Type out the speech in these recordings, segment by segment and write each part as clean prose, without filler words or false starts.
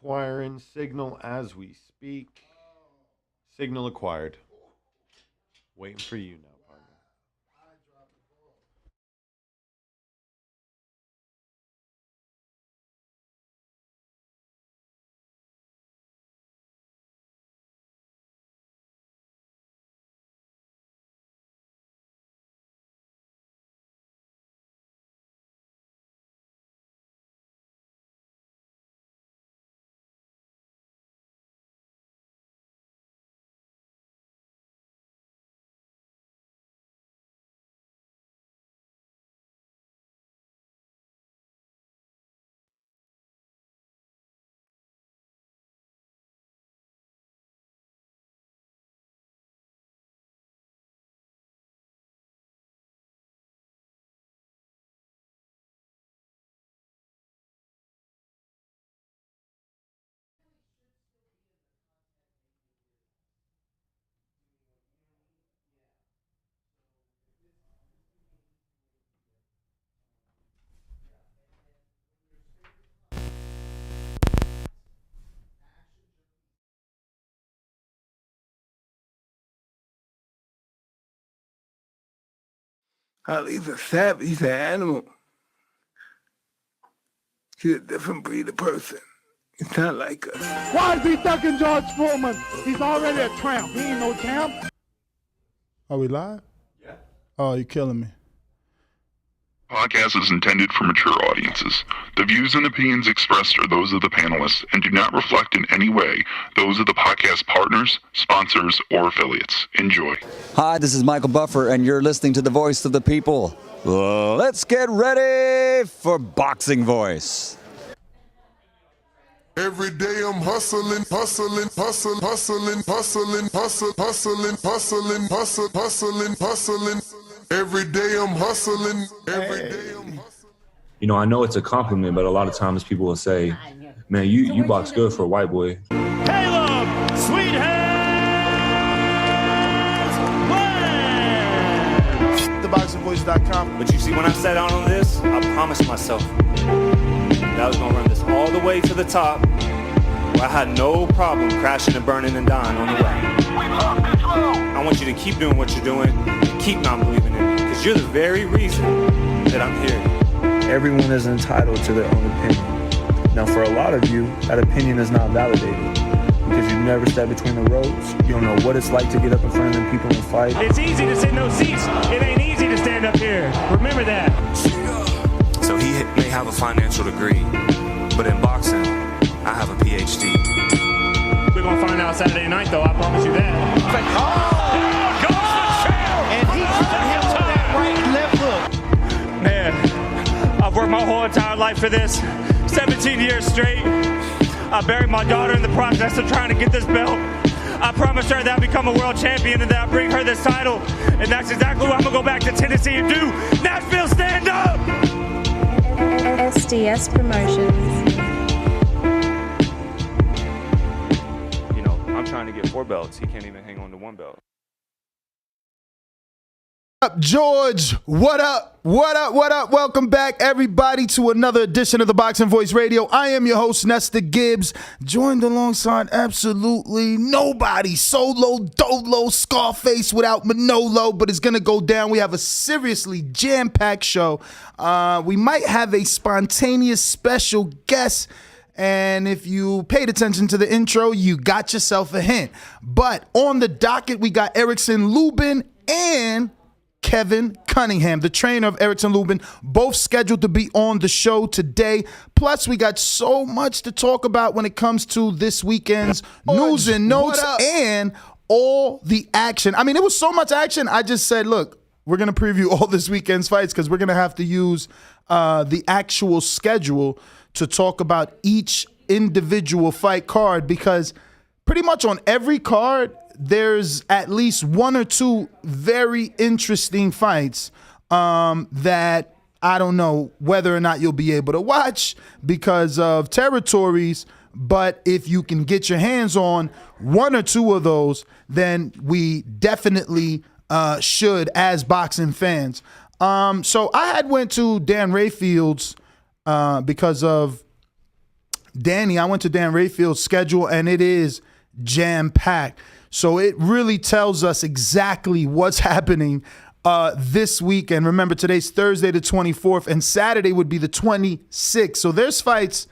acquiring signal as we speak. Signal acquired. Waiting for you now, partner. He's a savage. He's an animal. He's a different breed of person. It's not like us. Why is he thugging George Foreman? He's already a tramp. He ain't no champ. Are we live? Yeah. Oh, you're killing me. Podcast is intended for mature audiences. The views and opinions expressed are those of the panelists and do not reflect in any way those of the podcast partners, sponsors, or affiliates. Enjoy. Hi, this is Michael Buffer, and you're listening to the Voice of the People. Let's get ready for Boxing Voice. Every day I'm hustling, hustling, hustling, hustling, hustling, hustling, hustling, hustling, hustling, hustling, hustling. Every day I'm hustling. Every day I'm hustling. You know, I know it's a compliment, but a lot of times people will say, man, you box good for a white boy. Caleb, sweet hands, TheBoxingVoice.com. But you see, when I sat down on this, I promised myself that I was going to run this all the way to the top, where I had no problem crashing and burning and dying on the way. I want you to keep doing what you're doing and keep not believing in me, because you're the very reason that I'm here. Everyone is entitled to their own opinion. Now, for a lot of you, that opinion is not validated because you've never stepped between the ropes. You don't know what it's like to get up in front of them people and fight. It's easy to sit in those seats. It ain't easy to stand up here. Remember that. So he may have a financial degree, but in boxing, I have a PhD. We're going to find out Saturday night, though. I promise you that. Like, there goes the chair! And he hurt him with that right left hook. Man, I've worked my whole entire life for this. 17 years straight. I buried my daughter in the process of trying to get this belt. I promised her that I'd become a world champion and that I'd bring her this title. And that's exactly what I'm going to go back to Tennessee and do. Nashville, stand up! SDS Promotions. I'm trying to get 4 belts. He can't even hang on to 1 belt. What up, George? What up? What up? What up? Welcome back, everybody, to another edition of the Boxing Voice Radio. I am your host, Nestor Gibbs, joined alongside absolutely nobody. Solo, Dolo, Scarface without Manolo, but it's going to go down. We have a seriously jam-packed show. We might have a spontaneous special guest. And if you paid attention to the intro, you got yourself a hint. But on the docket, we got Erickson, Lubin, and Kevin Cunningham, the trainer of Erickson, Lubin, both scheduled to be on the show today. Plus, we got so much to talk about when it comes to this weekend's news and notes and all the action. I mean, it was so much action. I just said, look, we're going to preview all this weekend's fights because we're going to have to use the actual schedule to talk about each individual fight card, because pretty much on every card, there's at least 1 or 2 very interesting fights that I don't know whether or not you'll be able to watch because of territories. But if you can get your hands on 1 or 2 of those, then we definitely should as boxing fans. So I had went to Dan Rayfield's because of Danny, I went to Dan Rayfield's schedule, and it is jam-packed. So it really tells us exactly what's happening this week. And remember, today's Thursday the 24th, and Saturday would be the 26th. So there's fights,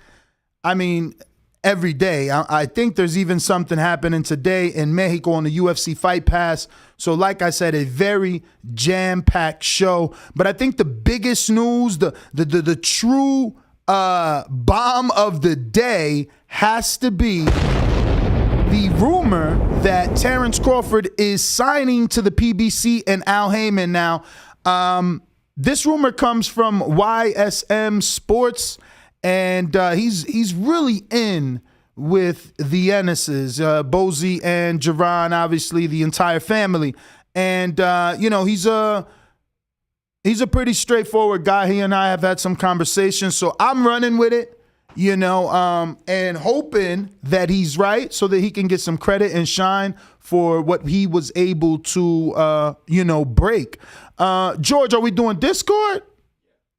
every day. I think there's even something happening today in Mexico on the UFC Fight Pass. So like I said, a very jam-packed show. But I think the biggest news, the true bomb of the day has to be the rumor that Terence Crawford is signing to the PBC and Al Haymon. Now, this rumor comes from YSM Sports, and he's really in with the Ennises, Bozy and Jerron, obviously the entire family. And, he's a pretty straightforward guy. He and I have had some conversations, so I'm running with it. And hoping that he's right so that he can get some credit and shine for what he was able to, break. George, are we doing Discord?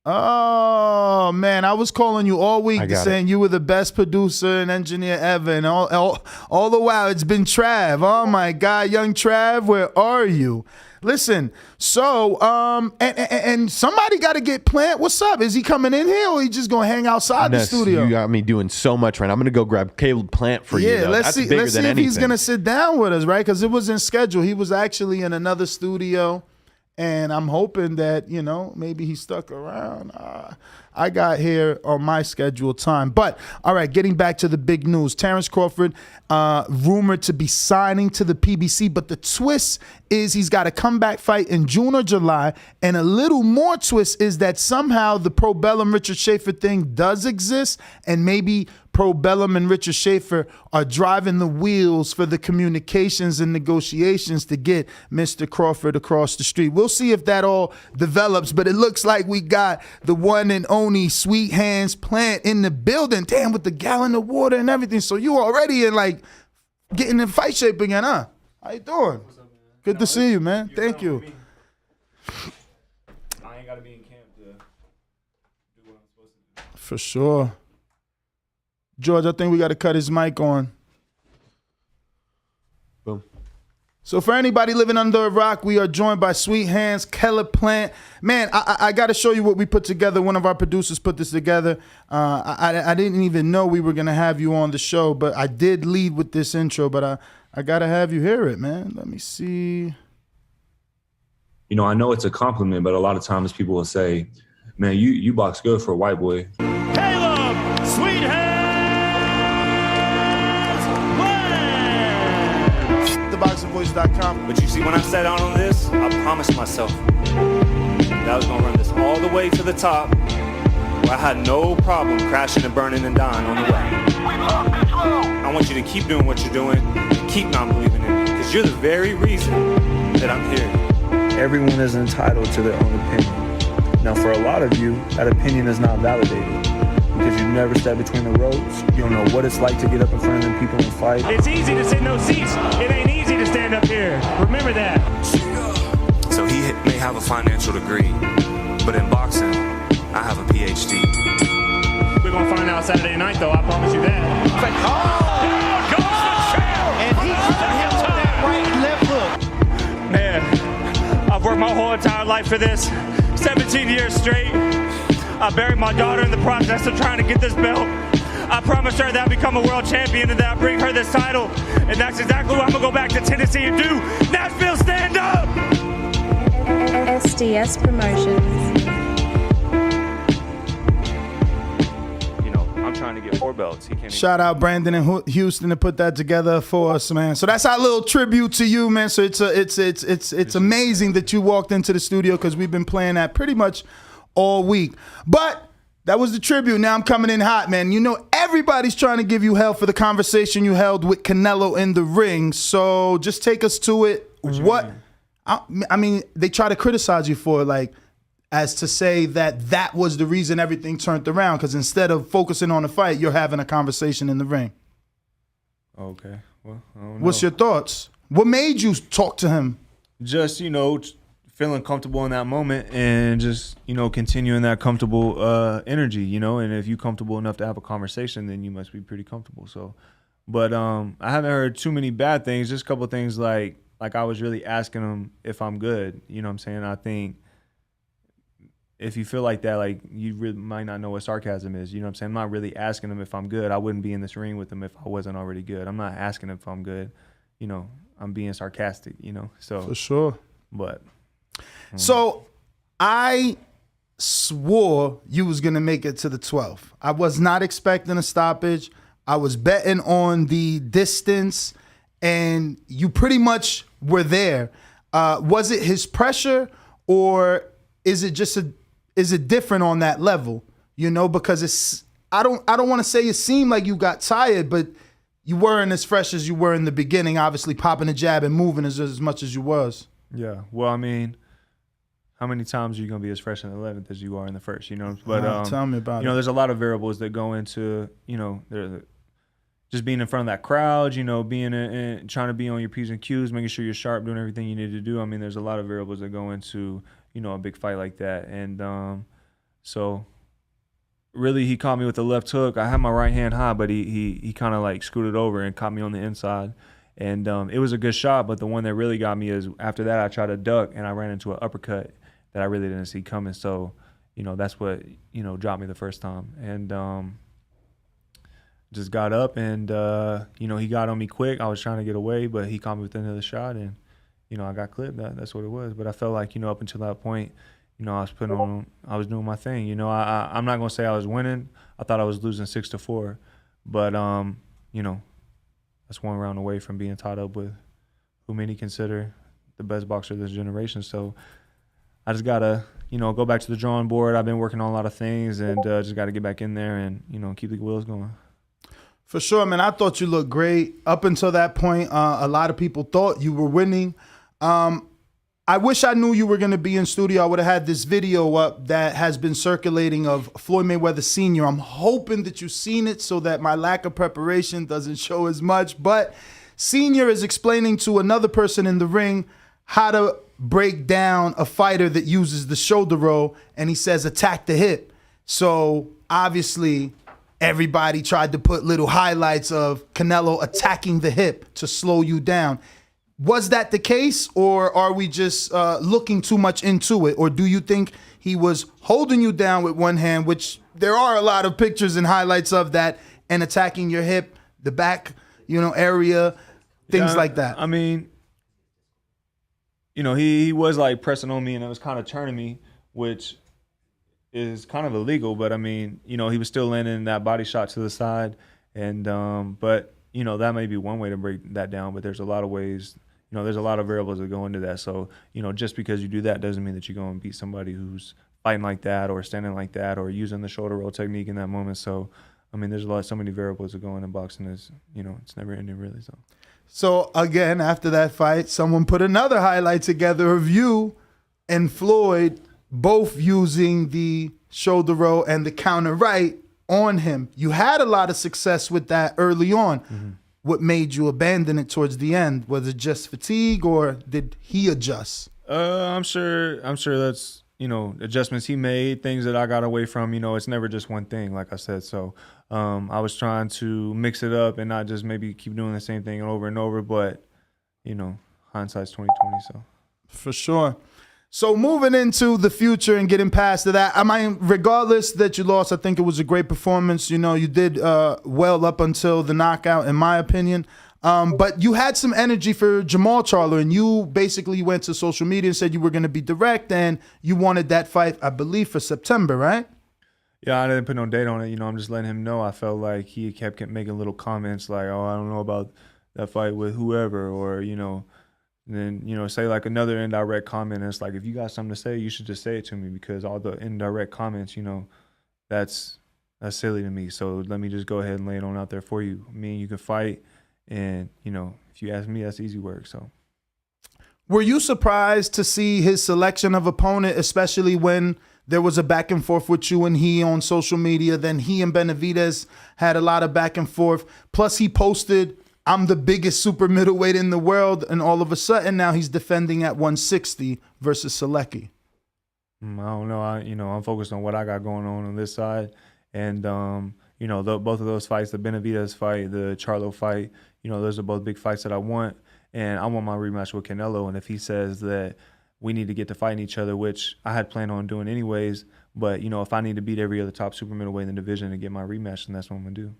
Oh, man, I was calling you all week saying you were the best producer and engineer ever. And all the while, it's been Trav. Oh, my God, young Trav, where are you? Listen, so, and somebody got to get Plant. What's up? Is he coming in here or he just going to hang outside the studio? You got me doing so much right now. I'm going to go grab Caleb Plant for you. Yeah, let's see if he's going to sit down with us, right? Because it was in schedule. He was actually in another studio, and I'm hoping that, maybe he stuck around. I got here on my scheduled time. But, all right, getting back to the big news. Terence Crawford, rumored to be signing to the PBC, but the twist is he's got a comeback fight in June or July, and a little more twist is that somehow the Pro Bellum Richard Schaefer thing does exist, and maybe Pro Bellum and Richard Schaefer are driving the wheels for the communications and negotiations to get Mr. Crawford across the street. We'll see if that all develops, but it looks like we got the one and only Sweet Hands Plant in the building. Damn, with the gallon of water and everything. So you already in getting in fight shape again, huh? How you doing? What's up, man? Good to see you, man. Thank you. I ain't got to be in camp to do what I'm supposed to do. For sure. George, I think we got to cut his mic on. Boom. So for anybody living under a rock, we are joined by Sweet Hands, Kell Plant. Man, I got to show you what we put together. One of our producers put this together. I didn't even know we were going to have you on the show, but I did lead with this intro, but I got to have you hear it, man. Let me see. I know it's a compliment, but a lot of times people will say, man, you box good for a white boy. Caleb, Sweet Hands, TheBoxingVoice.com. But you see, when I sat down on this, I promised myself that I was going to run this all the way to the top, where I had no problem crashing and burning and dying on the way. I want you to keep doing what you're doing and keep not believing in me, because you're the very reason that I'm here. Everyone is entitled to their own opinion. Now, for a lot of you, that opinion is not validated because you've never stepped between the ropes. You don't know what it's like to get up in front of them people and fight. It's easy to sit in those seats. It ain't easy to stand up here. Remember that. So he may have a financial degree, but in boxing, I have a PhD. We're going to find out Saturday night, though. I promise you that. Down goes the chair. And he put him to that right left hook. Man, I've worked my whole entire life for this. 17 years straight. I buried my daughter in the process of trying to get this belt. I promised her that I'd become a world champion and that I'd bring her this title. And that's exactly what I'm going to go back to Tennessee and do. Nashville, stand up! SDS Promotions. I'm trying to get 4 belts. He can't Shout out Brandon and Houston to put that together for us, man. So that's our little tribute to you, man. So it's amazing that you walked into the studio because we've been playing that pretty much all week. But that was the tribute. Now I'm coming in hot, man. Everybody's trying to give you hell for the conversation you held with Canelo in the ring. So just take us to it. I mean, they try to criticize you for it, as to say that was the reason everything turned around, because instead of focusing on the fight, you're having a conversation in the ring. Okay. Well, I don't know. What's your thoughts? What made you talk to him? Just, feeling comfortable in that moment and just, continuing that comfortable energy, and if you're comfortable enough to have a conversation, then you must be pretty comfortable. So, but I haven't heard too many bad things, just a couple of things like I was really asking him if I'm good. You know what I'm saying? I think if you feel like that, like you really might not know what sarcasm is. You know what I'm saying? I'm not really asking him if I'm good. I wouldn't be in this ring with him if I wasn't already good. I'm not asking him if I'm good. I'm being sarcastic, so. For sure. But. So I swore you was going to make it to the 12th. I was not expecting a stoppage. I was betting on the distance, and you pretty much were there. Was it his pressure, or is it different on that level? Because I don't want to say it seemed like you got tired, but you weren't as fresh as you were in the beginning, obviously popping a jab and moving as much as you was. Yeah. Well, I mean, how many times are you going to be as fresh in the 11th as you are in the first, But tell me about it. There's a lot of variables that go into, just being in front of that crowd, being in, trying to be on your P's and Q's, making sure you're sharp, doing everything you need to do. I mean, there's a lot of variables that go into, a big fight like that. And so really he caught me with the left hook. I had my right hand high, but he kind of like screwed it over and caught me on the inside. And it was a good shot, but the one that really got me is after that I tried to duck and I ran into an uppercut that I really didn't see coming. So, that's what, dropped me the first time. And just got up and, he got on me quick. I was trying to get away, but he caught me with another shot and, I got clipped. That's what it was. But I felt like, up until that point, I was doing my thing. I'm not going to say I was winning. I thought I was losing 6-4. But, that's one round away from being tied up with who many consider the best boxer of this generation. So I just got to, go back to the drawing board. I've been working on a lot of things and just got to get back in there and, keep the wheels going. For sure, man. I thought you looked great. Up until that point, a lot of people thought you were winning. I wish I knew you were going to be in studio. I would have had this video up that has been circulating of Floyd Mayweather Sr. I'm hoping that you've seen it so that my lack of preparation doesn't show as much. But Sr. is explaining to another person in the ring how to break down a fighter that uses the shoulder roll, and he says attack the hip. So obviously everybody tried to put little highlights of Canelo attacking the hip to slow you down. Was that the case, or are we just looking too much into it? Or do you think he was holding you down with one hand, which there are a lot of pictures and highlights of that, and attacking your hip, the back, area, things like that? I mean, he was like pressing on me and it was kind of turning me, which is kind of illegal. But I mean, he was still landing that body shot to the side. And, but, that may be one way to break that down, but there's a lot of ways. There's a lot of variables that go into that. So, just because you do that doesn't mean that you're going to beat somebody who's fighting like that or standing like that or using the shoulder roll technique in that moment. So, I mean, there's so many variables that go into boxing. It's never ending really. So again, after that fight, someone put another highlight together of you and Floyd both using the shoulder roll and the counter right on him. You had a lot of success with that early on. Mm-hmm. What made you abandon it towards the end? Was it just fatigue, or did he adjust? I'm sure that's, adjustments he made, things that I got away from. It's never just one thing, like I said. So I was trying to mix it up and not just maybe keep doing the same thing over and over. But, hindsight's 20/20. So for sure. So moving into the future and getting past that, I mean, regardless that you lost, I think it was a great performance. You did well up until the knockout, in my opinion. But you had some energy for Jermall Charlo, and you basically went to social media and said you were going to be direct, and you wanted that fight, I believe, for September, right? Yeah, I didn't put no date on it. I'm just letting him know. I felt like he kept making little comments like, oh, I don't know about that fight with whoever, or, and then, say like another indirect comment. And it's like, if you got something to say, you should just say it to me, because all the indirect comments, that's silly to me. So let me just go ahead and lay it on out there for you. Me and you can fight. And, if you ask me, that's easy work. So were you surprised to see his selection of opponent, especially when there was a back and forth with you and he on social media? Then he and Benavidez had a lot of back and forth. Plus he posted I'm the biggest super middleweight in the world, and all of a sudden now he's defending at 160 versus Selecki. I don't know. I'm focused on what I got going on this side, and both of those fights, the Benavidez fight, the Charlo fight, those are both big fights that I want, and I want my rematch with Canelo. And if he says that we need to get to fighting each other, which I had planned on doing anyways, but if I need to beat every other top super middleweight in the division to get my rematch, then that's what I'm gonna do.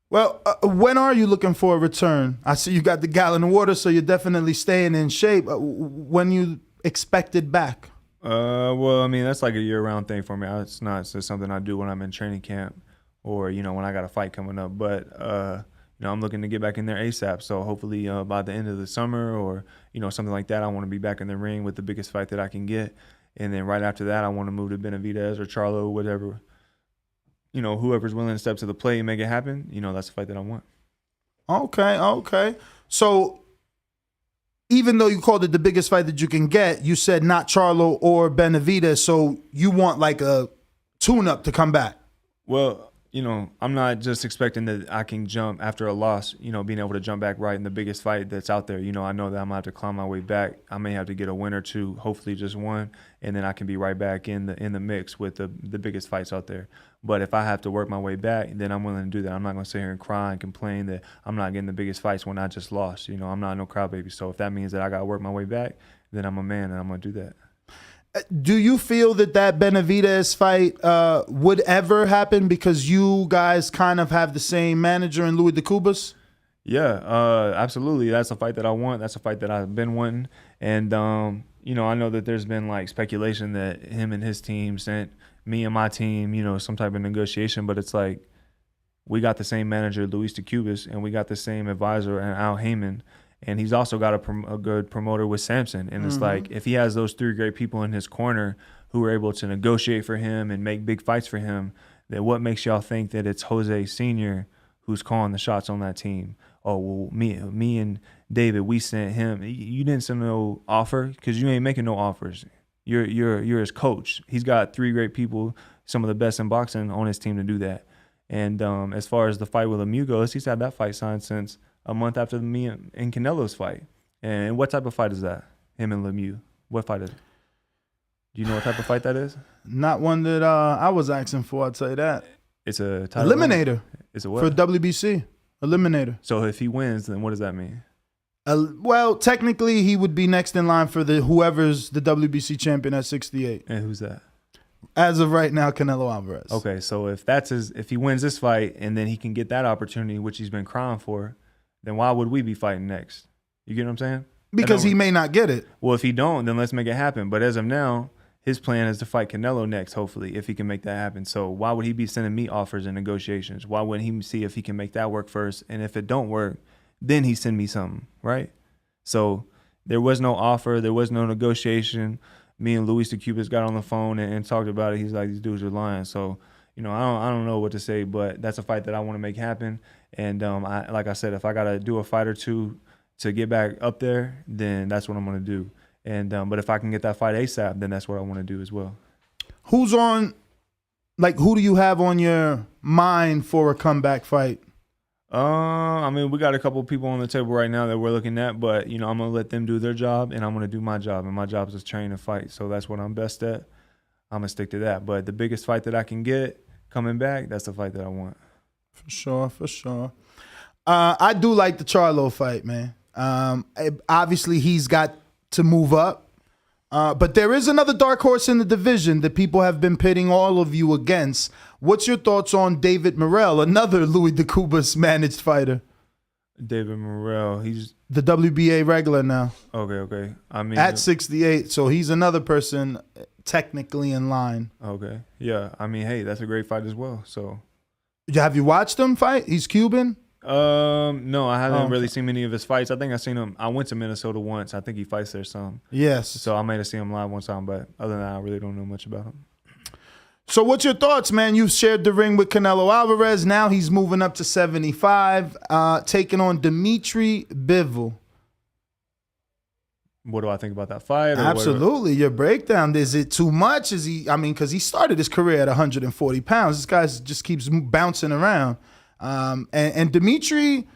Well, when are you looking for a return? I see you got the gallon of water, so you're definitely staying in shape. When you expected back? Well, I mean, that's like a year-round thing for me. It's not just something I do when I'm in training camp or, when I got a fight coming up. But, I'm looking to get back in there ASAP. So hopefully by the end of the summer or, something like that, I want to be back in the ring with the biggest fight that I can get. And then right after that, I want to move to Benavidez or Charlo, whatever. Whoever's willing to step to the plate and make it happen, that's the fight that I want. Okay. So even though you called it the biggest fight that you can get, you said not Charlo or Benavidez, so you want like a tune-up to come back. Well, I'm not just expecting that I can jump after a loss, being able to jump back right in the biggest fight that's out there. I know that I'm going to have to climb my way back. I may have to get a win or two, hopefully just one, and then I can be right back in the mix with the biggest fights out there. But if I have to work my way back, then I'm willing to do that. I'm not going to sit here and cry and complain that I'm not getting the biggest fights when I just lost. I'm not no crybaby. So if that means that I got to work my way back, then I'm a man and I'm going to do that. Do you feel that Benavidez fight would ever happen because you guys kind of have the same manager in Louis DeCubas? Yeah, absolutely. That's a fight that I want. That's a fight that I've been wanting. And, I know that there's been like speculation that him and his team sent me and my team, some type of negotiation. But it's like we got the same manager, Luis DeCubas, and we got the same advisor, Al Haymon. And he's also got a good promoter with Samson. And it's like if he has those three great people in his corner who are able to negotiate for him and make big fights for him, then what makes y'all think that it's Jose Sr. who's calling the shots on that team? Oh, well, me and David, we sent him. You didn't send no offer because you ain't making no offers. You're his coach. He's got three great people, some of the best in boxing, on his team to do that. And as far as the fight with Lemieux goes, he's had that fight signed since a month after me and Canelo's fight. And what type of fight is that? Him and Lemieux. What fight is it? Do you know what type of fight that is? Not one that I was asking for, I'd say that. It's a title eliminator. It's a what? For WBC. Eliminator. So if he wins, then what does that mean? Well, technically he would be next in line for whoever's the WBC champion at 68. And who's that? As of right now, Canelo Alvarez. Okay, so if he wins this fight and then he can get that opportunity, which he's been crying for, then why would we be fighting next? You get what I'm saying? Because he may not get it. Well, if he don't, then let's make it happen. But as of now, his plan is to fight Canelo next, hopefully, if he can make that happen. So why would he be sending me offers and negotiations? Why wouldn't he see if he can make that work first? And if it don't work, then he send me something, right? So there was no offer. There was no negotiation. Me and Luis DeCubas got on the phone and talked about it. He's like, these dudes are lying. So, I don't know what to say, but that's a fight that I want to make happen. And like I said, if I got to do a fight or two to get back up there, then that's what I'm going to do. And but if I can get that fight ASAP, then that's what I want to do as well. Who do you have on your mind for a comeback fight? We got a couple of people on the table right now that we're looking at, but, I'm going to let them do their job, and I'm going to do my job. And my job is to train and fight. So that's what I'm best at. I'm going to stick to that. But the biggest fight that I can get coming back, that's the fight that I want. For sure. I do like the Charlo fight, man. Obviously, he's got to move up. But there is another dark horse in the division that people have been pitting all of you against. What's your thoughts on David Morrell, another Louis DeCubas managed fighter? David Morrell, he's the WBA regular now. Okay. At 68, so he's another person technically in line. Okay, yeah. Hey, that's a great fight as well. So, have you watched him fight? He's Cuban. No, I haven't really seen many of his fights. I think I've seen him. I went to Minnesota once. I think he fights there some. Yes. So I might have seen him live one time, but other than that, I really don't know much about him. So what's your thoughts, man? You've shared the ring with Canelo Alvarez. Now he's moving up to 75, taking on Dimitri Bivol. What do I think about that fight? Absolutely. Your breakdown. Is it too much? Because he started his career at 140 pounds. This guy just keeps bouncing around. And Dimitri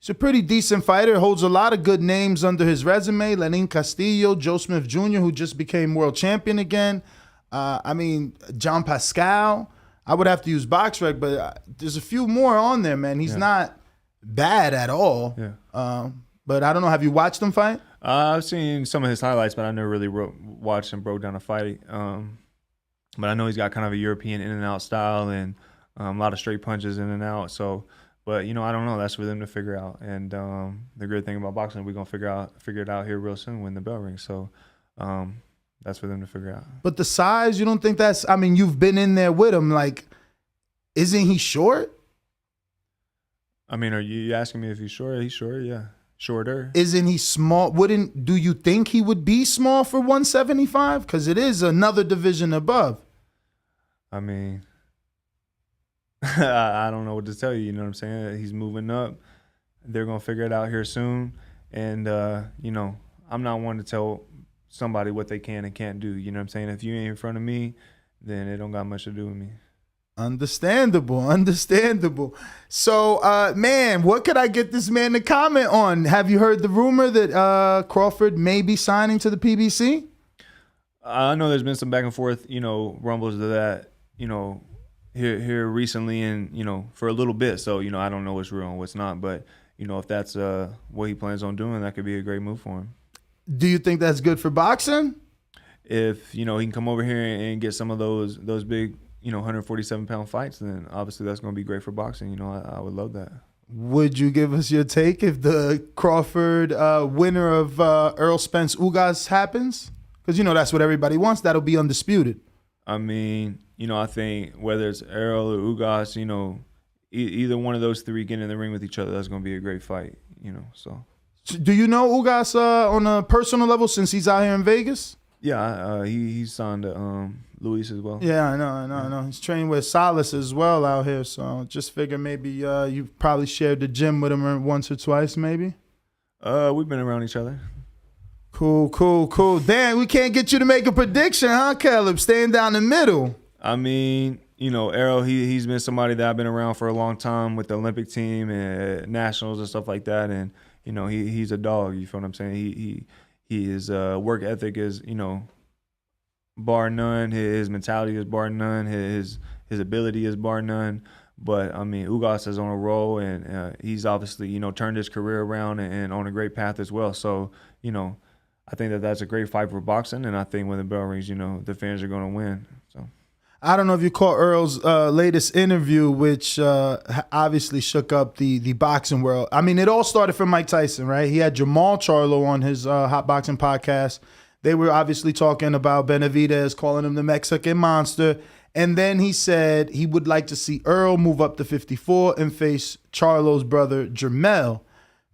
He's a pretty decent fighter. Holds a lot of good names under his resume. Lenin Castillo, Joe Smith Jr., who just became world champion again. John Pascal. I would have to use BoxRec, but there's a few more on there, man. He's not bad at all. Yeah. But I don't know. Have you watched him fight? I've seen some of his highlights, but I never really watched and broke down a fight. But I know he's got kind of a European in and out style and a lot of straight punches in and out. So, but I don't know. That's for them to figure out. And the great thing about boxing, we're gonna figure it out here real soon when the bell rings. So, that's for them to figure out. But the size, you don't think that's? I mean, you've been in there with him. Like, isn't he short? I mean, are you asking me if he's short? He's short, yeah. Shorter. Isn't he small? Do you think he would be small for 175? Because it is another division above. I mean, I don't know what to tell you. You know what I'm saying? He's moving up. They're going to figure it out here soon. And, I'm not one to tell somebody what they can and can't do. You know what I'm saying? If you ain't in front of me, then it don't got much to do with me. Understandable. So, man, what could I get this man to comment on? Have you heard the rumor that Crawford may be signing to the PBC? I know there's been some back and forth, rumbles to that, here recently and, for a little bit. So, I don't know what's real and what's not. But, if that's what he plans on doing, that could be a great move for him. Do you think that's good for boxing? If, he can come over here and get some of those big 147-pound fights, then obviously that's going to be great for boxing. I would love that. Would you give us your take if the Crawford winner of Errol Spence Ugas happens? Because, that's what everybody wants. That'll be undisputed. I mean, I think whether it's Errol or Ugas, either one of those three getting in the ring with each other, that's going to be a great fight, so. Do you know Ugas on a personal level since he's out here in Vegas? Yeah, he's signed to Luis as well. Yeah, I know. He's trained with Salas as well out here, so just figure maybe you probably shared the gym with him once or twice, maybe. We've been around each other. Cool. Dan, we can't get you to make a prediction, huh, Caleb? Staying down the middle. I mean, Errol, he's been somebody that I've been around for a long time with the Olympic team and nationals and stuff like that, and he's a dog. You feel what I'm saying? His work ethic is, bar none. His mentality is bar none. His ability is bar none. But, I mean, Ugas is on a roll, and he's obviously, turned his career around and on a great path as well. So, I think that's a great fight for boxing, and I think when the bell rings, the fans are going to win. So. I don't know if you caught Earl's latest interview, which obviously shook up the boxing world. I mean, it all started from Mike Tyson, right? He had Jamal Charlo on his Hot Boxing podcast. They were obviously talking about Benavidez, calling him the Mexican monster. And then he said he would like to see Earl move up to 54 and face Charlo's brother, Jermell.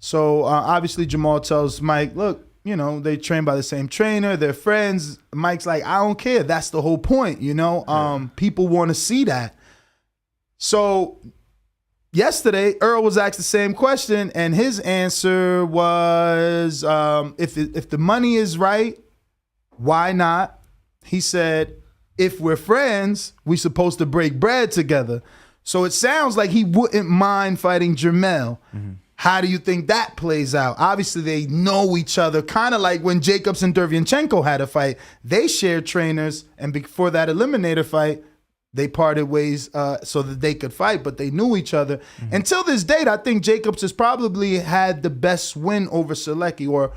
So obviously Jamal tells Mike, look, they train by the same trainer. They're friends. Mike's like, I don't care. That's the whole point, People want to see that. So yesterday, Earl was asked the same question, and his answer was, if the money is right, why not? He said, if we're friends, we're supposed to break bread together. So it sounds like he wouldn't mind fighting Jermell. Mm-hmm. How do you think that plays out? Obviously, they know each other, kind of like when Jacobs and Derevyanchenko had a fight. They shared trainers, and before that eliminator fight, they parted ways so that they could fight, but they knew each other. Mm-hmm. Until this date, I think Jacobs has probably had the best win over Selecki, or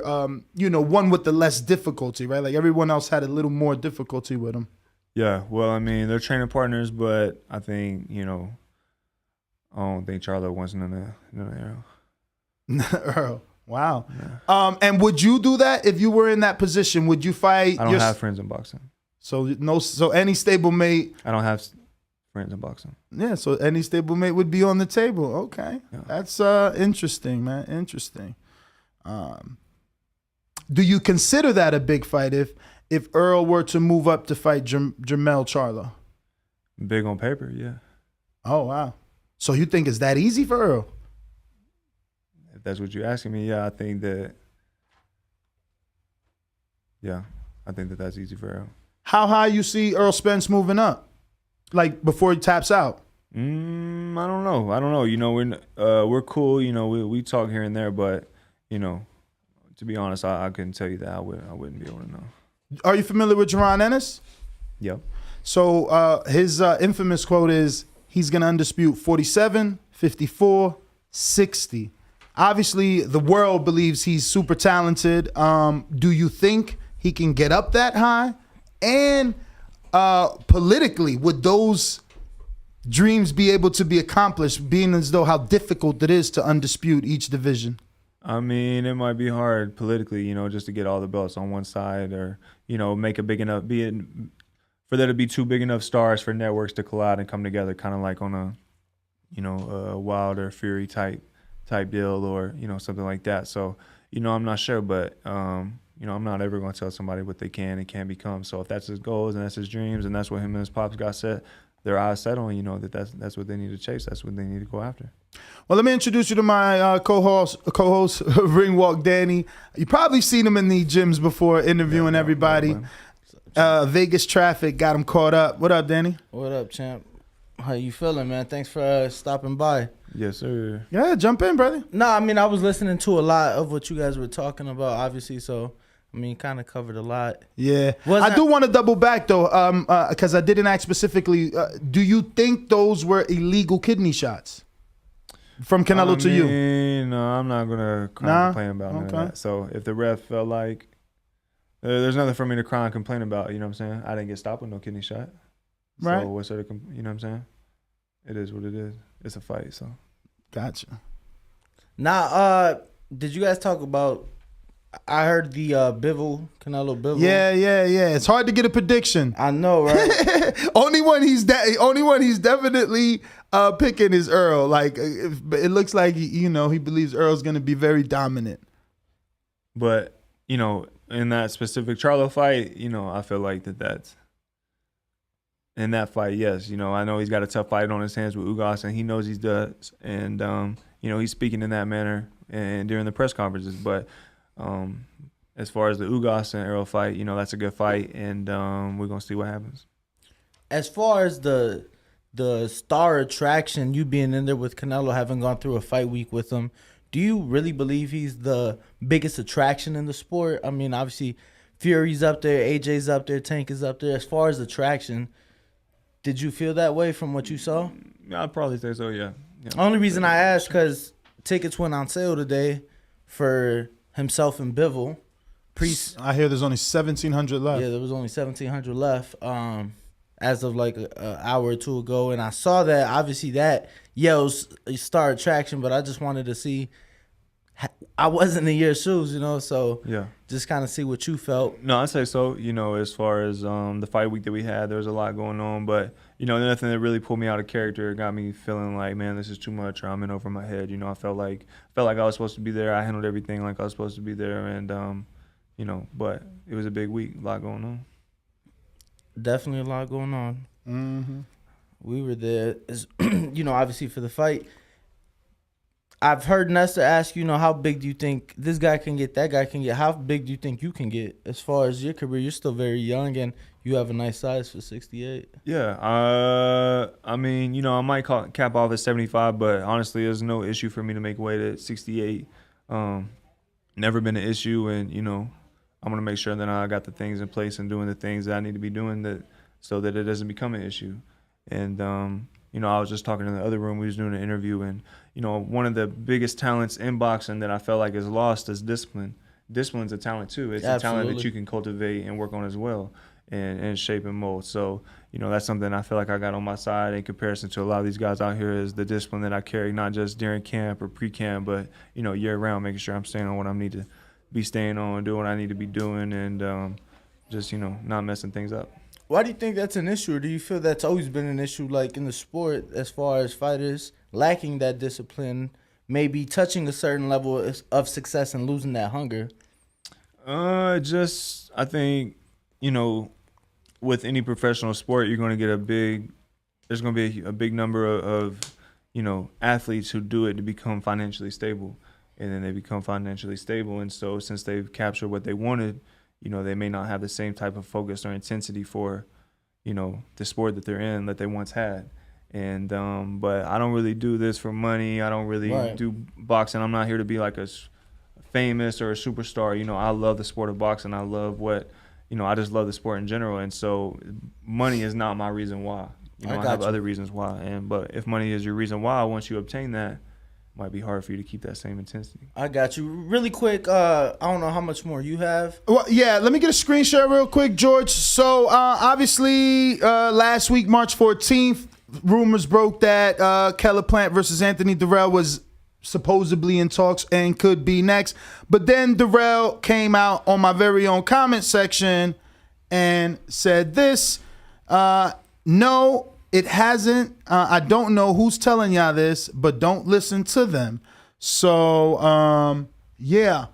one with the less difficulty, right? Like everyone else had a little more difficulty with him. Yeah, well, I mean, they're training partners, but I think, I don't think Charlo wants none of Earl. Earl. Wow. Yeah. And would you do that if you were in that position? Would you fight? I don't have friends in boxing. So any stablemate. I don't have friends in boxing. Yeah, so any stablemate would be on the table. Okay. Yeah. That's interesting, man. Interesting. Do you consider that a big fight if Earl were to move up to fight Jermell Charlo? Big on paper, yeah. Oh, wow. So you think it's that easy for Earl? If that's what you're asking me, yeah, I think that's easy for Earl. How high you see Errol Spence moving up? Like before he taps out? I don't know. You know, we're cool. You know, we talk here and there, but you know, to be honest, I couldn't tell you that. I wouldn't be able to know. Are you familiar with Jaron Ennis? Yep. So his infamous quote is, he's going to undispute 47, 54, 60. Obviously, the world believes he's super talented. Do you think he can get up that high? And politically, would those dreams be able to be accomplished, being as though how difficult it is to undispute each division? I mean, it might be hard politically, you know, just to get all the belts on one side, or, you know, make a big enough, for there to be two big enough stars for networks to collide and come together, kind of like on a, you know, a Wilder Fury type deal, or, you know, something like that. So, you know, I'm not sure, but, you know, I'm not ever going to tell somebody what they can and can't become. So if that's his goals and that's his dreams and that's what him and his pops got set, their eyes set on, you know, that's what they need to chase. That's what they need to go after. Well, let me introduce you to my co-host Ring Walk Danny. You probably seen him in the gyms before interviewing everybody. Vegas traffic got him caught up. What up, Danny? What up, champ? How you feeling, man? Thanks for stopping by. Yes, sir. Yeah, jump in, brother. No, I mean, I was listening to a lot of what you guys were talking about, obviously, so, I mean, kind of covered a lot. Yeah. I do want to double back, though, because I didn't ask specifically, do you think those were illegal kidney shots from Canelo to you? No, I'm not going to cry and complain about none of that. So if the ref felt like there's nothing for me to cry and complain about, you know what I'm saying? I didn't get stopped with no kidney shot. Right. So what's there to, you know what I'm saying? It is what it is. It's a fight, so. Gotcha. Now, did you guys talk about, I heard the Canelo Bivol. Yeah. It's hard to get a prediction. I know, right? only one he's definitely picking is Earl. Like, it looks like, you know, he believes Earl's going to be very dominant. But, you know, in that specific Charlo fight, you know, I feel like that's in that fight, yes. You know, I know he's got a tough fight on his hands with Ugas, and he knows he does. And, you know, he's speaking in that manner and during the press conferences. But as far as the Ugas and Errol fight, you know, that's a good fight, and we're going to see what happens. As far as the star attraction, you being in there with Canelo, having gone through a fight week with him, do you really believe he's the biggest attraction in the sport? I mean, obviously, Fury's up there, AJ's up there, Tank is up there. As far as attraction, did you feel that way from what you saw? I'd probably say so, yeah. Only reason I asked, because tickets went on sale today for himself and Bivol. I hear there's only 1,700 left. Yeah, there was only 1,700 left as of like an hour or two ago. And I saw that, obviously, that yells star attraction, but I just wanted to see. I wasn't in your shoes, you know, so yeah, just kind of see what you felt. No, I'd say so. You know, as far as the fight week that we had, there was a lot going on, but you know, nothing that really pulled me out of character. It got me feeling like, man, this is too much, or I'm in over my head. You know, I felt like I was supposed to be there. I handled everything like I was supposed to be there, and you know, but it was a big week, a lot going on. Definitely a lot going on. Mm-hmm. We were there, you know, obviously for the fight. I've heard Nesta ask, you know, how big do you think this guy can get, that guy can get? How big do you think you can get as far as your career? You're still very young, and you have a nice size for 68. Yeah, I mean, you know, I might cap off at 75, but honestly, there's no issue for me to make weight at 68. Never been an issue, and, you know, I'm going to make sure that I got the things in place and doing the things that I need to be doing so that it doesn't become an issue. And, you know, I was just talking in the other room. We was doing an interview, and, you know, one of the biggest talents in boxing that I felt like is lost is discipline. Discipline's a talent, too. It's Absolutely. a talent that you can cultivate and work on as well and shape and mold. So, you know, that's something I feel like I got on my side in comparison to a lot of these guys out here, is the discipline that I carry, not just during camp or pre-camp, but, you know, year-round, making sure I'm staying on what I need to be staying on, doing what I need to be doing, and just, you know, not messing things up. Why do you think that's an issue? Or do you feel that's always been an issue, like in the sport, as far as fighters lacking that discipline, maybe touching a certain level of success and losing that hunger? Just, I think, you know, with any professional sport, you're going to get there's going to be a big number of, you know, athletes who do it to become financially stable. And then they become financially stable. And so since they've captured what they wanted, you know, they may not have the same type of focus or intensity for, you know, the sport that they're in that they once had. And but I don't really do this for money. I don't really do boxing. I'm not here to be like a famous or a superstar. You know, I love the sport of boxing. I love I just love the sport in general. And so money is not my reason why. You know, I have other reasons why. But if money is your reason why, once you obtain that, it might be hard for you to keep that same intensity. I got you. Really quick, I don't know how much more you have. Well, yeah, let me get a screen share real quick, George. So obviously last week, March 14th, rumors broke that Keller Plant versus Anthony Dirrell was supposedly in talks and could be next. But then Dirrell came out on my very own comment section and said this. No, it hasn't. I don't know who's telling y'all this, but don't listen to them. So, yeah.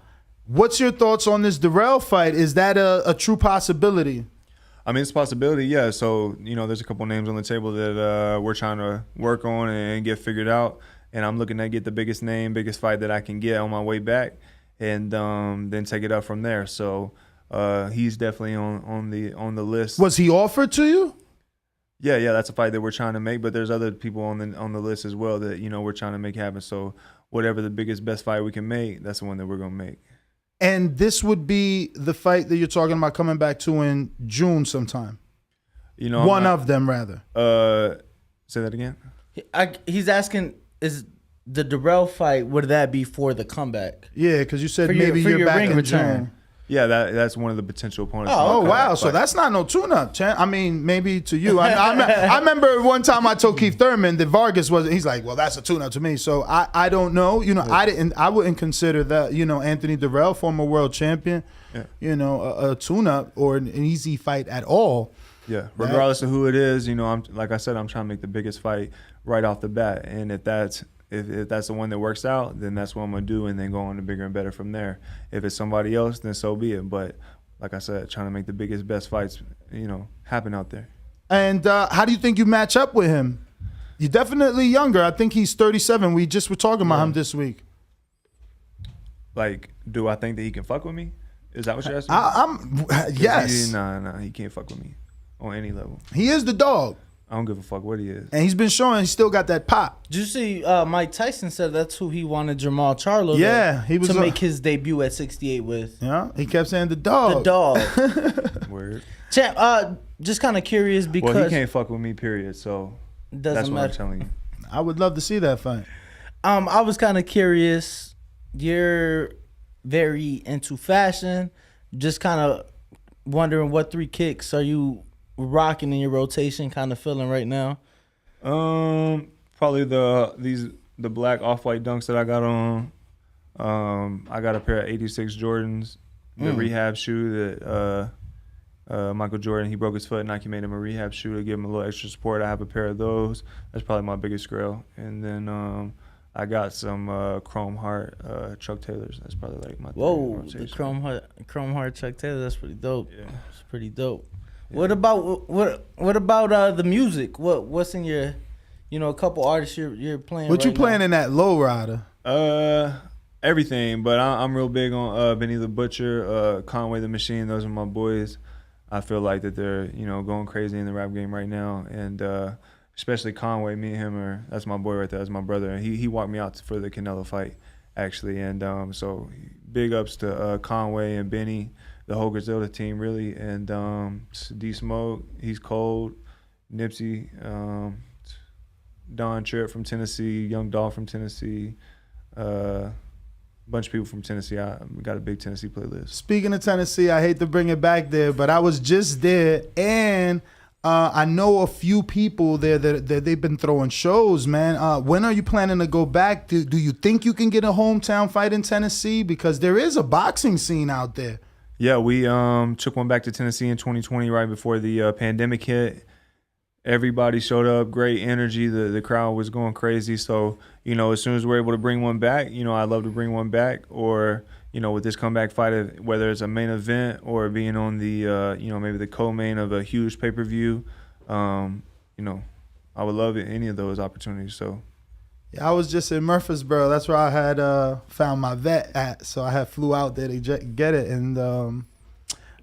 What's your thoughts on this Dirrell fight? Is that a true possibility? I mean, it's a possibility, yeah. So, there's a couple names on the table that we're trying to work on and get figured out. And I'm looking to get the biggest name, biggest fight that I can get on my way back, and then take it up from there. So he's definitely on the list. Was he offered to you? Yeah, that's a fight that we're trying to make. But there's other people on the list as well that we're trying to make happen. So whatever the biggest, best fight we can make, that's the one that we're gonna make. And this would be the fight that you're talking about coming back to in June sometime. One of them, rather. Say that again. He's asking, is the Dirrell fight, would that be for the comeback? Yeah, because you said maybe you're back in June. Yeah, that's one of the potential opponents. Oh wow! So that's not no tune-up. I mean, maybe to you. I remember one time I told Keith Thurman that Vargas wasn't. He's like, well, that's a tune-up to me. So I don't know. I wouldn't consider that. Anthony Dirrell, former world champion. A tune-up or an easy fight at all. Yeah, regardless of who it is, I'm like I said, I'm trying to make the biggest fight right off the bat, and if that's the one that works out, then that's what I'm gonna do, and then go on to bigger and better from there. If it's somebody else, then so be it. But like I said, trying to make the biggest, best fights, happen out there. And how do you think you match up with him? You're definitely younger. I think he's 37. We just were talking about him this week. Like, do I think that he can fuck with me? Is that what you're asking? Yes. Nah, he can't fuck with me on any level. He is the dog. I don't give a fuck what he is. And he's been showing he's still got that pop. Did you see Mike Tyson said that's who he wanted Jamal Charlo to make his debut at 68 with? Yeah, he kept saying the dog. The dog. Word. Champ, just kind of curious because... Well, he can't fuck with me, period. So that's what I'm telling you. I would love to see that fight. I was kind of curious. You're very into fashion. Just kind of wondering what 3 kicks are you rocking in your rotation, kind of feeling right now? Probably the black off-white dunks that I got on. I got a pair of 86 Jordans, the rehab shoe that Michael Jordan, he broke his foot, Nike made him a rehab shoe to give him a little extra support. I have a pair of those. That's probably my biggest grail. And then I got some Chrome Heart Chuck Taylors. That's probably like my the Chrome Heart Chuck Taylor. That's pretty dope. Yeah, it's pretty dope. Yeah. What about the music? What's in your, a couple artists you're playing? What you playing in that low rider? Everything, but I'm real big on Benny the Butcher, Conway the Machine. Those are my boys. I feel like that they're going crazy in the rap game right now, and especially Conway. Me and him that's my boy right there. That's my brother, and he walked me out for the Canelo fight actually, and so big ups to Conway and Benny. The whole Griselda team, really, and D Smoke, he's cold, Nipsey, Don Tripp from Tennessee, Young Dolph from Tennessee, bunch of people from Tennessee. I got a big Tennessee playlist. Speaking of Tennessee, I hate to bring it back there, but I was just there, and I know a few people there that they've been throwing shows, man. When are you planning to go back? Do you think you can get a hometown fight in Tennessee? Because there is a boxing scene out there. Yeah, we took one back to Tennessee in 2020 right before the pandemic hit. Everybody showed up, great energy. The crowd was going crazy. So, as soon as we're able to bring one back, I'd love to bring one back. Or, with this comeback fight, whether it's a main event or being on the, maybe the co-main of a huge pay-per-view, I would love any of those opportunities. So. Yeah, I was just in Murfreesboro. That's where I had found my vet at. So I had flew out there to get it. And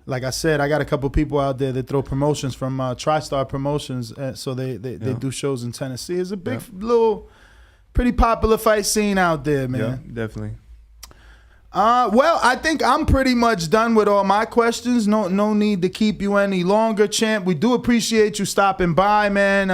like I said, I got a couple people out there that throw promotions from TriStar Promotions, so they do shows in Tennessee. It's a big little, pretty popular fight scene out there, man. Yeah, definitely. Well, I think I'm pretty much done with all my questions. No need to keep you any longer, champ. We do appreciate you stopping by, man.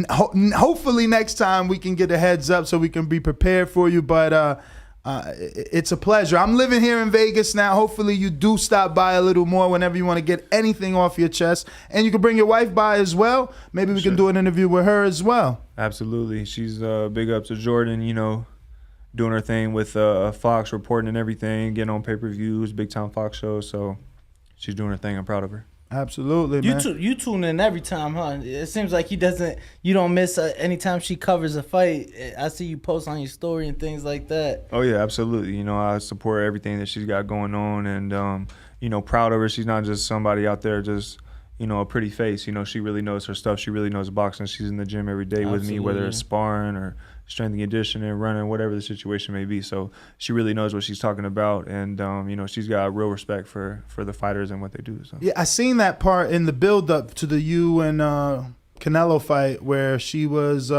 Hopefully next time we can get a heads up so we can be prepared for you. But it's a pleasure. I'm living here in Vegas now. Hopefully you do stop by a little more whenever you want to get anything off your chest. And you can bring your wife by as well. Maybe we can do an interview with her as well. Absolutely. She's big up to Jordan, doing her thing with Fox, reporting and everything, getting on pay-per-views, big-time Fox shows. So she's doing her thing. I'm proud of her. Absolutely, man. You tune in every time, huh? It seems like you don't miss anytime she covers a fight. I see you post on your story and things like that. Oh, yeah, absolutely. I support everything that she's got going on and, proud of her. She's not just somebody out there just, a pretty face. She really knows her stuff. She really knows boxing. She's in the gym every day with me, whether it's sparring or strength and conditioning, running, whatever the situation may be. So she really knows what she's talking about, and she's got real respect for the fighters and what they do. So. Yeah, I seen that part in the build-up to the you and Canelo fight where she was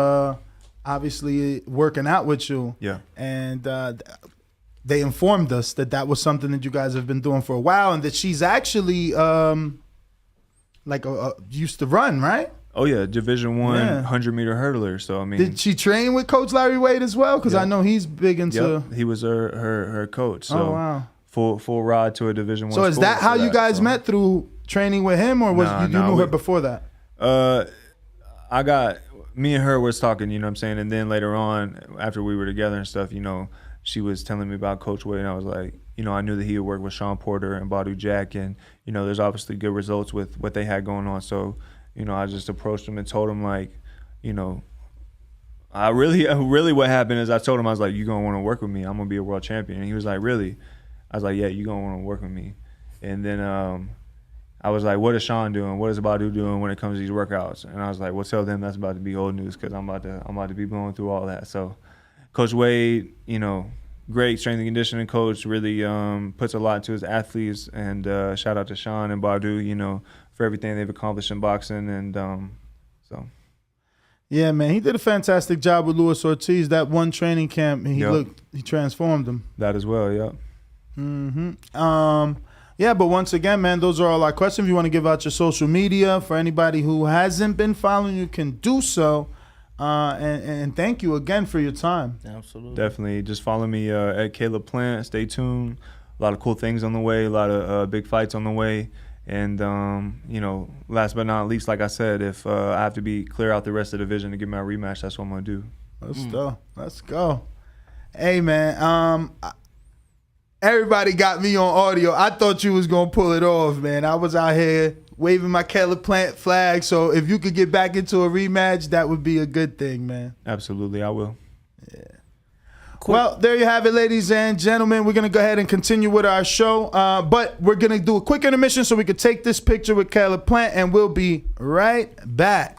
obviously working out with you. Yeah, and they informed us that was something that you guys have been doing for a while, and that she's actually used to run, right? Oh yeah, Division I 100-meter hurdler. So did she train with Coach Larry Wade as well? Because I know he's big into. He was her coach. So full ride to a Division I. So is that how you guys met, through training with him, or you knew her before that? Me and her was talking, and then later on, after we were together and stuff, she was telling me about Coach Wade, and I was like, I knew that he would work with Sean Porter and Badu Jack, and there's obviously good results with what they had going on. So. I just approached him and told him, I really what happened is I told him, I was like, you gonna want to work with me. I'm gonna be a world champion. And he was like, really? I was like, yeah, you gonna want to work with me. And then I was like, what is Sean doing? What is Badu doing when it comes to these workouts? And I was like, well, tell them that's about to be old news because I'm about to be going through all that. So Coach Wade, great strength and conditioning coach, really puts a lot into his athletes. And shout out to Sean and Badu, for everything they've accomplished in boxing, and so. Yeah, man, he did a fantastic job with Luis Ortiz. That one training camp, he transformed him. That as well, yeah. Yeah, but once again, man, those are all our questions. If you want to give out your social media for anybody who hasn't been following you, can do so. And thank you again for your time. Absolutely. Definitely. Just follow me at Caleb Plant. Stay tuned. A lot of cool things on the way. A lot of big fights on the way. And, last but not least, like I said, if I have to clear out the rest of the division to get my rematch, that's what I'm going to do. Let's go. Hey, man, everybody got me on audio. I thought you was going to pull it off, man. I was out here waving my Keller Plant flag. So if you could get back into a rematch, that would be a good thing, man. Absolutely, I will. Yeah. Well, there you have it, ladies and gentlemen. We're going to go ahead and continue with our show. But we're going to do a quick intermission so we can take this picture with Caleb Plant, and we'll be right back.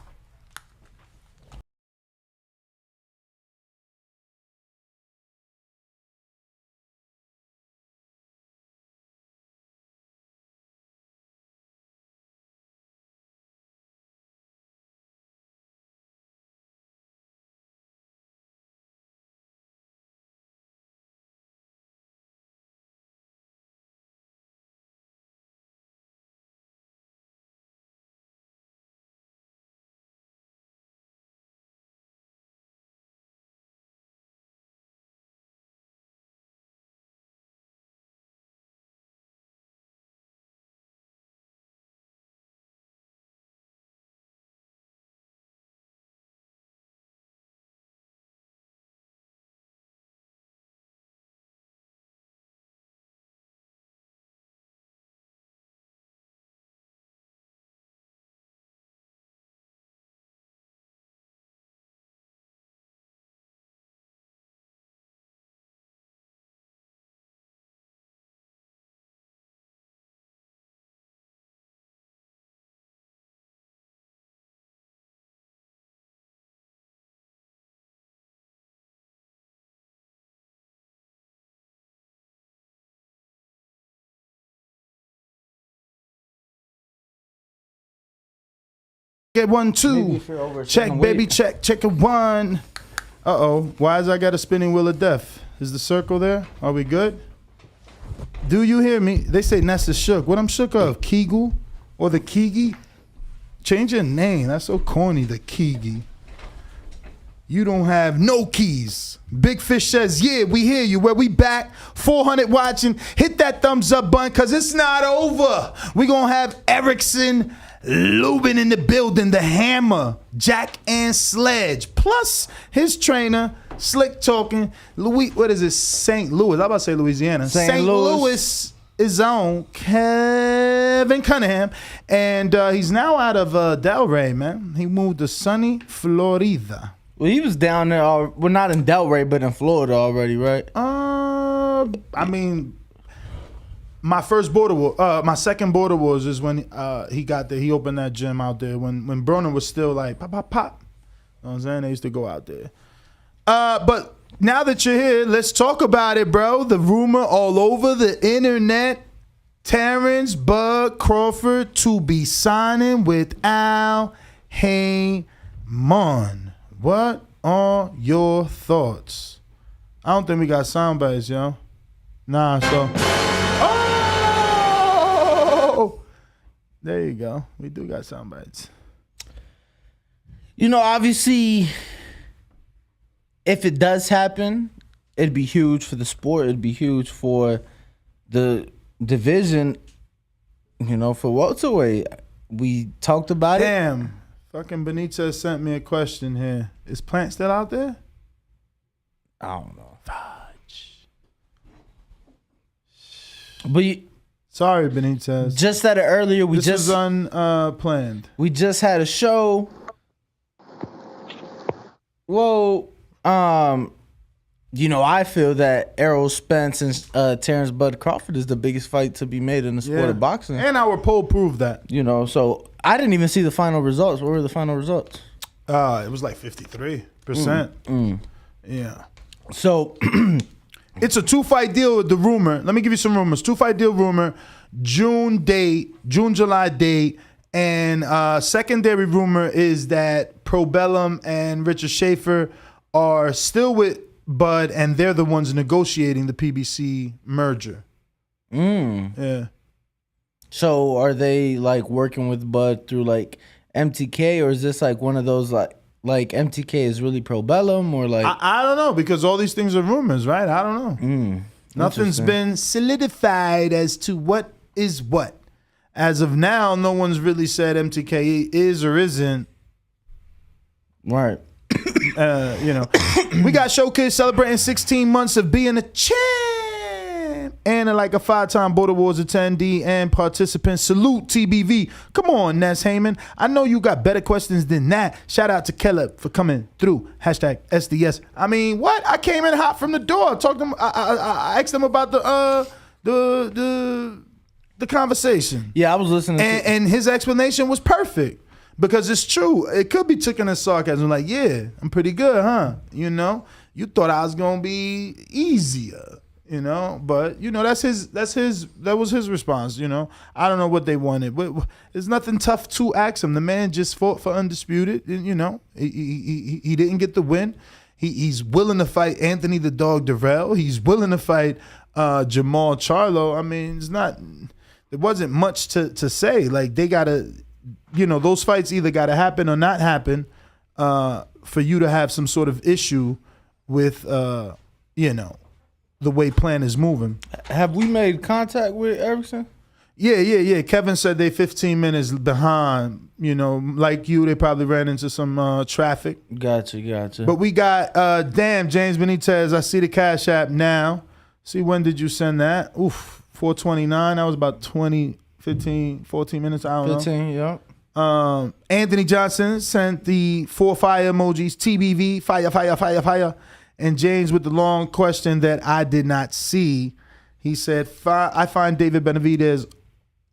Get 1, 2. Check, baby, check it 1. Uh-oh. Why has I got a spinning wheel of death? Is the circle there? Are we good? Do you hear me? They say Nesta shook. What I'm shook of? Kegel or the Kegi? Change your name. That's so corny, the Kegi. You don't have no keys. Big Fish says, yeah, we hear you. Where we back, 400 watching. Hit that thumbs up button because it's not over. We're going to have Erickson, Lubin in the building, the Hammer, Jack and Sledge, plus his trainer, slick talking, what is it, St. Louis. I'm about to say Louisiana. St. Louis is on Kevin Cunningham, and he's now out of Delray, man. He moved to sunny Florida. Well, he was down there. Well, not in Delray, but in Florida already, right? I mean, my second border wars is when he got there. He opened that gym out there when Broner was still like pop, pop, pop. You know what I'm saying? They used to go out there. But now that you're here, let's talk about it, bro. The rumor all over the internet: Terence Bud Crawford to be signing with Al Haymon. What are your thoughts? I don't think we got sound bites, yo. Nah, so. Oh! There you go. We do got sound bites. You know, obviously, if it does happen, it'd be huge for the sport. It'd be huge for the division, you know, for welterweight. We talked about it. Damn. Fucking Benitez sent me a question here. Is Plant still out there? I don't know. Fudge. But sorry, Benitez. Just said it earlier. This was unplanned. We just had a show. Well, you know, I feel that Errol Spence and Terence Bud Crawford is the biggest fight to be made in the sport of boxing. And our poll proved that. You know, so I didn't even see the final results. What were the final results? It was like 53%. Yeah. So it's a 2-fight deal with the rumor. Let me give you some rumors. 2-fight deal rumor, June, July date. And secondary rumor is that Probellum and Richard Schaefer are still with Bud, and they're the ones negotiating the PBC merger. Yeah. So are they like working with Bud through like MTK, or is this like one of those like MTK is really Probellum, or like I don't know, because all these things are rumors, right? I don't know. Nothing's been solidified as to what is what. As of now, no one's really said MTK is or isn't. Right. You know, we got Showcase celebrating 16 months of being a champ and like a 5-time Border Wars attendee and participant. Salute TBV. Come on, Ness Haymon. I know you got better questions than that. Shout out to Kell for coming through. Hashtag SDS. I mean, what? I came in hot from the door. I asked them about the conversation. Yeah, I was listening. And his explanation was perfect. Because it's true. It could be taken as sarcasm. Like, yeah, I'm pretty good, huh? You know? You thought I was going to be easier, you know? But, you know, that was his response, you know? I don't know what they wanted. But there's nothing tough to ask him. The man just fought for Undisputed, you know? He didn't get the win. He's willing to fight Anthony the Dog Durrell. He's willing to fight Jamal Charlo. I mean, there wasn't much to say. Like, they got to... You know, those fights either got to happen or not happen for you to have some sort of issue with, you know, the way Plan is moving. Have we made contact with Erickson? Yeah. Kevin said they 15 minutes behind. You know, like you, they probably ran into some traffic. Gotcha. But we got, James Benitez, I see the Cash App now. See, when did you send that? Oof, 4:29. That was about 14 minutes. I don't know. 15, yeah. Anthony Johnson sent the 4 fire emojis. TBV, fire. And James with the long question that I did not see. He said, I find David Benavidez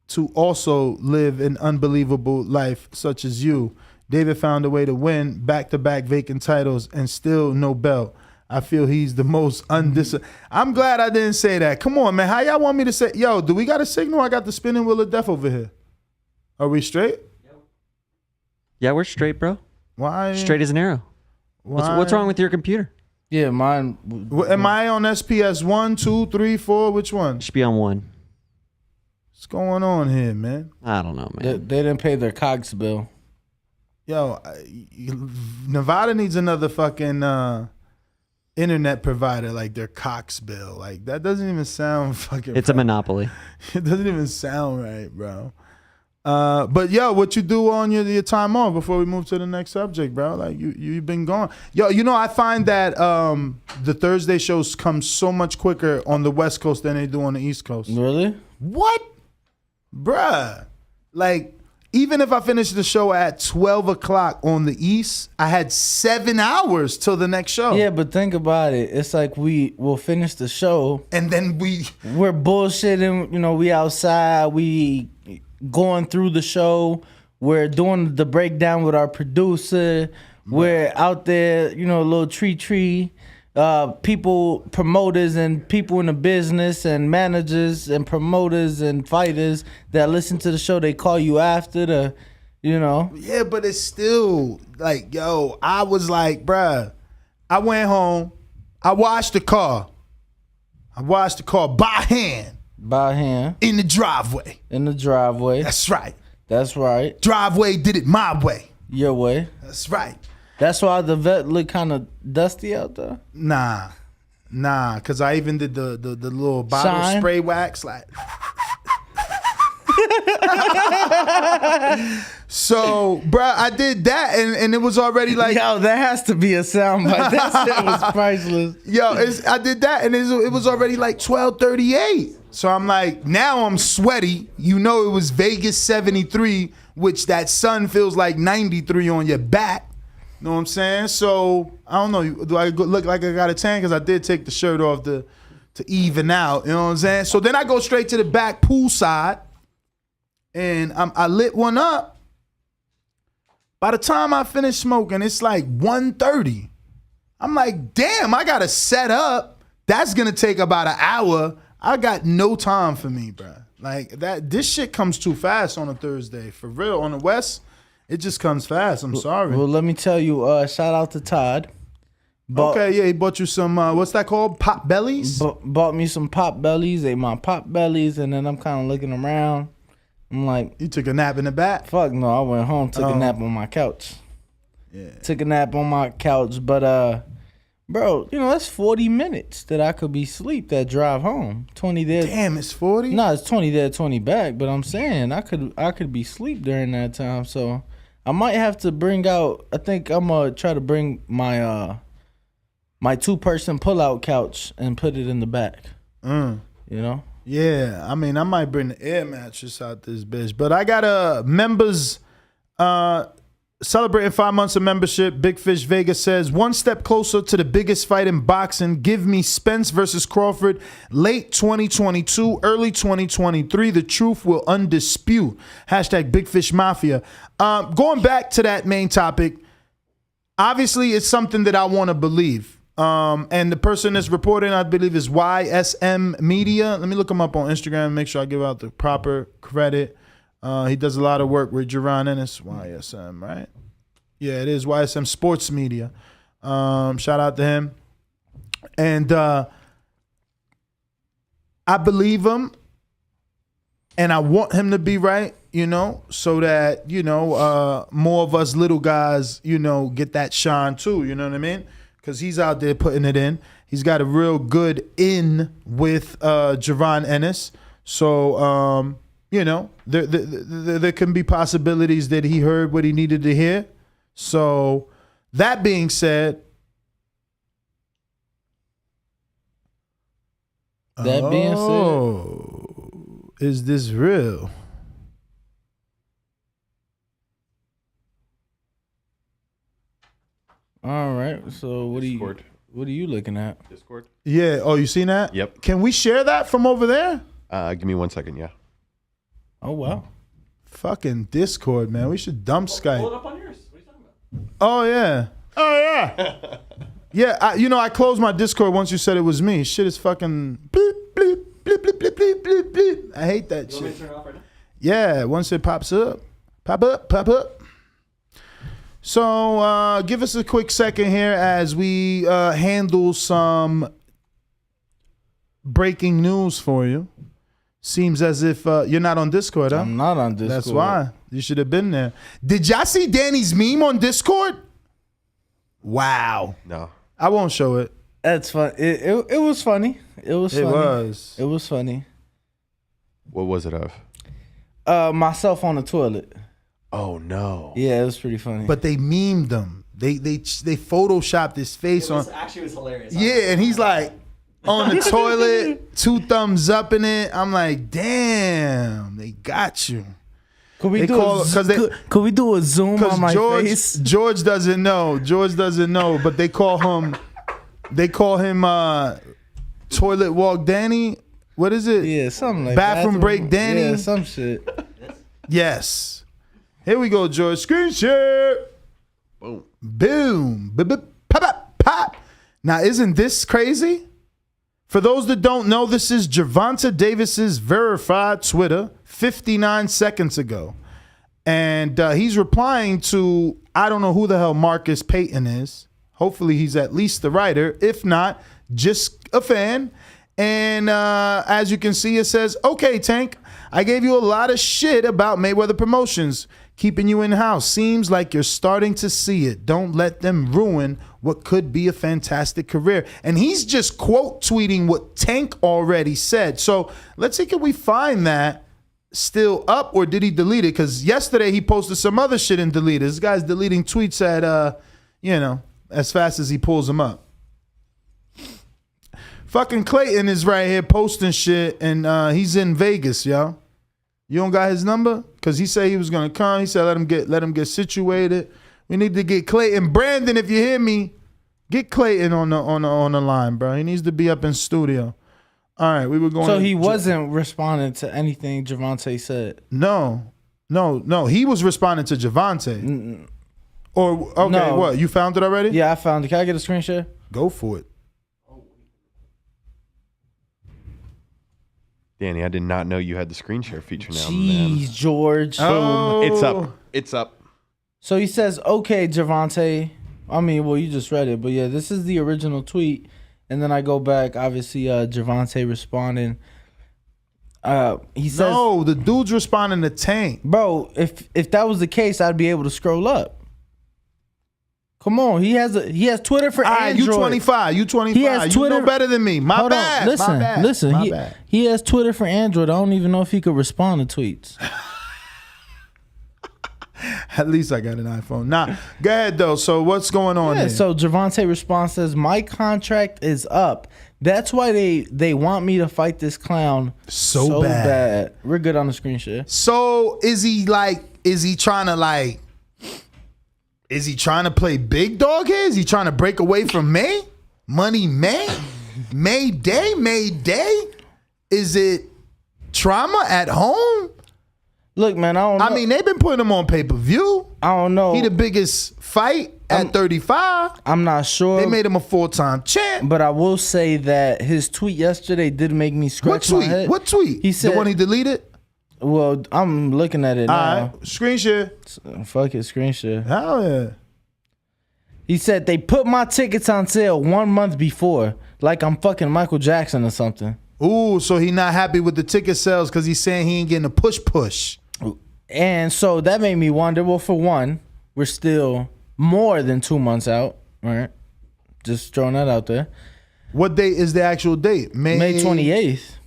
to also live an unbelievable life such as you. David found a way to win back-to-back vacant titles and still no belt. I feel he's the most I'm glad I didn't say that. Come on, man. How y'all want me to say? Yo, do we got a signal? I got the spinning wheel of death over here. Are we straight? Yeah, we're straight, bro. Why? Straight as an arrow. What's wrong with your computer? Yeah, mine. Am I on SPS 1, 2, 3, 4? Which one? Should be on 1. What's going on here, man? I don't know, man. They didn't pay their COGS bill. Yo, Nevada needs another fucking internet provider like their Cox bill. Like that doesn't even sound fucking. It's a monopoly. It doesn't even sound right, bro. But yo, what you do on your time off before we move to the next subject, bro? Like you've been gone. Yo, I find that the Thursday shows come so much quicker on the West Coast than they do on the East Coast. Really? What? Bruh. Like, even if I finished the show at 12 o'clock on the East, I had 7 hours till the next show. Yeah, but think about it. It's like we'll finish the show. And then we're bullshitting. We outside. We going through the show. We're doing the breakdown with our producer. We're out there, a little tree. People, promoters and people in the business and managers and promoters and fighters that listen to the show, they call you after the, Yeah, but it's still like, yo, I was like, bruh, I went home. I washed the car by hand. By hand. In the driveway. That's right. Driveway did it my way. Your way. That's right. That's why the vet look kind of dusty out there? Nah, because I even did the little bottle spray wax. Like. So, bruh, I did that, and it was already like... Yo, that has to be a soundbite. That shit was priceless. Yo, I did that, and it was already like 12:38. So I'm like, now I'm sweaty. It was Vegas 73, which that sun feels like 93 on your back. Know what I'm saying? So, I don't know. Do I look like I got a tan? Because I did take the shirt off to even out. You know what I'm saying? So, then I go straight to the back poolside. And I lit one up. By the time I finish smoking, it's like 1:30. I'm like, damn, I got to set up. That's going to take about an hour. I got no time for me, bro. Like, this shit comes too fast on a Thursday. For real, on the West. It just comes fast. I'm sorry. Well, let me tell you, shout out to Todd. He bought you some, what's that called? Pop bellies? Bought me some pop bellies, ate my pop bellies, and then I'm kind of looking around. I'm like... You took a nap in the back? Fuck no, I went home, took a nap on my couch. Yeah. Took a nap on my couch, but, bro, that's 40 minutes that I could be asleep that drive home. 20 there. Damn, it's 40? No, it's 20 there, 20 back, but I'm saying I could be asleep during that time, so... I might have to bring out. I think I'm gonna try to bring my my 2-person pull-out couch and put it in the back. Yeah, I mean, I might bring the air mattress out this bitch, but I got a members celebrating 5 months of membership. Big Fish Vegas says, one step closer to the biggest fight in boxing. Give me Spence versus Crawford, late 2022, early 2023. The truth will undispute. # Big Fish Mafia. Going back to that main topic, obviously it's something that I want to believe. And the person that's reporting, I believe, is YSM Media. Let me look him up on Instagram and make sure I give out the proper credit. He does a lot of work with Jerron Ennis. YSM, right? Yeah, it is YSM Sports Media. Shout out to him. And I believe him. And I want him to be right, so that, more of us little guys, get that shine too. You know what I mean? Because he's out there putting it in. He's got a real good in with Jerron Ennis. So, there can be possibilities that he heard what he needed to hear. So, that being said. Is this real? All right. So what are you looking at? Discord. Yeah. Oh, you seen that? Yep. Can we share that from over there? Give me 1 second. Yeah. Oh wow. Fucking Discord, man. We should dump Skype. Pull it up on yours. What are you talking about? Oh yeah. Yeah. I closed my Discord once you said it was me. Shit is fucking bleep, bleep, bleep, bleep, bleep, bleep, bleep, bleep. I hate that shit. Want me to turn it off right now? Yeah, once it pops up. Pop up. So give us a quick second here as we handle some breaking news for you. Seems as if you're not on Discord, huh? I'm not on Discord. That's why. You should have been there. Did y'all see Danny's meme on Discord? Wow. No. I won't show it. That's fun. It was funny. It was funny. It was funny. What was it of? Myself on the toilet. Oh, no. Yeah, it was pretty funny. But they memed him. They photoshopped his face on. Actually, it was hilarious. Yeah, and he's like on the toilet, 2 thumbs up in it. I'm like, damn, they got you. Could we do a zoom on my face? George doesn't know. But they call him Toilet Walk Danny. What is it? Yeah, something like Bathroom Break Danny. Yeah, some shit. Yes. Here we go, George. Screen share. Boom. Boom. Pop, pop, pop. Now, isn't this crazy? For those that don't know, this is Gervonta Davis's verified Twitter 59 seconds ago. And he's replying to, I don't know who the hell Marcus Payton is. Hopefully he's at least the writer. If not, just a fan. And as you can see, it says, okay, Tank, I gave you a lot of shit about Mayweather Promotions. Keeping you in-house. Seems like you're starting to see it. Don't let them ruin what could be a fantastic career. And he's just quote tweeting what Tank already said. So let's see, can we find that still up, or did he delete it? Because yesterday he posted some other shit and deleted. This guy's deleting tweets at, as fast as he pulls them up. Fucking Clayton is right here posting shit, and he's in Vegas, yo. You don't got his number? Because he said he was going to come. He said let him get situated. We need to get Clayton. Brandon, if you hear me, get Clayton on the line, bro. He needs to be up in studio. All right, we were going. So he wasn't responding to anything Gervonta said? No. He was responding to Gervonta. Or, okay, no. What? You found it already? Yeah, I found it. Can I get a screen share? Go for it. Danny, I did not know you had the screen share feature now. Jeez, George. Oh. It's up. So he says, okay, Gervonta. I mean, well, you just read it. But, yeah, this is the original tweet. And then I go back, obviously, Gervonta responding. He says, no, the dude's responding to Tank. Bro, if that was the case, I'd be able to scroll up. Come on, he has Twitter for Android. You 25. He has Twitter. You know better than me. My bad. Listen. He has Twitter for Android. I don't even know if he could respond to tweets. At least I got an iPhone. Nah, go ahead though. So what's going on here? So Gervonta responds says, my contract is up. That's why they want me to fight this clown so bad. We're good on the screen share. So is he trying to play big dog here? Is he trying to break away from May? Money May? Mayday? Is it trauma at home? Look, man, I don't know. I mean, they've been putting him on pay-per-view. I don't know. He the biggest fight at 35. I'm not sure. They made him a full-time champ. But I will say that his tweet yesterday did make me scratch my head. What tweet? He said, the one he deleted? Well, I'm looking at it now. All right. Screen share. Fuck it, screen share. Hell yeah. He said, they put my tickets on sale 1 month before, like I'm fucking Michael Jackson or something. Ooh, so he not happy with the ticket sales because he's saying he ain't getting a push. And so that made me wonder, well, for one, we're still more than 2 months out, right? Just throwing that out there. What date is the actual date? May 28th.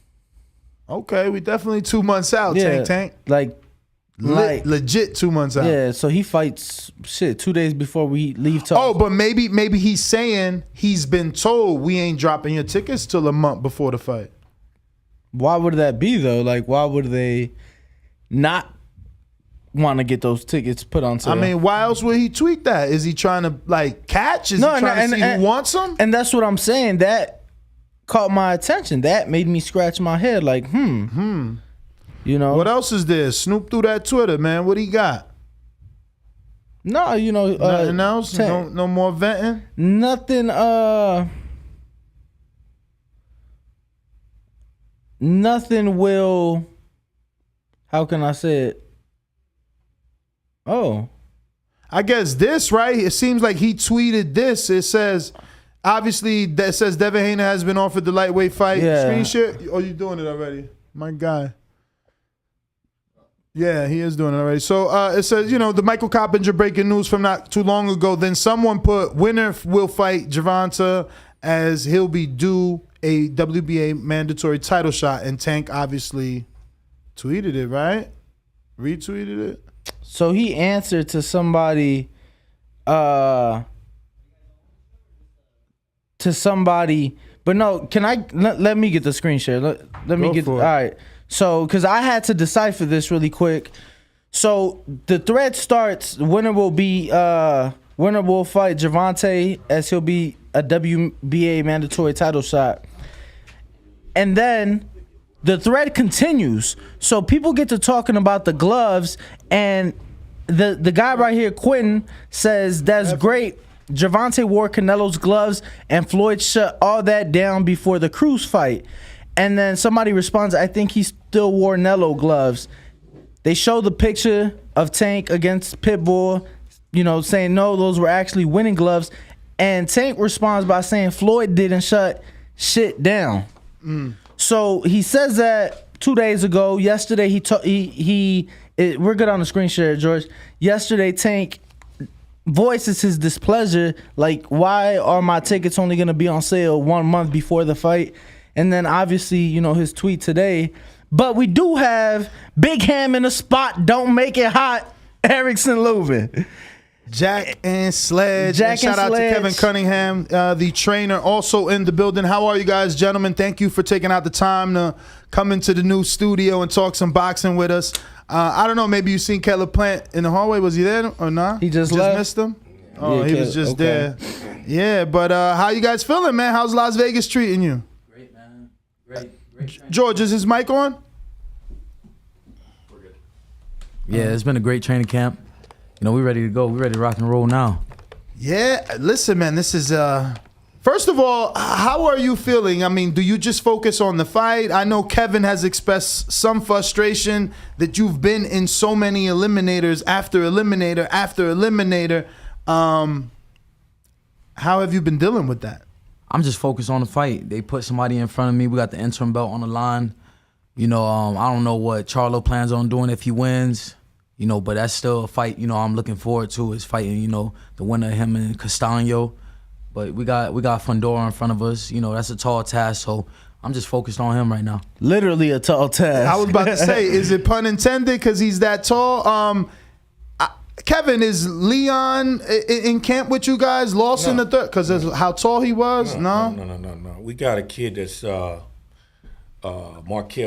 Okay, we definitely 2 months out, yeah, Tank. Legit 2 months out. Yeah, so he fights 2 days before we leave talk. Oh, but maybe he's saying he's been told we ain't dropping your tickets till a month before the fight. Why would that be though? Like, why would they not want to get those tickets put on sale? I mean, why else would he tweet that? Is he trying to catch? Is he trying to see who wants him? And that's what I'm saying. That caught my attention. That made me scratch my head. Like, You know what else is there? Snoop through that Twitter, man. What he got? No, nothing else. No more venting. Nothing. Nothing will. How can I say it? Oh, I guess this, right? It seems like he tweeted this. It says, obviously, that says Devin Haney has been offered the lightweight fight. Yeah. Screen share. Oh, you doing it already? My guy. Yeah, he is doing it already. So it says, the Michael Coppinger breaking news from not too long ago. Then someone put, winner will fight Gervonta as he'll be due a WBA mandatory title shot. And Tank obviously tweeted it, right? Retweeted it. So he answered to somebody, but no, can I, let me get the screen share. Let me get, all right. So, because I had to decipher this really quick. So, the thread starts, winner will fight Gervonta as he'll be a WBA mandatory title shot. And then the thread continues. So, people get to talking about the gloves, and the guy right here, Quentin, says, that's great. Gervonta wore Canelo's gloves, and Floyd shut all that down before the Cruz fight. And then somebody responds, I think he still wore Nello gloves. They show the picture of Tank against Pitbull, saying, no, those were actually winning gloves. And Tank responds by saying Floyd didn't shut shit down. So he says that 2 days ago. Yesterday, we're good on the screen share, George. Yesterday, Tank voices his displeasure, like, why are my tickets only going to be on sale 1 month before the fight? And then obviously, his tweet today. But we do have Big Ham in the spot. Don't make it hot. Erickson Lubin. Jack and Sledge. Shout out to Kevin Cunningham, the trainer, also in the building. How are you guys, gentlemen? Thank you for taking out the time to come into the new studio and talk some boxing with us. I don't know, maybe you seen Keller Plant in the hallway. Was he there or not? He just missed him? Oh, he was just there. Yeah, but how you guys feeling, man? How's Las Vegas treating you? Great, man. Great. George, is his mic on? We're good. Yeah, it's been a great training camp. We're ready to go. We're ready to rock and roll now. Yeah, listen, man, this is first of all, how are you feeling? I mean, do you just focus on the fight? I know Kevin has expressed some frustration that you've been in so many eliminators after eliminator after eliminator. How have you been dealing with that? I'm just focused on the fight. They put somebody in front of me. We got the interim belt on the line. I don't know what Charlo plans on doing if he wins. But that's still a fight, I'm looking forward to, is fighting, the winner of him and Castaño. But we got Fundora in front of us. That's a tall task, so I'm just focused on him right now. Literally a tall task. I was about to say, is it pun intended because he's that tall? Kevin, is Leon in camp with you guys? Lost in the third because of how tall he was? No. We got a kid that's Markel.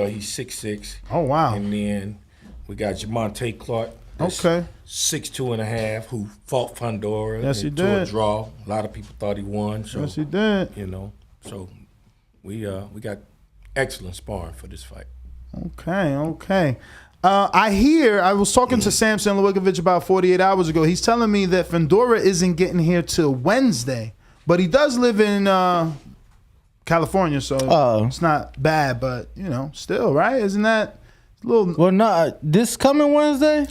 He's 6'6". Oh, wow. And then we got Jamonte Clark. Okay. 6'2.5", who fought Fundora. Yes, he to did. A draw. A lot of people thought he won. So, yes, he did. So we got excellent sparring for this fight. Okay. I was talking to Samson Lewikovich about 48 hours ago. He's telling me that Fundora isn't getting here till Wednesday, but he does live in California, so it's not bad. But still, right? Isn't that a little? Well, not this coming Wednesday.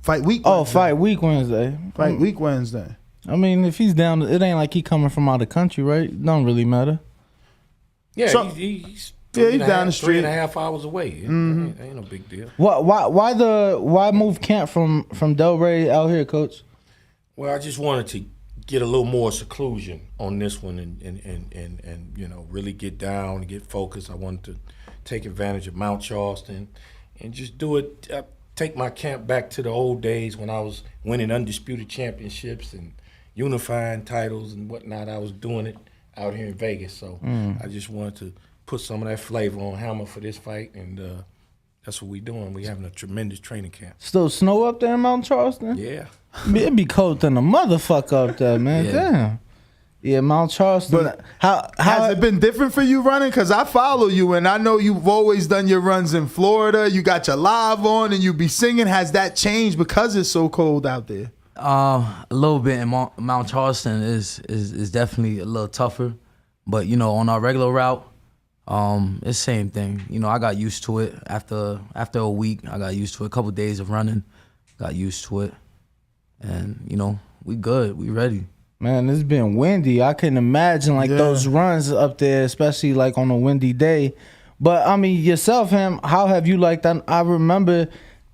Fight week. Oh, fight week Wednesday. Fight week Wednesday. I mean, if he's down, it ain't like he coming from out of country, right? It don't really matter. Yeah, So- he's he's down the street. 3.5 hours away. Ain't no big deal. Why move camp from Delray out here, Coach? Well, I just wanted to get a little more seclusion on this one and really get down and get focused. I wanted to take advantage of Mount Charleston and just do it. Take my camp back to the old days when I was winning undisputed championships and unifying titles and whatnot. I was doing it out here in Vegas, so I just wanted to put some of that flavor on Hammer for this fight, and that's what we're doing. We're having a tremendous training camp. Still snow up there in Mount Charleston? Yeah. It'd be cold than a motherfucker up there, man. Yeah. Damn. Yeah, Mount Charleston. But how has it been different for you running? Because I follow you, and I know you've always done your runs in Florida. You got your live on, and you be singing. Has that changed because it's so cold out there? A little bit in Mount Charleston is definitely a little tougher, but on our regular route, it's the same thing. I got used to it after a week. I got used to it. A couple of days of running, got used to it, and you know we good, we ready. Man, it's been windy. I couldn't imagine those runs up there, especially like on a windy day. But I mean, yourself, him, how have you liked that? I remember,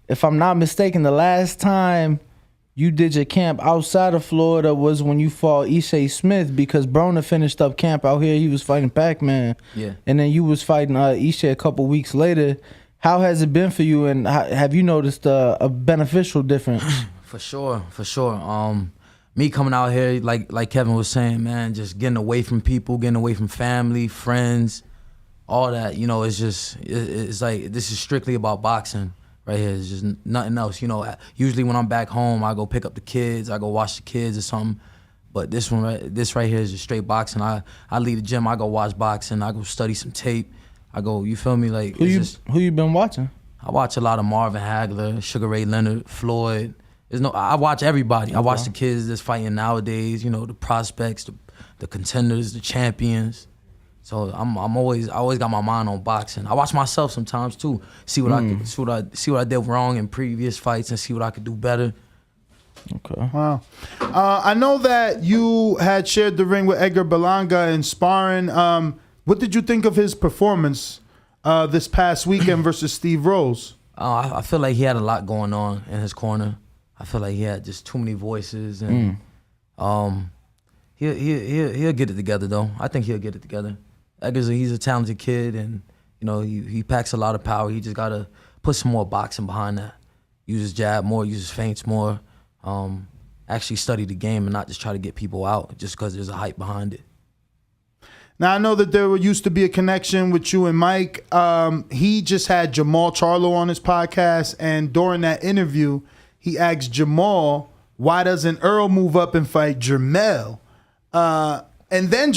if I'm not mistaken, the last time you did your camp outside of Florida was when you fought Ishe Smith, because Broner finished up camp out here. He was fighting Pac-Man. Yeah. And then you was fighting Ishe a couple weeks later. How has it been for you, and have you noticed a beneficial difference? For sure. Me coming out here, like Kevin was saying, man, just getting away from people, getting away from family, friends, all that. You know, it's like this is strictly about boxing right here. It's just nothing else. You know, usually when I'm back home, I go pick up the kids, I go watch the kids or something. But this right here is just straight boxing. I leave the gym, I go watch boxing, I go study some tape. I go, you feel me? Like who you been watching? I watch a lot of Marvin Hagler, Sugar Ray Leonard, Floyd. I watch everybody. I watch the kids that's fighting nowadays. You know, the prospects, the contenders, the champions. So I always got my mind on boxing. I watch myself sometimes too. See what I did wrong in previous fights and see what I could do better. Okay. Wow. I know that you had shared the ring with Edgar Berlanga in sparring. What did you think of his performance this past weekend versus Steve Rose? I feel like he had a lot going on in his corner. I feel like he had just too many voices, and he'll get it together though. I think he'll get it together. He's a talented kid, and you know he packs a lot of power. He just gotta put some more boxing behind that. Use his jab more, use his feints more. Actually study the game and not just try to get people out just because there's a hype behind it. Now, I know that there used to be a connection with you and Mike. He just had Jamal Charlo on his podcast, and during that interview, he asked Jamal, why doesn't Earl move up and fight Jermell? And then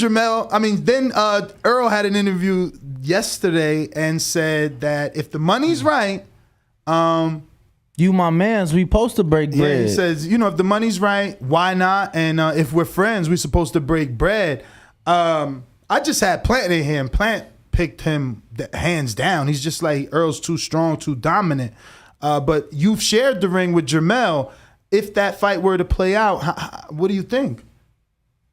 Earl had an interview yesterday and said that if the money's right, you my mans, we supposed to break bread. Yeah, he says, you know, if the money's right, why not? And if we're friends, we're supposed to break bread. I just had Plant in here, and Plant picked him hands down. He's just like, Earl's too strong, too dominant. But you've shared the ring with Jermell. If that fight were to play out, what do you think?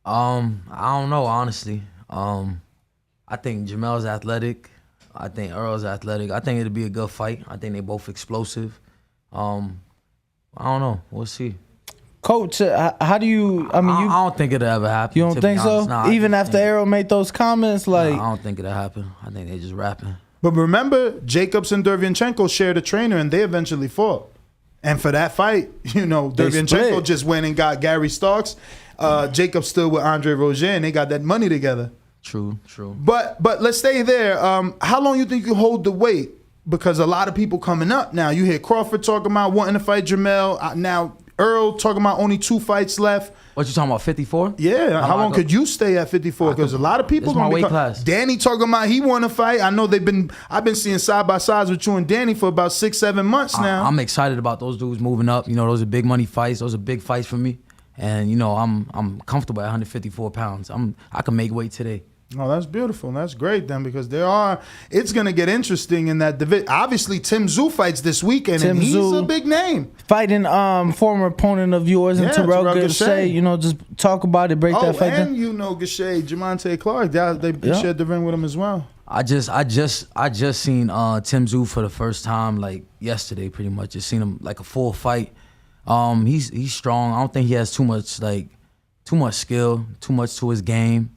I don't know, honestly. I think Jermell's athletic. I think Earl's athletic. I think it'll be a good fight. I think they both explosive. I don't know. We'll see. Coach, how do you? I don't think it'll ever happen. You don't think so? Nah, even after Errol made those comments, like I don't think it'll happen. I think they just rapping. But remember, Jacobs and Derevyanchenko shared a trainer, and they eventually fought. And for that fight, you know, Derevyanchenko just went and got Gary Starks. Jacobs still with Andre Roger, and they got that money together. True. But let's stay there. How long you think you hold the weight? Because a lot of people coming up now. You hear Crawford talking about wanting to fight Jermell. Now Earl talking about only 2 fights left. What you talking about, 54? Yeah. How long could you stay at 54? Because a lot of people. It's my weight class. Danny talking about he want to fight. I know I've been seeing side by sides with you and Danny for about 6-7 months now. I'm excited about those dudes moving up. You know, those are big money fights. Those are big fights for me. And you know, I'm comfortable at 154 pounds. I can make weight today. Oh, that's beautiful. That's great then, because it's going to get interesting in that division. Obviously, Tim Tszyu fights this weekend, and he's a big name. Fighting former opponent of yours and Terrell Gausha. You know, just talk about it, break that fight down. And you know Gausha, Jamonte Clark, they shared the ring with him as well. I just seen Tim Tszyu for the first time like yesterday, pretty much. Just seen him like a full fight. He's strong. I don't think he has too much skill, too much to his game.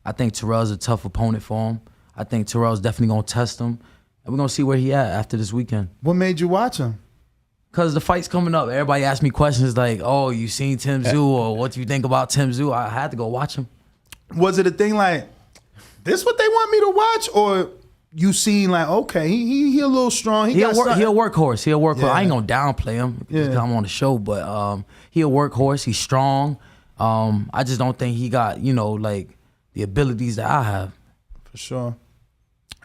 I think Terrell's a tough opponent for him. I think Terrell's definitely going to test him. And we're going to see where he at after this weekend. What made you watch him? Because the fight's coming up. Everybody asks me questions like, oh, you seen Tim Tszyu, or what do you think about Tim Tszyu? I had to go watch him. Was it a thing like, this what they want me to watch? Or you seen like, okay, he a little strong. He'll workhorse. Yeah. I ain't going to downplay him because I'm on the show, but he a workhorse. He's strong. I just don't think he got, you know, like, the abilities that I have. For sure.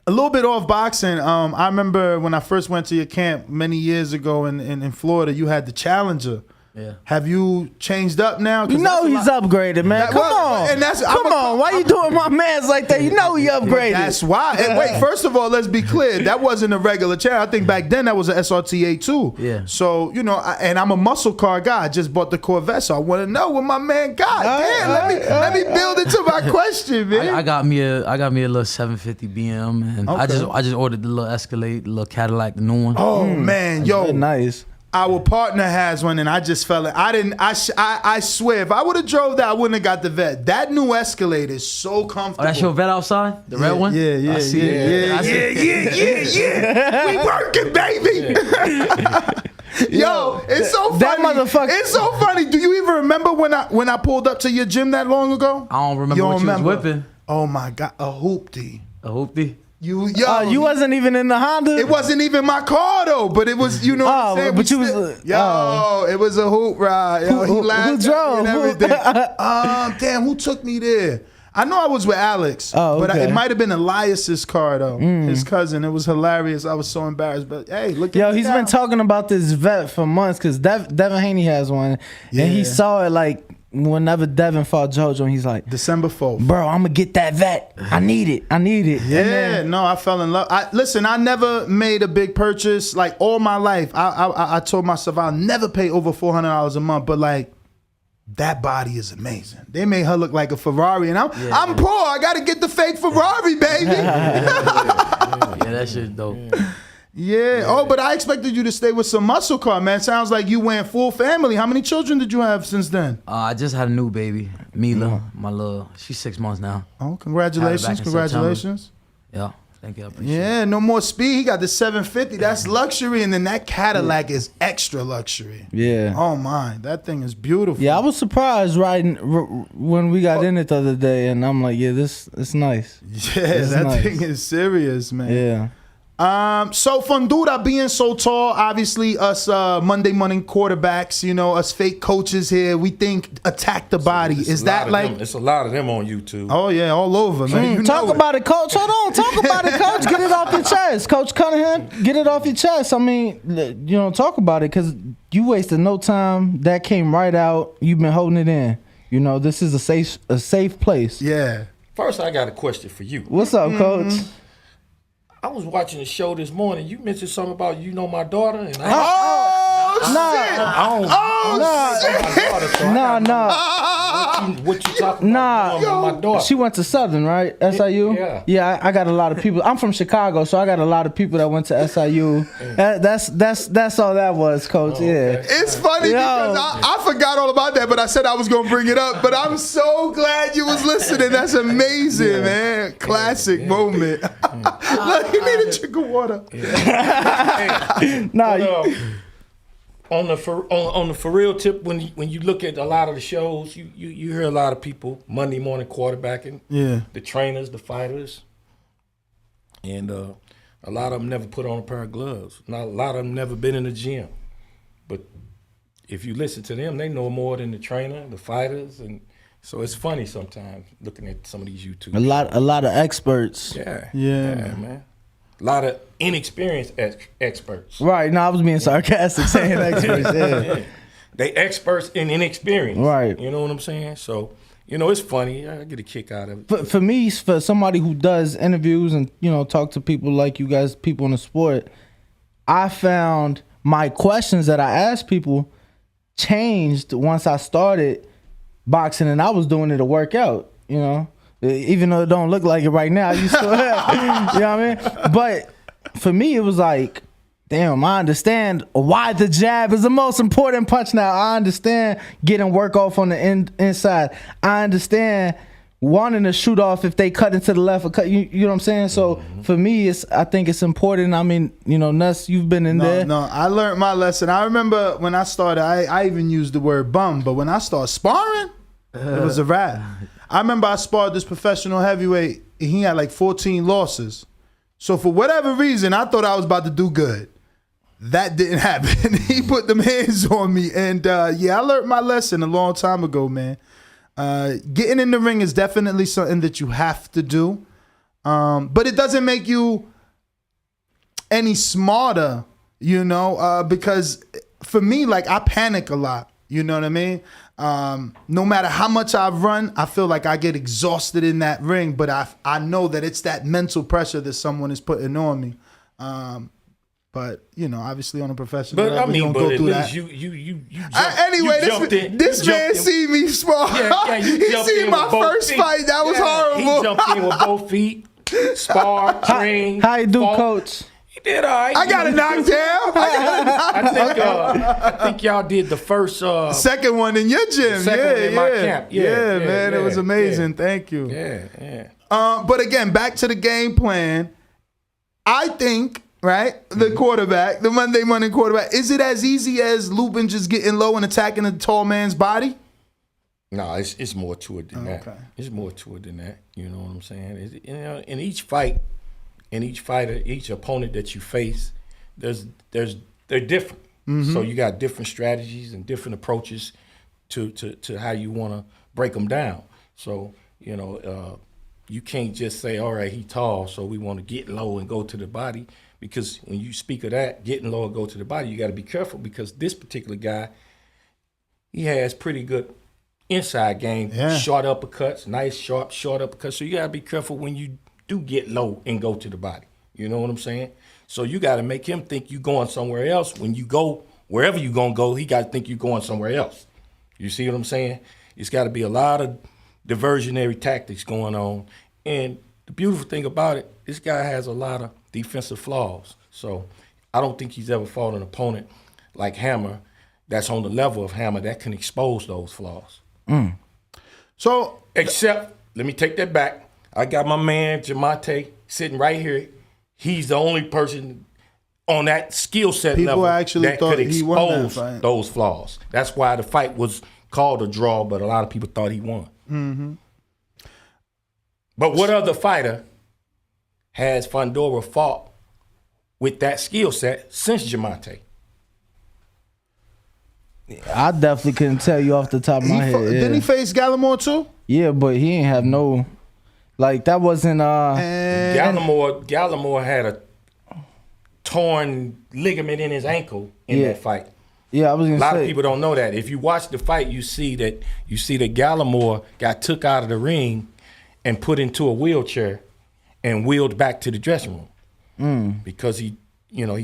A little bit off boxing. I remember when I first went to your camp many years ago in Florida, you had the Challenger Yeah. Have you changed up now? You know he's upgraded, man. Come on. And that's, Come on. Why you doing my man's like that? You know he upgraded. That's why. And wait, first of all, let's be clear. That wasn't a regular channel. I think back then that was an SRTA too. Yeah. So, you know, and I'm a muscle car guy. I just bought the Corvette, so I want to know what my man got. Let me build into my question, man. I got me a little 750 BM, and I just ordered the little Escalade, the little Cadillac, the new one. Oh man, yo, nice. Our partner has one, and I just felt it. I swear, if I would have drove that, I wouldn't have got the Vet. That new Escalade is so comfortable. Oh, that's your Vet outside? The red one? Yeah. We working, baby. Yo, it's so funny. That motherfucker. It's so funny. Do you even remember when I pulled up to your gym that long ago? I don't remember what you was whipping. Oh my God, a hoopty. A hoopty? You wasn't even in the Honda? It wasn't even my car though, but it was, you know what I'm saying? But you was it was a hoop ride. Yo, he laughed who drove? and everything. Damn, who took me there? I know I was with Alex, but it might have been Elias's car though. His cousin. It was hilarious. I was so embarrassed, but hey, look at he's been talking about this Vet for months because Devin Haney has one, and he saw it like whenever Devin fought JoJo, and he's like, December 4th. Bro, I'm gonna get that Vet. I need it. Yeah, no, I fell in love. Listen, I never made a big purchase. Like all my life, I told myself I'll never pay over $400 a month. But like, that body is amazing. They made her look like a Ferrari, and I'm poor. I gotta get the fake Ferrari, baby. Yeah, that shit dope. Yeah. Oh, but I expected you to stay with some muscle car, man. Sounds like you went full family. How many children did you have since then? I just had a new baby, Mila. My little, she's 6 months now. Oh, congratulations! Congratulations. Yeah, thank you. I appreciate it. Yeah, no more speed. He got the 750. That's luxury, and then that Cadillac is extra luxury. Yeah. Oh my, that thing is beautiful. Yeah, I was surprised riding when we got in it the other day, and I'm like, yeah, it's nice. Yeah, that thing is serious, man. Yeah. So Fundura being so tall, obviously us Monday morning quarterbacks, you know, us fake coaches here, we think attack the body. Is that like it's a lot of them on YouTube? Oh yeah, all over, man. Talk about it, coach. Hold on, talk about it, coach. Get it off your chest, Coach Cunningham. Get it off your chest. I mean, you know, talk about it because you wasted no time. That came right out. You've been holding it in. You know, this is a safe place. Yeah. First, I got a question for you. What's up, coach? I was watching the show this morning. You mentioned something about my daughter, and What you talking about with my daughter? She went to Southern, right? SIU? Yeah, I got a lot of people. I'm from Chicago, so I got a lot of people that went to SIU. That's all that was, coach. Yeah. It's funny because I forgot all about that, but I said I was gonna bring it up. But I'm so glad you was listening. That's amazing, man. Classic moment. Look, you need a drink of water. On the for real tip, when you look at a lot of the shows, you hear a lot of people Monday morning quarterbacking. Yeah. The trainers, the fighters, and a lot of them never put on a pair of gloves. Not a lot of them never been in the gym. But if you listen to them, they know more than the trainer, the fighters, and so it's funny sometimes looking at some of these YouTube. A lot of experts. Yeah, man. A lot of inexperienced experts. Right. No, I was being sarcastic saying experts. Yeah. They experts in inexperience. Right. You know what I'm saying? So, you know, it's funny. I get a kick out of it. For me, for somebody who does interviews and, you know, talk to people like you guys, people in the sport, I found my questions that I asked people changed once I started boxing, and I was doing it to work out, you know. Even though it don't look like it right now, you still have, you know what I mean? But for me, it was like, damn, I understand why the jab is the most important punch now. I understand getting work off on the inside. I understand wanting to shoot off if they cut into the left or cut, you know what I'm saying? So for me, I think it's important. I mean, you know, Nuss, you've been in there. No, I learned my lesson. I remember when I started, I even used the word bum, but when I started sparring, it was a wrap. I remember I sparred this professional heavyweight, and he had like 14 losses. So for whatever reason, I thought I was about to do good. That didn't happen. He put them hands on me. And I learned my lesson a long time ago, man. Getting in the ring is definitely something that you have to do. But it doesn't make you any smarter, you know, because for me, like, I panic a lot. You know what I mean? No matter how much I've run, I feel like I get exhausted in that ring, but I know that it's that mental pressure that someone is putting on me. But obviously on a professional level, I mean, don't but go at through least that. Anyway, this man see me small. He seen my first fight. That was horrible. He jumped in with both feet, spar, train. How you do, coach? He did all right. I got a knockdown. I think y'all did the first second one in your gym. In my camp. Yeah, man, it was amazing. Thank you. Yeah. But again, back to the game plan. I think, right, the quarterback, the Monday morning quarterback, is it as easy as Lubin just getting low and attacking the tall man's body? No, it's more to it than that. It's more to it than that. You know what I'm saying? In each fight, each opponent that you face, they're different. Mm-hmm. So you got different strategies and different approaches to how you want to break them down. So you can't just say, all right, he tall, so we want to get low and go to the body. Because when you speak of that, getting low and go to the body, you got to be careful because this particular guy, he has pretty good inside game, short uppercuts, nice sharp short uppercuts. So you got to be careful when you do get low and go to the body. You know what I'm saying? So you got to make him think you going somewhere else. When you go wherever you going to go, he got to think you going somewhere else. You see what I'm saying? It's got to be a lot of diversionary tactics going on. And the beautiful thing about it, this guy has a lot of defensive flaws. So I don't think he's ever fought an opponent like Hammer that's on the level of Hammer that can expose those flaws. So, except, let me take that back. I got my man Gervonta sitting right here. He's the only person on that skill set level actually that thought could he won that expose fight. those flaws. That's why the fight was called a draw, but a lot of people thought he won. Mm-hmm. But what other fighter has Fundora fought with that skill set since Gervonta? I definitely couldn't tell you off the top of my head. Didn't he face Gallimore too? Yeah, but he ain't have no, like that wasn't. Gallimore had a torn ligament in his ankle in that fight. Yeah, I was gonna say. A lot of people don't know that. If you watch the fight, you see that Gallimore got took out of the ring and put into a wheelchair and wheeled back to the dressing room because he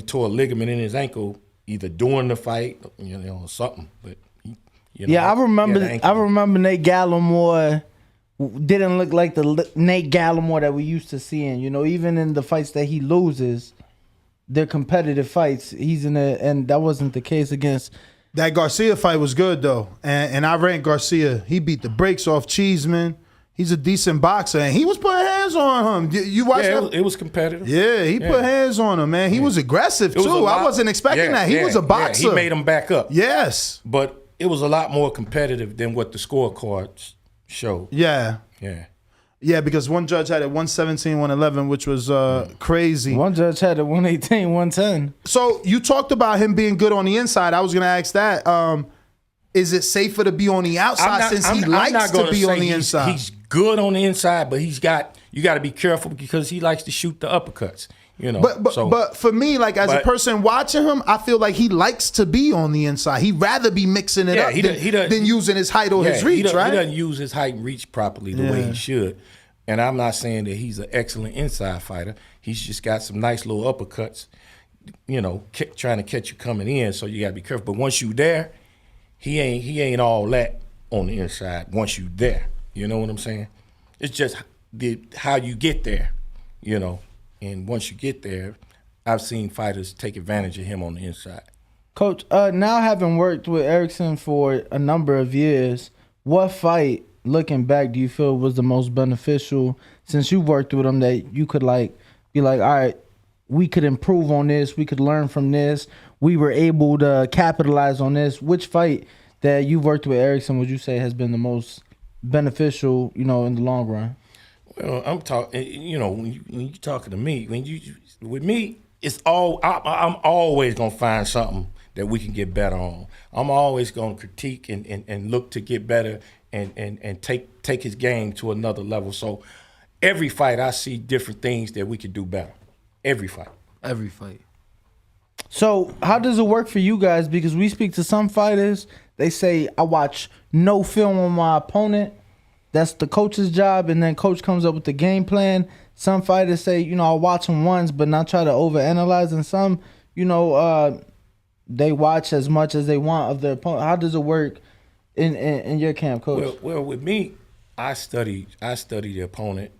tore a ligament in his ankle either during the fight, or something. But I remember Nate Gallimore didn't look like the Nate Gallimore that we used to seeing. Even in the fights that he loses, they're competitive fights. He's and that wasn't the case against. That Garcia fight was good though, and I ranked Garcia. He beat the brakes off Cheeseman. He's a decent boxer, and he was putting hands on him. You watched that? It was competitive. Yeah, he put hands on him, man. He was aggressive, too. I wasn't expecting that. He was a boxer. He made him back up. Yes. But it was a lot more competitive than what the scorecards showed. Yeah. Yeah, because one judge had it 117, 111, which was crazy. One judge had it 118, 110. So you talked about him being good on the inside. I was going to ask that. Is it safer to be on the outside since he likes to be on the inside? He's good on the inside, but you got to be careful because he likes to shoot the uppercuts. But for me, like as a person watching him, I feel like he likes to be on the inside. He'd rather be mixing it up than using his height or his reach, right? He doesn't use his height and reach properly the way he should. And I'm not saying that he's an excellent inside fighter. He's just got some nice little uppercuts, trying to catch you coming in. So you got to be careful. But once you there, he ain't all that on the inside once you there. You know what I'm saying? It's just how you get there, And once you get there, I've seen fighters take advantage of him on the inside. Coach, now having worked with Erickson for a number of years, what fight, looking back, do you feel was the most beneficial since you worked with him that you could be like, all right, we could improve on this, we could learn from this, we were able to capitalize on this? Which fight that you've worked with Erickson would you say has been the most beneficial, in the long run? Well, I'm talking, when you're talking to me, with me, it's I'm always gonna find something that we can get better on. I'm always gonna critique and look to get better and take his game to another level. So every fight I see different things that we could do better. Every fight. So how does it work for you guys? Because we speak to some fighters, they say, I watch no film on my opponent. That's the coach's job, and then coach comes up with the game plan. Some fighters say, I'll watch them once, but not try to overanalyze. And some, they watch as much as they want of their opponent. How does it work in your camp, coach? Well, with me, I study the opponent,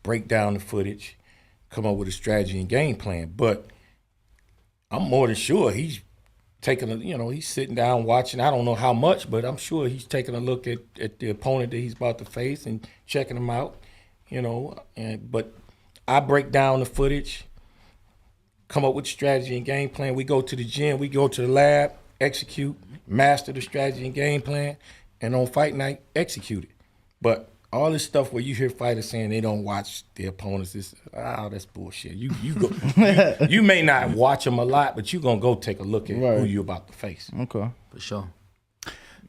break down the footage, come up with a strategy and game plan. But I'm more than sure he's taking he's sitting down watching. I don't know how much, but I'm sure he's taking a look at the opponent that he's about to face and checking him out, but I break down the footage, come up with strategy and game plan. We go to the gym, we go to the lab, execute, master the strategy and game plan, and on fight night, execute it. But all this stuff where you hear fighters saying they don't watch their opponents, that's bullshit. You go, you may not watch them a lot, but you're going to go take a look at who you're about to face. Okay. For sure.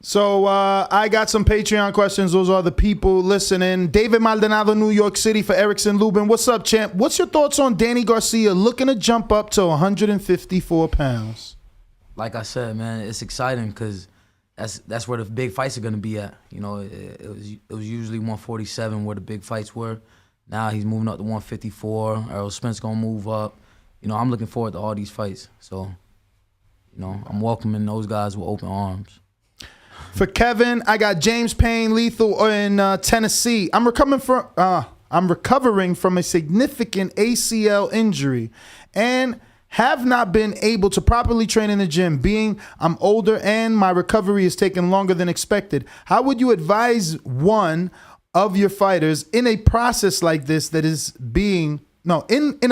So I got some Patreon questions. Those are the people listening. David Maldonado, New York City for Erickson Lubin. What's up, champ? What's your thoughts on Danny Garcia looking to jump up to 154 pounds? Like I said, man, it's exciting because that's where the big fights are going to be at. It was usually 147 where the big fights were. Now he's moving up to 154. Errol Spence going to move up. I'm looking forward to all these fights. So, I'm welcoming those guys with open arms. For Kevin, I got James Payne, lethal in Tennessee. I'm recovering from a significant ACL injury and have not been able to properly train in the gym, being I'm older and my recovery is taking longer than expected. How would you advise one of your fighters in a process like this in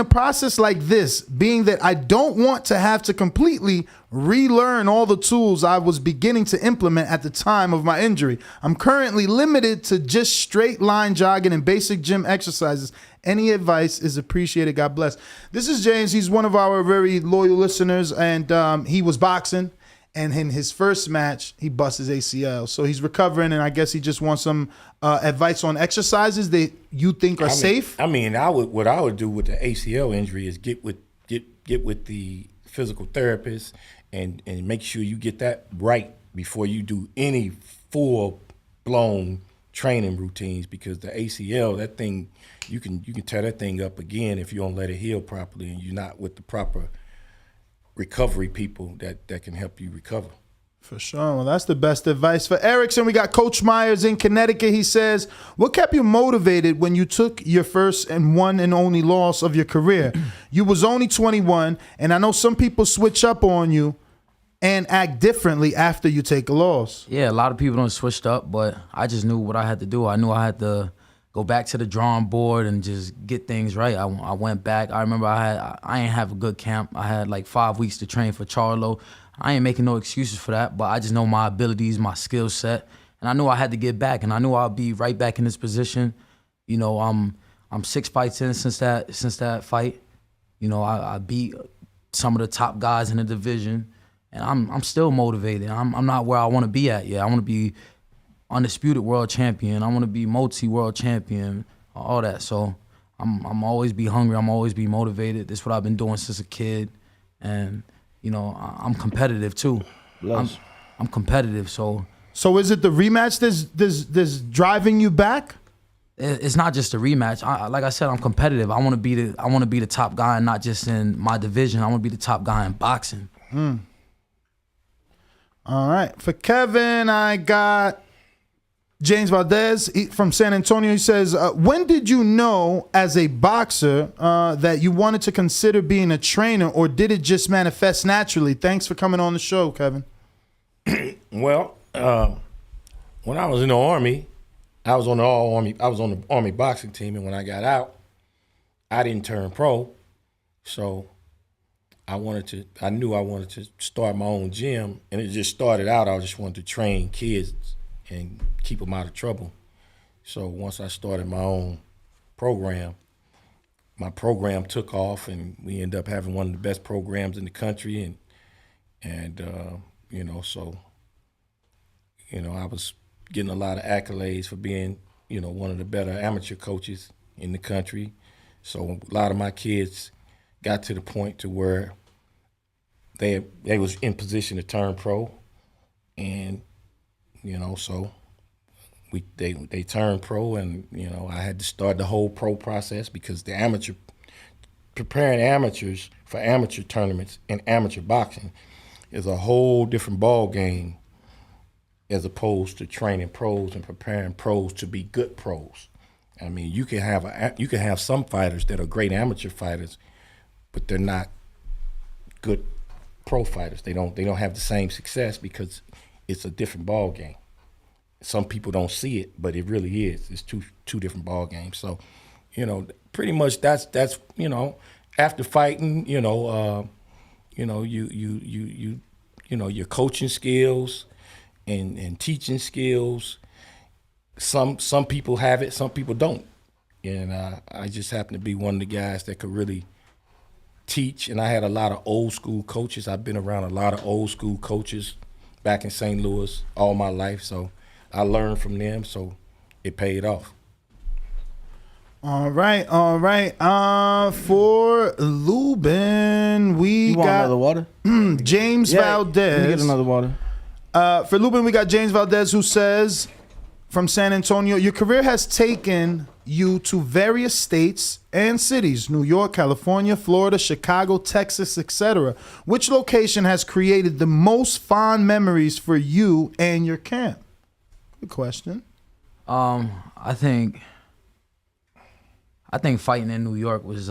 a process like this, being that I don't want to have to completely relearn all the tools I was beginning to implement at the time of my injury? I'm currently limited to just straight line jogging and basic gym exercises. Any advice is appreciated. God bless. This is James. He's one of our very loyal listeners, and he was boxing. And in his first match, he bust his ACL. So he's recovering, and I guess he just wants some advice on exercises that you think are safe. What I would do with the ACL injury is get with the physical therapist and make sure you get that right before you do any full-blown training routines, because the ACL, that thing, you can tear that thing up again if you don't let it heal properly and you're not with the proper recovery people that can help you recover. For sure. Well, that's the best advice. For Erickson, we got Coach Myers in Connecticut. He says, what kept you motivated when you took your first and one and only loss of your career? You was only 21, and I know some people switch up on you and act differently after you take a loss. Yeah, a lot of people don't switched up, but I just knew what I had to do. I knew I had to go back to the drawing board and just get things right. I went back. I remember I ain't have a good camp. I had like 5 weeks to train for Charlo. I ain't making no excuses for that, but I just know my abilities, my skill set, and I knew I had to get back, and I knew I'd be right back in this position. I'm 6 fights in since that fight. I beat some of the top guys in the division, and I'm still motivated. I'm not where I want to be at yet. I want to be undisputed world champion. I want to be multi-world champion, all that. So I'm always be hungry. I'm always be motivated. This is what I've been doing since a kid, and I'm competitive too. I'm competitive. So is it the rematch that's driving you back? It's not just a rematch. Like I said, I'm competitive. I want to be the top guy, and not just in my division. I want to be the top guy in boxing. All right. For Kevin, I got James Valdez from San Antonio. He says, when did you know as a boxer that you wanted to consider being a trainer, or did it just manifest naturally? Thanks for coming on the show, Kevin. Well, when I was in the Army, I was on the Army boxing team, and when I got out, I didn't turn pro. So I knew I wanted to start my own gym, and it just started out, I just wanted to train kids and keep them out of trouble. So once I started my own program, my program took off, and we ended up having one of the best programs in the country. And I was getting a lot of accolades for being, one of the better amateur coaches in the country. So a lot of my kids got to the point to where they was in position to turn pro, and so they turned pro, and I had to start the whole pro process because preparing amateurs for amateur tournaments in amateur boxing is a whole different ball game as opposed to training pros and preparing pros to be good pros. I mean, you can have some fighters that are great amateur fighters, but they're not good pro fighters. They don't have the same success because it's a different ball game. Some people don't see it, but it really is. It's two different ball games. So, pretty much that's after fighting, your coaching skills and teaching skills. Some people have it, some people don't. And I just happen to be one of the guys that could really teach. And I had a lot of old school coaches. I've been around a lot of old school coaches back in St. Louis all my life. So I learned from them, so it paid off. All right. For Lubin, we you want got another water? James Valdez. Let me get another water. For Lubin, we got James Valdez, who says, from San Antonio, your career has taken you to various states and cities: New York, California, Florida, Chicago, Texas, etc. Which location has created the most fond memories for you and your camp? Good question. I think fighting in New York was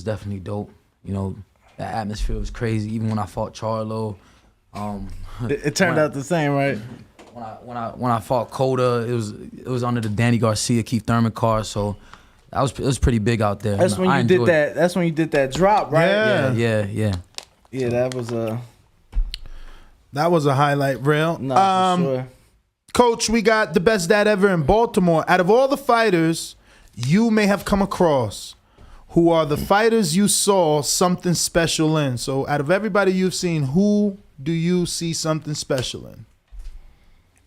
definitely dope. The atmosphere was crazy. Even when I fought Charlo, it turned out the same, right? When I fought Coda, it was under the Danny Garcia, Keith Thurman card, so it was pretty big out there. That's when you did that. That's when you did that drop, right? Yeah. Yeah, that was a highlight reel. No, for sure. Coach, we got the best dad ever in Baltimore. Out of all the fighters you may have come across, who are the fighters you saw something special in? So out of everybody you've seen, who do you see something special in?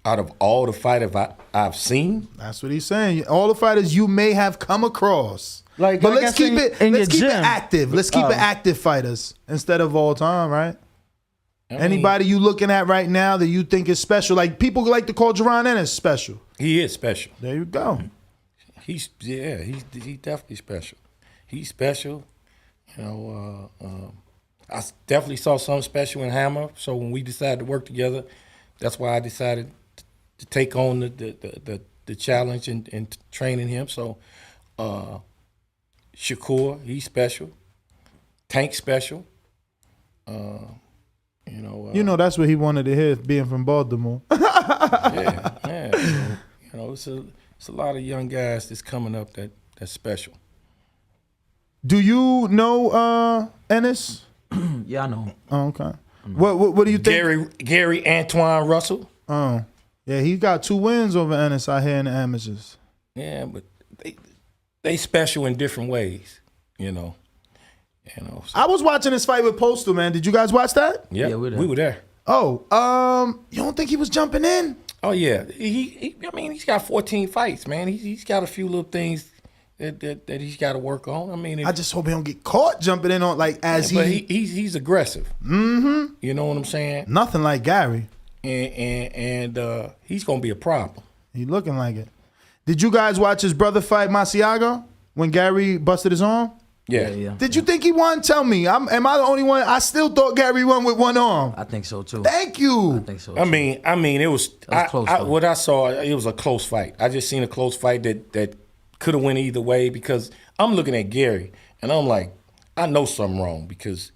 Out of all the fighters I've seen? That's what he's saying. All the fighters you may have come across. But let's keep it active. Let's keep it active fighters instead of all time, right? Anybody you looking at right now that you think is special? Like people like to call Jerron Ennis special. He is special. There you go. He's definitely special. He's special. I definitely saw something special in Hammer. So when we decided to work together, that's why I decided to take on the challenge and training him. So Shakur, he's special. Tank special. That's what he wanted to hear, being from Baltimore. Yeah. So, it's a lot of young guys that's coming up that's special. Do you know Ennis? Yeah, I know him. Oh, okay. What do you think? Gary Antoine Russell. Oh, yeah, he got 2 wins over Ennis out here in the amateurs. Yeah, but they special in different ways, So. I was watching his fight with Postal, man. Did you guys watch that? Yeah, we were there. Oh, you don't think he was jumping in? Oh yeah, he's got 14 fights, man. He's got a few little things that he's got to work on. I just hope he don't get caught jumping in on but he's aggressive. Mm-hmm. You know what I'm saying? Nothing like Gary. And he's gonna be a problem. He looking like it. Did you guys watch his brother fight Masiago when Gary busted his arm? Yeah. Did you think he won? Tell me. Am I the only one? I still thought Gary won with one arm. I think so too. Thank you. I think so. I mean, it was close. What I saw, it was a close fight. I just seen a close fight that could have went either way because I'm looking at Gary and I'm like, I know something wrong because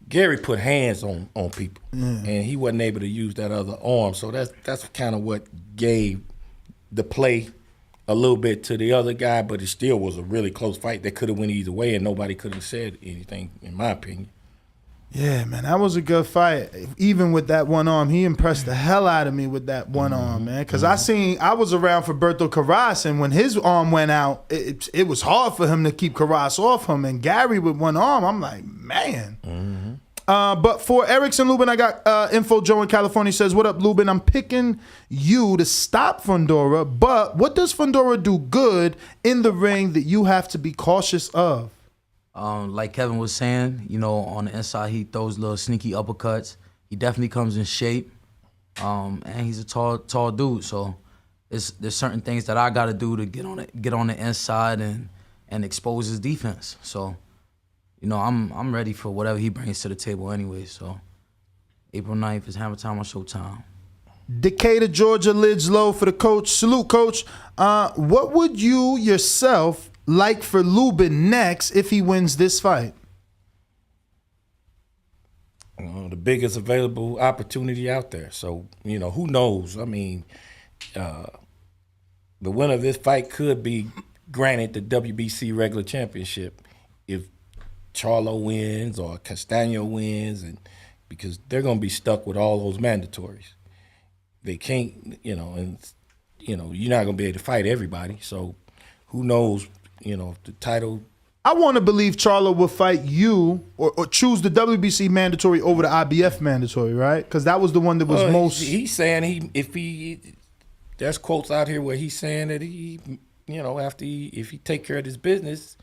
Gary put hands on people and he wasn't able to use that other arm. So that's kind of what gave the play a little bit to the other guy, but it still was a really close fight that could have went either way and nobody could have said anything, in my opinion. Yeah, man, that was a good fight. Even with that one arm, he impressed the hell out of me with that one arm, man. Because I was around for Berto Carras, and when his arm went out, it was hard for him to keep Carras off him. And Gary with one arm, I'm like, man. Mm-hmm. But for Erickson Lubin, I got Info Joe in California says, what up, Lubin? I'm picking you to stop Fundora, but what does Fundora do good in the ring that you have to be cautious of? Like Kevin was saying, you know, on the inside he throws little sneaky uppercuts. He definitely comes in shape, and he's a tall dude. So there's certain things that I got to do to get on the inside and expose his defense. So, you know, I'm ready for whatever he brings to the table anyway. So April 9th is Hammer Time on Showtime. Decatur, Georgia, lids low for the coach. Salute, coach. What would you yourself like for Lubin next if he wins this fight? The biggest available opportunity out there. So, you know, who knows? I mean, the winner of this fight could be granted the WBC regular championship if Charlo wins or Castaño wins, and because they're going to be stuck with all those mandatories. They can't, you know, and, you know, you're not going to be able to fight everybody. So who knows, you know, if the title. I want to believe Charlo will fight you or choose the WBC mandatory over the IBF mandatory, right? Because that was the one that was most. He's saying there's quotes out here where he's saying that he, you know, if he take care of his business,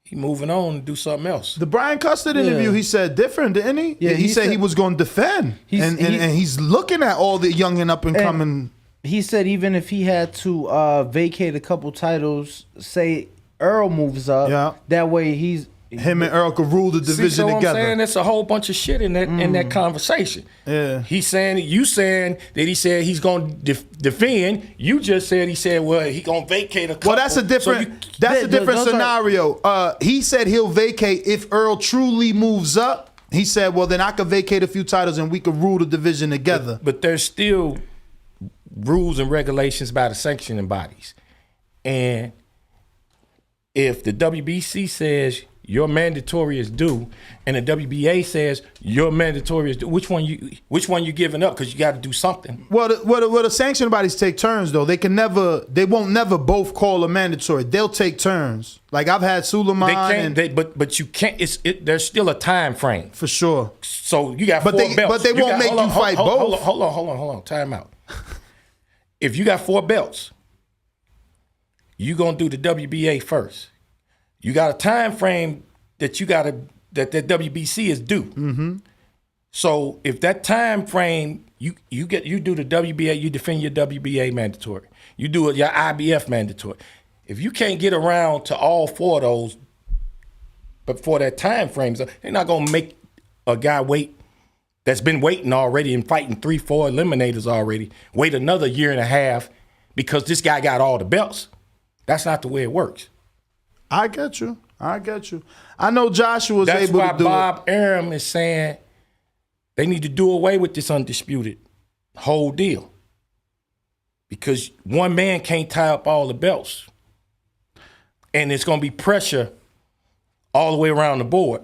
he moving on to do something else. The Brian Custard interview, he said different, didn't he? Yeah, he said he was going to defend, and he's looking at all the young and up and coming. He said even if he had to vacate a couple titles, say Earl moves up, that way him and Earl could rule the division together. I'm saying it's a whole bunch of shit in that conversation. Yeah, he's saying you saying that he said he's going to defend. You just said he said he going to vacate a couple. Well, that's a different scenario. He said he'll vacate if Earl truly moves up. He said, well, then I could vacate a few titles and we could rule the division together. But there's still rules and regulations by the sanctioning bodies, and if the WBC says your mandatory is due, and the WBA says your mandatory is due, which one you giving up? Because you got to do something. Well, the sanctioning bodies take turns though. They won't never both call a mandatory. They'll take turns. Like I've had Suleiman. But you can't. There's still a time frame for sure. So you got 4 belts. But they won't make you fight both. Hold on. Time out. If you got 4 belts, you gonna do the WBA first. You got a time frame that that WBC is due. Mm-hmm. So if that time frame you do the WBA, you defend your WBA mandatory. You do your IBF mandatory. If you can't get around to all 4 of those, but for that time frame, they're not gonna make a guy wait that's been waiting already and fighting 3-4 eliminators already, wait another 1.5 years because this guy got all the belts. That's not the way it works. I get you. I know Joshua was able to do it. That's why Bob Arum is saying they need to do away with this undisputed whole deal. Because one man can't tie up all the belts. And it's going to be pressure all the way around the board.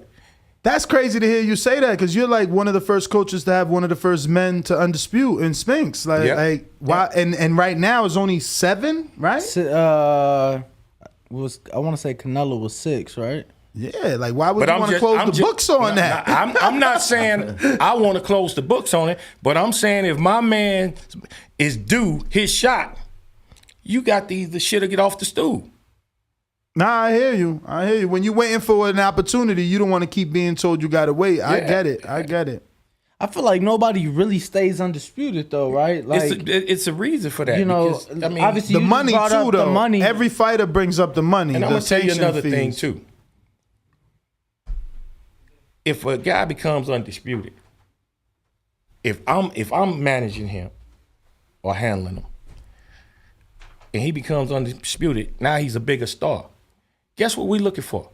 That's crazy to hear you say that, because you're like one of the first coaches to have one of the first men to undispute in Spinks. Why? And right now it's only 7, right? I want to say Canelo was 6, right? Yeah, like why would you want to close the books on that? I'm not saying I want to close the books on it, but I'm saying if my man is due his shot, you got to either shit or get off the stool. Nah, I hear you. When you're waiting for an opportunity, you don't want to keep being told you got to wait. Yeah. I get it. I feel like nobody really stays undisputed though, right? Like it's a reason for that. You know, because, I mean, obviously the money too, though. The money. Every fighter brings up the money. And I'm gonna tell you another thing too. If a guy becomes undisputed, if I'm managing him or handling him, and he becomes undisputed, now he's a bigger star. Guess what we're looking for?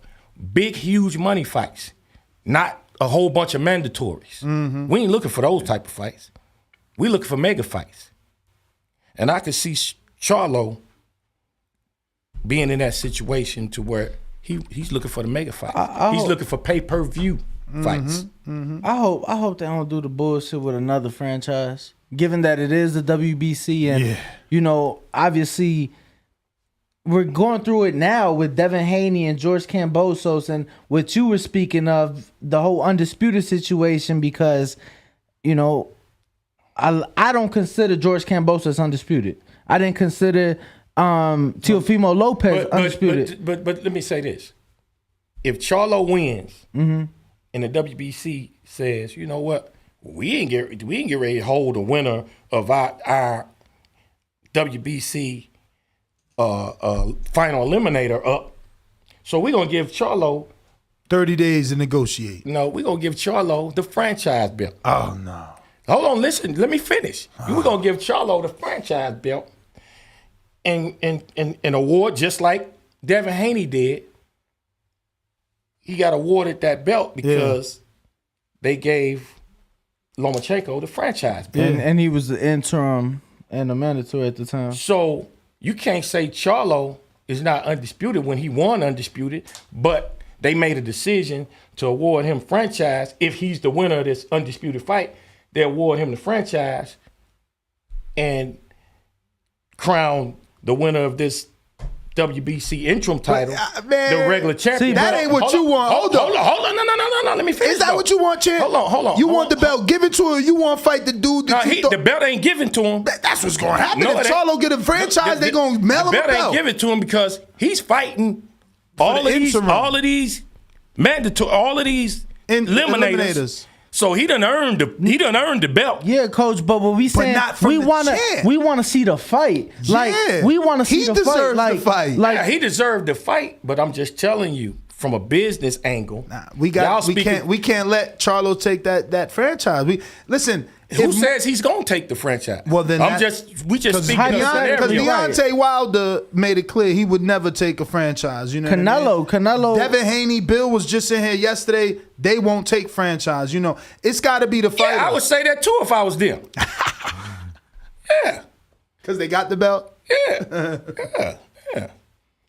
Big, huge money fights, not a whole bunch of mandatories. Mm-hmm. We ain't looking for those type of fights. We looking for mega fights. And I could see Charlo being in that situation to where he's looking for the mega fight. He's looking for pay-per-view fights. Mm-hmm. I hope they don't do the bullshit with another franchise, given that it is the WBC and you know, obviously we're going through it now with Devin Haney and George Kambosos and what you were speaking of, the whole undisputed situation, because, you know, I don't consider George Kambosos undisputed. I didn't consider Teofimo Lopez undisputed. But let me say this. if Charlo wins and the WBC says, you know what, we ain't get ready to hold the winner of our WBC final eliminator up, so we're gonna give Charlo 30 days to negotiate. No, we're gonna give Charlo the franchise belt. Oh no. Hold on, listen, let me finish. We're gonna give Charlo the franchise belt and an award just like Devin Haney did. He got awarded that belt because they gave Lomachenko the franchise belt. And he was the interim and the mandatory at the time. So you can't say Charlo is not undisputed when he won undisputed, but they made a decision to award him franchise. If he's the winner of this undisputed fight, they award him the franchise and crown the winner of this WBC interim title, the regular champion. That ain't what you want. Hold on. No. Let me finish. Is that what you want, champ? Hold on. You want the belt given to him? You want to fight the dude? The belt ain't given to him. That's what's going to happen. If Charlo get a franchise, they going to mail him a belt. The belt ain't given to him because he's fighting all of these mandatory, all of these eliminators. So he done earned the belt. Yeah, coach, but what we saying, we want to see the fight. Like we want to see the fight. Like he deserved the fight, but I'm just telling you from a business angle. We can't let Charlo take that franchise. Listen. Who says he's gonna take the franchise? Well, then we just speaking of scenario. Because Deontay Wilder made it clear he would never take a franchise. You know, Canelo. Devin Haney, Bill was just in here yesterday. They won't take franchise. You know, it's got to be the fighter. Yeah, I would say that too if I was them. Yeah, because they got the belt. Yeah.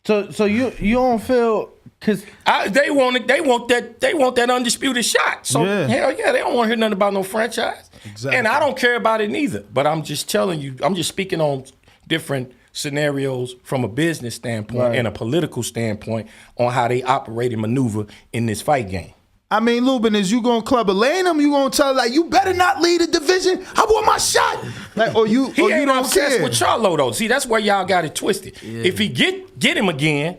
So you don't feel. Cause they want that undisputed shot. So hell yeah, they don't want to hear nothing about no franchise. Exactly. And I don't care about it neither. But I'm just telling you, I'm just speaking on different scenarios from a business standpoint and a political standpoint on how they operate and maneuver in this fight game. I mean, Lubin, is you gonna club Elaine him? You gonna tell like you better not lead a division? I want my shot. Like, he ain't don't obsessed care with Charlo though. See, that's where y'all got it twisted. Yeah. If he get him again.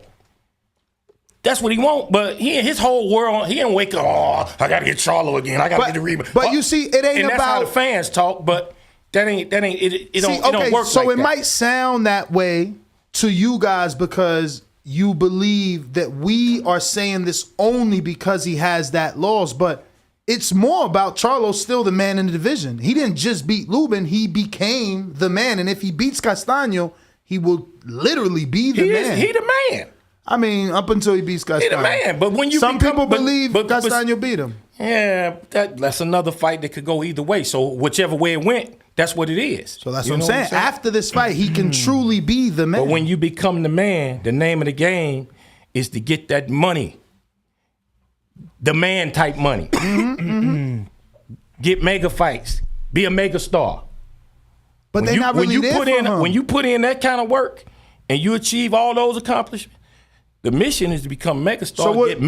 That's what he want, but his whole world, he didn't wake up, I got to get Charlo again. I got to get the rebound. But you see, it ain't and about... that's how the fans talk, but it don't work so like it that. might sound that way to you guys because you believe that we are saying this only because he has that loss, but it's more about Charlo still the man in the division. He didn't just beat Lubin, he became the man, and if he beats Castaño, he will literally be the man. He the man. I mean, up until he beats Castaño. He the man, but when you people believe Castaño beat him. Yeah, that's another fight that could go either way. So whichever way it went, that's what it is. So that's what I'm saying. After this fight, he can truly be the man. But when you become the man, the name of the game is to get that money, the man type money. Get mega fights, be a mega star. But they're not really there for him. When you put in that kind of work and you achieve all those accomplishments. The mission is to become megastar, so get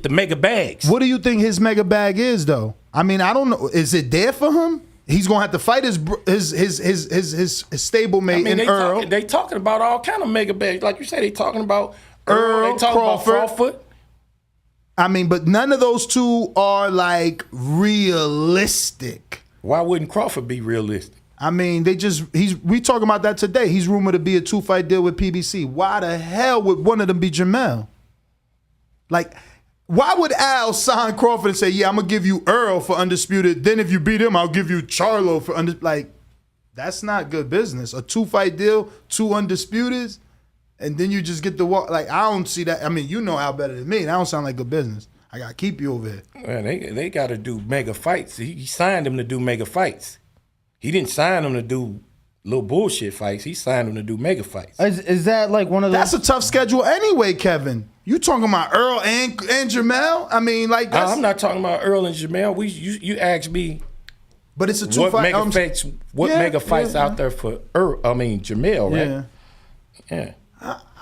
the mega bags. What do you think his mega bag is, though? I mean, I don't know. Is it there for him? He's gonna have to fight his stablemate in Earl. They talking about all kind of mega bags, like you said. They talking about Earl. They talking about Crawford. I mean, but none of those two are like realistic. Why wouldn't Crawford be realistic? I mean, we talking about that today. He's rumored to be a 2-fight deal with PBC. Why the hell would one of them be Jamel? Like, why would Al sign Crawford and say, yeah, I'm going to give you Earl for undisputed. Then if you beat him, I'll give you Charlo for undisputed. Like, that's not good business. A 2-fight deal, 2 undisputeds, and then you just get the walk. Like, I don't see that. I mean, you know Al better than me. That don't sound like good business. I got to keep you over here. Man, they got to do mega fights. He signed them to do mega fights. He didn't sign them to do little bullshit fights. He signed them to do mega fights. Is that like one of those? That's a tough schedule anyway, Kevin. You talking about Earl and Jamel? I mean, like that's... I'm not talking about Earl and Jamel. You asked me. But it's a 2-fight. Mega fights out there for Earl? I mean Jamel, right? Yeah.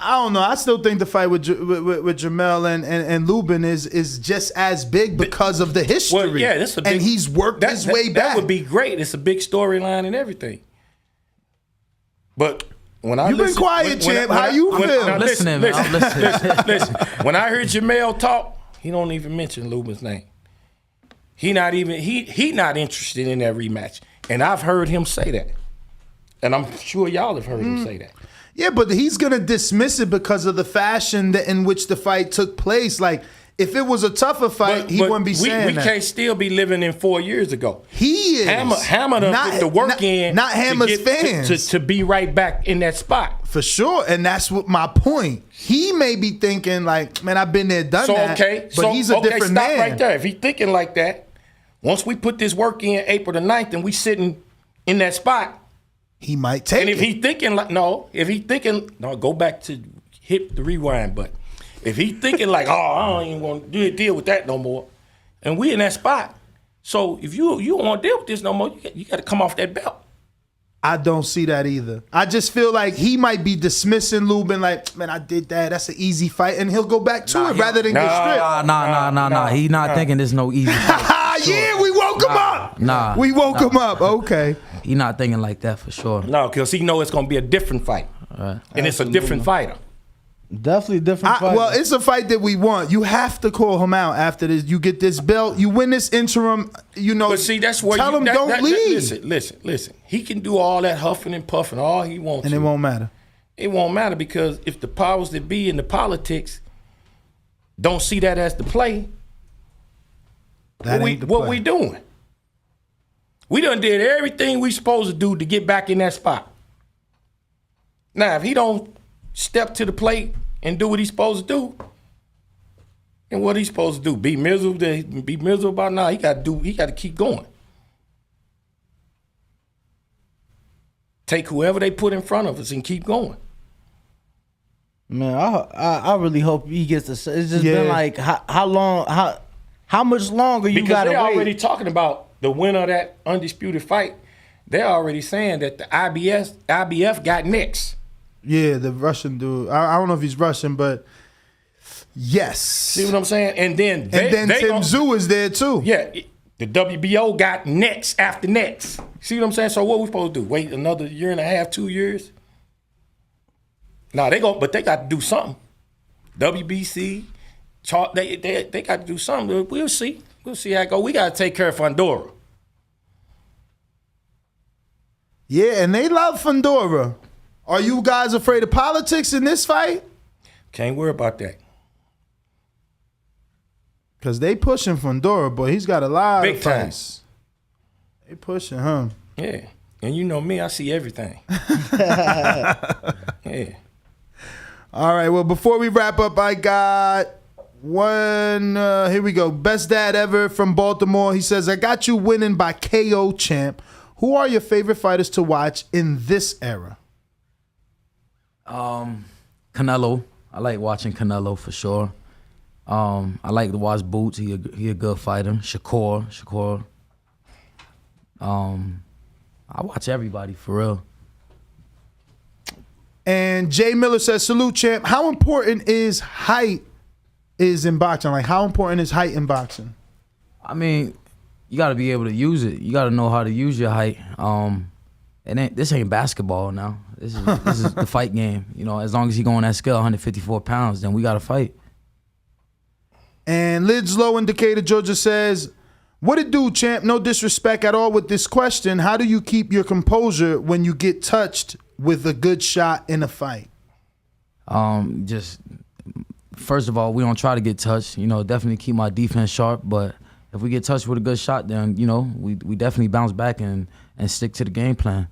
I don't know. I still think the fight with Jamel and Lubin is just as big because of the history. Well, yeah, that's a big, and he's worked his way back. That would be great. It's a big storyline and everything. But when I You've been quiet, Champ. How you feel? Now, Listening, man. I'm listening. listen. When I heard Jamel talk, he don't even mention Lubin's name. He not interested in that rematch. And I've heard him say that. And I'm sure y'all have heard him say that. Yeah, but he's going to dismiss it because of the fashion in which the fight took place. Like, if it was a tougher fight, he wouldn't be saying that. We can't still be living in 4 years ago. He is. Hammer done put the work in. Not Hammer's fans. To be right back in that spot. For sure, and that's what my point. He may be thinking like, man, I've been there, done that. But he's a different man. Stop right there. If he's thinking like that, once we put this work in April the 9th and we sitting in that spot, he might take it. And if he's thinking like, go back to hit the rewind button. If he's thinking like, I don't even want to deal with that no more, and we in that spot, so if you don't want to deal with this no more, you got to come off that belt. I don't see that either. I just feel like he might be dismissing Lubin like, man, I did that. That's an easy fight, and he'll go back to it rather than get stripped. Nah. He not thinking there's no easy fight. Yeah, we woke him up. We woke him up. Okay. He not thinking like that for sure. No, because he know it's going to be a different fight. Right. And it's a different fighter. Definitely different fight. Well, it's a fight that we want. You have to call him out after this. You get this belt. You win this interim. But see, that's where tell him don't leave. Listen. He can do all that huffing and puffing all he wants. And it won't matter. It won't matter because if the powers that be in the politics don't see that as the play, what we doing? We done did everything we supposed to do to get back in that spot. Now, if he don't step to the plate and do what he's supposed to do, and what he's supposed to do, be miserable about now, he got to keep going. Take whoever they put in front of us and keep going. Man, I really hope he gets the. It's just been like how long, how much longer you got to wait? Because they're already talking about the winner of that undisputed fight. They're already saying that the IBF got next. Yeah, the Russian dude. I don't know if he's Russian, but yes. See what I'm saying? And then Tszyu is there too. Yeah, the WBO got next after next. See what I'm saying? So what we supposed to do? Wait another year and a half, 2 years? Nah, but they got to do something. WBC, they got to do something. We'll see. We'll see how it go. We got to take care of Fundora. Yeah, and they love Fundora. Are you guys afraid of politics in this fight? Can't worry about that. Because they pushing Fundora, boy. He's got a lot Big of fights. They pushing him. Yeah. And you know me, I see everything. Yeah. All right, well, before we wrap up, I got one. Here we go. Best dad ever from Baltimore. He says, I got you winning by KO, champ. Who are your favorite fighters to watch in this era? Canelo. I like watching Canelo for sure. I like to watch Boots. He a good fighter. Shakur. I watch everybody for real. And Jay Miller says, salute, champ. How important is height in boxing? Like, how important is height in boxing? I mean, you got to be able to use it. You got to know how to use your height. This ain't basketball now. This is the fight game. You know, as long as you go on that scale, 154 pounds, then we got to fight. And Lids Low in Decatur, Georgia says, what it do, champ? No disrespect at all with this question. How do you keep your composure when you get touched with a good shot in a fight? Just first of all, we don't try to get touched. You know, definitely keep my defense sharp. But if we get touched with a good shot, then you know we definitely bounce back and stick to the game plan.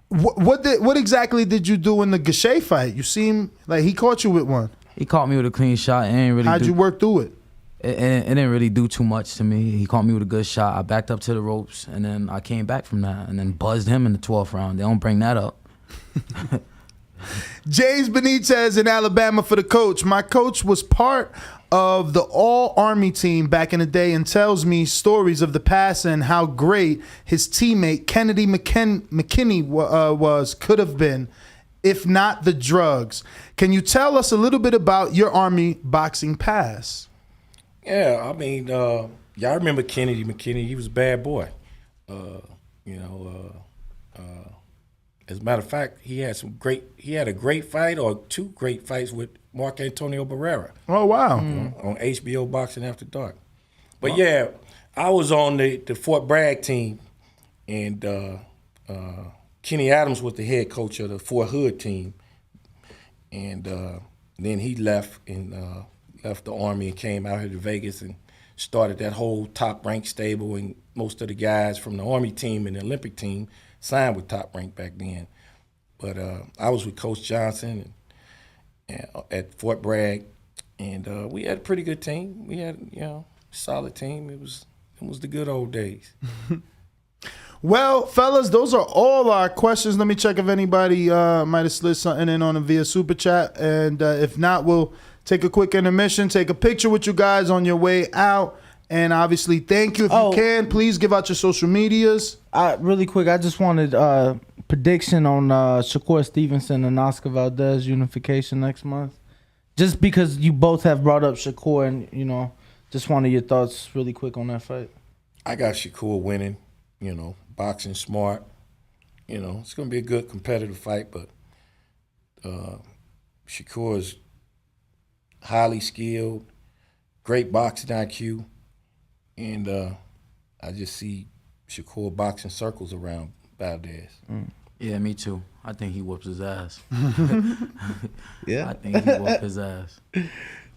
What exactly did you do in the Gausha fight? You seem like he caught you with one. He caught me with a clean shot. How'd you work through it? It didn't really do too much to me. He caught me with a good shot. I backed up to the ropes, and then I came back from that and then buzzed him in the 12th round. They don't bring that up. James Benitez in Alabama for the coach. My coach was part of the All-Army team back in the day and tells me stories of the past and how great his teammate Kennedy McKinney could have been, if not the drugs. Can you tell us a little bit about your Army boxing past? Yeah, I mean, y'all remember Kennedy McKinney? He was a bad boy. As a matter of fact, he had a great fight or 2 great fights with Mark Antonio Barrera. Oh, wow. On HBO Boxing After Dark. But yeah, I was on the Fort Bragg team, and Kenny Adams was the head coach of the Fort Hood team. And then he left the Army and came out here to Vegas and started that whole Top Rank stable, and most of the guys from the Army team and the Olympic team signed with Top Rank back then. But I was with Coach Johnson and at Fort Bragg, and we had a pretty good team. We had, solid team. It was the good old days. Well, fellas, those are all our questions. Let me check if anybody might have slid something in on them via Super Chat. And if not, we'll take a quick intermission, take a picture with you guys on your way out. And obviously, thank you. If you can, please give out your social medias. Really quick, I just wanted prediction on Shakur Stevenson and Oscar Valdez unification next month. Just because you both have brought up Shakur, and, just wanted your thoughts really quick on that fight. I got Shakur winning, boxing smart. It's going to be a good competitive fight, but Shakur is highly skilled, great boxing IQ, and I just see Shakur boxing circles around Valdez. Yeah, me too. I think he whoops his ass. Yeah. I think he whoops his ass.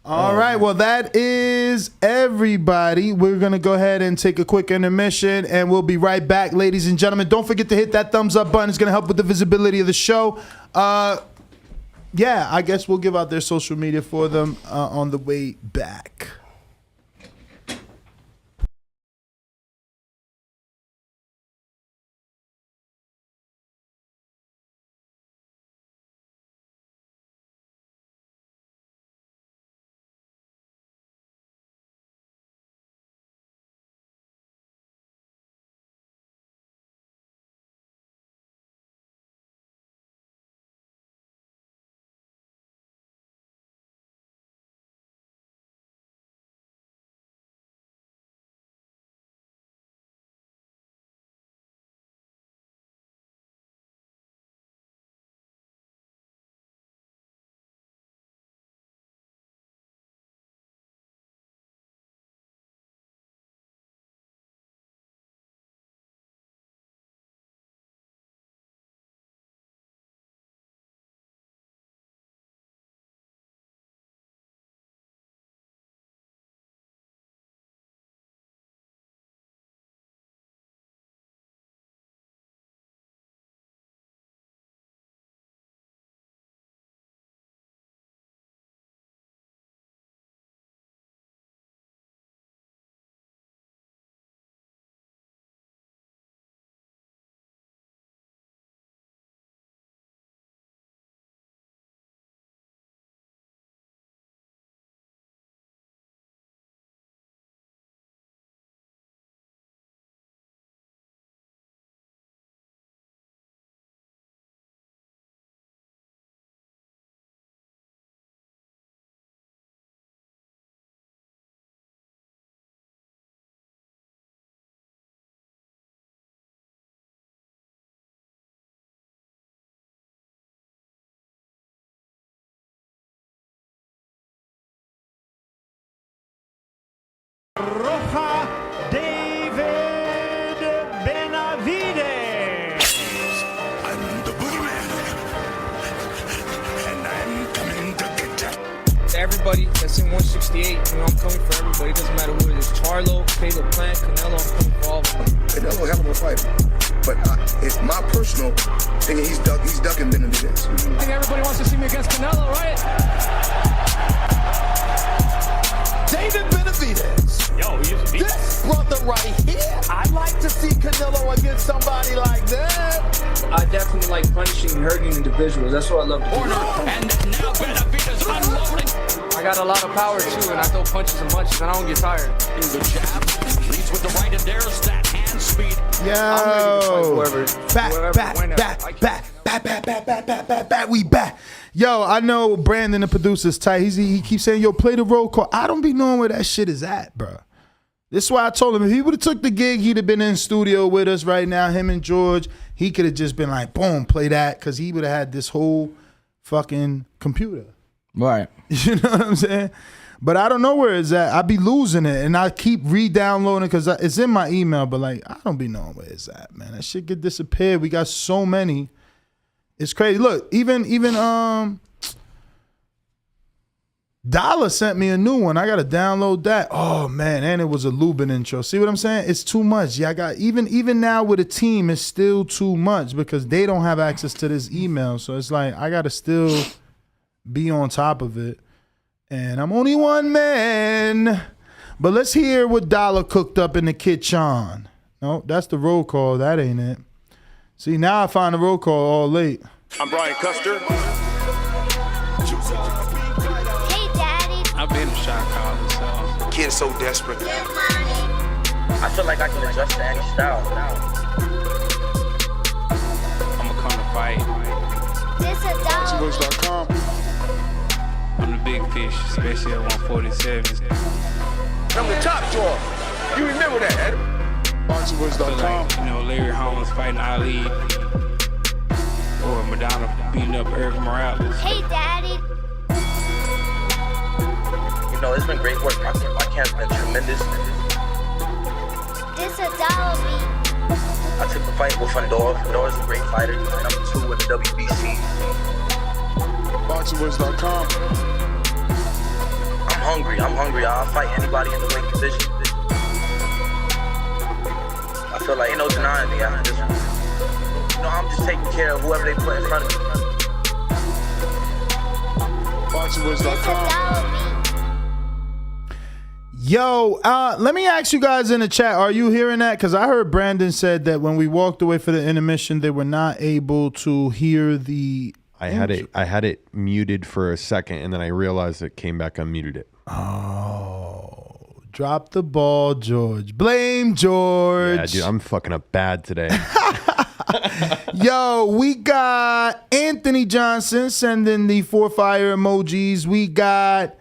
All right, well, that is everybody. We're going to go ahead and take a quick intermission, and we'll be right back, ladies and gentlemen. Don't forget to hit that thumbs up button. It's going to help with the visibility of the show. I guess we'll give out their social media for them on the way back. Roja David Benavides. I'm the boogeyman, and I'm coming to get ya. Everybody that's in 168, I'm coming for everybody. It doesn't matter who it is. Charlo, Caleb Plant, Canelo, I'm coming for all of them. Canelo hell of a fighter, but it's my personal thing. He's ducking Benavides. I think everybody wants to see me against Canelo, right? David Benavides. Yo, this brother right here. I'd like to see Canelo against somebody like that. I definitely like punishing and hurting individuals. That's what I love to do. And now Benavides unloading. I got a lot of power too, and I throw punches and punches, and I don't get tired. The jab leads with the right, and there's that hand speed. Yo, back, we back. Yo, I know Brandon, the producer's tight. He keeps saying, yo, play the roll call. I don't be knowing where that shit is at, bro. This is why I told him if he would have took the gig, he'd have been in studio with us right now, him and George. He could have just been like, boom, play that, because he would have had this whole fucking computer. Right. You know what I'm saying? But I don't know where it's at. I be losing it, and I keep re-downloading because it's in my email, but like I don't be knowing where it's at, man. That shit get disappeared. We got so many. It's crazy. Look, even Dollar sent me a new one. I gotta download that. Oh man, and it was a Lubin intro. See what I'm saying? It's too much. Yeah, I got even now with a team, it's still too much because they don't have access to this email. So it's like I gotta still be on top of it. And I'm only one man. But let's hear what Dollar cooked up in the kitchen. No, that's the roll call. That ain't it. See, now I find the roll call all late. I'm Brian Custer. Hey, Daddy. I've been a shot caller, so. Kid's so desperate. I feel like I can adjust to any style. I'm gonna come to fight. This a dog. Boxingvoice.com. I'm the big fish, especially at 147. I'm the top drawer. You remember that, Adam? Boxingvoice.com. Like, Larry Holmes fighting Ali. Or Madonna beating up Eric Morales. Hey, Daddy. It's been great work. My camp's been tremendous. This a dollar beat. I took the fight with Fundor. Fundor's a great fighter. He's number 2 in the WBC. Boxingvoice.com. I'm hungry. I'll fight anybody in the weight division. I feel like ain't no denying me after this one. I'm just taking care of whoever they put in front of me. Boxingvoice.com. Yo, let me ask you guys in the chat, are you hearing that? Because I heard Brandon said that when we walked away for the intermission, they were not able to hear the I had it muted for a second, and then I realized it came back, unmuted it. Oh, drop the ball, George. Blame George. Yeah, dude, I'm fucking up bad today. Yo, we got Anthony Johnson sending the 4 fire emojis. We got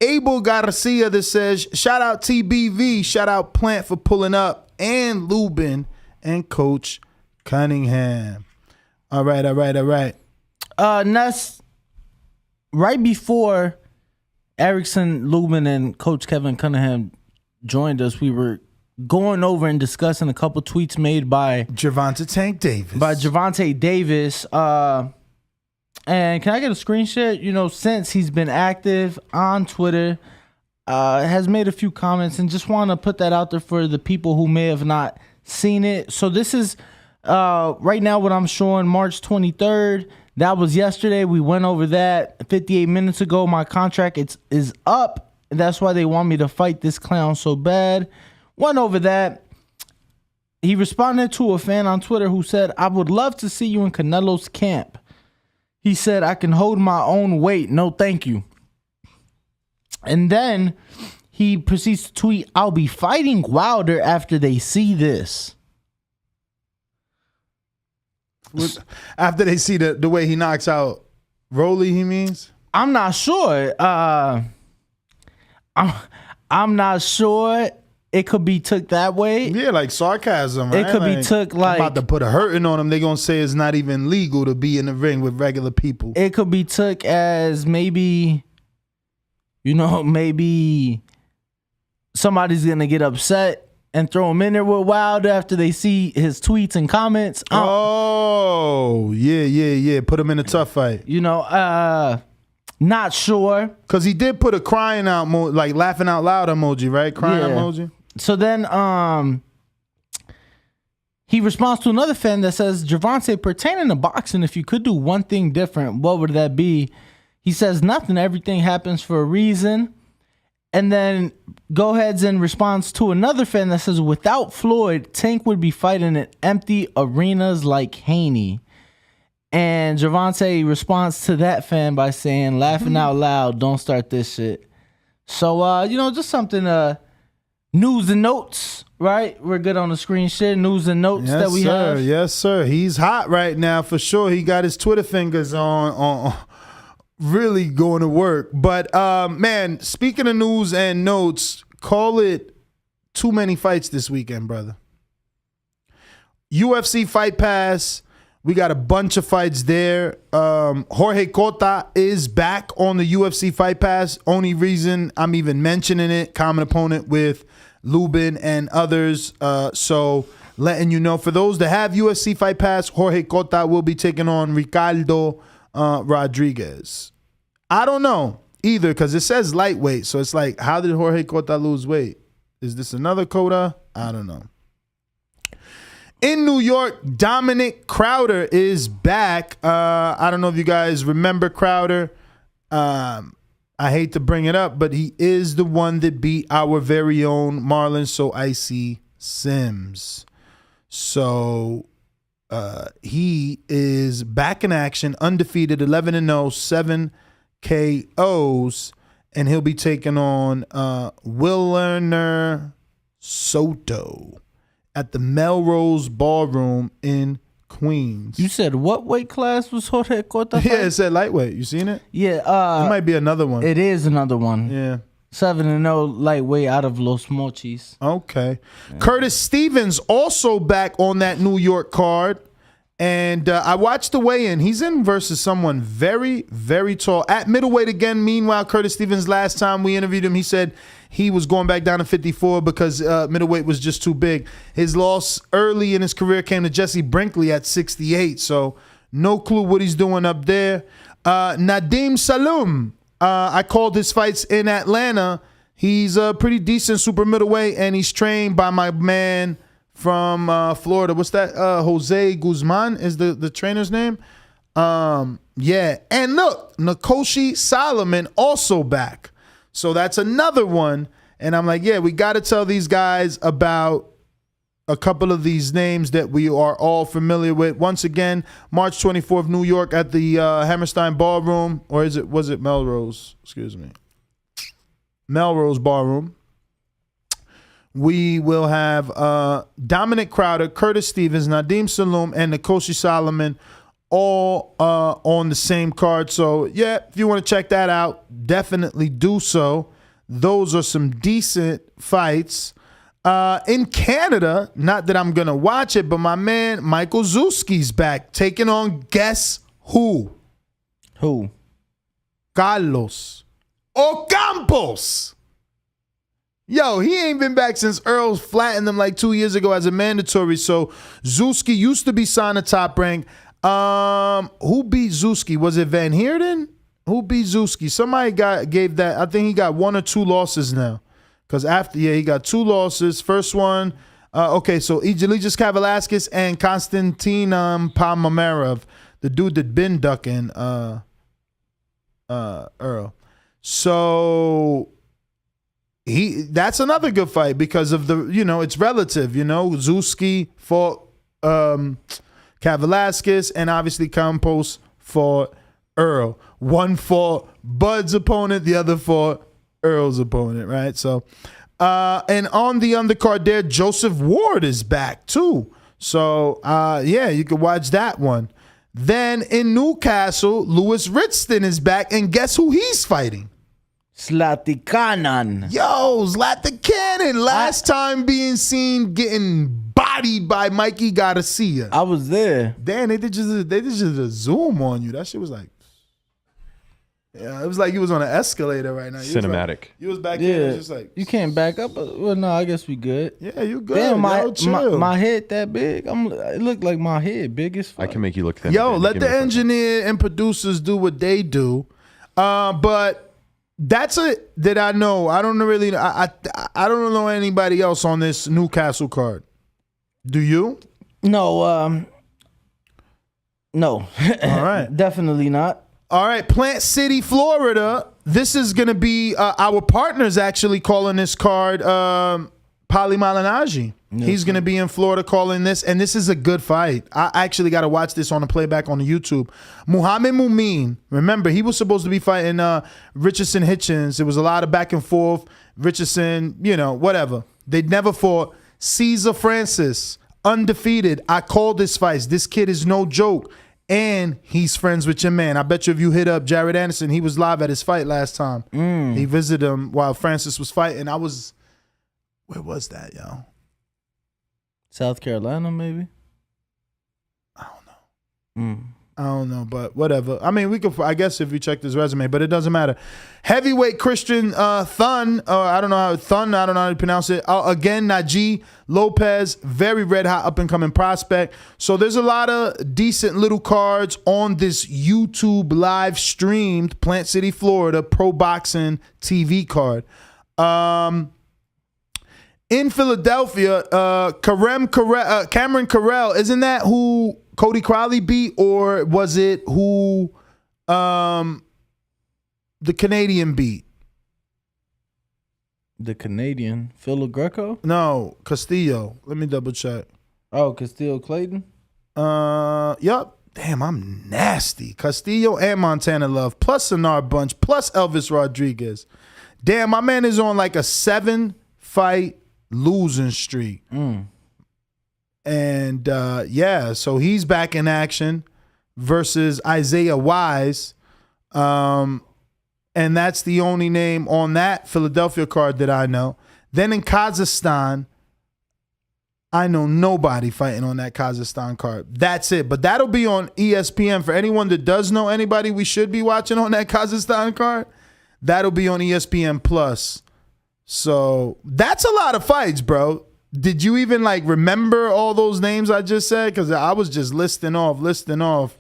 Abel Garcia that says, shout out TBV, shout out Plant for pulling up, and Lubin and Coach Cunningham. All right. Ness, right before Erickson, Lubin, and Coach Kevin Cunningham joined us, we were going over and discussing a couple tweets made by Gervonta Tank Davis. And can I get a screenshot? Since he's been active on Twitter, has made a few comments, and just want to put that out there for the people who may have not seen it. So this is right now what I'm showing, March 23rd. That was yesterday. We went over that 58 minutes ago. My contract is up, and that's why they want me to fight this clown so bad. Went over that. He responded to a fan on Twitter who said, I would love to see you in Canelo's camp. He said, I can hold my own weight. No, thank you. And then he proceeds to tweet, I'll be fighting Wilder after they see this. After they see the way he knocks out Rolly, he means? I'm not sure. I'm not sure. It could be took that way. Yeah, like sarcasm, right? It could be took like, I'm about to put a hurting on him. They're going to say it's not even legal to be in the ring with regular people. It could be took as maybe somebody's going to get upset and throw him in there with Wilder after they see his tweets and comments. Oh, yeah. Put him in a tough fight. Not sure. Because he did put a crying out, like laughing out loud emoji, right? Crying emoji. So then he responds to another fan that says, Gervonta, pertaining to boxing, if you could do one thing different, what would that be? He says, nothing. Everything happens for a reason. And then go ahead and responds to another fan that says, without Floyd, Tank would be fighting in empty arenas like Haney. And Gervonta responds to that fan by saying, laughing out loud, don't start this shit. So, just something, news and notes, right? We're good on the screen share, news and notes that we have. Yes, sir. He's hot right now for sure. He got his Twitter fingers on really going to work. But, man, speaking of news and notes, call it too many fights this weekend, brother. UFC Fight Pass. We got a bunch of fights there. Jorge Cota is back on the UFC Fight Pass. Only reason I'm even mentioning it, common opponent with Lubin and others. So letting you know, for those that have UFC Fight Pass, Jorge Cota will be taking on Ricardo Rodriguez. I don't know either because it says lightweight. So it's like, how did Jorge Cota lose weight? Is this another Cota? I don't know. In New York, Dominic Crowder is back. I don't know if you guys remember Crowder. I hate to bring it up, but he is the one that beat our very own Marlon So Icy Sims. So he is back in action, undefeated, 11-0, 7 KOs, and he'll be taking on Wilner Soto at the Melrose Ballroom in Queens. You said what weight class was Jorge Cota? Yeah, it said lightweight. You seen it? Yeah. It might be another one. It is another one. Yeah. 7-0 lightweight out of Los Mochis. Okay. Yeah. Curtis Stevens also back on that New York card. And I watched the weigh-in. He's in versus someone very, very tall. At middleweight again. Meanwhile, Curtis Stevens, last time we interviewed him, he said he was going back down to 54 because middleweight was just too big. His loss early in his career came to Jesse Brinkley at 68. So no clue what he's doing up there. Nadim Saloum. I called his fights in Atlanta. He's a pretty decent super middleweight, and he's trained by my man from Florida. What's that? Jose Guzman is the trainer's name. Yeah. And look, Nakoshi Solomon also back. So that's another one. And I'm like, yeah, we got to tell these guys about a couple of these names that we are all familiar with. Once again, March 24th, New York at the Hammerstein Ballroom. Or was it Melrose? Excuse me. Melrose Ballroom. We will have Dominic Crowder, Curtis Stevens, Nadim Saloum, and Nakoshi Solomon all on the same card. So, yeah, if you want to check that out, definitely do so. Those are some decent fights. In Canada, not that I'm going to watch it, but my man Michael Zuski's back, taking on guess who? Who? Carlos Ocampos. Yo, he ain't been back since Earl flattened him like 2 years ago as a mandatory. So Zuski used to be signed to Top Rank. Who beat Zuski? Was it Van Heerden? Who beat Zuski? Somebody gave that. I think he got 1 or 2 losses now. Because he got 2 losses. First one, okay, so Elijah Velasquez and Konstantin Palmamerov, the dude that been ducking Earl. So that's another good fight because of the, it's relative, Zuski fought Velasquez, and obviously Campos fought Earl. One fought Bud's opponent, the other fought Earl's opponent, right? So, and on the undercard there, Joseph Ward is back too. So, yeah, you can watch that one. Then in Newcastle, Louis Ritzton is back, and guess who he's fighting? Zlatikanen. Yo, Zlatikanen. Last time being seen getting bodied by Mikey Garcia. I was there. Damn, they did just a zoom on you. That shit was like, yeah, it was like you was on an escalator right now. Cinematic. You was back there. It was just like, you can't back up. Well, no, I guess we good. Yeah, you good. Damn, chill. my head that big. It looked like my head big as fuck. I can make you look thin. Yo, let the engineer and producers do what they do. But that's it that I know. I don't really. I don't know anybody else on this Newcastle card. Do you? No. No. All right. Definitely not. All right, Plant City, Florida. This is going to be our partners actually calling this card Pali Malignaggi. He's going to be in Florida calling this, and this is a good fight. I actually got to watch this on the playback on the YouTube. Muhammad Mumin, remember, he was supposed to be fighting Richardson Hitchens. There was a lot of back and forth. Richardson, whatever. They never fought. Cesar Francis, undefeated. I called this fight. This kid is no joke. And he's friends with your man. I bet you if you hit up Jared Anderson, he was live at his fight last time. He visited him while Francis was fighting. I was Where was that, yo? South Carolina, maybe. I don't know, but whatever. I mean, I guess if you check his resume, but it doesn't matter. Heavyweight Christian Thun, I don't know how to pronounce it. Again, Najee Lopez, very red hot up and coming prospect. So there's a lot of decent little cards on this YouTube live streamed Plant City, Florida pro boxing TV card. In Philadelphia, Cameron Carell, isn't that who Cody Crowley beat, or was it who the Canadian beat? The Canadian, Phil Greco? No, Castillo. Let me double check. Oh, Castillo Clayton? Yup. Damn, I'm nasty. Castillo and Montana Love, plus Sonar Bunch, plus Elvis Rodriguez. Damn, my man is on like a 7-fight losing streak. And so he's back in action versus Isaiah Wise. And that's the only name on that Philadelphia card that I know. Then in Kazakhstan, I know nobody fighting on that Kazakhstan card. That's it. But that'll be on ESPN. For anyone that does know anybody we should be watching on that Kazakhstan card, that'll be on ESPN Plus. So that's a lot of fights, bro. Did you even remember all those names I just said? Because I was just listing off.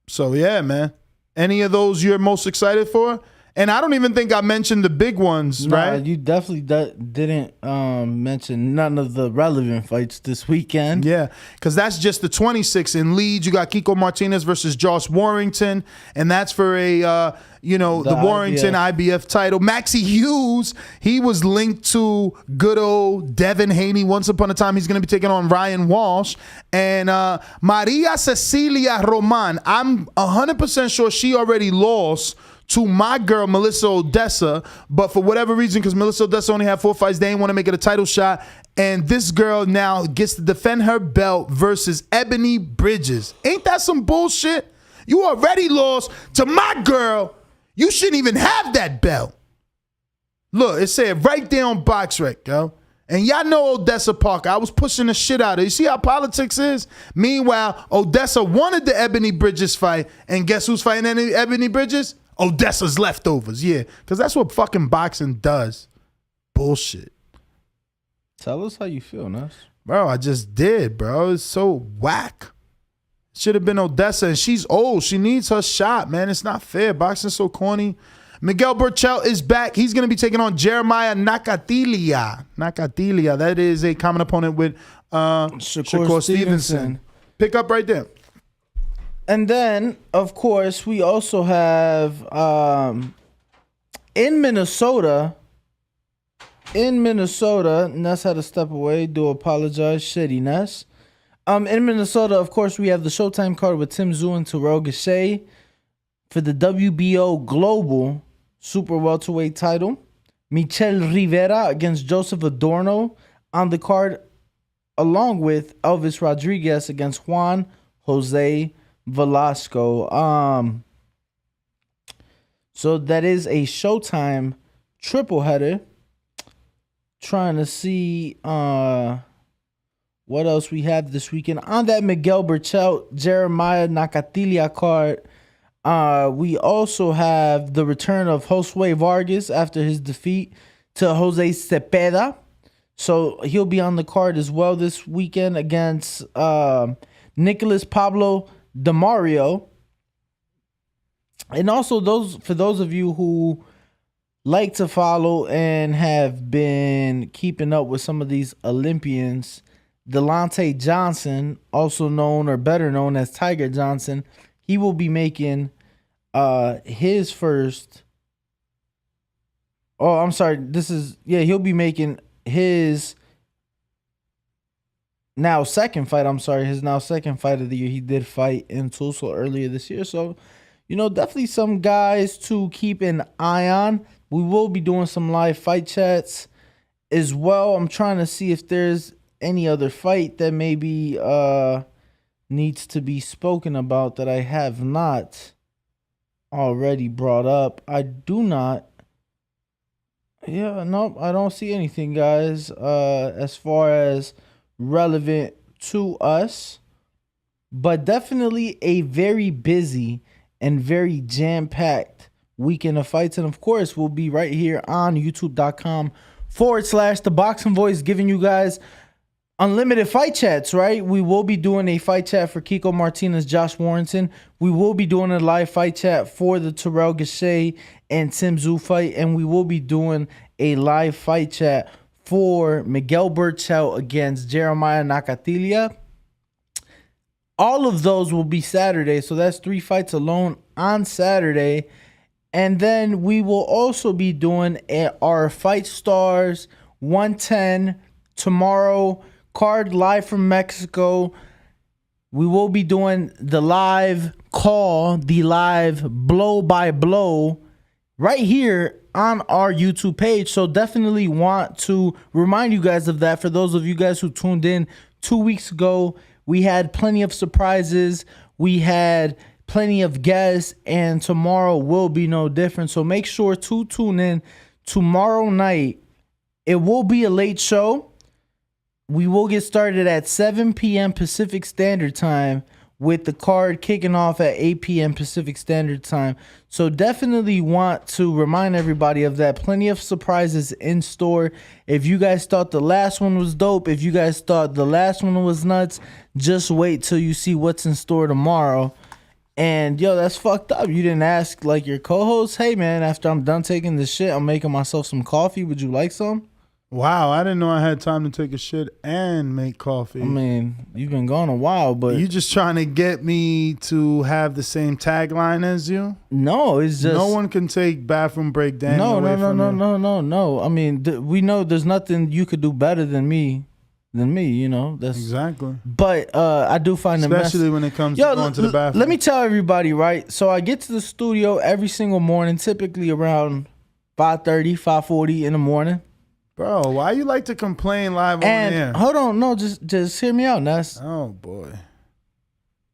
So yeah, man. Any of those you're most excited for? And I don't even think I mentioned the big ones, right? You definitely didn't mention none of the relevant fights this weekend. Yeah, because that's just the 26 in Leeds. You got Kiko Martinez versus Josh Warrington, and that's for a the Warrington IBF title. Maxie Hughes, he was linked to good old Devin Haney. Once upon a time, he's going to be taking on Ryan Walsh. And Maria Cecilia Roman, I'm 100% sure she already lost to my girl, Melissa Odessa. But for whatever reason, because Melissa Odessa only had 4 fights, they didn't want to make it a title shot. And this girl now gets to defend her belt versus Ebony Bridges. Ain't that some bullshit? You already lost to my girl. You shouldn't even have that belt. Look, it said right there on BoxRec, yo. And y'all know Odessa Parker. I was pushing the shit out of her. You see how politics is? Meanwhile, Odessa wanted the Ebony Bridges fight. And guess who's fighting Ebony Bridges? Odessa's leftovers, yeah. Because that's what fucking boxing does. Bullshit. Tell us how you feel, Ness. Bro, I just did, bro. It's so whack. Should have been Odessa, and she's old. She needs her shot, man. It's not fair. Boxing's so corny. Miguel Burchell is back. He's going to be taking on Jeremiah Nakatilia. That is a common opponent with Shakur Stevenson. Pick up right there. And then, of course, we also have in Minnesota, Ness had to step away. Do apologize. Shitty, Ness. In Minnesota, of course, we have the Showtime card with Tim Tszyu and Terrell Gausha for the WBO Global Super Welterweight title. Michel Rivera against Joseph Adorno on the card, along with Elvis Rodriguez against Juan Jose Velasco. So that is a Showtime triple header. Trying to see what else we have this weekend on that Miguel Burchell Jeremiah Nakatilia card. We also have the return of Josue Vargas after his defeat to Jose Cepeda. So he'll be on the card as well this weekend against Nicholas Pablo DeMario. And also for those of you who like to follow and have been keeping up with some of these Olympians, Delonte Johnson, also known or better known as Tiger Johnson, he will be making his first. Oh, I'm sorry. He'll be making his now second fight. His now second fight of the year. He did fight in Tulsa earlier this year. So, definitely some guys to keep an eye on. We will be doing some live fight chats as well. I'm trying to see if there's any other fight that maybe needs to be spoken about that I have not already brought up. I do not. Yeah, nope, I don't see anything, guys. As far as relevant to us, but definitely a very busy and very jam-packed weekend of fights. And of course, we'll be right here on youtube.com/The Boxing Voice, giving you guys unlimited fight chats, right? We will be doing a fight chat for Kiko Martinez, Josh Warrington. We will be doing a live fight chat for the Terrell Gausha and Tim Tszyu fight. And we will be doing a live fight chat for Miguel Berchelt against Jeremiah Nakatilia. All of those will be Saturday. So that's 3 fights alone on Saturday. And then we will also be doing our Fight Stars 110 tomorrow. Card live from Mexico. We will be doing the live call, the live blow by blow right here on our YouTube page. So definitely want to remind you guys of that. For those of you guys who tuned in 2 weeks ago, we had plenty of surprises. We had plenty of guests, and tomorrow will be no different. So make sure to tune in tomorrow night. It will be a late show. We will get started at 7 p.m. Pacific Standard Time with the card kicking off at 8 p.m. Pacific Standard Time. So definitely want to remind everybody of that. Plenty of surprises in store. If you guys thought the last one was dope, if you guys thought the last one was nuts, just wait till you see what's in store tomorrow. And yo, that's fucked up. You didn't ask like your co-host, hey man, after I'm done taking this shit, I'm making myself some coffee. Would you like some? Wow, I didn't know I had time to take a shit and make coffee. I mean, you've been gone a while, but you just trying to get me to have the same tagline as you? No, it's just no one can take bathroom break Daniel away from me. No. I mean, we know there's nothing you could do better than me. You know. That's exactly. But I do find it especially when it comes to going to the bathroom. Let me tell everybody, right? So I get to the studio every single morning, typically around 5:30, 5:40 in the morning. Bro, why you like to complain live on air? Hold on, no, just hear me out, Ness. Oh boy.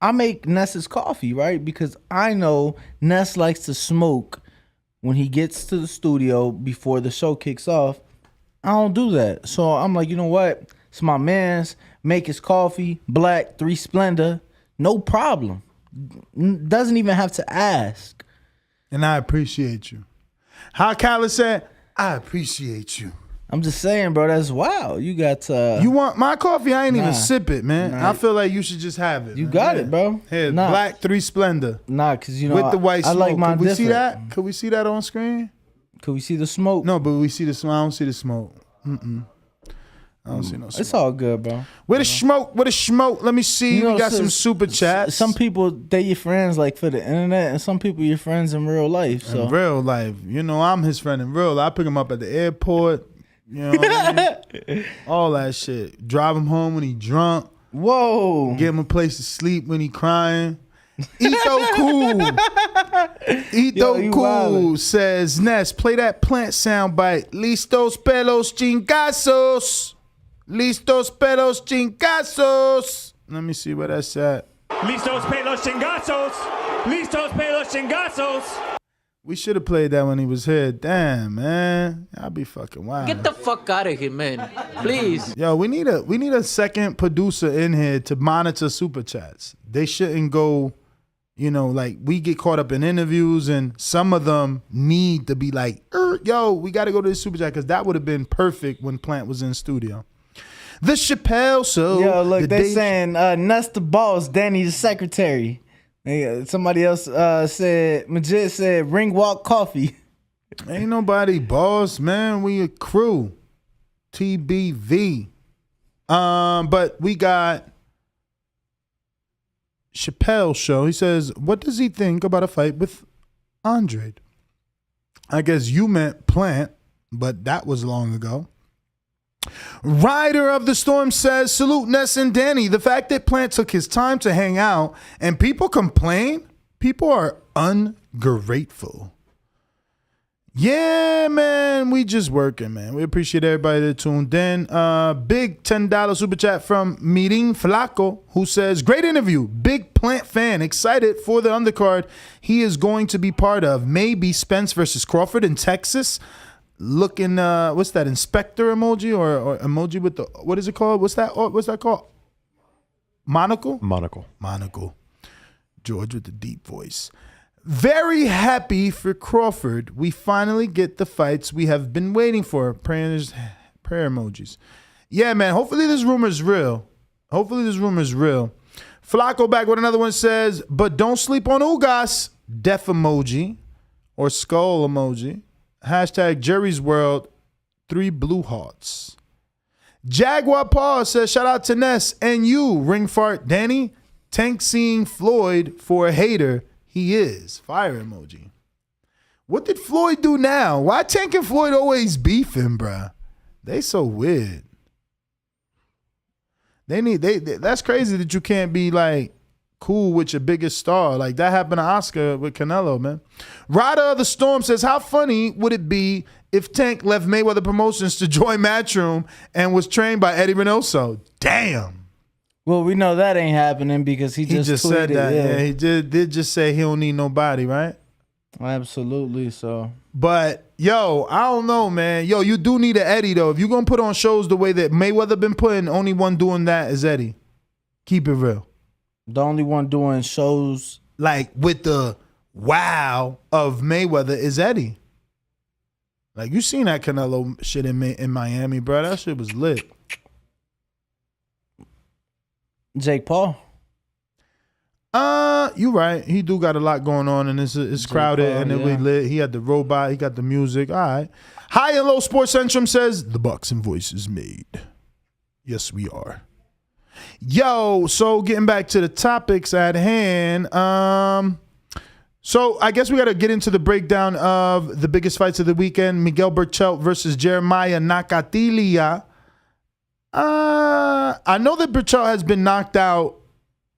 I make Ness's coffee, right? Because I know Ness likes to smoke when he gets to the studio before the show kicks off. I don't do that. So I'm like, you know what? It's my man's. Make his coffee, black, 3 Splendor. No problem. Doesn't even have to ask. And I appreciate you. How Kyler said, I appreciate you. I'm just saying, bro, that's wild. You got you want my coffee? I ain't even sip it, man. I feel like you should just have it. You got it, bro. Here, black 3 Splendor. Nah, because you know with the white smoke. like mine Could we different. see that? Could we see that on screen? Could we see the smoke? No, but we see the smoke. I don't see the smoke. I don't see no smoke. It's all good, bro. Where the smoke? Where the smoke? Let me see. You know, we got some super chats. Some people, they your friends like for the internet, and some people your friends in real life. So in real life, you know, I'm his friend in real life. I pick him up at the airport. You know what I mean? All that shit. Drive him home when he drunk. Whoa. Give him a place to sleep when he crying. Etho Cool. Etho Cool says, Ness, play that plant soundbite. Listos pelos chingazos. Listos pelos chingazos. Let me see where that's at. Listos pelos chingazos. Listos pelos chingazos. We should have played that when he was here. Damn, man. I'll be fucking wild. Get the fuck out of here, man. Please. Yo, we need a second producer in here to monitor super chats. They shouldn't go, you know, like we get caught up in interviews and some of them need to be like, yo, we got to go to the super chat because that would have been perfect when Plant was in studio. The Chappelle Show. Yo, look, they saying Nuss the boss, Danny the secretary. Somebody else said, Majid said, ring walk coffee. Ain't nobody boss, man. We a crew. TBV. But we got Chappelle Show. He says, what does he think about a fight with Andre? I guess you meant Plant, but that was long ago. Rider of the Storm says, salute Ness and Danny. The fact that Plant took his time to hang out and people complain, people are ungrateful. Yeah, man, we just working, man. We appreciate everybody that tuned in. Big $10 super chat from Meeting Flaco, who says, great interview. Big Plant fan. Excited for the undercard he is going to be part of. Maybe Spence versus Crawford in Texas. looking, what's that, inspector emoji or emoji with the, what is it called? What's that called? Monocle? Monocle. George with the deep voice. Very happy for Crawford. We finally get the fights we have been waiting for. Prayer emojis. Yeah, man. Hopefully this rumor is real. Flacco back with another one says, but don't sleep on Ugas. Death emoji or skull emoji. Hashtag Jerry's World. 3 blue hearts. Jaguar Paul says, shout out to Ness and you, ring fart Danny. Tank seeing Floyd for a hater. He is. Fire emoji. What did Floyd do now? Why Tank and Floyd always beefing, bruh? They so weird. That's crazy that you can't be like cool with your biggest star. Like that happened to Oscar with Canelo, man. Rider of the Storm says, how funny would it be if Tank left Mayweather Promotions to join Matchroom and was trained by Eddie Reynoso? Damn. Well, we know that ain't happening because he just said tweeted, that. Yeah, he did just say he don't need nobody, right? Absolutely. So, but yo, I don't know, man. Yo, you do need an Eddie though. If you're gonna put on shows the way that Mayweather been putting, only one doing that is Eddie. Keep it real. The only one doing shows like with the wow of Mayweather is Eddie. Like you seen that Canelo shit in Miami, bro? That shit was lit. Jake Paul. You right. He do got a lot going on, and it's crowded, Paul, and it was lit. He had the robot. He got the music. All right. High and Low Sports Centrum says the boxing voice is made. Yes, we are. Yo, so getting back to the topics at hand. So I guess we got to get into the breakdown of the biggest fights of the weekend: Miguel Berchelt versus Jeremiah Nakatilia. I know that Berchelt has been knocked out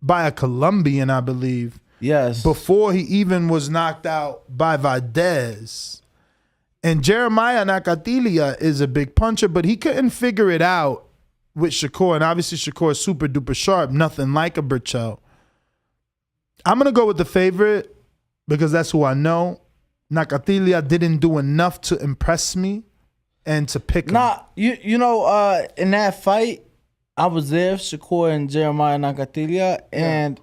by a Colombian, I believe. Yes. Before he even was knocked out by Valdez. And Jeremiah Nakatilia is a big puncher, but he couldn't figure it out with Shakur. And obviously Shakur is super duper sharp, nothing like a Berchelt. I'm going to go with the favorite because that's who I know. Nakatilia didn't do enough to impress me and to pick him. You know, in that fight, I was there, Shakur and Jeremiah Nakatilia, and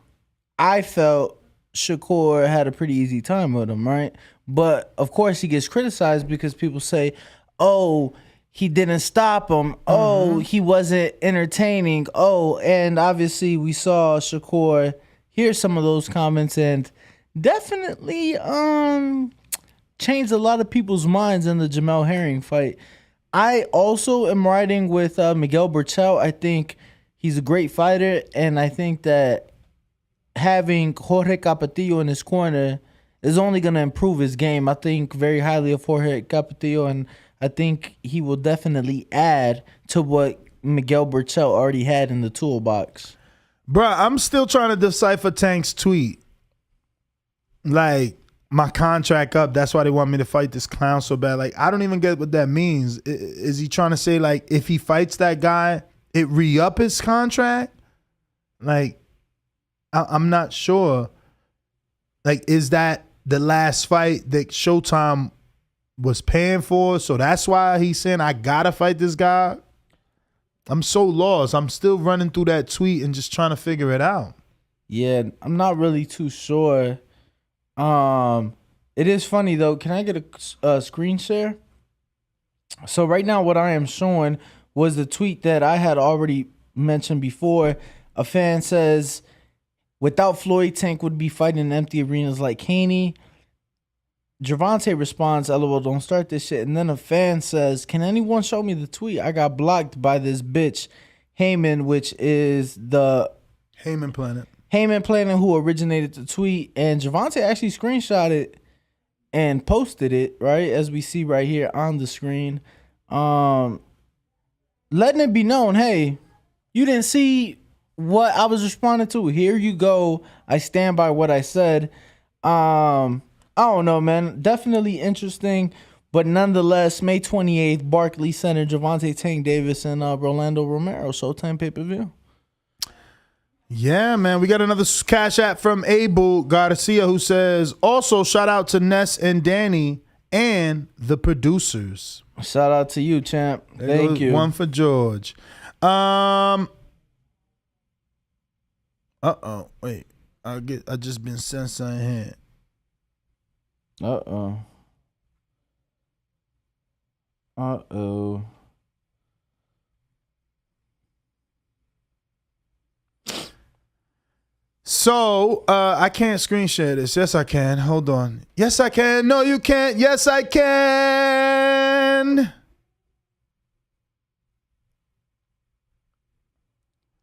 I felt Shakur had a pretty easy time with him, right? But, of course, he gets criticized because people say, oh, he didn't stop him. Oh, he wasn't entertaining. Oh, and obviously we saw Shakur hear some of those comments and definitely changed a lot of people's minds in the Jamel Herring fight. I also am riding with Miguel Berchelt. I think he's a great fighter, and I think that having Jorge Capetillo in his corner is only going to improve his game. I think very highly of Jorge Capetillo, and I think he will definitely add to what Miguel Berchelt already had in the toolbox. Bruh, I'm still trying to decipher Tank's tweet. Like, my contract up, that's why they want me to fight this clown so bad. Like, I don't even get what that means. Is he trying to say, like, if he fights that guy, it re-up his contract? Like, I'm not sure. Like, is that the last fight that Showtime was paying for? So that's why he's saying, I gotta fight this guy? I'm so lost. I'm still running through that tweet and just trying to figure it out. Yeah, I'm not really too sure. It is funny though. Can I get a screen share? So right now what I am showing was the tweet that I had already mentioned before. A fan says, without Floyd, Tank would be fighting in empty arenas like Haney. Gervonta responds, LOL, don't start this shit. And then a fan says, can anyone show me the tweet? I got blocked by this bitch, Haymon, which is the Haymon Planet. Haymon Planet, who originated the tweet, and Gervonta actually screenshotted and posted it, right, as we see right here on the screen, letting it be known, hey, you didn't see what I was responding to. Here you go. I stand by what I said. I don't know, man. Definitely interesting, but nonetheless, May 28th, Barclays Center, Gervonta Tank Davis and Rolando Romero, Showtime pay-per-view. Yeah, man. We got another cash app from Abel Garcia who says, also shout out to Ness and Danny and the producers. Shout out to you, champ. Thank you. One for George. Wait. I just been sent something here. So, I can't screen share this. Yes, I can. Hold on. Yes, I can. No, you can't. Yes, I can.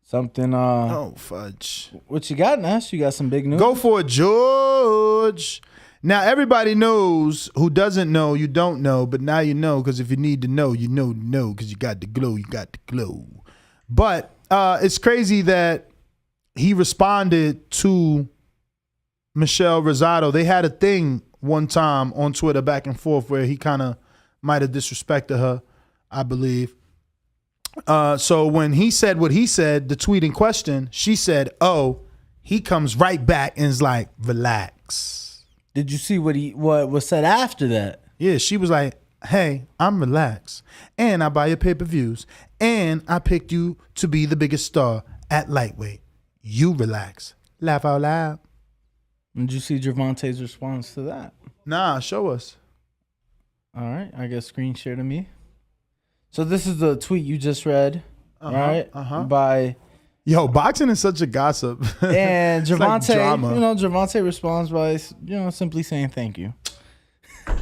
Something. Oh, fudge. What you got, Nash? You got some big news? Go for it, George. Now, everybody knows. Who doesn't know, you don't know. But now you know, because if you need to know, you know, because you got the glow. You got the glow. But it's crazy that he responded to Michelle Rosado. They had a thing one time on Twitter back and forth where he kind of might have disrespected her, I believe. So when he said what he said, the tweet in question, she said, "Oh," he comes right back and is like, "Relax." Did you see what was said after that? Yeah, she was like, "Hey, I'm relaxed, and I buy your pay-per-views, and I picked you to be the biggest star at lightweight. You relax. Laugh out loud." Did you see Gervonta's response to that? Nah, show us. All right, I guess screen share to me. So this is the tweet you just read, right? By boxing is such a gossip. And It's like Gervonta, drama. Gervonta responds by simply saying thank you.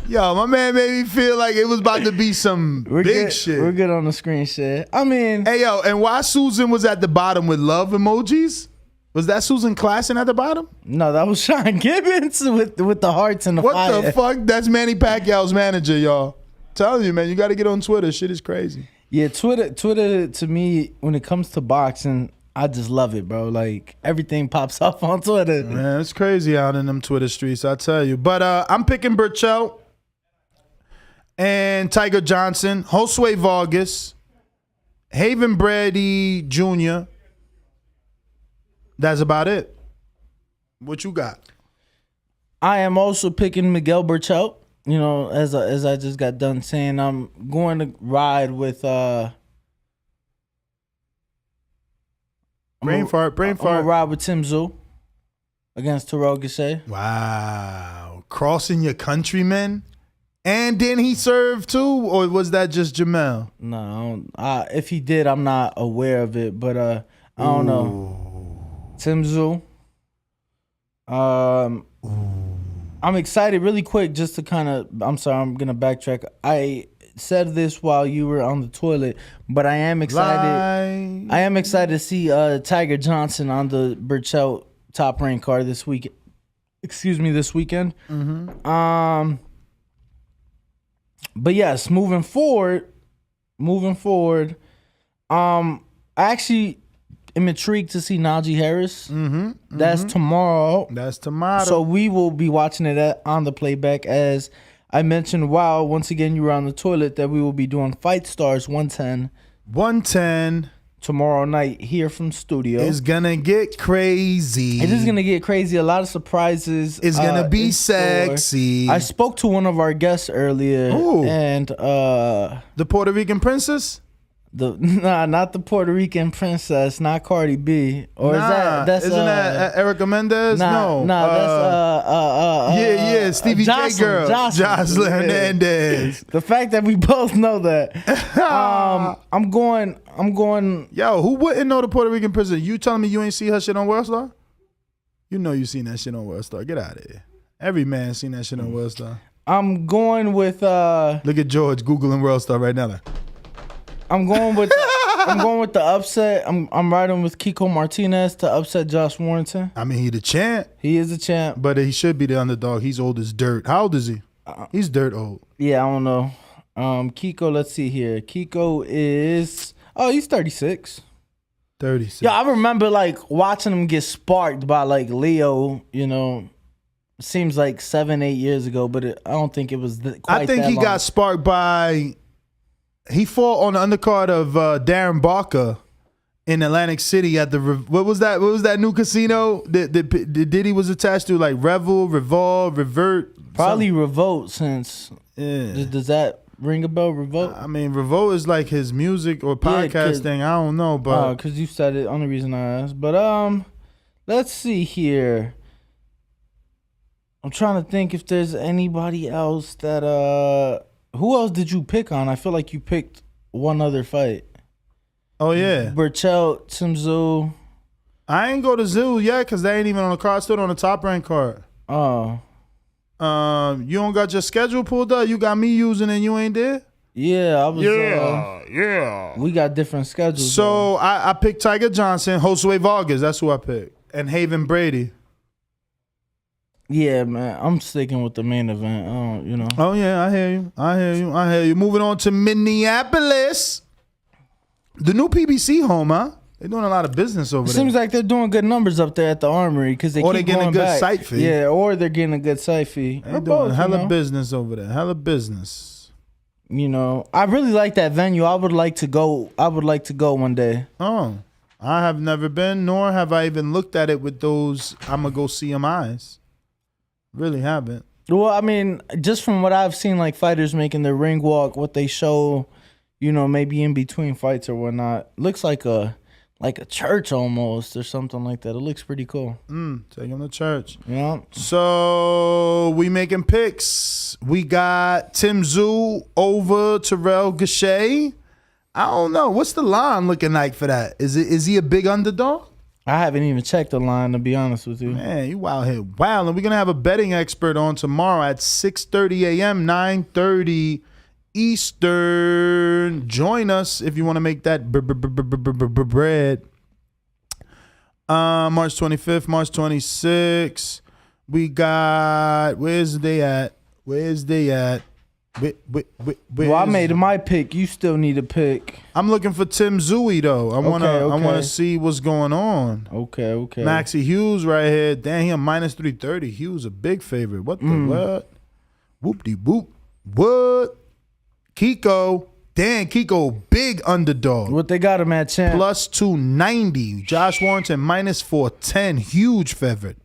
Yo, my man made me feel like it was about to be some big shit. We're good on the screen share. I mean, hey yo, and why Susan was at the bottom with love emojis? Was that Susan Klassen at the bottom? No, that was Sean Gibbons with the hearts and the fire. What the fuck? That's Manny Pacquiao's manager, y'all. Telling you, man, you got to get on Twitter. Shit is crazy. Yeah, Twitter to me, when it comes to boxing, I just love it, bro. Like, everything pops up on Twitter. Man, it's crazy out in them Twitter streets, I tell you. But I'm picking Burchell and Tiger Johnson, Josue Vargas, Haven Brady Jr. That's about it. What you got? I am also picking Miguel Burchell. You know, as I just got done saying, I'm going to ride with brain fart. I'm gonna ride with Tszyu against Terrell Gausha. Wow, crossing your countrymen, and then he served too, or was that just Jamel? No, if he did, I'm not aware of it, but I don't know. Tszyu. I'm excited really quick just to kind of, I'm sorry, I'm going to backtrack. I said this while you were on the toilet, but I am excited. I am excited to see Tiger Johnson on the Burchell Top Rank card this week. Excuse me, this weekend. Mm-hmm. But yes, moving forward, I actually am intrigued to see Najee Harris. That's tomorrow. That's tomorrow. So we will be watching it on the playback. As I mentioned, once again you were on the toilet, that we will be doing Fight Stars 110 tomorrow night here from studio. It's gonna get crazy. It is gonna get crazy. A lot of surprises. It's gonna be sexy. I spoke to one of our guests earlier. Ooh. And the Puerto Rican princess? Not the Puerto Rican princess, not Cardi B. Or isn't that Erica Mendez? That's Stevie J girl, Jocelyn Hernandez. The fact that we both know that. I'm going. Yo, who wouldn't know the Puerto Rican princess? You telling me you ain't see her shit on World Star? You know you seen that shit on World Star. Get out of here. Every man seen that shit on World Star. I'm going with. Look at George googling World Star right now. I'm going with the upset. I'm riding with Kiko Martinez to upset Josh Warrington. I mean, he the champ. He is the champ. But he should be the underdog. He's old as dirt. How old is he? He's dirt old. Yeah, I don't know. Kiko, let's see here. Kiko is he's 36. 36. Yeah, I remember like watching him get sparked by like Leo, you know. Seems like 7-8 years ago, but I don't think it was quite I think that he long. got sparked by. He fought on the undercard of Darren Barker in Atlantic City at the what was that new casino that Diddy was attached to, like Revolve, Revert, probably Revolt, since Yeah. Does that ring a bell, Revolt? I mean, Revolt is like his music or podcast thing. I don't know, but because you said it. Only reason I asked. But let's see here. I'm trying to think if there's anybody else that who else did you pick on? I feel like you picked one other fight. Oh yeah, Tszyu, Tszyu. I ain't go to Zoo yet because they ain't even on the card. Still on the top rank card. Oh. You don't got your schedule pulled up. You got me using and you ain't there. Yeah, I was. Yeah. We got different schedules. So I picked Tiger Johnson, Josue Vargas. That's who I picked, and Haven Brady. Yeah, man, I'm sticking with the main event. You know. Oh yeah, I hear you. Moving on to Minneapolis, the new PBC home, huh? They're doing a lot of business over there. Seems like they're doing good numbers up there at the Armory because they or keep they're getting going a good back. site fee. Yeah, or they're getting a good site fee. They're doing hella business over there. Hella business. You know, I really like that venue. I would like to go one day. Oh, I have never been, nor have I even looked at it with those I'ma go see 'em eyes. Really haven't. Well, I mean, just from what I've seen, like fighters making their ring walk, what they show, you know, maybe in between fights or whatnot, looks like a church almost or something like that. It looks pretty cool. Take him to church. Yeah. So we making picks. We got Tszyu over Terrell Gausha. I don't know. What's the line looking like for that? Is he a big underdog? I haven't even checked the line, to be honest with you. Man, you out here. Wow. And we're going to have a betting expert on tomorrow at 6:30 a.m., 9:30 Eastern. Join us if you want to make that bread. March 25th, March 26th. We got, where's they at? Well, I made my pick. You still need a pick. I'm looking for Tszyu though. I wanna see what's going on. Okay. Maxie Hughes right here. Damn, he a minus 330. Hughes a big favorite. What the what? Whoop-de-whoop. What? Kiko. Damn, Kiko, big underdog. What they got him at, champ? Plus 290. Josh Warrington minus 410. Huge favorite.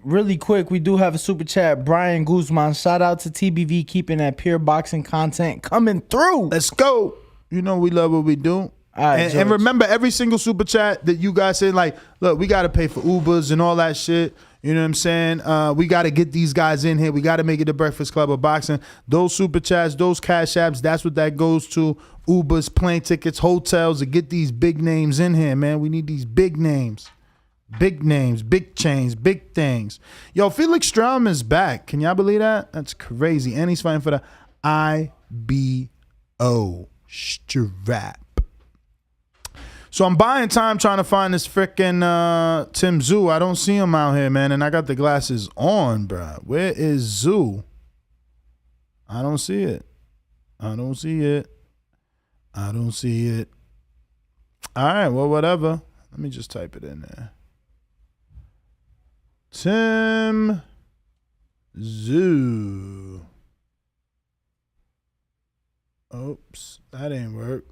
Really quick, we do have a super chat. Brian Guzman, shout out to TBV keeping that pure boxing content coming through. Let's go. You know we love what we do. All right, and remember, every single super chat that you guys say, like, look, we got to pay for Ubers and all that shit. You know what I'm saying? We got to get these guys in here. We got to make it the Breakfast Club of Boxing. Those super chats, those cash apps, that's what that goes to. Ubers, plane tickets, hotels to get these big names in here, man. We need these big names. Big names, big chains, big things. Yo, Felix Straum is back. Can y'all believe that? That's crazy. And he's fighting for the IBO strap. So I'm buying time trying to find this freaking Tszyu. I don't see him out here, man. And I got the glasses on, bro. Where is Zoo? I don't see it. I don't see it. All right, well, whatever. Let me just type it in there. Tszyu. Oops, that ain't work.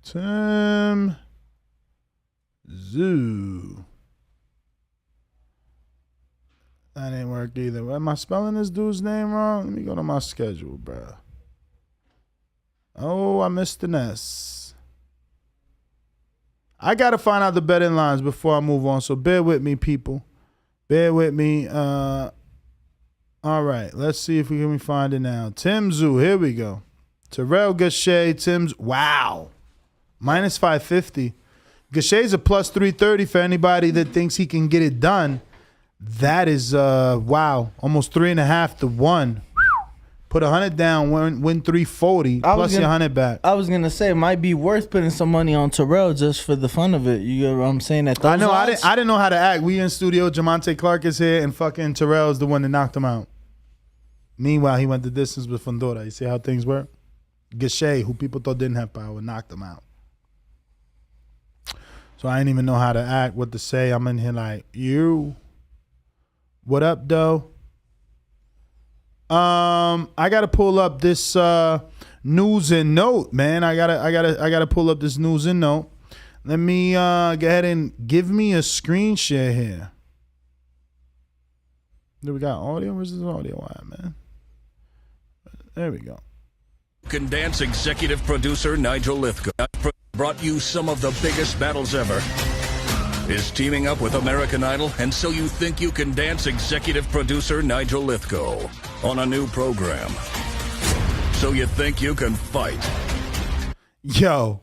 Tszyu. That ain't work either. Am I spelling this dude's name wrong? Let me go to my schedule, bro. Oh, I missed an S. I got to find out the betting lines before I move on, so bear with me, people. Bear with me. All right, let's see if we can find it now. Tszyu, here we go. Terrell Gausha, Tszyu. Wow. Minus 550. Gausha's a plus 330 for anybody that thinks he can get it done. That is, wow, almost 3.5 to 1. Put 100 down, win 340, plus your 100 back. I was gonna say it might be worth putting some money on Terrell just for the fun of it. You get what I'm saying? I know. I didn't know how to act. We in studio. Jamonte Clark is here, and fucking Terrell is the one that knocked him out. Meanwhile, he went the distance with Fundora. You see how things work? Gausha, who people thought didn't have power, knocked him out. So I didn't even know how to act, what to say. I'm in here like, you. What up, though? I gotta pull up this news and note, man. I gotta pull up this news and note. Let me go ahead and give me a screen share here. Do we got audio? Where's this audio at, man? There we go. Can Dance executive producer Nigel Lithgow brought you some of the biggest battles ever. Is teaming up with American Idol and So You Think You Can Dance executive producer Nigel Lithgow on a new program. So You Think You Can Fight. Yo,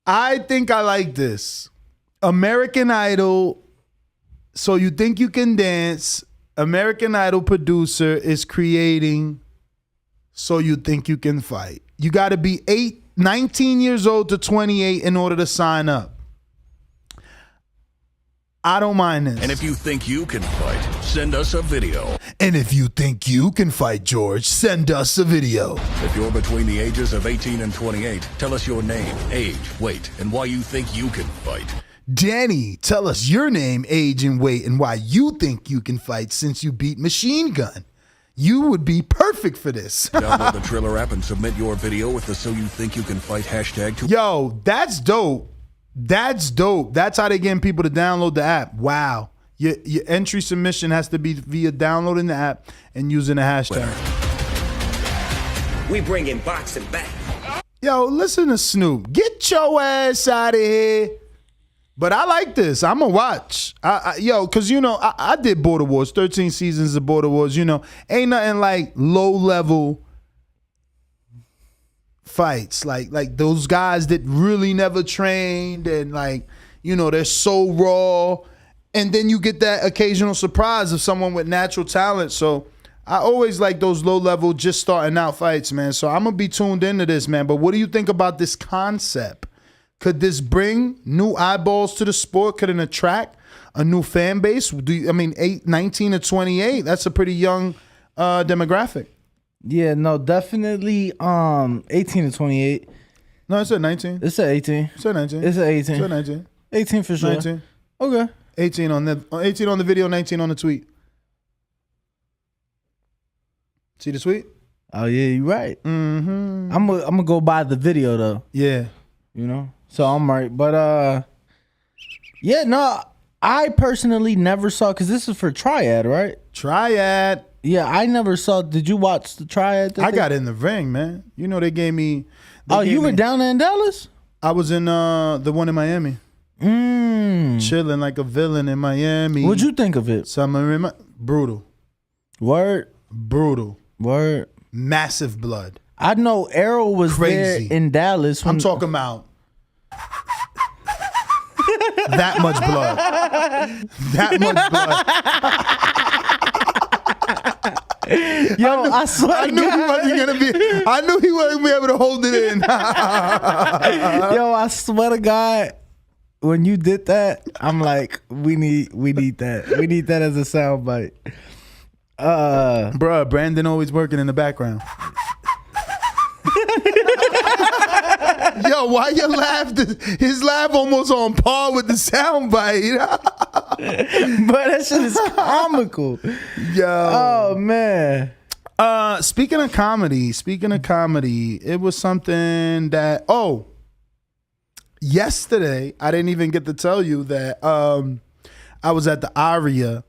I think I like this. American Idol, So You Think You Can Dance, American Idol producer is creating So You Think You Can Fight. You got to be 19 years old to 28 in order to sign up. I don't mind this. And if you think you can fight, send us a video. And if you think you can fight, George, send us a video. If you're between the ages of 18 and 28, tell us your name, age, weight, and why you think you can fight. Danny, tell us your name, age, and weight, and why you think you can fight since you beat Machine Gun. You would be perfect for this. Download the Triller app and submit your video with the So You Think You Can Fight hashtag. Yo, that's dope. That's dope. That's how they're getting people to download the app. Wow. Your entry submission has to be via downloading the app and using a hashtag. We bringing boxing back. Yo, listen to Snoop. Get your ass out of here. But I like this. I'm going to watch. Because, I did Border Wars, 13 seasons of Border Wars. Ain't nothing like low-level fights. Like those guys that really never trained and, they're so raw. And then you get that occasional surprise of someone with natural talent. So I always like those low-level, just starting out fights, man. So I'm going to be tuned into this, man. But what do you think about this concept? Could this bring new eyeballs to the sport? Could it attract a new fan base? 19 to 28, that's a pretty young demographic. Yeah, no, definitely 18 to 28. No, it said 19. It said 18. It said 19. It said 18. It said 19. 18 for sure. 19. Okay. 18 on the video, 19 on the tweet. See the tweet? Oh, yeah, you're right. Mm-hmm. I'm gonna go by the video, though. Yeah. So I'm right. But, yeah, no, I personally never saw, because this is for Triad, right? Triad. Yeah, I never saw. Did you watch the Triad? I got in the ring, man. They gave me. You were down there in Dallas? I was in the one in Miami. Chilling like a villain in Miami. What'd you think of it? Brutal. Word? Brutal. Word? Massive blood. I know Errol was Crazy. there in Dallas. I'm talking about that much blood. That much blood. Yo, I swear I knew he wasn't gonna be. I knew he wasn't gonna be able to hold it in. Yo, I swear to God, when you did that, I'm like, we need that. We need that as a soundbite. Bruh, Brandon always working in the background. Yo, why your laugh? His laugh almost on par with the soundbite. But that shit is comical. Yo. Oh man. Speaking of comedy, it was something that yesterday I didn't even get to tell you that I was at the Aria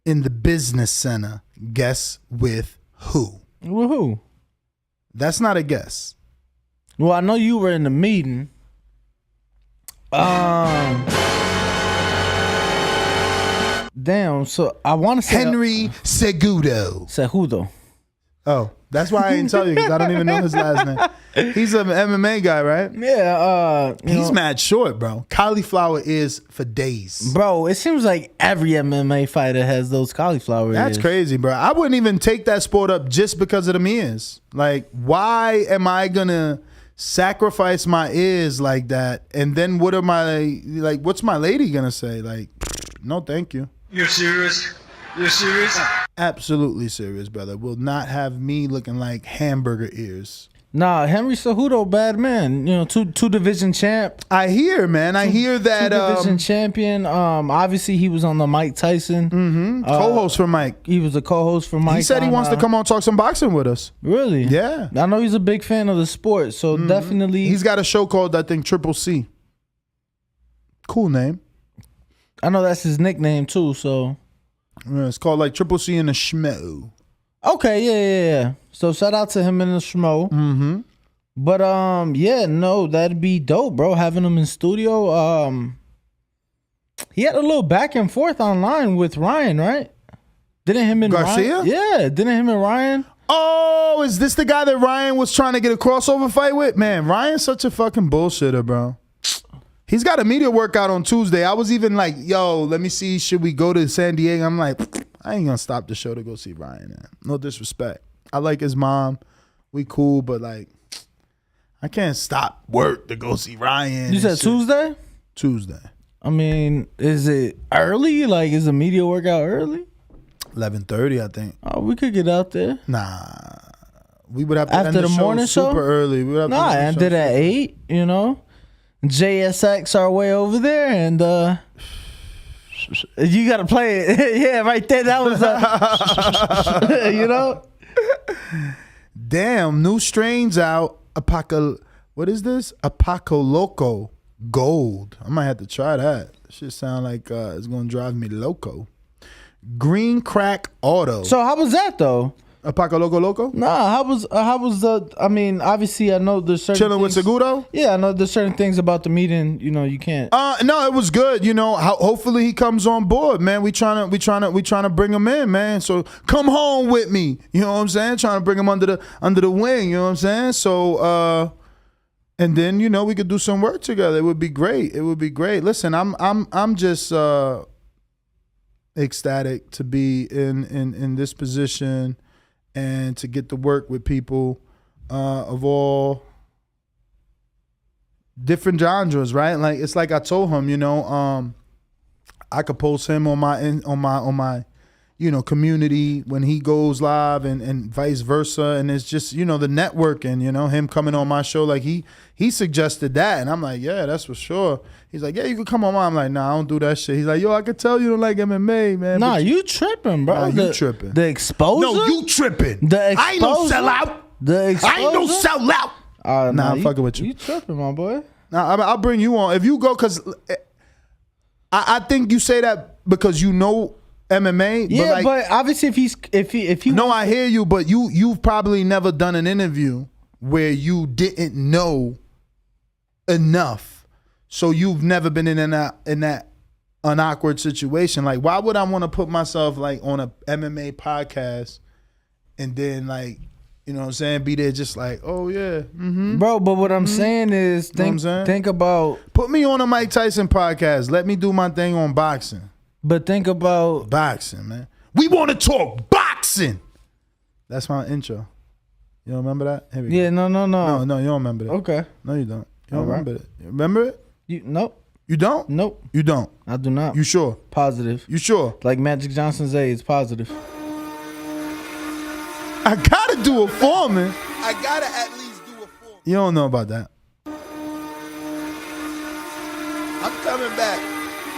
in the business center. Guess with who? With who? That's not a guess. Well, I know you were in the meeting. Damn, so I want to say Henry Cejudo. Oh, that's why I didn't tell you, because I don't even know his last name. He's an MMA guy, right? Yeah. He's mad short, bro. Cauliflower ears for days. Bro, it seems like every MMA fighter has those cauliflower ears. That's crazy, bro. I wouldn't even take that sport up just because of the ears. Like, why am I going to sacrifice my ears like that? And then what's my lady going to say? Like, no, thank you. You're serious? You're serious? Absolutely serious, brother. Will not have me looking like hamburger ears. Nah, Henry Cejudo, bad man. Two division champ. I hear, man. I hear that two division champion. Obviously he was on the Mike Tyson. Co-host for Mike. He was a co-host for Mike. He said he wants to come on and talk some boxing with us. Really? Yeah. I know he's a big fan of the sport, so definitely. He's got a show called, I think, Triple C. Cool name. I know that's his nickname too. So yeah, it's called like Triple C and a Schmo. Okay, yeah. So shout out to him and the Schmo. Mm-hmm. But that'd be dope, bro. Having him in studio. He had a little back and forth online with Ryan, right? Didn't him and Garcia? Ryan? Yeah, didn't him and Ryan? Oh, is this the guy that Ryan was trying to get a crossover fight with? Man, Ryan's such a fucking bullshitter, bro. He's got a media workout on Tuesday. I was even like, yo, let me see, should we go to San Diego? I'm like, I ain't gonna stop the show to go see Ryan, man. No disrespect. I like his mom. We cool, but like, I can't stop work to go see Ryan. You said Tuesday? Tuesday. I mean, is it early? Like, is the media workout early? 11:30, I think. Oh, we could get out there. Nah. We would have to After end the morning show? super early. We would have to Nah, I end the ended at 8, you know? JSX our way over there, and you got to play it. Yeah, right there. That was, you know? Damn, new strains out. What is this? Apaco Loco Gold. I might have to try that. Shit sound like it's going to drive me loco. Green Crack Auto. So how was that, though? Apaco Loco? Nah, how was the? I mean, obviously, I know there's certain chilling with Seguro. Yeah, I know there's certain things about the meeting. You know, you can't. No, it was good. You know, hopefully he comes on board, man. We trying to bring him in, man. So come home with me. You know what I'm saying? Trying to bring him under the wing. You know what I'm saying? So, and then you know we could do some work together. It would be great. Listen, I'm just ecstatic to be in this position. And to get to work with people of all different genres, right? Like it's like I told him, you know, I could post him on my, you know, community when he goes live, and vice versa. And it's just, you know, the networking, you know, him coming on my show, like he suggested that, and I'm like, yeah, that's for sure. He's like, yeah, you could come on mine. I'm like, nah, I don't do that shit. He's like, yo, I could tell you don't like MMA, man. Nah, you tripping, bro. Nah, you tripping. The exposure? No, you tripping. The exposure? I ain't no sellout. The exposure? I ain't no sellout. Nah, I'm fucking with you. You tripping, my boy. Nah, I'll bring you on. If you go, because I think you say that because you know MMA. Yeah, but obviously if he No, I hear you, but you've probably never done an interview where you didn't know enough. So you've never been in that an awkward situation. Like, why would I want to put myself like on a MMA podcast and then like, you know what I'm saying, be there just like, oh yeah, bro. But what I'm saying is, think about, put me on a Mike Tyson podcast. Let me do my thing on boxing. But think about boxing, man. We want to talk boxing. That's my intro. You don't remember that? Here we go. No. No, you don't remember that. Okay. No, you don't. You don't remember it. You remember it? Nope. You don't? Nope. You don't? I do not. You sure? Positive. You sure? Like Magic Johnson's it's positive. I gotta do a Foreman. I gotta at least do a Foreman. You don't know about that. I'm coming back.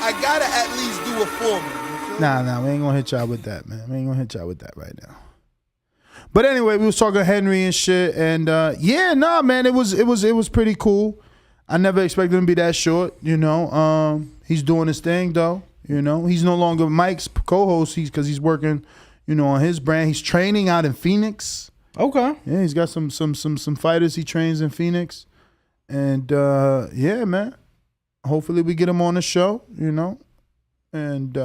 I gotta at least do a Foreman. Nah, we ain't gonna hit y'all with that, man. We ain't gonna hit y'all with that right now. But anyway, we was talking Henry and shit, and man, it was pretty cool. I never expected him to be that short, you know. He's doing his thing though, you know. He's no longer Mike's co-host, because he's working, you know, on his brand. He's training out in Phoenix. Okay. Yeah, he's got some fighters he trains in Phoenix, and yeah, man. Hopefully we get him on the show, you know, and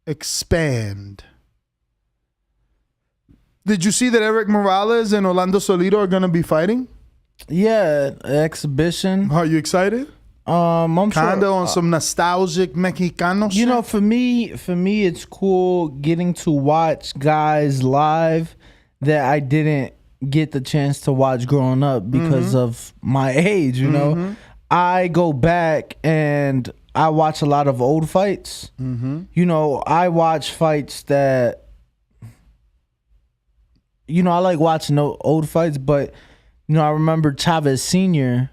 expand. Did you see that Eric Morales and Orlando Solito are gonna be fighting? Yeah, exhibition. Are you excited? I'm kinda sure, on some nostalgic Mexicano shit. You know, for me, it's cool getting to watch guys live that I didn't get the chance to watch growing up because of my age. You know, I go back and I watch a lot of old fights. You know, I watch fights that. You know, I like watching old fights, but, you know, I remember Chavez Sr.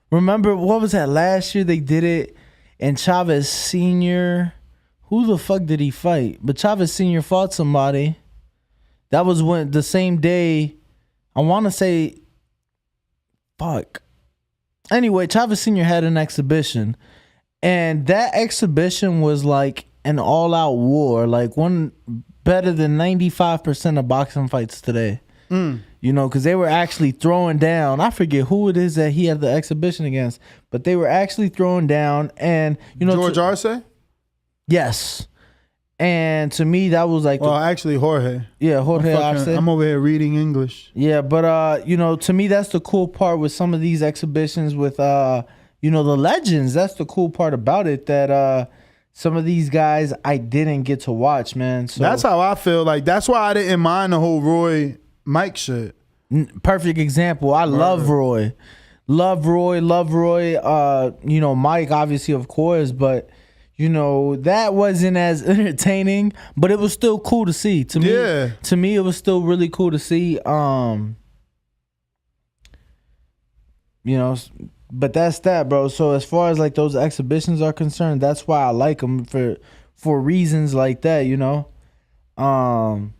Remember, what was that, last year they did it, and Chavez Sr., who the fuck did he fight? But Chavez Sr. fought somebody. That was when, the same day, I want to say, fuck. Anyway, Chavez Sr. had an exhibition, and that exhibition was like an all-out war, like one better than 95% of boxing fights today. You know, because they were actually throwing down. I forget who it is that he had the exhibition against, but they were actually throwing down. And, you know, George Arce? Yes. And to me, that was like... Well, actually, Jorge. Yeah, Jorge Arce. I'm over here reading English. Yeah, but, you know, to me, that's the cool part with some of these exhibitions with, you know, the legends. That's the cool part about it, that some of these guys I didn't get to watch, man. So that's how I feel. Like, that's why I didn't mind the whole Roy Mike shit. Perfect example. I love Roy. Love Roy. You know, Mike, obviously, of course, but... You know, that wasn't as entertaining, but it was still cool to see. To me, it was still really cool to see. You know, but that's that, bro. So as far as like those exhibitions are concerned, that's why I like them for reasons like that. You know, for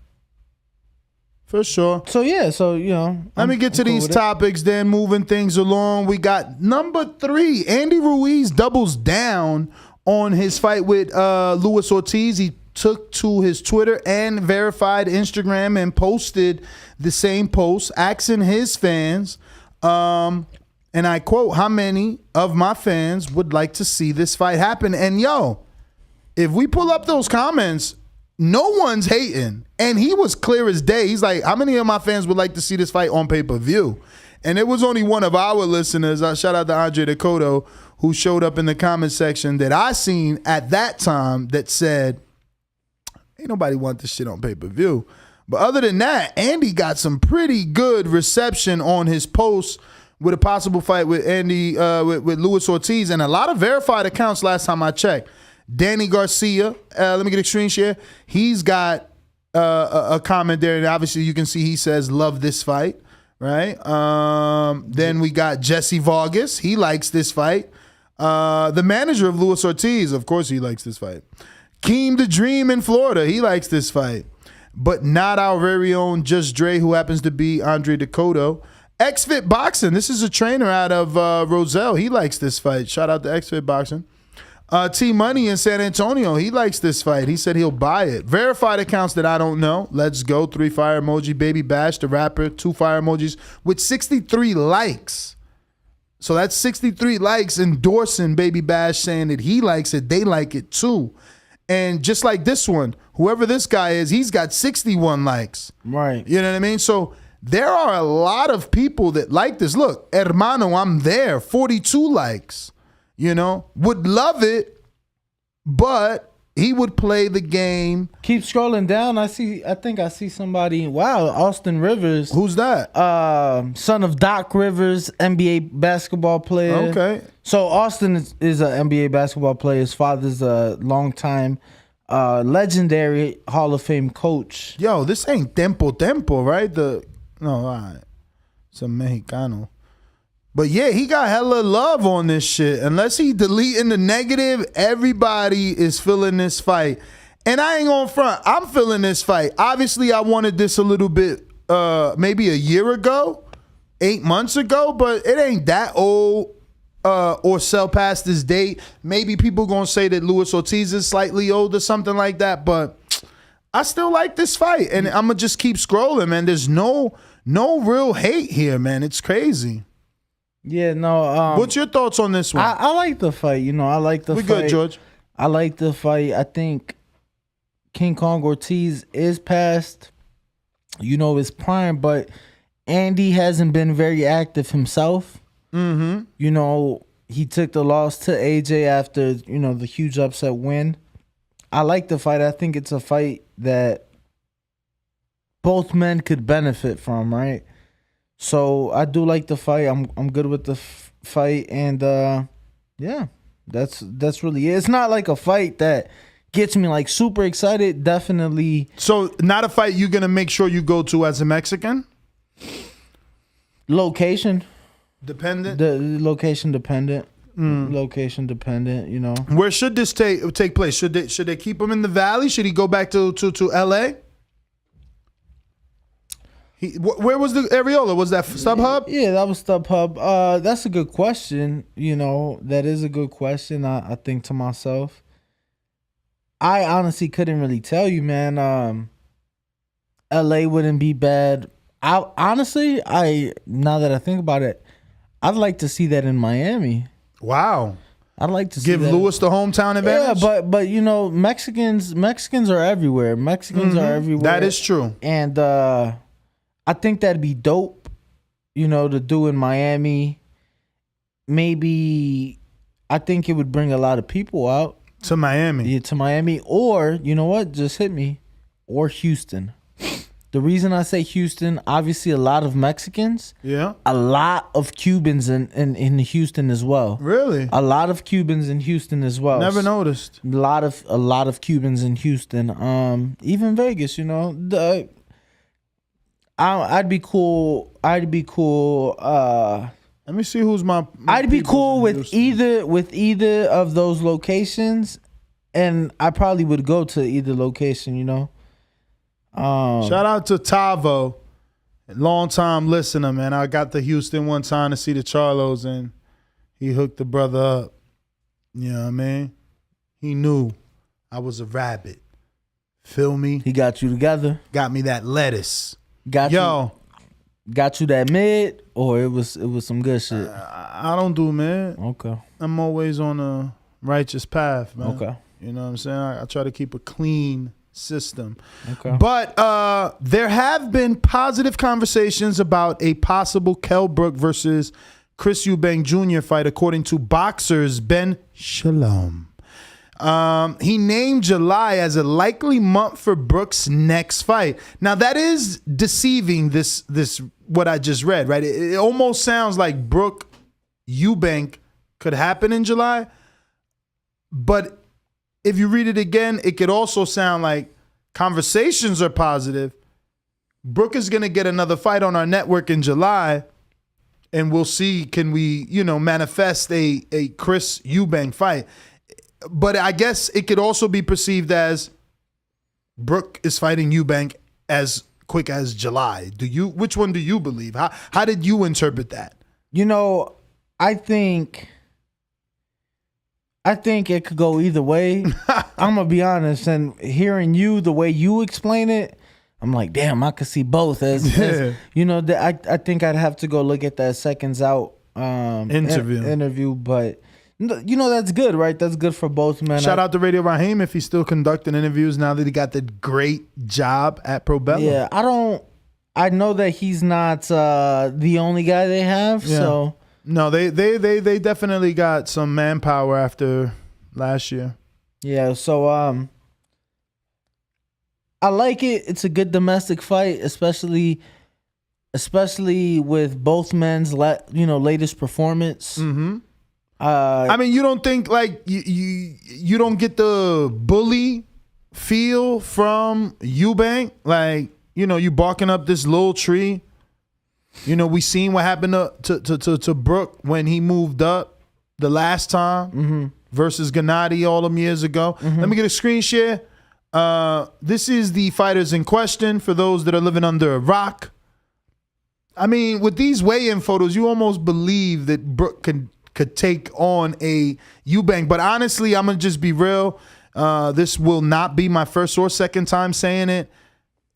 sure. So yeah, you know, let me get to these topics. Then moving things along, we got number 3. Andy Ruiz doubles down on his fight with Luis Ortiz. He took to his Twitter and verified Instagram and posted the same post asking his fans, and I quote, "How many of my fans would like to see this fight happen?" And yo, if we pull up those comments, no one's hating. And he was clear as day. He's like, how many of my fans would like to see this fight on pay-per-view? And it was only one of our listeners, shout out to Andre Dakota, who showed up in the comment section that I seen at that time that said, ain't nobody want this shit on pay-per-view. But other than that, Andy got some pretty good reception on his post with a possible fight with Andy, with Luis Ortiz, and a lot of verified accounts last time I checked. Danny Garcia, let me get a screen share. He's got a comment there, and obviously you can see he says, love this fight, right? Then we got Jesse Vargas. He likes this fight. The manager of Luis Ortiz, of course he likes this fight. Keem the Dream in Florida, he likes this fight. But not our very own Just Dre, who happens to be Andre Dakota. XFit Boxing, this is a trainer out of Roselle. He likes this fight. Shout out to XFit Boxing. T Money in San Antonio, he likes this fight. He said he'll buy it. Verified accounts that I don't know. Let's Go, 3 fire emoji. Baby Bash, the rapper, 2 fire emojis with 63 likes. So that's 63 likes endorsing Baby Bash, saying that he likes it, they like it too. And just like this one, whoever this guy is, he's got 61 likes. Right. You know what I mean? So there are a lot of people that like this. Look, Hermano, I'm there, 42 likes. You know, would love it, but he would play the game. Keep scrolling down. I think I see somebody. Wow, Austin Rivers. Who's that? Son of Doc Rivers, NBA basketball player. Okay. So Austin is an NBA basketball player. His father's a longtime legendary Hall of Fame coach. Yo, this ain't Tempo, right? No, all right. It's a Mexicano. But yeah, he got hella love on this shit. Unless he deleting the negative, everybody is feeling this fight. And I ain't gonna front, I'm feeling this fight. Obviously, I wanted this a little bit, maybe a year ago, 8 months ago, but it ain't that old or sell past this date. Maybe people gonna say that Luis Ortiz is slightly old or something like that, but I still like this fight. And I'm gonna just keep scrolling, man. There's no real hate here, man. It's crazy. Yeah, no. What's your thoughts on this one? I like the fight. You know, I like the fight. We good, George. I like the fight. I think King Kong Ortiz is past, you know, his prime, but Andy hasn't been very active himself. Mm-hmm. You know, he took the loss to AJ after, you know, the huge upset win. I like the fight. I think it's a fight that both men could benefit from, right? So I do like the fight. I'm good with the fight, and yeah, that's really it. It's not like a fight that gets me like super excited. Definitely. So not a fight you're gonna make sure you go to as a Mexican? Location dependent. The location dependent. Location dependent. You know. Where should this take place? Should they keep him in the Valley? Should he go back to LA? Where was the areola? Was that StubHub? Yeah, that was StubHub. That's a good question. You know, that is a good question. I think to myself, I honestly couldn't really tell you, man. LA wouldn't be bad. Now that I think about it, I'd like to see that in Miami. Wow. I'd like to give Luis the hometown advantage. Yeah, but you know, Mexicans are everywhere. Mexicans are everywhere. That is true. And I think that'd be dope, you know, to do in Miami. Maybe I think it would bring a lot of people out to Miami. Yeah, to Miami, or you know what? Just hit me, or Houston. The reason I say Houston, obviously a lot of Mexicans. Yeah. A lot of Cubans in Houston as well. Really? A lot of Cubans in Houston as well. Never noticed. A lot of Cubans in Houston. Even Vegas, you know. I'd be cool. Let me see who's my I'd be cool with either of those locations, and I probably would go to either location, you know. Shout out to Tavo, long time listener, man. I got to Houston one time to see the Charlos, and he hooked the brother up. You know what I mean? He knew I was a rabbit. Feel me? He got you together. Got me that lettuce. Got you that mid, or it was some good shit. I don't do mid. Okay. I'm always on a righteous path, man. Okay. You know what I'm saying? I try to keep a clean system. Okay. But there have been positive conversations about a possible Kell Brook versus Chris Eubank Jr. fight, according to boxers Ben Shalom. He named July as a likely month for Brook's next fight. Now that is deceiving. This what I just read, right? It almost sounds like Brook Eubank could happen in July, but if you read it again, it could also sound like conversations are positive. Brook is going to get another fight on our network in July, and we'll see, can we, manifest a Chris Eubank fight. But I guess it could also be perceived as Brook is fighting Eubank as quick as July. Which one do you believe? How did you interpret that? I think it could go either way. I'm gonna be honest, and hearing you the way you explain it, I'm like, damn, I could see both. I think I'd have to go look at that seconds out interview, but that's good, right? That's good for both men. Shout out to Radio Raheem if he's still conducting interviews now that he got the great job at Probella. Yeah, I know that he's not the only guy they have, so. No, they definitely got some manpower after last year. Yeah, so I like it. It's a good domestic fight, especially with both men's latest performance. Mm-hmm. I mean, you don't think like you don't get the bully feel from Eubank, like you barking up this little tree. We seen what happened to Brook when he moved up the last time versus Gennady all them years ago. Let me get a screen share. This is the fighters in question for those that are living under a rock. I mean, with these weigh-in photos, you almost believe that Brook could take on a Eubank. But honestly, I'm going to just be real. This will not be my first or second time saying it.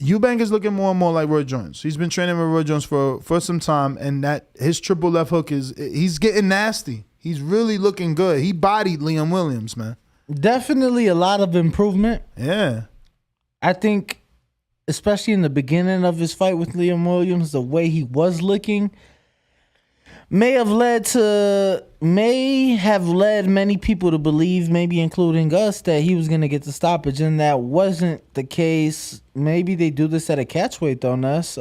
Eubank is looking more and more like Roy Jones. He's been training with Roy Jones for some time, and that his triple left hook he's getting nasty. He's really looking good. He bodied Liam Williams, man. Definitely a lot of improvement. Yeah. I think, especially in the beginning of his fight with Liam Williams, the way he was looking may have led many people to believe, maybe including us, that he was going to get the stoppage, and that wasn't the case. Maybe they do this at a catchweight on us.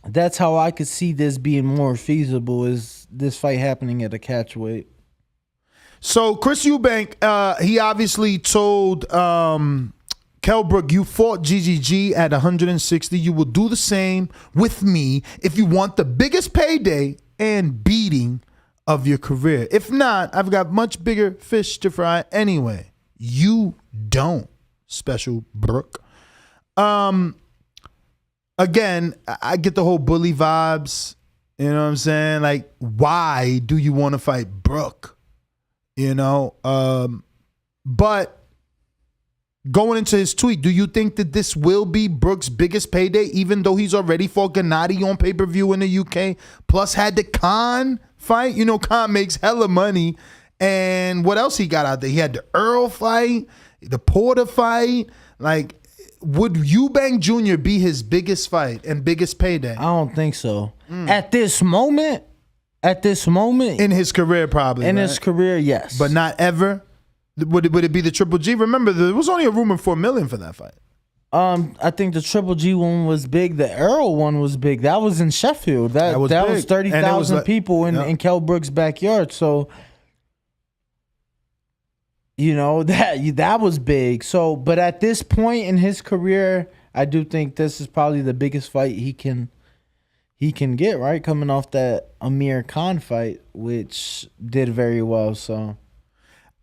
That's how I could see this being more feasible, is this fight happening at a catchweight. So Chris Eubank, he obviously told Kell Brook, you fought GGG at 160. You will do the same with me if you want the biggest payday and beating of your career. If not, I've got much bigger fish to fry anyway. You don't, Special Brook. Again, I get the whole bully vibes. You know what I'm saying? Like, why do you want to fight Brook? But going into his tweet, do you think that this will be Brook's biggest payday, even though he's already fought Gennady on pay-per-view in the UK, plus had the Khan fight? You know, Khan makes hella money. And what else he got out there? He had the Earl fight, the Porter fight. Like, would Eubank Jr. be his biggest fight and biggest payday? I don't think so. At this moment, in his career, probably. In his career, yes. But not ever? Would it be the Triple G? Remember, there was only a rumor $4 million for that fight. I think the Triple G one was big. The Earl one was big. That was in Sheffield. That was 30,000 people in Kell Brook's backyard. So, you know, that was big. So, but at this point in his career, I do think this is probably the biggest fight he can get, right? Coming off that Amir Khan fight, which did very well. So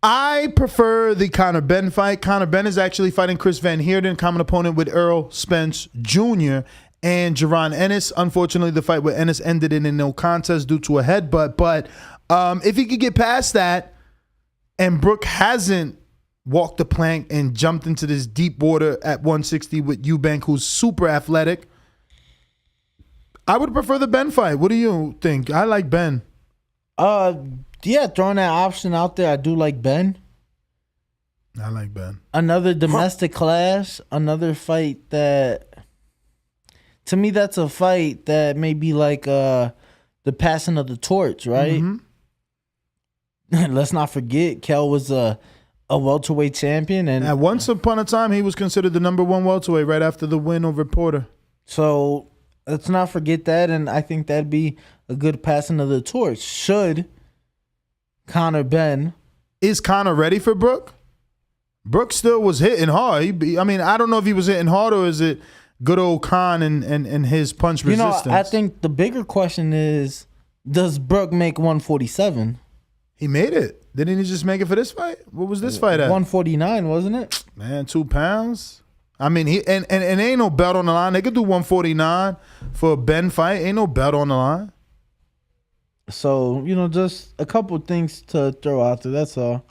I prefer the Conor Benn fight. Conor Benn is actually fighting Chris Van Heerden, common opponent with Errol Spence Jr. and Jaron Ennis. Unfortunately, the fight with Ennis ended in a no contest due to a headbutt. But if he could get past that, and Brook hasn't walked the plank and jumped into this deep water at 160 with Eubank, who's super athletic, I would prefer the Ben fight. What do you think? I like Ben. Yeah, throwing that option out there, I do like Ben. I like Ben. Another domestic clash, another fight that, to me, that's a fight that may be like the passing of the torch, right? Mm-hmm. Let's not forget, Kell was a welterweight champion, and at once upon a time, he was considered the number one welterweight right after the win over Porter. So let's not forget that, and I think that'd be a good passing of the torch. Should Conor Benn. Is Conor ready for Brook? Brook still was hitting hard. I don't know if he was hitting hard or is it good old Khan and his punch resistance. I think the bigger question is, does Brook make 147? He made it. Didn't he just make it for this fight? What was this fight at? 149, wasn't it? Man, 2 pounds. I mean, he and ain't no belt on the line. They could do 149 for a Ben fight. Ain't no belt on the line. So, just a couple things to throw out there. That's all.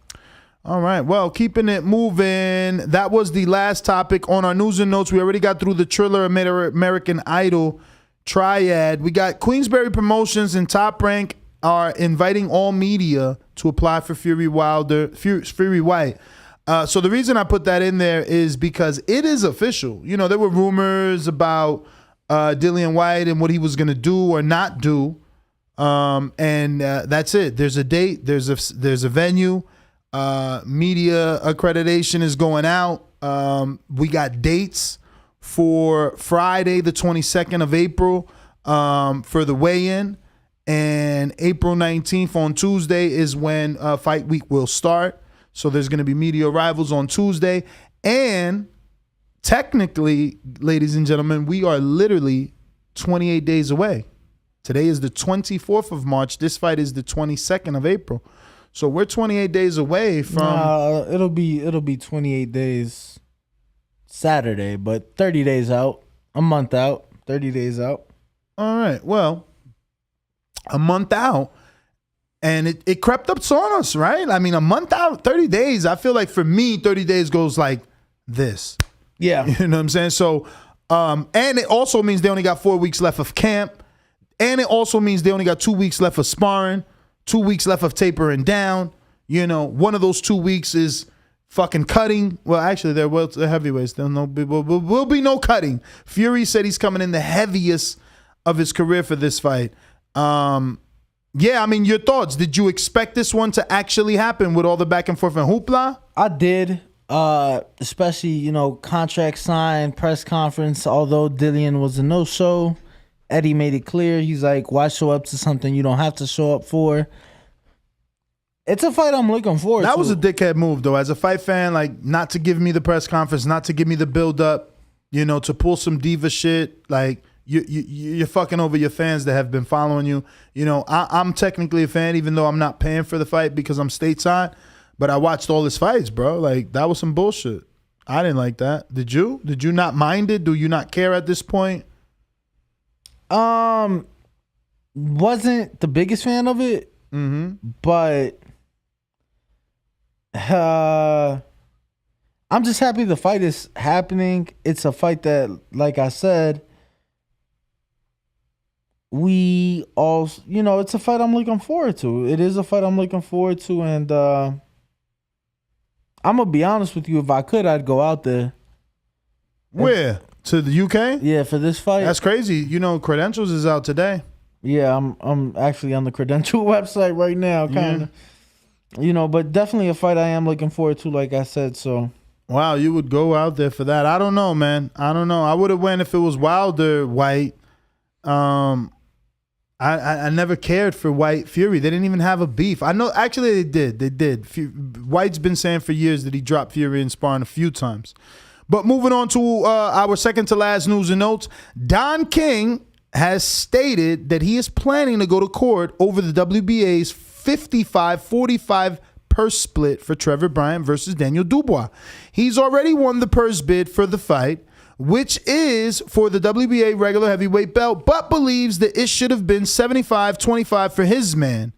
All right. Well, keeping it moving. That was the last topic on our news and notes. We already got through the Triller American Idol triad. We got Queensberry Promotions and Top Rank are inviting all media to apply for Fury Whyte. So the reason I put that in there is because it is official. There were rumors about Dillian Whyte and what he was going to do or not do. And that's it. There's a date. There's a venue. Media accreditation is going out. We got dates for Friday, the 22nd of April, for the weigh-in, and April 19th on Tuesday is when fight week will start. So there's going to be media arrivals on Tuesday, and technically, ladies and gentlemen, we are literally 28 days away. Today is the 24th of March. This fight is the 22nd of April. So we're 28 days away from... it'll be 28 days Saturday, but 30 days out. A month out. 30 days out. All right. Well, a month out. And it crept up on us, right? I mean, a month out, 30 days. I feel like for me, 30 days goes like this. Yeah. You know what I'm saying? So, and it also means they only got 4 weeks left of camp. And it also means they only got 2 weeks left of sparring, 2 weeks left of tapering down. One of those 2 weeks is fucking cutting. Well, actually, they're heavyweights. There will be no cutting. Fury said he's coming in the heaviest of his career for this fight. Yeah, I mean, your thoughts. Did you expect this one to actually happen with all the back and forth and hoopla? I did. Especially, contract sign, press conference. Although Dillian was a no-show, Eddie made it clear. He's like, why show up to something you don't have to show up for? It's a fight I'm looking forward to. That was a dickhead move, though. As a fight fan, like, not to give me the press conference, not to give me the build-up, to pull some diva shit. Like, you're fucking over your fans that have been following you. I'm technically a fan, even though I'm not paying for the fight because I'm stateside. But I watched all his fights, bro. Like, that was some bullshit. I didn't like that. Did you? Did you not mind it? Do you not care at this point? Wasn't the biggest fan of it, but I'm just happy the fight is happening. It's a fight that, like I said, we all, it's a fight I'm looking forward to. It is a fight I'm looking forward to, and I'm gonna be honest with you. If I could, I'd go out there. Where? To the UK? Yeah, for this fight. That's crazy. Credentials is out today. Yeah, I'm actually on the Credential website right now, kind of. But definitely a fight I am looking forward to, like I said. So. Wow, you would go out there for that? I don't know, man. I don't know. I would have went if it was Wilder, Whyte. I never cared for Whyte Fury. They didn't even have a beef. I know. Actually, they did. Whyte's been saying for years that he dropped Fury in sparring a few times. But moving on to our second to last news and notes, Don King has stated that he is planning to go to court over the WBA's 55-45 purse split for Trevor Bryan versus Daniel Dubois. He's already won the purse bid for the fight, which is for the WBA regular heavyweight belt, but believes that it should have been 75-25 for his man.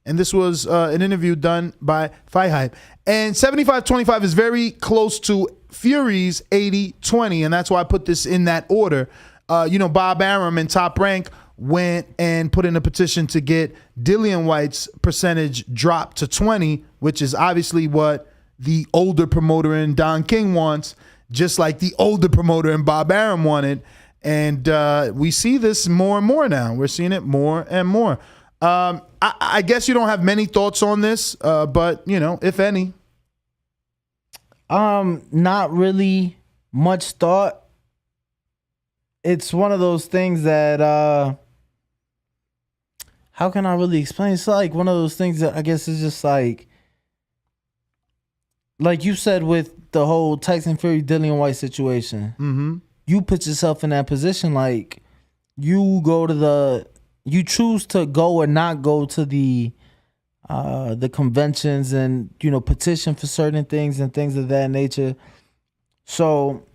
And this was an interview done by Fight Hype. And 75-25 is very close to Fury's 80-20, and that's why I put this in that order. Bob Arum and Top Rank went and put in a petition to get Dillian Whyte's percentage dropped to 20, which is obviously what the older promoter in Don King wants, just like the older promoter in Bob Arum wanted. And we see this more and more now. We're seeing it more and more. I guess you don't have many thoughts on this, but, if any. Not really much thought. It's one of those things that, how can I really explain? It's like one of those things that I guess is just like you said with the whole Tyson Fury Dillian Whyte situation. Mm-hmm. You put yourself in that position, like you choose to go or not go to the conventions and petition for certain things and things of that nature. So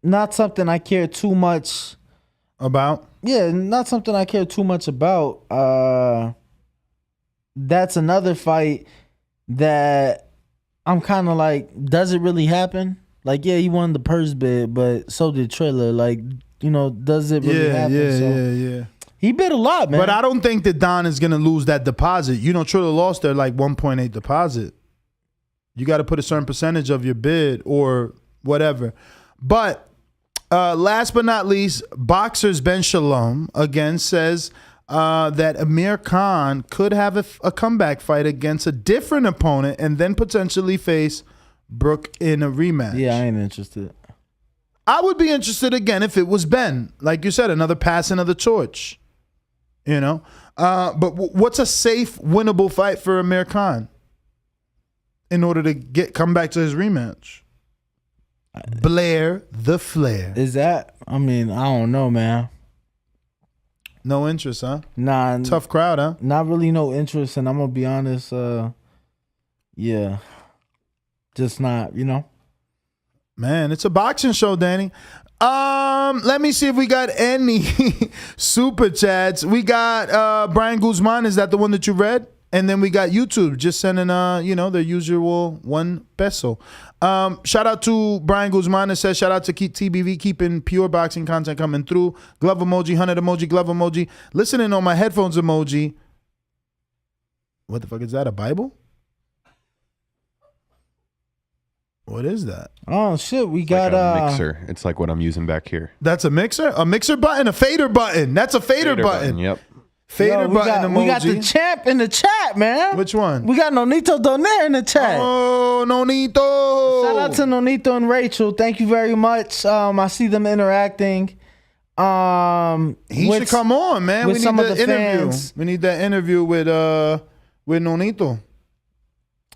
not something I care too much about. Yeah, not something I care too much about. That's another fight that I'm kind of like, does it really happen? Like, yeah, he won the purse bid, but so did Triller. Like, does it really happen? Yeah. He bid a lot, man. But I don't think that Don is going to lose that deposit. Triller lost their 1.8 deposit. You got to put a certain percentage of your bid or whatever. But last but not least, boxers Ben Shalom again says that Amir Khan could have a comeback fight against a different opponent and then potentially face Brook in a rematch. Yeah, I ain't interested. I would be interested again if it was Ben. Like you said, another passing of the torch. But what's a safe, winnable fight for Amir Khan in order to come back to his rematch? Blair the Flair. Is that? I don't know, man. No interest, huh? Nah. Tough crowd, huh? Not really no interest, and I'm gonna be honest. Yeah, just not. Man, it's a boxing show, Danny. Let me see if we got any super chats. We got Brian Guzman. Is that the one that you read? And then we got YouTube just sending their usual $1. Shout out to Brian Guzman that says shout out to TBV keeping pure boxing content coming through. Glove emoji, 100 emoji, glove emoji. Listening on my headphones emoji. What the fuck is that? A Bible? What is that? Oh shit, we got a mixer. It's like what I'm using back here. That's a mixer? A mixer button? A fader button. That's a fader button. Yep. Fader button emoji. We got the champ in the chat, man. Which one? We got Nonito Donaire in the chat. Oh, Nonito. Shout out to Nonito and Rachel. Thank you very much. I see them interacting. He should come on, man. We need some of the the interview. fans. We need that interview with Nonito.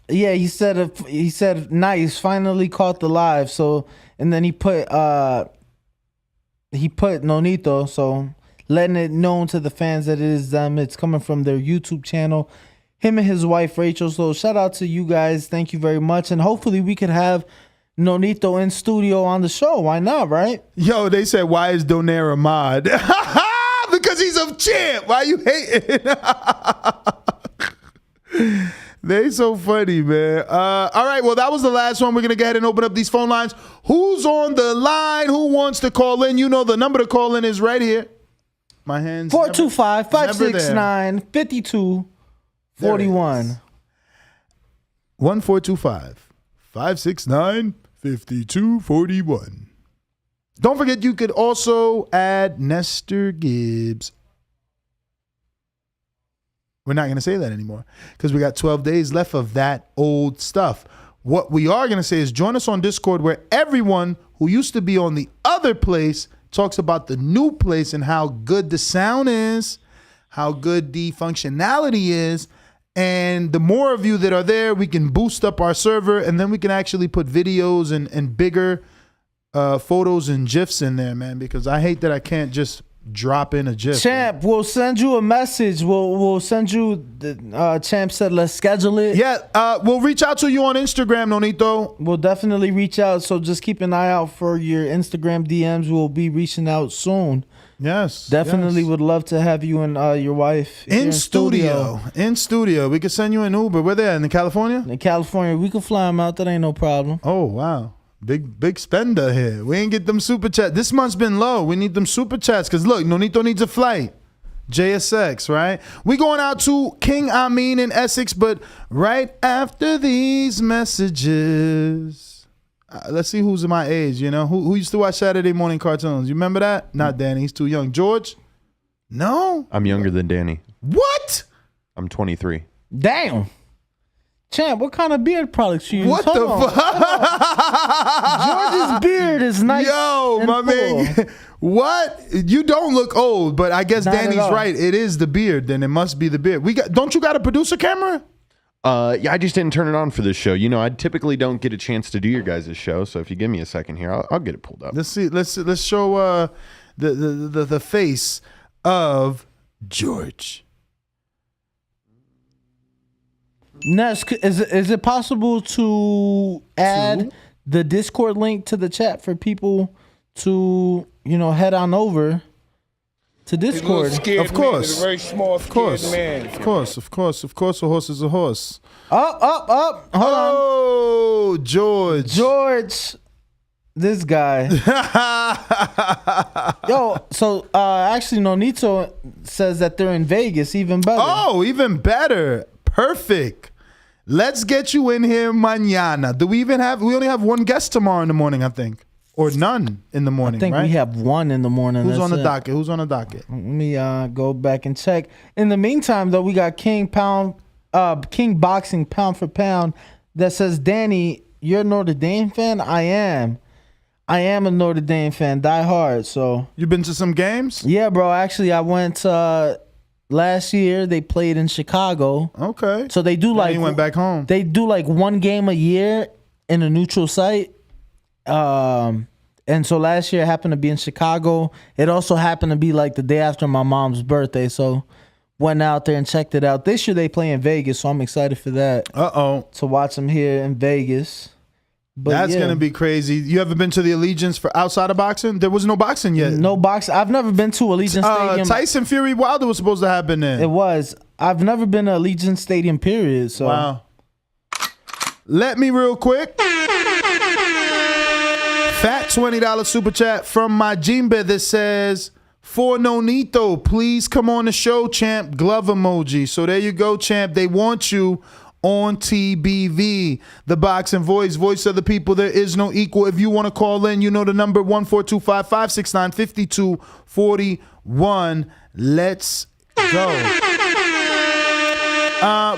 Yeah, he said nice, finally caught the live. So, and then he put Nonito, so letting it known to the fans that it is them. It's coming from their YouTube channel, him and his wife Rachel. So shout out to you guys. Thank you very much. And hopefully we could have Nonito in studio on the show. Why not, right? Yo, they said, why is Donaire a mod? Because he's a champ. Why you hating? They so funny, man. All right, well, that was the last one. We're going to go ahead and open up these phone lines. Who's on the line? Who wants to call in? You know the number to call in is right here. My hands 425-569-5241. 1-425-569-5241. Don't forget, you could also add Nestor Gibbs. We're not going to say that anymore because we got 12 days left of that old stuff. What we are going to say is join us on Discord, where everyone who used to be on the other place talks about the new place and how good the sound is, how good the functionality is. And the more of you that are there, we can boost up our server, and then we can actually put videos and bigger photos and GIFs in there, man, because I hate that I can't just drop in a GIF. Champ, we'll send you a message. We'll send you the Champ said let's schedule it. Yeah, we'll reach out to you on Instagram, Nonito. We'll definitely reach out, so just keep an eye out for your Instagram DMs. We'll be reaching out soon. Yes. Definitely would love to have you and your wife in studio. In studio. We could send you an Uber. Where they at? In California? In California. We could fly them out. That ain't no problem. Oh, wow. Big spender here. We ain't get them super chats. This month's been low. We need them super chats because, look, Nonito needs a flight. JSX, right? We going out to King Amin in Essex, but right after these messages, let's see who's in my age, you know? Who used to watch Saturday morning cartoons? You remember that? Not Danny. He's too young. George? No? I'm younger than Danny. What? I'm 23. Damn. Champ, what kind of beard products you use? What the fuck? George's beard is nice. Yo, my man. What? You don't look old, but I guess Not Danny's right. It is the beard. Then it must be the beard. Don't you got a producer camera? Yeah, I just didn't turn it on for this show. You know, I typically don't get a chance to do your guys' show, so if you give me a second here, I'll get it pulled up. Let's see. Let's show the face of George. Ness, is it possible to add the Discord link to the chat for people to, head on over to Discord? Of course. He's a very small, scared man. Of course. A horse is a horse. Up. Hold on. Oh, George. This guy. Yo, so actually Nonito says that they're in Vegas, even better. Oh, even better. Perfect. Let's get you in here mañana. We only have one guest tomorrow in the morning, I think. Or none in the morning, I think right? we have one in the morning. Who's on the docket? Let me go back and check. In the meantime, though, we got King Boxing Pound for Pound that says, Danny, you're a Notre Dame fan? I am a Notre Dame fan, die hard. So you been to some games? Yeah, bro. Actually, I went last year. They played in Chicago. Okay. So they do you went back home. They do like one game a year in a neutral site. And so last year I happened to be in Chicago. It also happened to be like the day after my mom's birthday. So went out there and checked it out. This year they play in Vegas, so I'm excited for that. To watch them here in Vegas. But that's going to be crazy. You ever been to the Allegiance for outside of boxing? There was no boxing yet. No boxing. I've never been to Allegiant Stadium. Tyson Fury Wilder was supposed to happen there. It was. I've never been to Allegiant Stadium, period. So. Wow. Let me real quick. Fat $20 super chat from my Jimbe that says, for Nonito, please come on the show, champ. Glove emoji. So there you go, champ. They want you on TBV, the boxing voice of the people. There is no equal. If you want to call in, you know the number 1-425-569-5241. Let's go.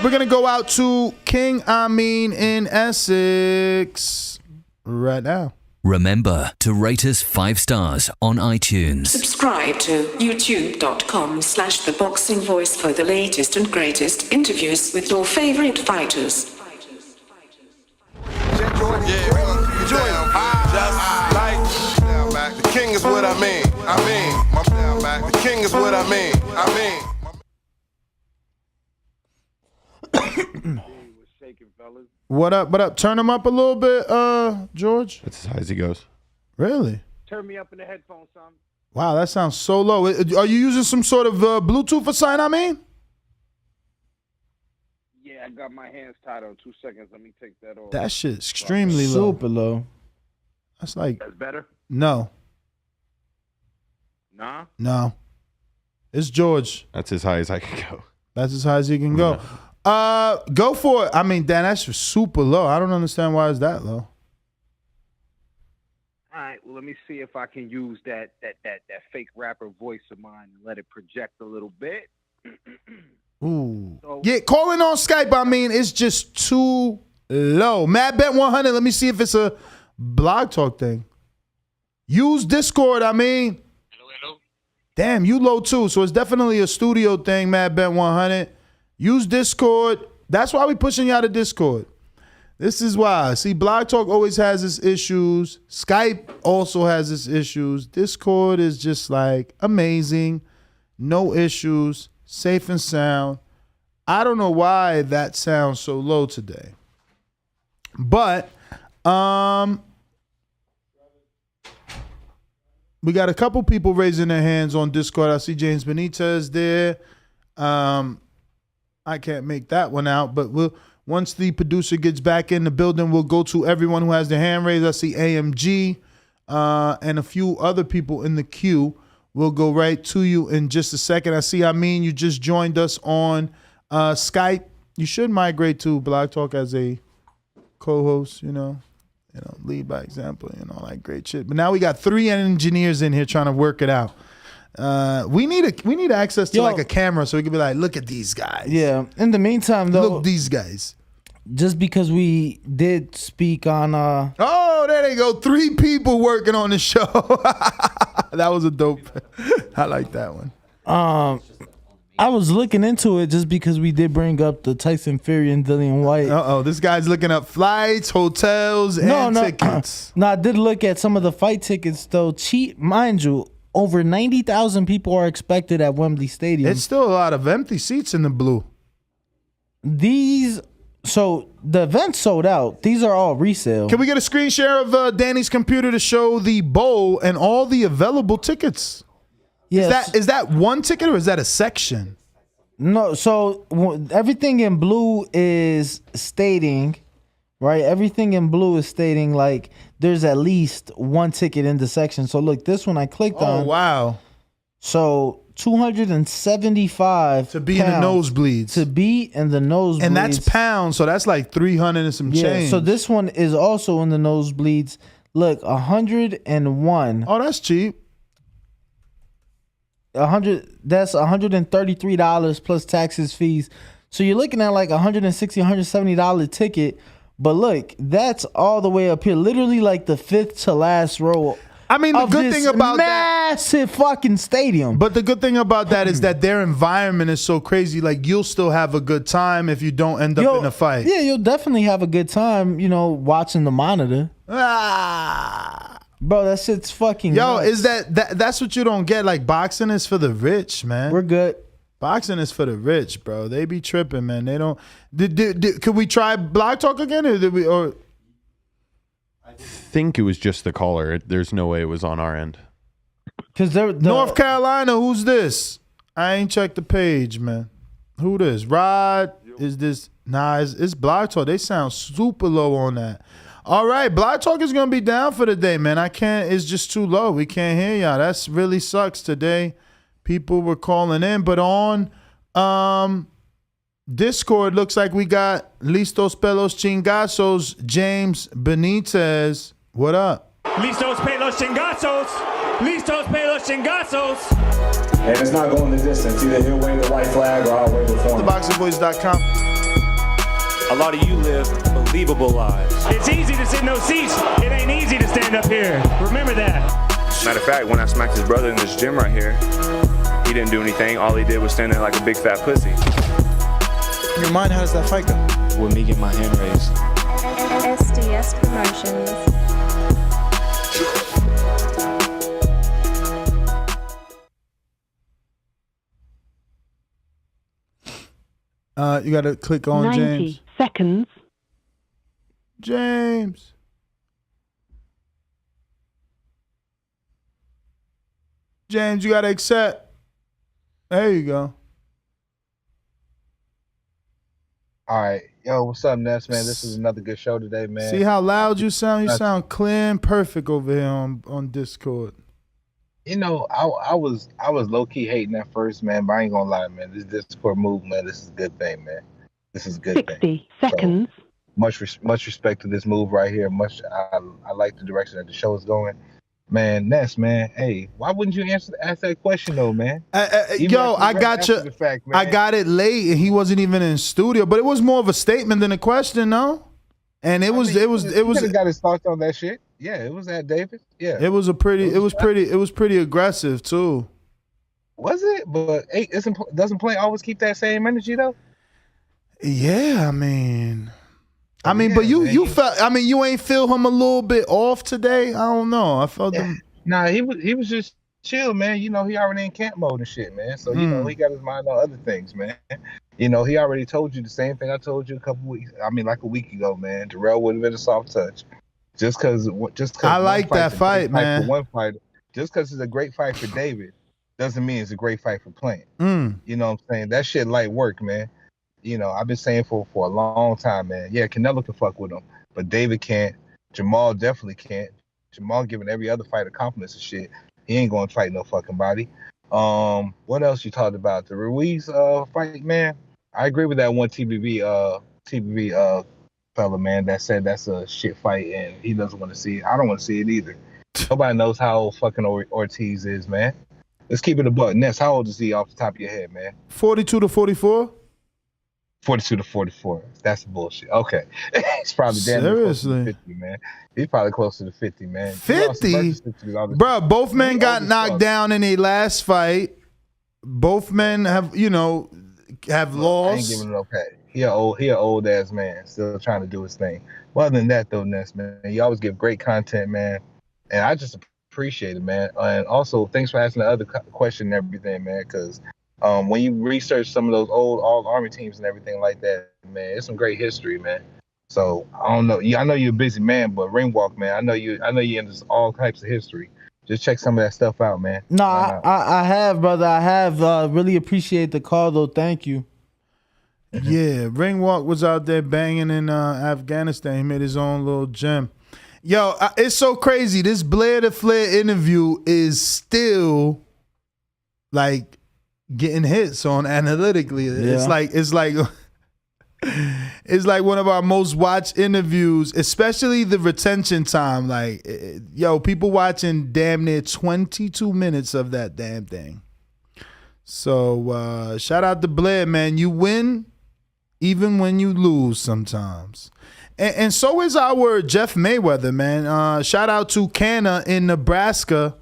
We're going to go out to King Amin in Essex right now. Remember to rate us 5 stars on iTunes. Subscribe to youtube.com/theboxingvoice for the latest and greatest interviews with your favorite fighters. The king is what I mean. The king is what I mean. What up? Turn him up a little bit, George. That's as high as he goes. Really? Turn me up in the headphones, son. Wow, that sounds so low. Are you using some sort of Bluetooth or something, I mean? Yeah, I got my hands tied on 2 seconds. Let me take that off. That shit's extremely low. Super low. That's like That's better? no. Nah? No. It's George. That's as high as I can go. That's as high as he can go. Go for it. I mean, Dan, that's just super low. I don't understand why it's that low. All right, well, let me see if I can use that fake rapper voice of mine and let it project a little bit. Ooh. So- Yeah, calling on Skype, I mean, it's just too low. Mad Bet 100, let me see if it's a Blog Talk thing. Use Discord, I mean. Hello. Damn, you low too. So it's definitely a studio thing, Mad Bet 100. Use Discord. That's why we pushing you out of Discord. This is why. See, Blog Talk always has its issues. Skype also has its issues. Discord is just like amazing. No issues. Safe and sound. I don't know why that sounds so low today. But we got a couple people raising their hands on Discord. I see James Benitez there. I can't make that one out, but once the producer gets back in the building, we'll go to everyone who has their hand raised. I see AMG and a few other people in the queue. We'll go right to you in just a second. I see, you just joined us on Skype. You should migrate to Blog Talk as a co-host, lead by example, all that great shit. But now we got 3 engineers in here trying to work it out. We need access to like a camera so we can be like, look at these guys. Yeah. In the meantime, though, look these guys. Just because we did speak on oh, there they go. 3 people working on the show. That was a dope. I like that one. I was looking into it just because we did bring up the Tyson Fury and Dillian Whyte. This guy's looking up flights, hotels, and tickets. No, I did look at some of the fight tickets though. Cheap, mind you. Over 90,000 people are expected at Wembley Stadium. It's still a lot of empty seats in the blue. So the event sold out. These are all resale. Can we get a screen share of Danny's computer to show the bowl and all the available tickets? Yes. Is that one ticket or is that a section? No, so everything in blue is stating, right? Everything in blue is stating like there's at least one ticket in the section. So look, this one I clicked on. Oh, wow. So 275 to be in the nosebleeds. To be in the nosebleeds. And that's pounds, so that's like 300 and some change. So this one is also in the nosebleeds. Look, 101. Oh, that's cheap. 100. That's $133 plus taxes, fees. So you're looking at like $160, $170 ticket. But look, that's all the way up here, literally like the 5th to last row. I mean, the good thing about that, massive fucking stadium. But the good thing about that is that their environment is so crazy. Like, you'll still have a good time if you don't end up in a fight. Yeah, you'll definitely have a good time, watching the monitor. Bro, that shit's fucking nuts. Is that's what you don't get. Like, boxing is for the rich, man. We're good. Boxing is for the rich, bro. They be tripping, man. They don't. Could we try Blog Talk again, or did we? Or I think it was just the caller. There's no way it was on our end. Cause North Carolina, who's this? I ain't checked the page, man. Who this? Rod? Is this? Nah, it's Blog Talk. They sound super low on that. All right, Blog Talk is gonna be down for the day, man. I can't. It's just too low. We can't hear y'all. That's really sucks today. People were calling in, but on Discord, looks like we got Listos Pelos Chingazos, James Benitez. What up? Listos Pelos Chingazos. Listos Pelos Chingazos. And it's not going the distance. Either he'll wave the white flag or I'll wave it for him. TheBoxingVoice.com. A lot of you live believable lives. It's easy to sit in those seats. It ain't easy to stand up here. Remember that. Matter of fact, when I smacked his brother in this gym right here, he didn't do anything. All he did was stand there like a big fat pussy. In your mind, how does that fight go? With me getting my hand raised. SDS Promotions. You got to click on 90 James. seconds. James. James, you got to accept. There you go. All right. Yo, what's up, Ness, man? This is another good show today, man. See how loud you sound? You sound clear and perfect over here on Discord. You know, I was low key hating at first, man, but I ain't gonna lie, man. This Discord move, man, this is a good thing, man. This is a good 60 thing. seconds. So, much respect to this move right here. I like the direction that the show is going. Man, Ness, man, hey, why wouldn't you ask that question though, man? Yo, I got you. I got it late, and he wasn't even in studio. But it was more of a statement than a question, no? And it was. He got his thoughts on that shit. Yeah, it was at Davis. Yeah, it was pretty aggressive too. Was it? But hey, doesn't play always keep that same energy though? Yeah, I mean, but you felt. I mean, you ain't feel him a little bit off today. I don't know. I felt him. Nah, he was just chill, man. You know, he already in camp mode and shit, man. So you know, he got his mind on other things, man. You know, he already told you the same thing I told you like a week ago, man. Terrell would have been a soft touch. Just because I like that fight, man. For one fighter, just because it's a great fight for David, doesn't mean it's a great fight for Plant. You know what I'm saying? That shit light work, man. You know, I've been saying for a long time, man. Yeah, Canelo can fuck with him, but David can't. Jamal definitely can't. Jamal giving every other fighter compliments and shit. He ain't going to fight no fucking body. What else you talked about? The Ruiz fight, man. I agree with that one TBV fella, man, that said that's a shit fight and he doesn't want to see it. I don't want to see it either. Nobody knows how old fucking Ortiz is, man. Let's keep it a buck. Ness, how old is he off the top of your head, man? 42 to 44? 42 to 44. That's bullshit. Okay. He's probably damn near close to 50, man. He's probably closer to 50, man. 50? Bro, both men got knocked down in their last fight. Both men have, have lost. I ain't giving it no pat. He an old ass man, still trying to do his thing. Well, other than that, though, Ness, man, you always give great content, man, and I just appreciate it, man. And also, thanks for asking the other question and everything, man, because when you research some of those old All-Army teams and everything like that, man, it's some great history, man. So I don't know. I know you're a busy man, but ring walk, man. I know you into all types of history. Just check some of that stuff out, man. No, I have, brother. I have. Really appreciate the call, though. Thank you. Yeah, Ringwalk was out there banging in Afghanistan. He made his own little gym. Yo, it's so crazy. This Blair to Flair interview is still like getting hits on analytically. Yeah. It's like one of our most watched interviews, especially the retention time. Like, yo, people watching damn near 22 minutes of that damn thing. So shout out to Blair, man. You win even when you lose sometimes. And so is our Jeff Mayweather, man. Shout out to Canna in Nebraska,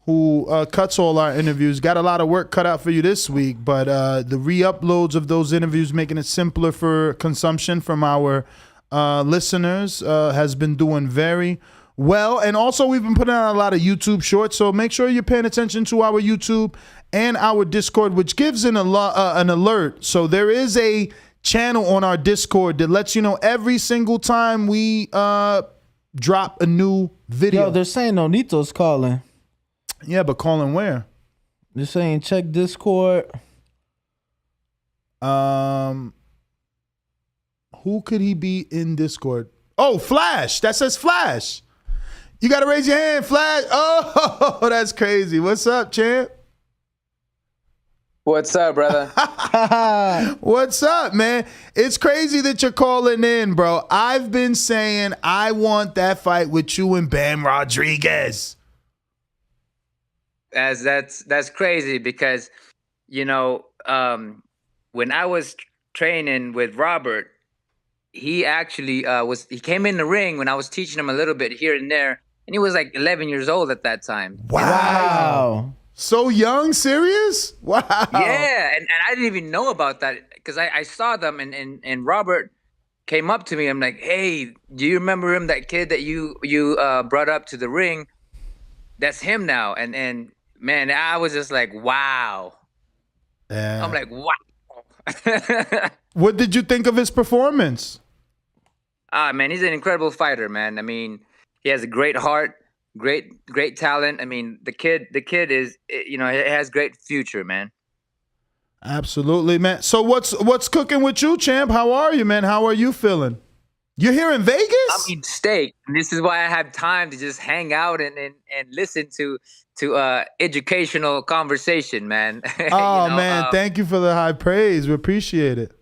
who cuts all our interviews. Got a lot of work cut out for you this week, but the re-uploads of those interviews, making it simpler for consumption from our listeners, has been doing very well. And also, we've been putting out a lot of YouTube shorts, so make sure you're paying attention to our YouTube and our Discord, which gives an alert. So there is a channel on our Discord that lets you know every single time we drop a new video. Yo, they're saying Nonito's calling. Yeah, but calling where? They're saying check Discord. Who could he be in Discord? Oh, Flash. That says Flash. You got to raise your hand, Flash. Oh, that's crazy. What's up, champ? What's up, brother? What's up, man? It's crazy that you're calling in, bro. I've been saying I want that fight with you and Bam Rodriguez. That's crazy because, when I was training with Robert, he actually he came in the ring when I was teaching him a little bit here and there, and he was like 11 years old at that time. Wow. So young? Serious? Wow. Yeah, and I didn't even know about that because I saw them and Robert came up to me. I'm like, hey, do you remember him, that kid that you brought up to the ring? That's him now. And man, I was just like, wow. Yeah. I'm like, wow. What did you think of his performance? Man, he's an incredible fighter, man. I mean, he has a great heart. Great talent. I mean, the kid is, it has great future, man. Absolutely, man. So what's cooking with you, champ? How are you, man? How are you feeling? You're here in Vegas? I'm eating steak, and this is why I have time to just hang out and listen to educational conversation, man. Oh, man, thank you for the high praise. We appreciate it.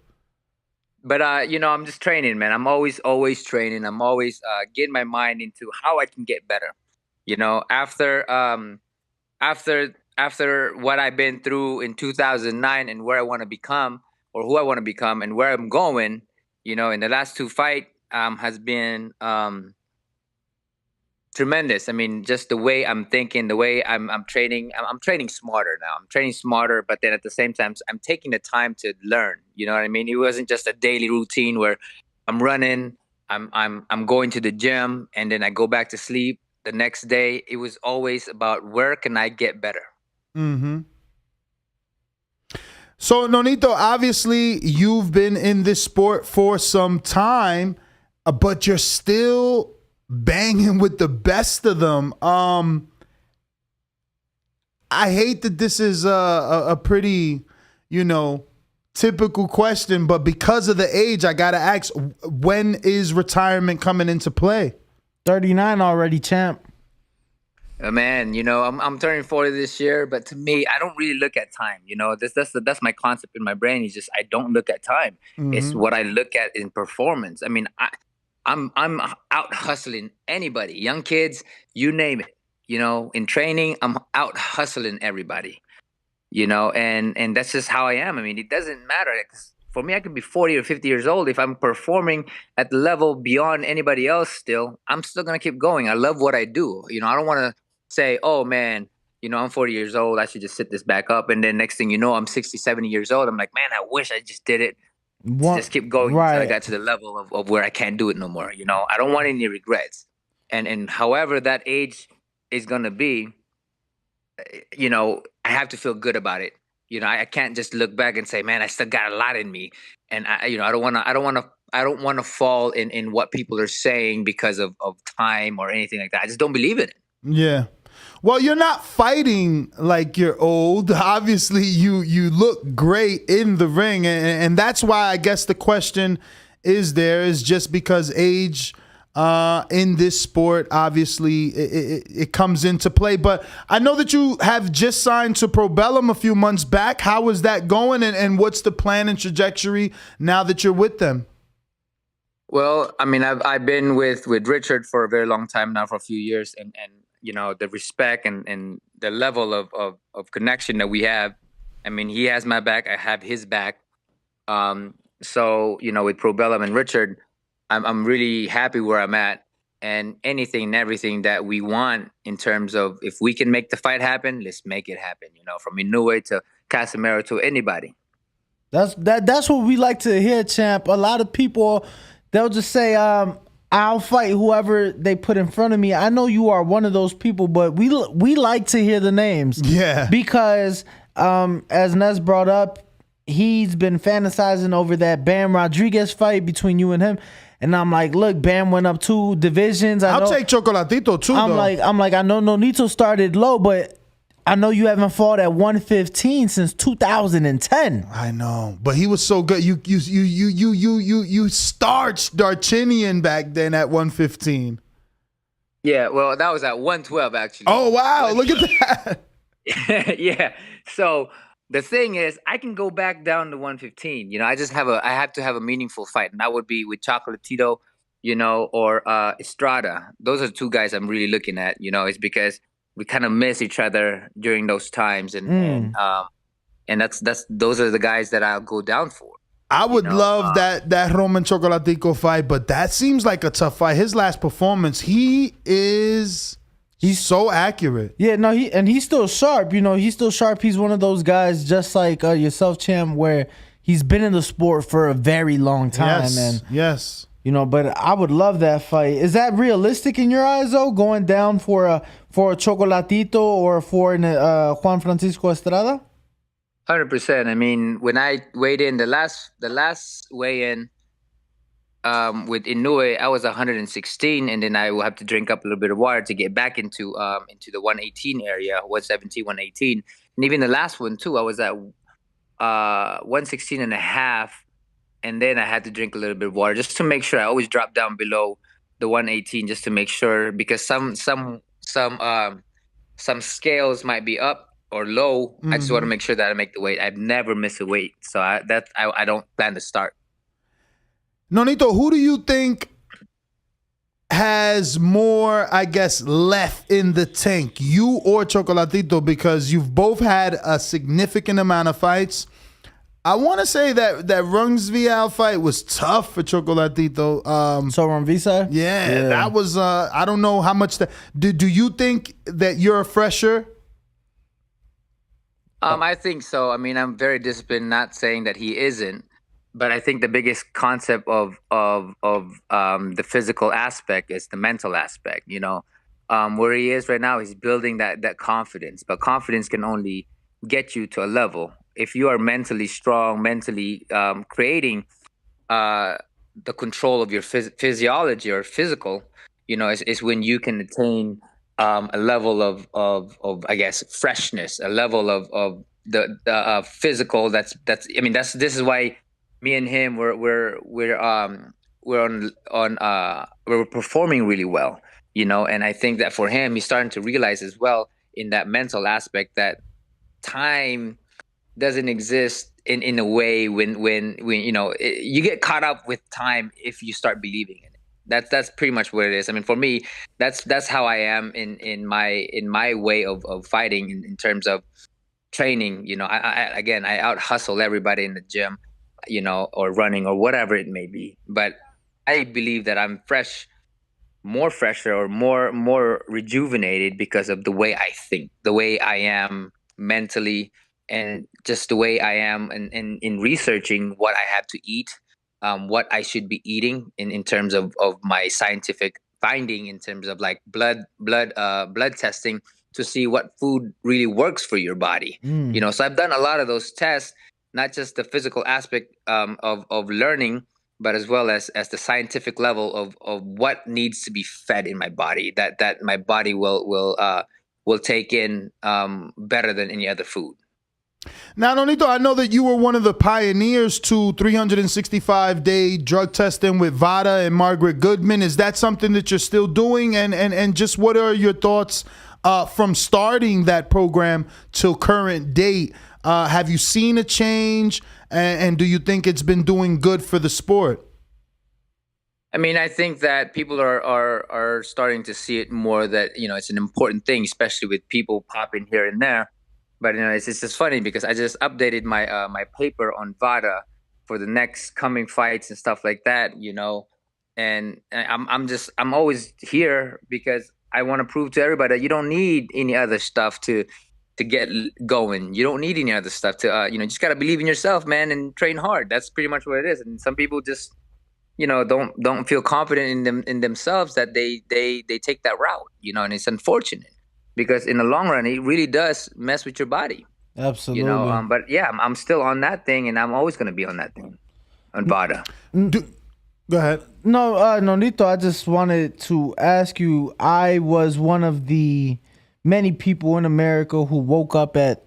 But I'm just training, man. I'm always training. I'm always getting my mind into how I can get better. After what I've been through in 2009 and where I want to become, or who I want to become, and where I'm going, in the last 2 fights has been tremendous. I mean, just the way I'm thinking, the way I'm training. I'm training smarter now. I'm training smarter, but then at the same time, I'm taking the time to learn. You know what I mean? It wasn't just a daily routine where I'm running, I'm going to the gym, and then I go back to sleep the next day. It was always about where can I get better. Mm-hmm. So, Nonito, obviously you've been in this sport for some time, but you're still banging with the best of them. I hate that this is a pretty, typical question, but because of the age, I got to ask, when is retirement coming into play? 39 already, champ. Man, I'm turning 40 this year, but to me, I don't really look at time. That's my concept in my brain. Is just I don't look at time. Mm-hmm. It's what I look at in performance. I mean, I'm out hustling anybody, young kids, you name it. In training, I'm out hustling everybody. And that's just how I am. I mean, it doesn't matter. For me, I could be 40 or 50 years old. If I'm performing at the level beyond anybody else still, I'm still going to keep going. I love what I do. I don't want to say, oh, man, I'm 40 years old. I should just sit this back up. And then next thing you know, I'm 60, 70 years old. I'm like, man, I wish I just did it. Just keep going until I got to the level of where I can't do it no more. I don't want any regrets. And however that age is going to be, I have to feel good about it. I can't just look back and say, man, I still got a lot in me. And I don't want to fall in what people are saying because of time or anything like that. I just don't believe in it. Yeah. Well, you're not fighting like you're old. Obviously, you look great in the ring. And that's why I guess the question is just because age in this sport, obviously, it comes into play. But I know that you have just signed to Probellum a few months back. How is that going? And what's the plan and trajectory now that you're with them? Well, I mean, I've been with Richard for a very long time now, for a few years. And the respect and the level of connection that we have. I mean, he has my back. I have his back. So, with Probellum and Richard, I'm really happy where I'm at, and anything and everything that we want in terms of if we can make the fight happen, let's make it happen. From Inoue to Casimero to anybody. That's what we like to hear, champ. A lot of people, they'll just say, I'll fight whoever they put in front of me. I know you are one of those people, but we like to hear the names. Yeah. Because as Ness brought up, he's been fantasizing over that Bam Rodriguez fight between you and him. And I'm like, look, Bam went up 2 divisions. I'll take Chocolatito too. I'm like, I know Nonito started low, but I know you haven't fought at 115 since 2010. I know, but he was so good. You starched Darchinian back then at 115. Yeah, well, that was at 112 actually. Oh wow, look at that. Yeah. So the thing is, I can go back down to 115. I have to have a meaningful fight, and that would be with Chocolatito, or Estrada. Those are 2 guys I'm really looking at. It's because we kind of miss each other during those times, and those are the guys that I'll go down for. I would love that Roman Chocolatico fight, but that seems like a tough fight. His last performance, he's so accurate. Yeah, no, he's still sharp. He's still sharp. He's one of those guys, just like yourself, Champ, where he's been in the sport for a very long time. Yes. But I would love that fight. Is that realistic in your eyes, though? Going down for a Chocolatito or for Juan Francisco Estrada? 100%. I mean, when I weighed in the last weigh-in with Inoue, I was 116, and then I will have to drink up a little bit of water to get back into the 118 area, 117, 118, and even the last one too. I was at 116 and a half, and then I had to drink a little bit of water just to make sure. I always drop down below the 118 just to make sure, because some scales might be up or low. I just want to make sure that I make the weight. I've never missed a weight, so I don't plan to start. Nonito, who do you think has more, I guess, left in the tank, you or Chocolatito? Because you've both had a significant amount of fights. I want to say that Rungsvial fight was tough for Chocolatito. So Rungsvial? Yeah, that was, I don't know how much that, do you think that you're a fresher? I think so. I mean, I'm very disciplined, not saying that he isn't, but I think the biggest concept of the physical aspect is the mental aspect, you know. Where he is right now, he's building that confidence, but confidence can only get you to a level. If you are mentally strong, mentally creating the control of your physiology or physical, you know, is when you can attain a level of I guess freshness, a level of the physical. This is why me and him we're performing really well, you know. And I think that for him, he's starting to realize as well in that mental aspect that time doesn't exist in a way when you know you get caught up with time if you start believing in it. That's pretty much what it is. I mean, for me, that's how I am in my way of fighting in terms of training. You know, I out hustle everybody in the gym, you know, or running or whatever it may be. But I believe that I'm more fresher or more rejuvenated because of the way I think, the way I am mentally, and just the way I am in researching what I have to eat, what I should be eating in terms of my scientific finding, in terms of like blood testing to see what food really works for your body. You know, so I've done a lot of those tests, not just the physical aspect of learning, but as well as the scientific level of what needs to be fed in my body that my body will take in better than any other food. Now, Nonito, I know that you were one of the pioneers to 365-day drug testing with Vada and Margaret Goodman. Is that something that you're still doing? And just what are your thoughts from starting that program till current date? Have you seen a change? And do you think it's been doing good for the sport? I mean, I think that people are starting to see it more, that, you know, it's an important thing, especially with people popping here and there. But, you know, it's just funny because I just updated my my paper on VADA for the next coming fights and stuff like that, you know. And I'm always here because I want to prove to everybody that you don't need any other stuff to get going. You don't need any other stuff to you know, just got to believe in yourself, man, and train hard. That's pretty much what it is. And some people just, you know, don't feel confident in themselves that they take that route, you know, and it's unfortunate. Because in the long run, it really does mess with your body. Absolutely. You know, but yeah, I'm still on that thing, and I'm always going to be on that thing, on VADA. Go ahead. No, Nonito, I just wanted to ask you, I was one of the many people in America who woke up at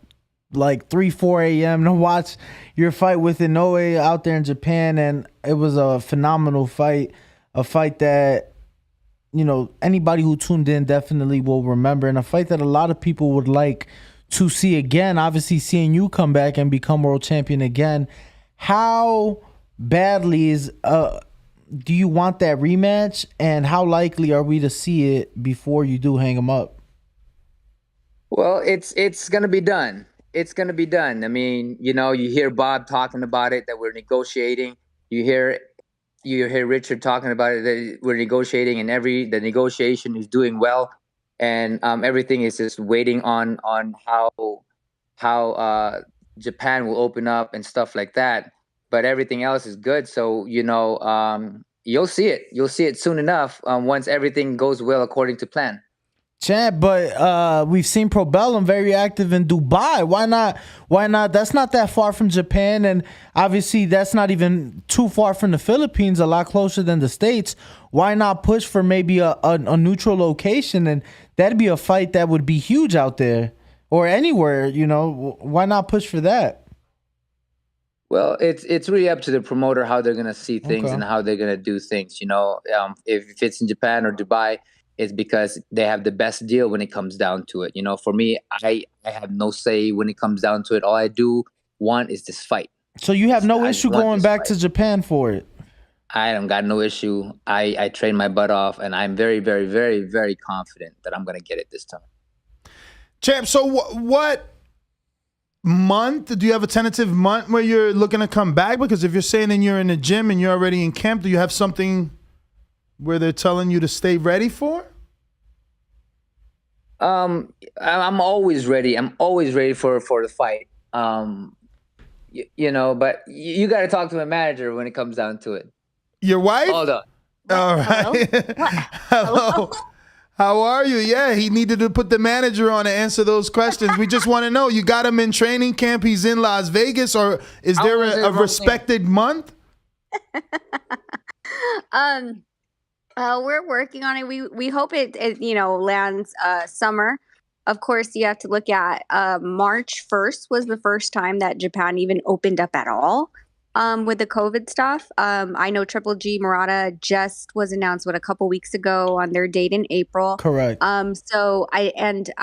like 3-4 a.m. to watch your fight with Inoue out there in Japan, and it was a phenomenal fight, a fight that, you know, anybody who tuned in definitely will remember, and a fight that a lot of people would like to see again. Obviously, seeing you come back and become world champion again, how badly do you want that rematch, and how likely are we to see it before you do hang him up? Well, it's gonna be done. It's gonna be done. I mean, you know, you hear Bob talking about it, that we're negotiating. You hear Richard talking about it, that we're negotiating, and the negotiation is doing well, and everything is just waiting on how Japan will open up and stuff like that. But everything else is good. So, you know, you'll see it. You'll see it soon enough once everything goes well according to plan. Champ, but we've seen Probellum very active in Dubai. Why not? That's not that far from Japan, and obviously that's not even too far from the Philippines, a lot closer than the States. Why not push for maybe a neutral location? And that'd be a fight that would be huge out there or anywhere, you know. Why not push for that? Well, it's really up to the promoter how they're gonna see things and how they're gonna do things. If it's in Japan or Dubai, it's because they have the best deal when it comes down to it. For me, I have no say when it comes down to it. All I do want is this fight. So you have no issue going back to Japan for it? I don't got no issue. I train my butt off, and I'm very, very, very, very confident that I'm gonna get it this time. Champ, so what month? Do you have a tentative month where you're looking to come back? Because if you're saying that you're in the gym and you're already in camp, do you have something where they're telling you to stay ready for? I'm always ready. I'm always ready for the fight. But you got to talk to my manager when it comes down to it. Your wife? Hold on. All right. Hello. How are you? Yeah, he needed to put the manager on to answer those questions. We just want to know, you got him in training camp, he's in Las Vegas, or is there a respected month? We're working on it. We hope it lands summer. Of course, you have to look at March 1st was the first time that Japan even opened up at all. With the COVID stuff. I know Triple G Murata just was announced a couple weeks ago on their date in April. Correct. So let's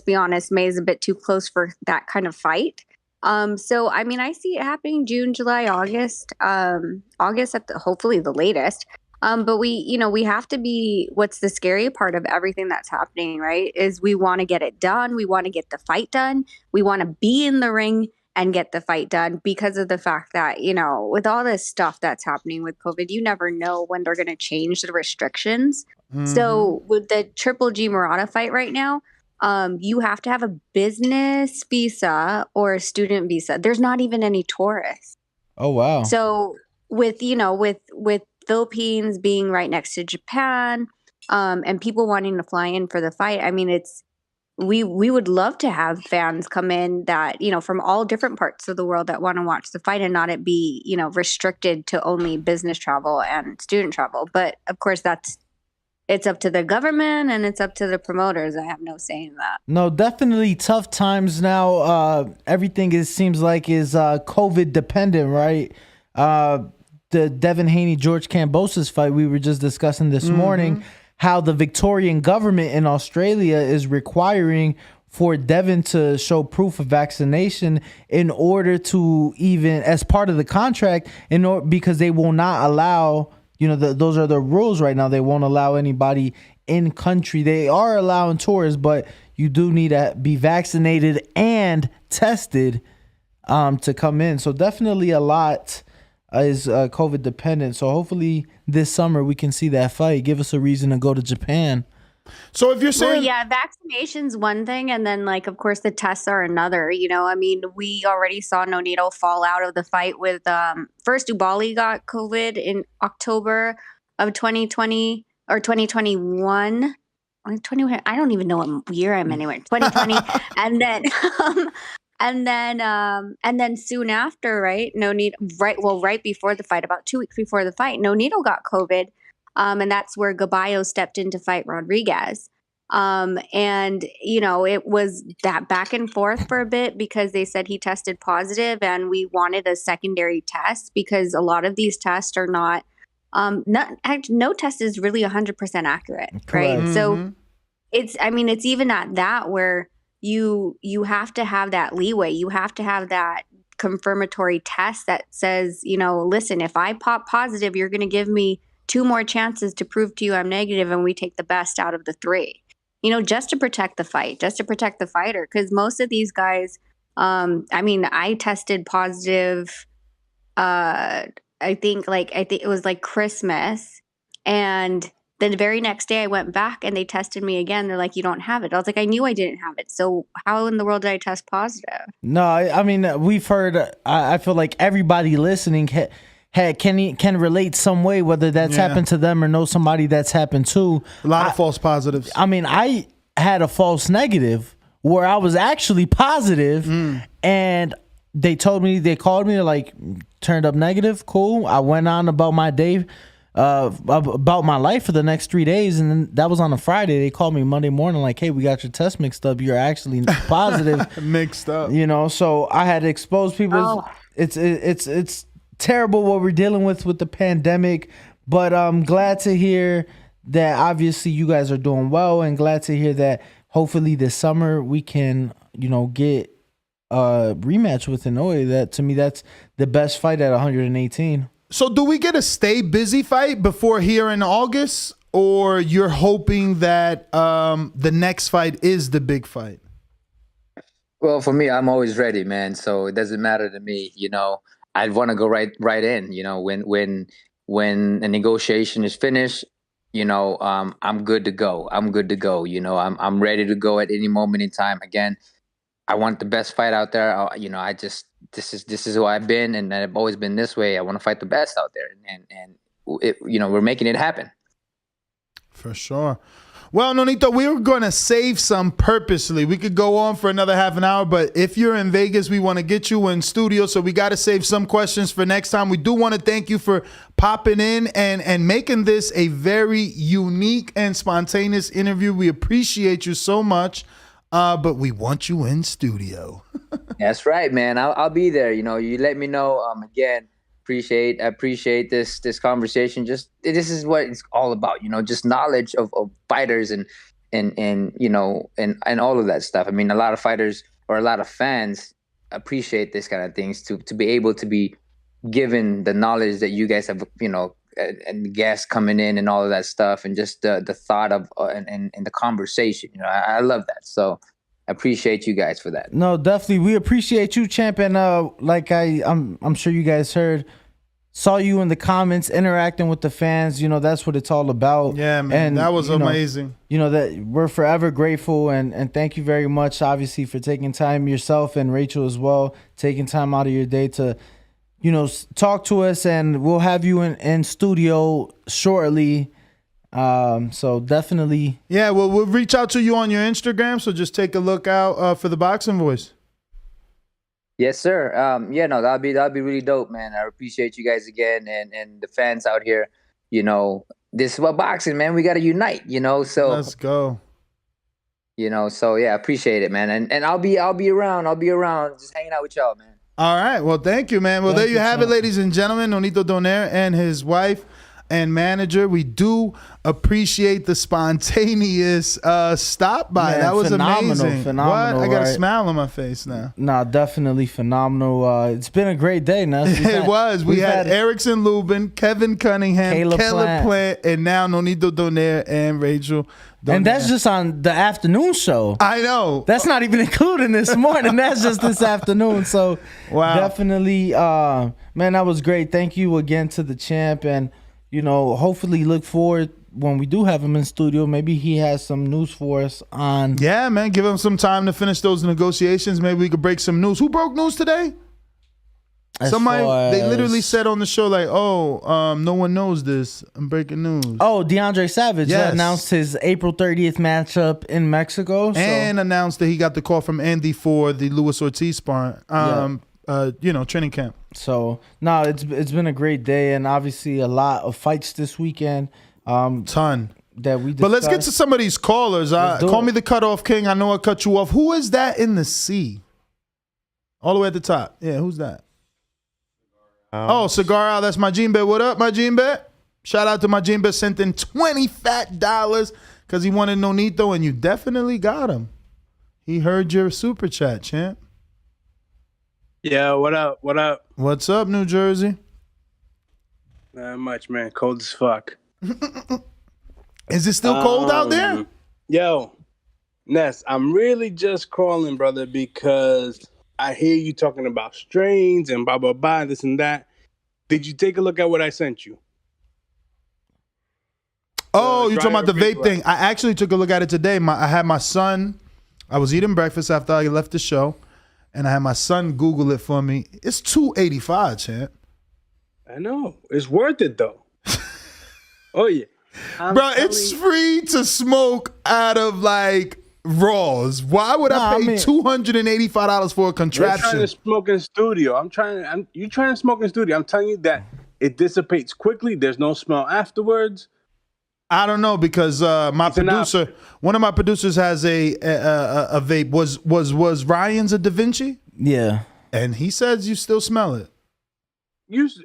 be honest, May is a bit too close for that kind of fight. So I see it happening June, July, August at hopefully the latest. But we have to be, what's the scary part of everything that's happening, right? Is we want to get it done. We want to get the fight done. We want to be in the ring and get the fight done, because of the fact that, with all this stuff that's happening with COVID, you never know when they're going to change the restrictions. Mm-hmm. So with the Triple G Murata fight right now, you have to have a business visa or a student visa. There's not even any tourists. Oh, wow. So with Philippines being right next to Japan, and people wanting to fly in for the fight, we would love to have fans come in that, from all different parts of the world that want to watch the fight and not it be, restricted to only business travel and student travel. But of course, it's up to the government and it's up to the promoters. I have no say in that. No, definitely tough times now. Everything seems like is COVID dependent, right? The Devin Haney, George Kambosos fight we were just discussing this morning, how the Victorian government in Australia is requiring for Devin to show proof of vaccination in order to even, as part of the contract, because they will not allow, those are the rules right now. They won't allow anybody in country. They are allowing tourists, but you do need to be vaccinated and tested to come in. So definitely a lot is COVID dependent. So hopefully this summer we can see that fight. Give us a reason to go to Japan. So if you're saying, vaccination's one thing, and then of course the tests are another. We already saw Nonito fall out of the fight with first Ubali got COVID in October of 2020 or 2021. I don't even know what year I'm in anyway. 2020, and then soon after, right? Right before the fight, about 2 weeks before the fight, Nonito got COVID. And that's where Gaballo stepped in to fight Rodriguez. It was that back and forth for a bit because they said he tested positive and we wanted a secondary test because a lot of these tests are no test is really 100% accurate, right? Correct. So it's even at that where you have to have that leeway. You have to have that confirmatory test that says, listen, if I pop positive, you're going to give me 2 more chances to prove to you I'm negative, and we take the best out of the 3, just to protect the fight, just to protect the fighter. Because most of these guys, I tested positive, I think it was Christmas, and the very next day I went back and they tested me again. They're like, you don't have it. I was like, I knew I didn't have it. So how in the world did I test positive? No, we've heard, I feel like everybody listening can relate some way, whether that's happened to them or know somebody that's happened to. A lot of false positives. I had a false negative where I was actually positive, and they called me, they're like, turned up negative. Cool. I went on about my day. about my life for the next 3 days, and then that was on a Friday. They called me Monday morning like, hey, we got your test mixed up. You're actually positive. Mixed up. You know, so I had to expose people. Oh. It's terrible what we're dealing with the pandemic, but I'm glad to hear that obviously you guys are doing well, and glad to hear that hopefully this summer we can, you know, get a rematch with Inoue. That, to me, that's the best fight at 118. So do we get a stay busy fight before here in August, or you're hoping that the next fight is the big fight? Well, for me, I'm always ready, man. So it doesn't matter to me. You know, I'd want to go right in. You know, when a negotiation is finished, you know, I'm good to go. I'm good to go. You know, I'm ready to go at any moment in time. Again, I want the best fight out there. You know, this is who I've been, and I've always been this way. I want to fight the best out there, and you know, we're making it happen. For sure. Well, Nonito, we were going to save some purposely. We could go on for another half an hour, but if you're in Vegas, we want to get you in studio, so we got to save some questions for next time. We do want to thank you for popping in and making this a very unique and spontaneous interview. We appreciate you so much, but we want you in studio. That's right, man. I'll be there. You know, you let me know. Again, appreciate this conversation. Just this is what it's all about. You know, just knowledge of fighters and you know and all of that stuff. I mean, a lot of fighters or a lot of fans appreciate this kind of things to be able to be given the knowledge that you guys have. You know, and the guests coming in and all of that stuff, and just the thought of and the conversation. You know, I love that. So I appreciate you guys for that. No, definitely. We appreciate you, champ. And like I'm sure you guys heard, saw you in the comments interacting with the fans. You know, that's what it's all about. Yeah, man. And that was amazing. You know, that we're forever grateful, and thank you very much, obviously, for taking time, yourself and Rachel as well, taking time out of your day to, you know, talk to us, and we'll have you in studio shortly. So definitely. Yeah, well, we'll reach out to you on your Instagram, so just take a look out for the Boxing Voice. Yes, sir. Yeah, no, that'll be really dope, man. I appreciate you guys again, and the fans out here. You know, this is what boxing, man. We got to unite. You know, so let's go. You know, so yeah, I appreciate it, man. And I'll be around. I'll be around, just hanging out with y'all, man. All right. Well, thank you, man. Well, there you have it, ladies and gentlemen. Nonito Donaire and his wife and manager. We do appreciate the spontaneous stop by. Man, that was amazing. Phenomenal. What? I got right? a smile on my face now. Nah, definitely phenomenal. It's been a great day, Ness. It was. We had Erickson, Lubin, Kevin Cunningham, Kell Brook, and now Nonito Donaire and Rachel Donaire. And that's just on the afternoon show. I know. That's not even including this morning. That's just this afternoon. So definitely, man, that was great. Thank you again to the champ, and you know, hopefully look forward when we do have him in studio. Maybe he has some news for us on. Yeah, man. Give him some time to finish those negotiations. Maybe we could break some news. Who broke news today? Somebody, they literally said on the show, like, oh, no one knows this. I'm breaking news. Oh, DeAndre Savage announced his April 30th matchup in Mexico. And announced that he got the call from Andy for the Luis Ortiz sparring. You know, training camp. So no, it's been a great day, and obviously a lot of fights this weekend. Ton that we discussed. But let's get to some of these callers. Call me the cutoff king. I know I cut you off. Who is that in the C? All the way at the top. Yeah, who's that? Oh, Cigar Out. That's my Gene Bet. What up, my Gene Bet? Shout out to my Gene Bet. Sent in $20 fat because he wanted Nonito, and you definitely got him. He heard your super chat, champ. Yeah, what up? What up? What's up, New Jersey? Not much, man. Cold as fuck. Is it still cold out there? Yo, Ness, I'm really just calling, brother, because I hear you talking about strains and blah, blah, blah, this and that. Did you take a look at what I sent you? Oh, you're talking about the vape thing. I actually took a look at it today. I had my son. I was eating breakfast after I left the show. And I had my son Google it for me. It's $285, champ. I know. It's worth it, though. Oh, yeah. Bro, it's free to smoke out of, like, Raws. Why would I pay $285 for a contraption? You're trying to smoke in studio. You trying to smoke in studio. I'm telling you that it dissipates quickly. There's no smell afterwards. I don't know because one of my producers has a vape. Was Ryan's a Da Vinci? Yeah. And he says you still smell it.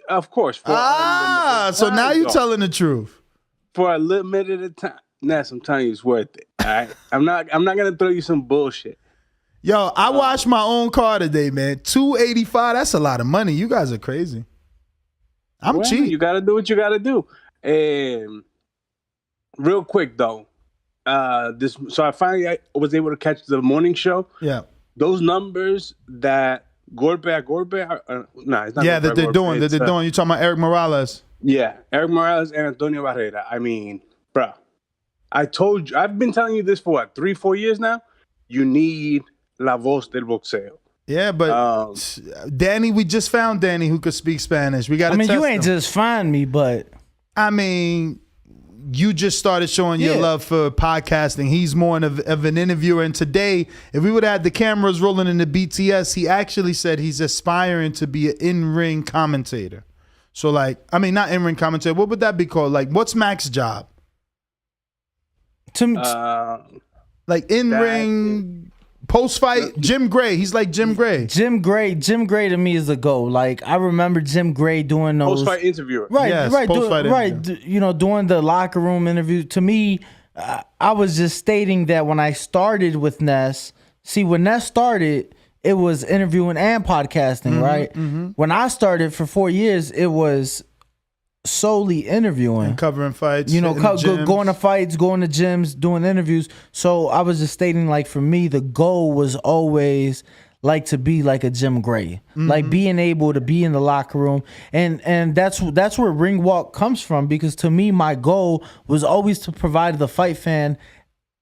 Of course. So now you're telling the truth. For a limited time. Ness, I'm telling you, it's worth it. All right? I'm not gonna throw you some bullshit. Yo, I washed my own car today, man. $285. That's a lot of money. You guys are crazy. I'm cheap. You gotta do what you gotta do. And real quick though, so I finally was able to catch the morning show. Yeah. Those numbers that Gorbe, it's not. Yeah, that they're doing. That they're doing. You talking about Eric Morales? Yeah, Eric Morales and Antonio Barrera. I mean, bro, I've been telling you this for what, 3-4 years now. You need La Voz del Boxeo. Yeah, but Danny, we just found Danny who could speak Spanish. We got to test you ain't him. just find me, but I mean, you just started showing your love for podcasting. He's more of an interviewer. And today, if we would have had the cameras rolling in the BTS, he actually said he's aspiring to be an in-ring commentator. So not in-ring commentator. What would that be called? Like, what's Mac's job? In-ring, post-fight, Jim Gray. He's like Jim Gray. Jim Gray to me is a go. Like, I remember Jim Gray doing those post-fight interviewer. Doing the locker room interview. To me, I was just stating that when I started with Ness, when Ness started, it was interviewing and podcasting, right? Mm-hmm. When I started for 4 years, it was solely interviewing, and covering fights, going to fights, going to gyms, doing interviews. So I was just stating, like, for me, the goal was always like to be like a Jim Gray, like being able to be in the locker room, and that's where ring walk comes from. Because to me, my goal was always to provide the fight fan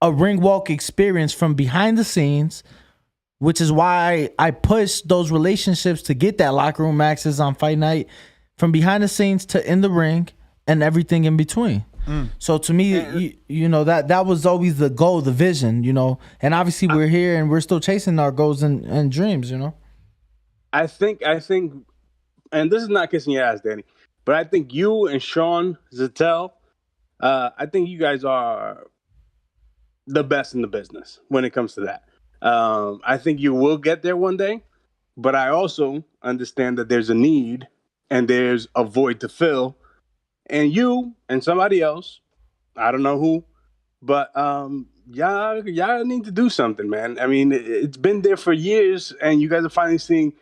a ring walk experience from behind the scenes, which is why I pushed those relationships to get that locker room access on fight night. From behind the scenes to in the ring and everything in between. So to me, that was always the goal, the vision, and obviously we're here and we're still chasing our goals and dreams, I think, and this is not kissing your ass, Danny, but I think you and Sean Zettel, I think you guys are the best in the business when it comes to that. I think you will get there one day, but I also understand that there's a need and there's a void to fill, and you and somebody else, I don't know who, but y'all need to do something, man. I mean, it's been there for years, and you guys are finally seeing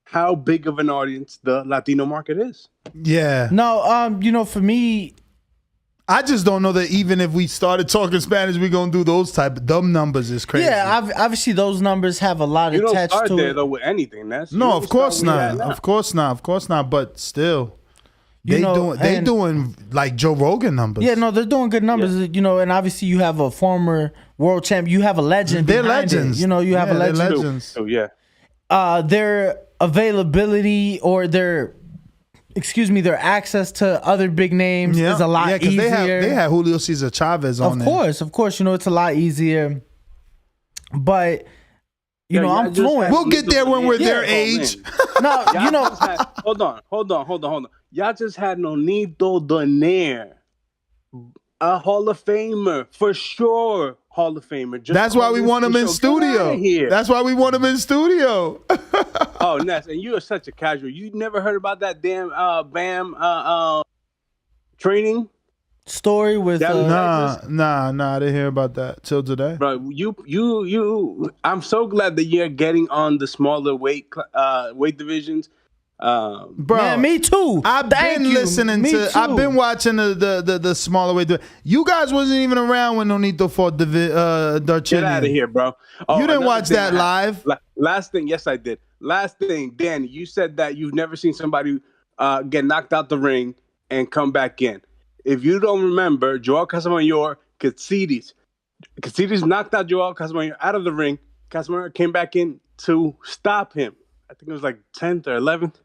how big of an audience the Latino market is. Yeah. No, for me, I just don't know that even if we started talking Spanish, we're going to do those type of dumb numbers. Is crazy. Yeah, obviously those numbers have a lot attached to it. You don't start there, though, with anything. No, of course not. Of course not. But still, they doing like Joe Rogan numbers. Yeah, no, they're doing good numbers. Yeah. And obviously you have a former world champ. You have a legend. They're legends. You have a legend. They're legends. Oh, yeah. Their availability or their access to other big names is a lot easier. They had Julio Cesar Chavez on there. Of course, it's a lot easier. But I'm fluent. We'll get there when we're their age. No, hold on. Y'all just had Nonito Donaire, a Hall of Famer for sure. Hall of Famer. That's why we want him in studio. That's why we want him in studio. Oh, Ness, and you are such a casual. You never heard about that damn BAM training story with Nah, I didn't hear about that till today. Bro, you I'm so glad that you're getting on the smaller weight divisions. Bro, man, me too. I've been watching the smaller weight. You guys wasn't even around when Nonito fought Darchinian. Get out of here, bro. Oh, you didn't watch that live? Last thing, yes, I did. Last thing, Danny, you said that you've never seen somebody get knocked out the ring and come back in. If you don't remember, Joel Casamayor, Katsidis knocked out Joel Casamayor out of the ring. Casamayor came back in to stop him. I think it was like 10th or 11th.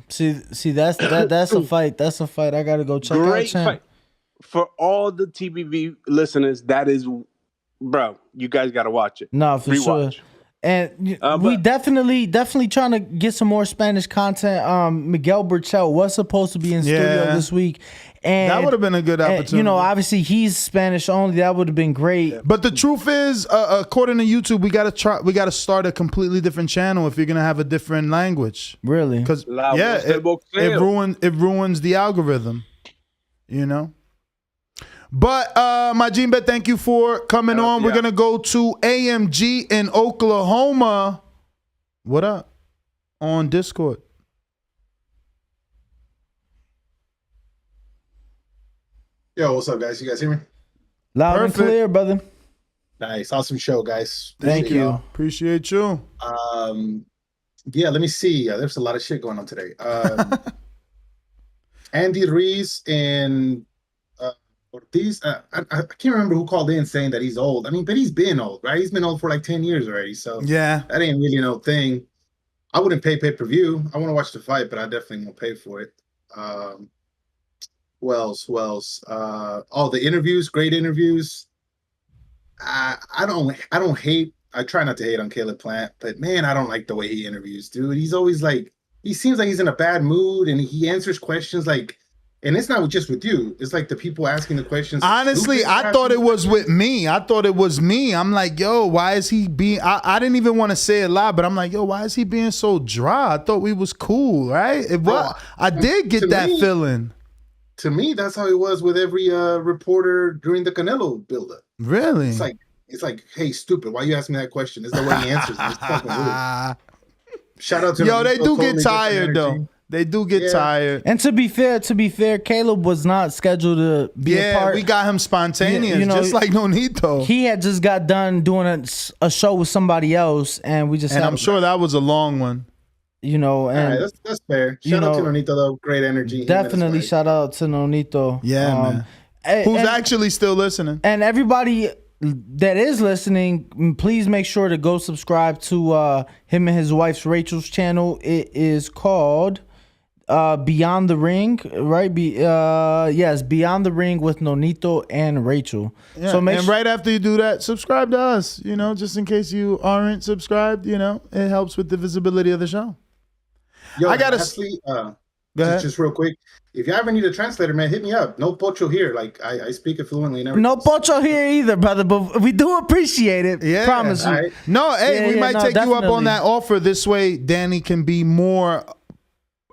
See, that's a fight. That's a fight I gotta go check out. Great fight. For all the TBV listeners, that is, bro, you guys gotta watch it. No, for sure. And we definitely trying to get some more Spanish content. Miguel Burchell was supposed to be in studio this week. And that would have been a good opportunity. You know, obviously he's Spanish only. That would have been great. But the truth is, according to YouTube, we gotta start a completely different channel if you're gonna have a different language. Really? Because it ruins the algorithm. You know. But Majin Bet, thank you for coming on. We're gonna go to AMG in Oklahoma. What up? On Discord. Yo, what's up, guys? You guys hear me? Loud and clear, brother. Nice. Awesome show, guys. Thank you. Appreciate you. Yeah, let me see. There's a lot of shit going on today. Andy Ruiz and Ortiz. I can't remember who called in saying that he's old. I mean, but he's been old, right? He's been old for like 10 years already. So yeah, that ain't really no thing. I wouldn't pay pay-per-view. I want to watch the fight, but I definitely won't pay for it. Who else? All the interviews, great interviews. I don't hate. I try not to hate on Caleb Plant, but man, I don't like the way he interviews, dude. He's always like, he seems like he's in a bad mood, and he answers questions like, and it's not just with you. It's like the people asking the questions. Honestly, I thought it was with me. I'm like, yo, why is he being? I didn't even want to say it loud, but I'm like, yo, why is he being so dry? I thought we was cool, right? I did get that feeling. To me, that's how he was with every reporter during the Canelo buildup. Really? It's like, hey, stupid, why you asking me that question? This is the way he answers it. It's fucking rude. Shout out to they do get tired though. They do get tired. And to be fair, Caleb was not scheduled to be a part. We got him spontaneous, just like Nonito. He had just got done doing a show with somebody else, and we just. And I'm sure that was a long one. You know, and right, that's fair. Shout out to Nonito though, great energy. Definitely shout out to Nonito. Yeah, man. Who's actually still listening? And everybody that is listening, please make sure to go subscribe to him and his wife's Rachel's channel. It is called Beyond the Ring, right? Yes, Beyond the Ring with Nonito and Rachel. Yeah, so right after you do that, subscribe to us. You know, just in case you aren't subscribed. You know, it helps with the visibility of the show. Yo, lastly, just real quick, if you ever need a translator, man, hit me up. No pocho here. Like I speak it fluently and everything. No pocho here either, brother, but we do appreciate it. Yeah, promise you. Right. No, hey, we might take you up on that offer. This way, Danny can be more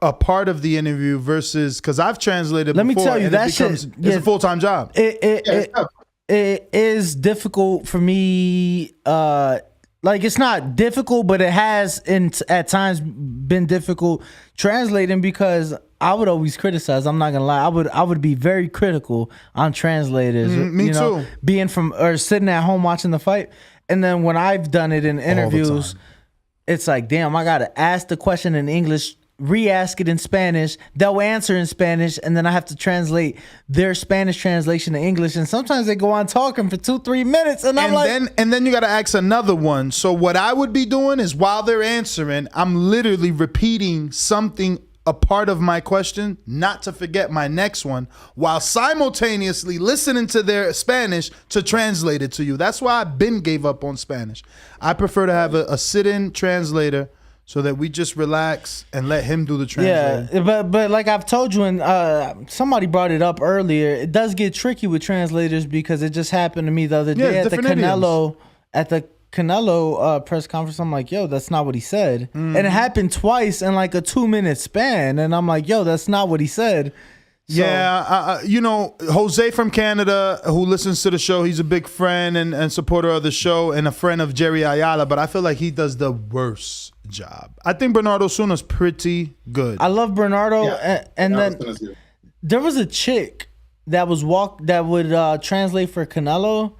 a part of the interview versus because I've translated. Let before, me tell you, that it's a full-time job. It is difficult for me. Like it's not difficult, but it has at times been difficult translating because I would always criticize. I'm not gonna lie. I would be very critical on translators. Me too. Being from or sitting at home watching the fight, and then when I've done it in interviews, it's like, damn, I gotta ask the question in English, re-ask it in Spanish. They'll answer in Spanish, and then I have to translate their Spanish translation to English. And sometimes they go on talking for 2-3 minutes, and then you got to ask another one. So what I would be doing is while they're answering, I'm literally repeating something, a part of my question, not to forget my next one, while simultaneously listening to their Spanish to translate it to you. That's why I've been gave up on Spanish. I prefer to have a sit-in translator, so that we just relax and let him do the translation. Yeah, but like I've told you, and somebody brought it up earlier, it does get tricky with translators because it just happened to me the other day at the Canelo press conference. I'm like, yo, that's not what he said. And it happened twice in like a 2-minute span. And I'm like, yo, that's not what he said. So, you know, Jose from Canada, who listens to the show, he's a big friend and supporter of the show and a friend of Jerry Ayala, but I feel like he does the worst job. I think Bernardo Suna's pretty good. I love Bernardo, and then there was a chick that would translate for Canelo,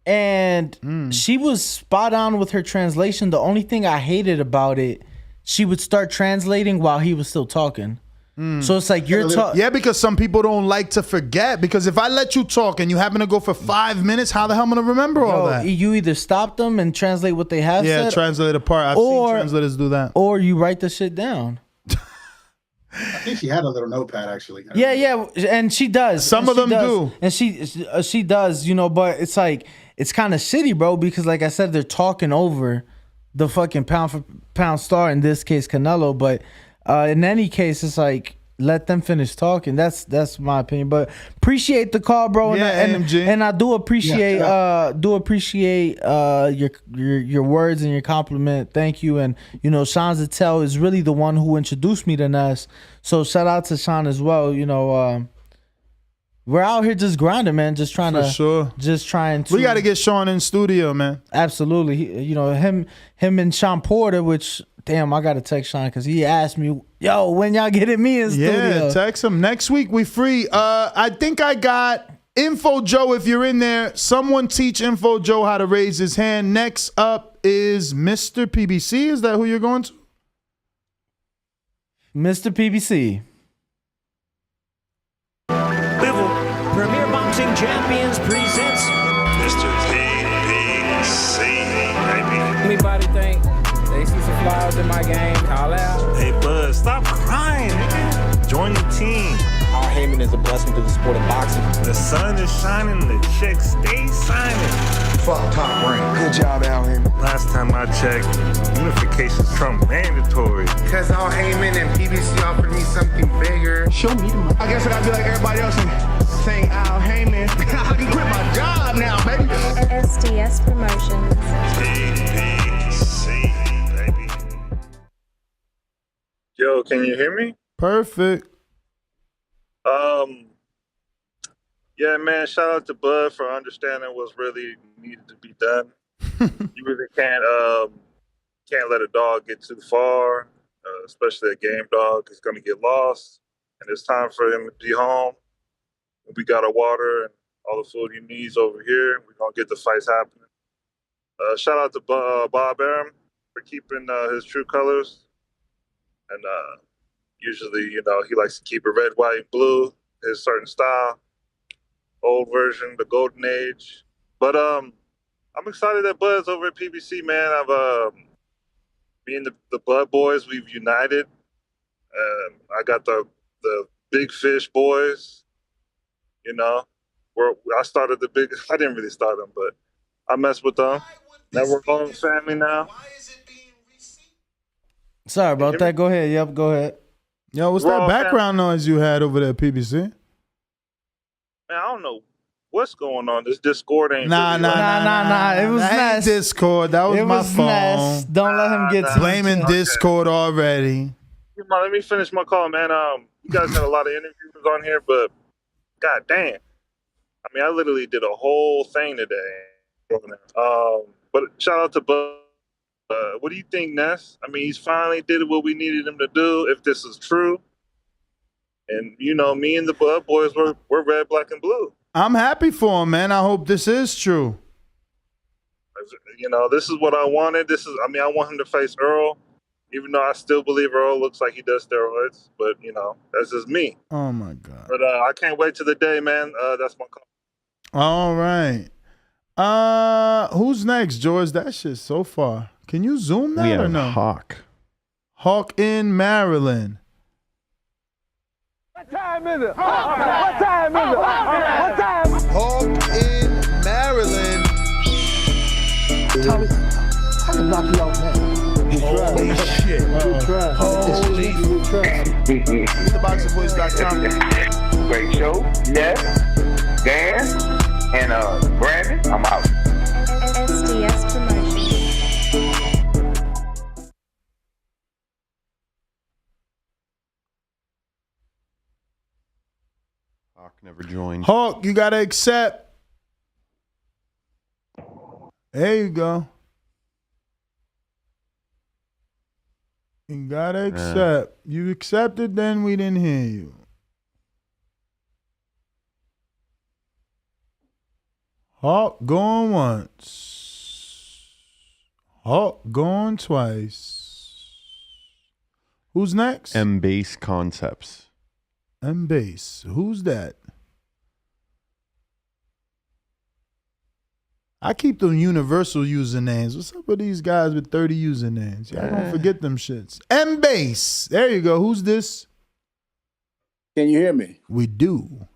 and she was spot on with her translation. The only thing I hated about it, she would start translating while he was still talking. So it's like you're talking. Yeah, because some people don't like to forget. Because if I let you talk and you happen to go for 5 minutes, how the hell am I going to remember all that? You either stop them and translate what they have said. Yeah, translate a part. I've seen translators do that. Or you write the shit down. I think she had a little notepad, actually. Yeah, and she does. Some of them do. And she does, you know, but it's like, it's kind of shitty, bro, because like I said, they're talking over the fucking pound for pound star, in this case Canelo. But in any case, it's like, let them finish talking. That's my opinion. But appreciate the call, bro. And I do appreciate your words and your compliment. Thank you. And you know, Sean Zettel is really the one who introduced me to Ness. So shout out to Sean as well. You know, we're out here just grinding, man. Just trying to. We got to get Sean in studio, man. Absolutely. You know, him and Sean Porter, which. Damn, I got to text Sean because he asked me, yo, when y'all getting me in studio? Yeah, text him. Next week, we free. I think I got Info Joe, if you're in there. Someone teach Info Joe how to raise his hand. Next up is Mr. PBC. Is that who you're going to? Mr. PBC. Premier Boxing Champions presents Mr. PBC, baby. Anybody think they see some flaws in my game? Call out. Hey, Buzz, stop crying, nigga. Join the team. Our Haymon is a blessing to the sport of boxing. The sun is shining, the checks stay signing. Fuck Top Rank. Good job, Al Haymon. Last time I checked, unification's Trump mandatory. Cause Al Haymon and PBC offered me something bigger. Show me the money. I guess I gotta be like everybody else and saying Al Haymon. I can quit my job now, baby. SDS Promotions. PBC, baby. Yo, can you hear me? Perfect. Yeah, man, shout out to Bud for understanding what's really needed to be done. You really can't let a dog get too far, especially a game dog. He's going to get lost, and it's time for him to be home. We got our water and all the food he needs over here. We're going to get the fights happening. Shout out to Bob Arum for keeping his true colors. And usually, you know, he likes to keep it red, white, and blue, his certain style. Old version, the golden age. But I'm excited that Bud's over at PBC, man. Me and the Bud boys, we've united. I got the Big Fish boys, you know. I started the big, I didn't really start them, but I messed with them. Now we're all family now. Sorry about that. Go ahead. Yep, go ahead. Yo, what's that background noise you had over there at PBC? Man, I don't know what's going on. This Discord ain't Nah. It was Ness. Discord. That was my phone. Ness. Don't let him get blaming Discord already. Let me finish my call, man. You guys had a lot of interviews on here, but god damn. I mean, I literally did a whole thing today. But shout out to Bud. What do you think, Ness? I mean, he's finally did what we needed him to do, if this is true. And, you know, me and the Bud boys, we're red, black, and blue. I'm happy for him, man. I hope this is true. You know, this is what I wanted. I want him to face Earl, even though I still believe Earl looks like he does steroids. But, you know, that's just me. Oh, my God. But I can't wait till the day, man. That's my call. All right. Who's next, George? That shit's so far. Can you zoom that or no? Hawk. Hawk in Maryland. What time is it? What time is it? What time? Hawk in Maryland. Tommy, I can knock you out, man. Holy shit. Good try. Holy TheBoxingVoice.com. Great show. Yes. Dan and Brandon. I'm out. SDS Promotions. Hawk never joined. Hawk, you gotta accept. There you go. You gotta accept. You accepted, then we didn't hear you. Hawk going once. Hawk going twice. Who's next? M-Base Concepts. M-Base. Who's that? I keep them universal usernames. What's up with these guys with 30 usernames? Y'all don't forget them shits. M-Base. There you go. Who's this? Can you hear me? We do.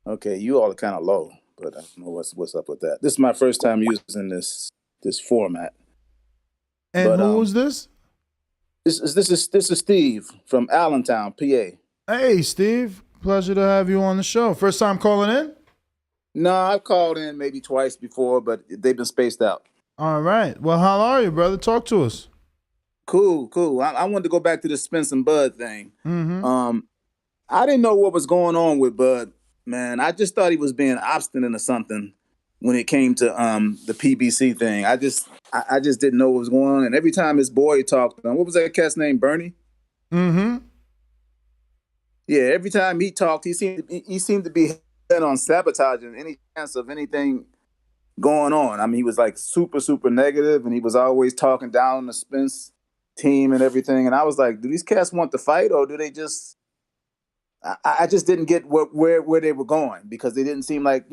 Okay, you all are kind of low, but I don't know what's up with that. This is my first time using this format. And who was this? This is Steve from Allentown, PA. Hey, Steve. Pleasure to have you on the show. First time calling in? No, I've called in maybe twice before, but they've been spaced out. All right. Well, how are you, brother? Talk to us. Cool. I wanted to go back to the Spence and Bud thing. Mm-hmm. I didn't know what was going on with Bud, man. I just thought he was being obstinate or something when it came to the PBC thing. I just didn't know what was going on. And every time his boy talked, what was that cat's name? Bernie? Mm-hmm. Yeah, every time he talked, he seemed to be bent on sabotaging any chance of anything going on. I mean, he was like super, super negative, and he was always talking down on the Spence team and everything. And I was like, do these cats want to fight, or do they just... I just didn't get where they were going, because they didn't seem like,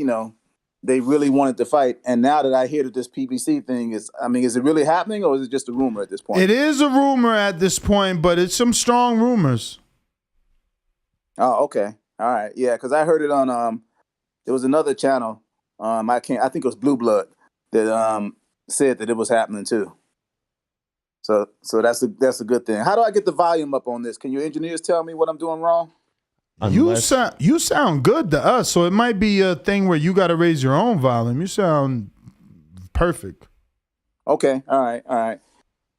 they really wanted to fight. And now that I hear that this PBC thing is it really happening, or is it just a rumor at this point? It is a rumor at this point, but it's some strong rumors. Oh, okay. All right. Yeah, because I heard it on there was another channel. I think it was Blue Blood that said that it was happening too. So that's a good thing. How do I get the volume up on this? Can your engineers tell me what I'm doing wrong? You sound good to us, so it might be a thing where you got to raise your own volume. You sound perfect. Okay, all right.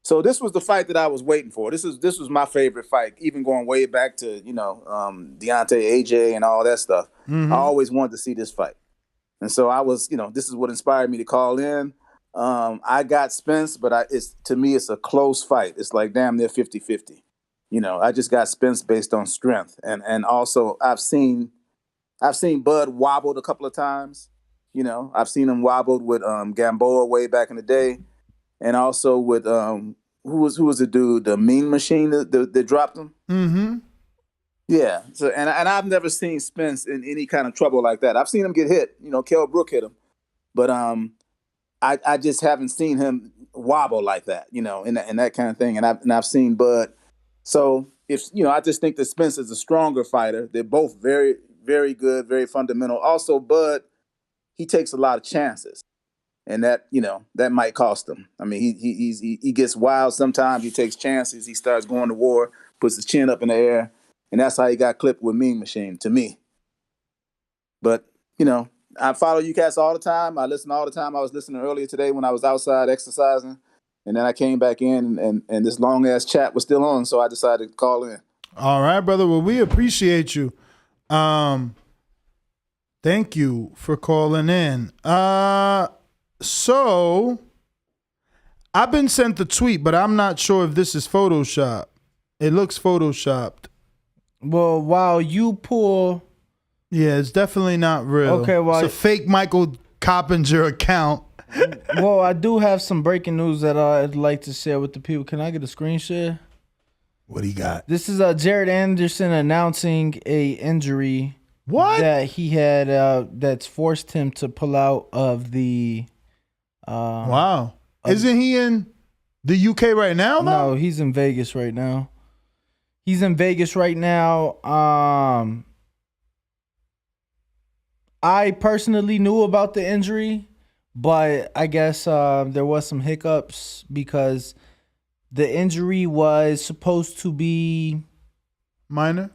So this was the fight that I was waiting for. This was my favorite fight, even going way back to Deontay, AJ, and all that stuff. Mm-hmm. I always wanted to see this fight, and so I was, this is what inspired me to call in. I got Spence, but to me it's a close fight. It's like damn near 50-50. I just got Spence based on strength. And also I've seen Bud wobbled a couple of times. I've seen him wobbled with Gamboa way back in the day. And also with who was the dude, the Mean Machine that dropped him? Mm-hmm. Yeah. So and I've never seen Spence in any kind of trouble like that. I've seen him get hit. Kell Brook hit him. But I just haven't seen him wobble like that, in that kind of thing. And I've seen Bud. So I just think that Spence is a stronger fighter. They're both very, very good, very fundamental. Also, Bud, he takes a lot of chances, and that might cost him. I mean, he gets wild sometimes. He takes chances. He starts going to war, puts his chin up in the air, and that's how he got clipped with Mean Machine to me. But I follow you cats all the time. I listen all the time. I was listening earlier today when I was outside exercising. And then I came back in, and this long-ass chat was still on, so I decided to call in. All right, brother. Well, we appreciate you. Thank you for calling in. So, I've been sent the tweet, but I'm not sure if this is Photoshop. It looks Photoshopped. Well, while you pull... Yeah, it's definitely not real. Okay, well... It's a fake Michael Coppinger account. Well, I do have some breaking news that I'd like to share with the people. Can I get a screen share? What do you got? This is Jared Anderson announcing a injury that he had that's forced him to pull out of the. Wow! Isn't he in the UK right now? Though? No, he's in Vegas right now. I personally knew about the injury. But I guess there was some hiccups because the injury was supposed to be minor.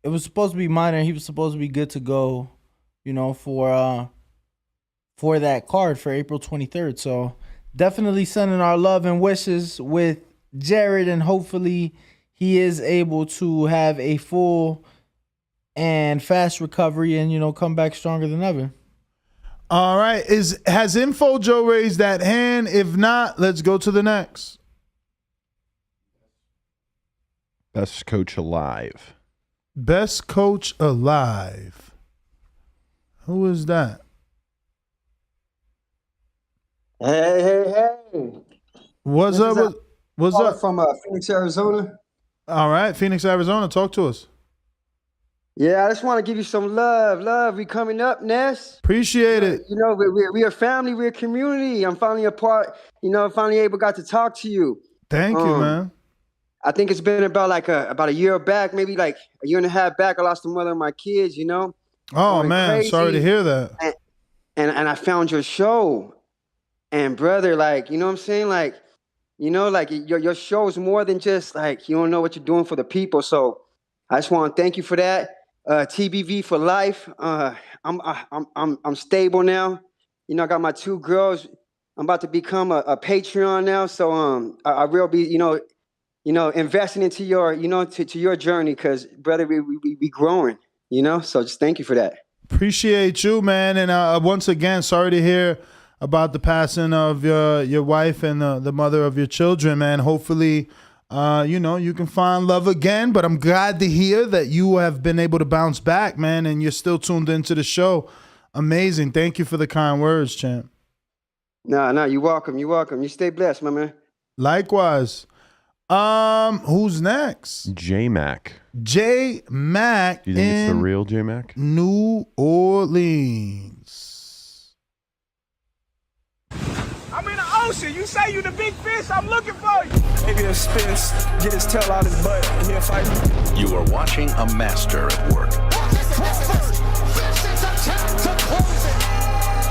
It was supposed to be minor. He was supposed to be good to go, for that card for April 23rd. So definitely sending our love and wishes with Jared, and hopefully he is able to have a full and fast recovery and come back stronger than ever. All right. Has Info Joe raised that hand? If not, let's go to the next. Best coach alive. Best coach alive. Who is that? Hey. What's up? What's up? From Phoenix, Arizona. All right. Phoenix, Arizona. Talk to us. Yeah, I just want to give you some love. We coming up, Ness. Appreciate it. We are family. We're a community. I'm finally a part. Finally got to talk to you. Thank you, man. I think it's been about a year back, maybe like a year and a half back. I lost the mother of my kids. Oh man, crazy. Sorry to hear that. And I found your show, and brother, like, you know what I'm saying, like, You know, like your show is more than just like you don't know what you're doing for the people. So I just want to thank you for that. TBV for life. I'm stable now. You know, I got my 2 girls. I'm about to become a Patreon now. So I will be investing into your to your journey because brother we growing. You know, so just thank you for that. Appreciate you, man. And once again, sorry to hear about the passing of your wife and the mother of your children, man. Hopefully, you can find love again. But I'm glad to hear that you have been able to bounce back, man, and you're still tuned into the show. Amazing. Thank you for the kind words, champ. No, you're welcome. You're welcome. You stay blessed, my man. Likewise. Who's next? J-Mac. J-Mac. Do you think it's the real J-Mac? New Orleans. I'm in the ocean. You say you the big fish. I'm looking for you. Maybe the Spence get his tail out his butt and he'll fight me. You are watching a master at work.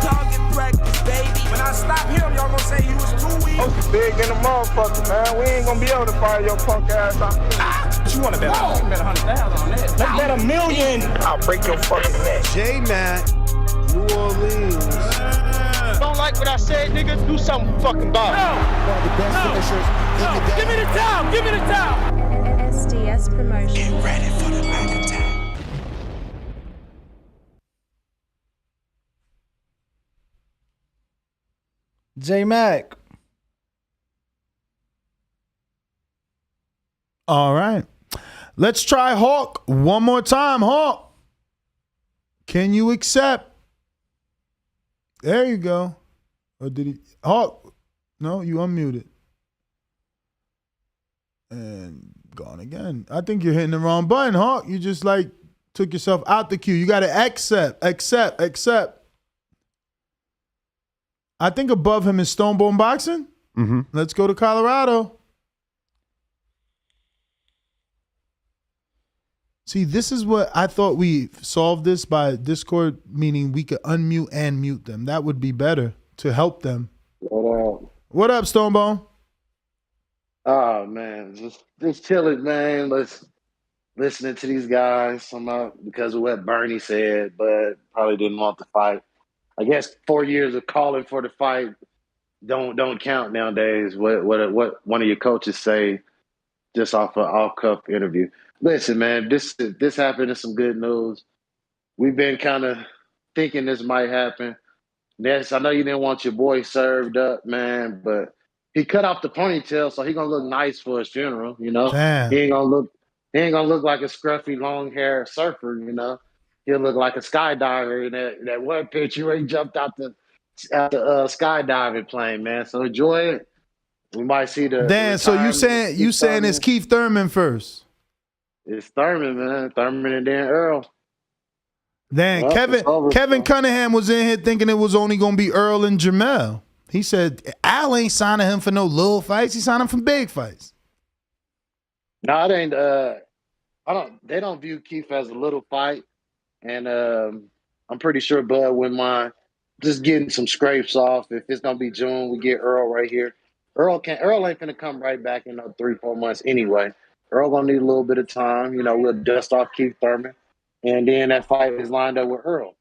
Target practice, baby. When I stop him, y'all gonna say he was too weak. Ocean big in the motherfucker, man. We ain't gonna be able to fire your punk ass out. You wanna bet? You bet 100,000 on that. Let's bet $1 million. I'll break your fucking neck. J-Mac, New Orleans. Don't like what I said, nigga? Do something fucking about it. No. Give me the towel. Give me the towel. SDS promotion. Get ready for the back attack. J-Mac. All right. Let's try Hawk one more time. Hawk, can you accept? There you go. Or did he? Hawk, no, you unmuted. And gone again. I think you're hitting the wrong button, Hawk. You just took yourself out the queue. You got to accept. I think above him is Stonebone Boxing. Mm-hmm. Let's go to Colorado. See, this is what I thought we solved this by Discord, meaning we could unmute and mute them. That would be better to help them. What up, Stonebone? Oh man, just chilling, man. Listening to these guys. I'm out because of what Bernie said, but probably didn't want the fight. I guess 4 years of calling for the fight don't count nowadays. What one of your coaches say just off an off-cuff interview. Listen, man, this happened. Is some good news. We've been kind of thinking this might happen. Yes, I know you didn't want your boy served up, man, but he cut off the ponytail, so he gonna look nice for his funeral. You know, Damn. He ain't gonna look like a scruffy long hair surfer. You know, he'll look like a skydiver in that one picture where he jumped out the skydiving plane, man. So enjoy it. We might see the. Dan, so you saying it's Keith Thurman first? It's Thurman, man. Thurman and then Earl. Dan, Kevin Cunningham was in here thinking it was only going to be Earl and Jamel. He said Al ain't signing him for no little fights. He signed him for big fights. No, it ain't. They don't view Keith as a little fight, and I'm pretty sure Bud wouldn't mind just getting some scrapes off. If it's gonna be June, we get Earl right here. Earl ain't gonna come right back in 3-4 months anyway. Earl gonna need a little bit of time. You know, we'll dust off Keith Thurman, and then that fight is lined up with Earl.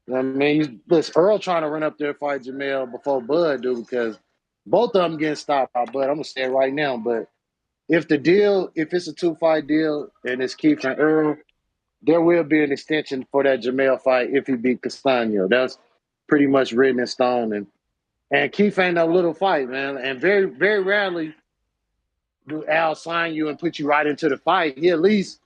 You know what I mean? Listen, Earl trying to run up there and fight Jamel before Bud do because both of them getting stopped by Bud. I'm gonna say it right now, but if it's a 2-fight deal and it's Keith and Earl, there will be an extension for that Jamel fight if he beat Castano. That's pretty much written in stone. And Keith ain't no little fight, man. And very, very rarely do Al sign you and put you right into the fight. He at least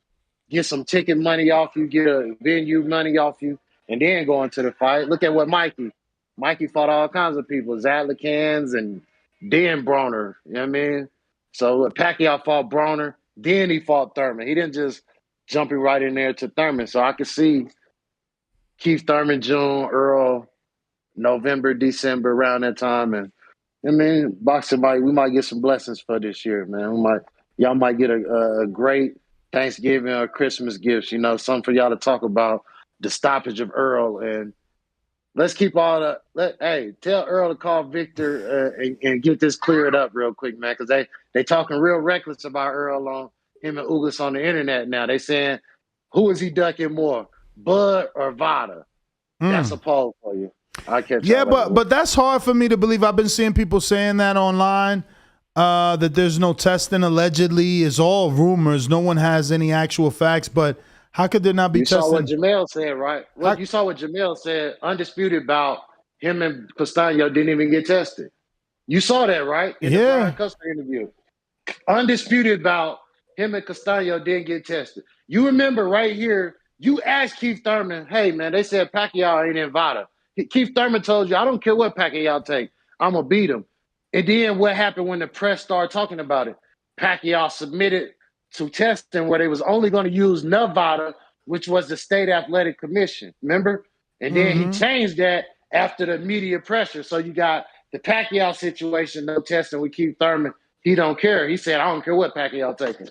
get some ticket money off you, get a venue money off you, and then go into the fight. Look at what Mikey fought all kinds of people, Zadlikans and Dan Broner. You know what I mean? So Pacquiao fought Broner, then he fought Thurman. He didn't just jump right in there to Thurman. So I could see Keith Thurman, June, Earl, November, December, around that time. And I mean, boxing we might get some blessings for this year, man. Y'all might get a great Thanksgiving or Christmas gifts, you know, something for y'all to talk about the stoppage of Earl. And let's keep all the. Hey, tell Earl to call Victor and get this cleared up real quick, man, because they talking real reckless about Earl on him and Ugas on the internet now. They saying, who is he ducking more, Bud or Vada? That's a poll for you. I catch. Yeah, but that's hard for me to believe. I've been seeing people saying that online. That there's no testing allegedly is all rumors. No one has any actual facts, but how could there not be testing? You saw what Jamel said, right? You saw what Jamel said, undisputed about him and Castaño didn't even get tested. You saw that, right? In the Brian Custer interview. Undisputed about him and Castaño didn't get tested. You remember right here, you asked Keith Thurman, hey, man, they said Pacquiao ain't in Vada. Keith Thurman told you, I don't care what Pacquiao take. I'm going to beat him. And then what happened when the press started talking about it? Pacquiao submitted to testing where they was only going to use Nevada, which was the state athletic commission. Remember? And then he changed that after the media pressure. So you got the Pacquiao situation, no testing with Keith Thurman. He don't care. He said, I don't care what Pacquiao taking.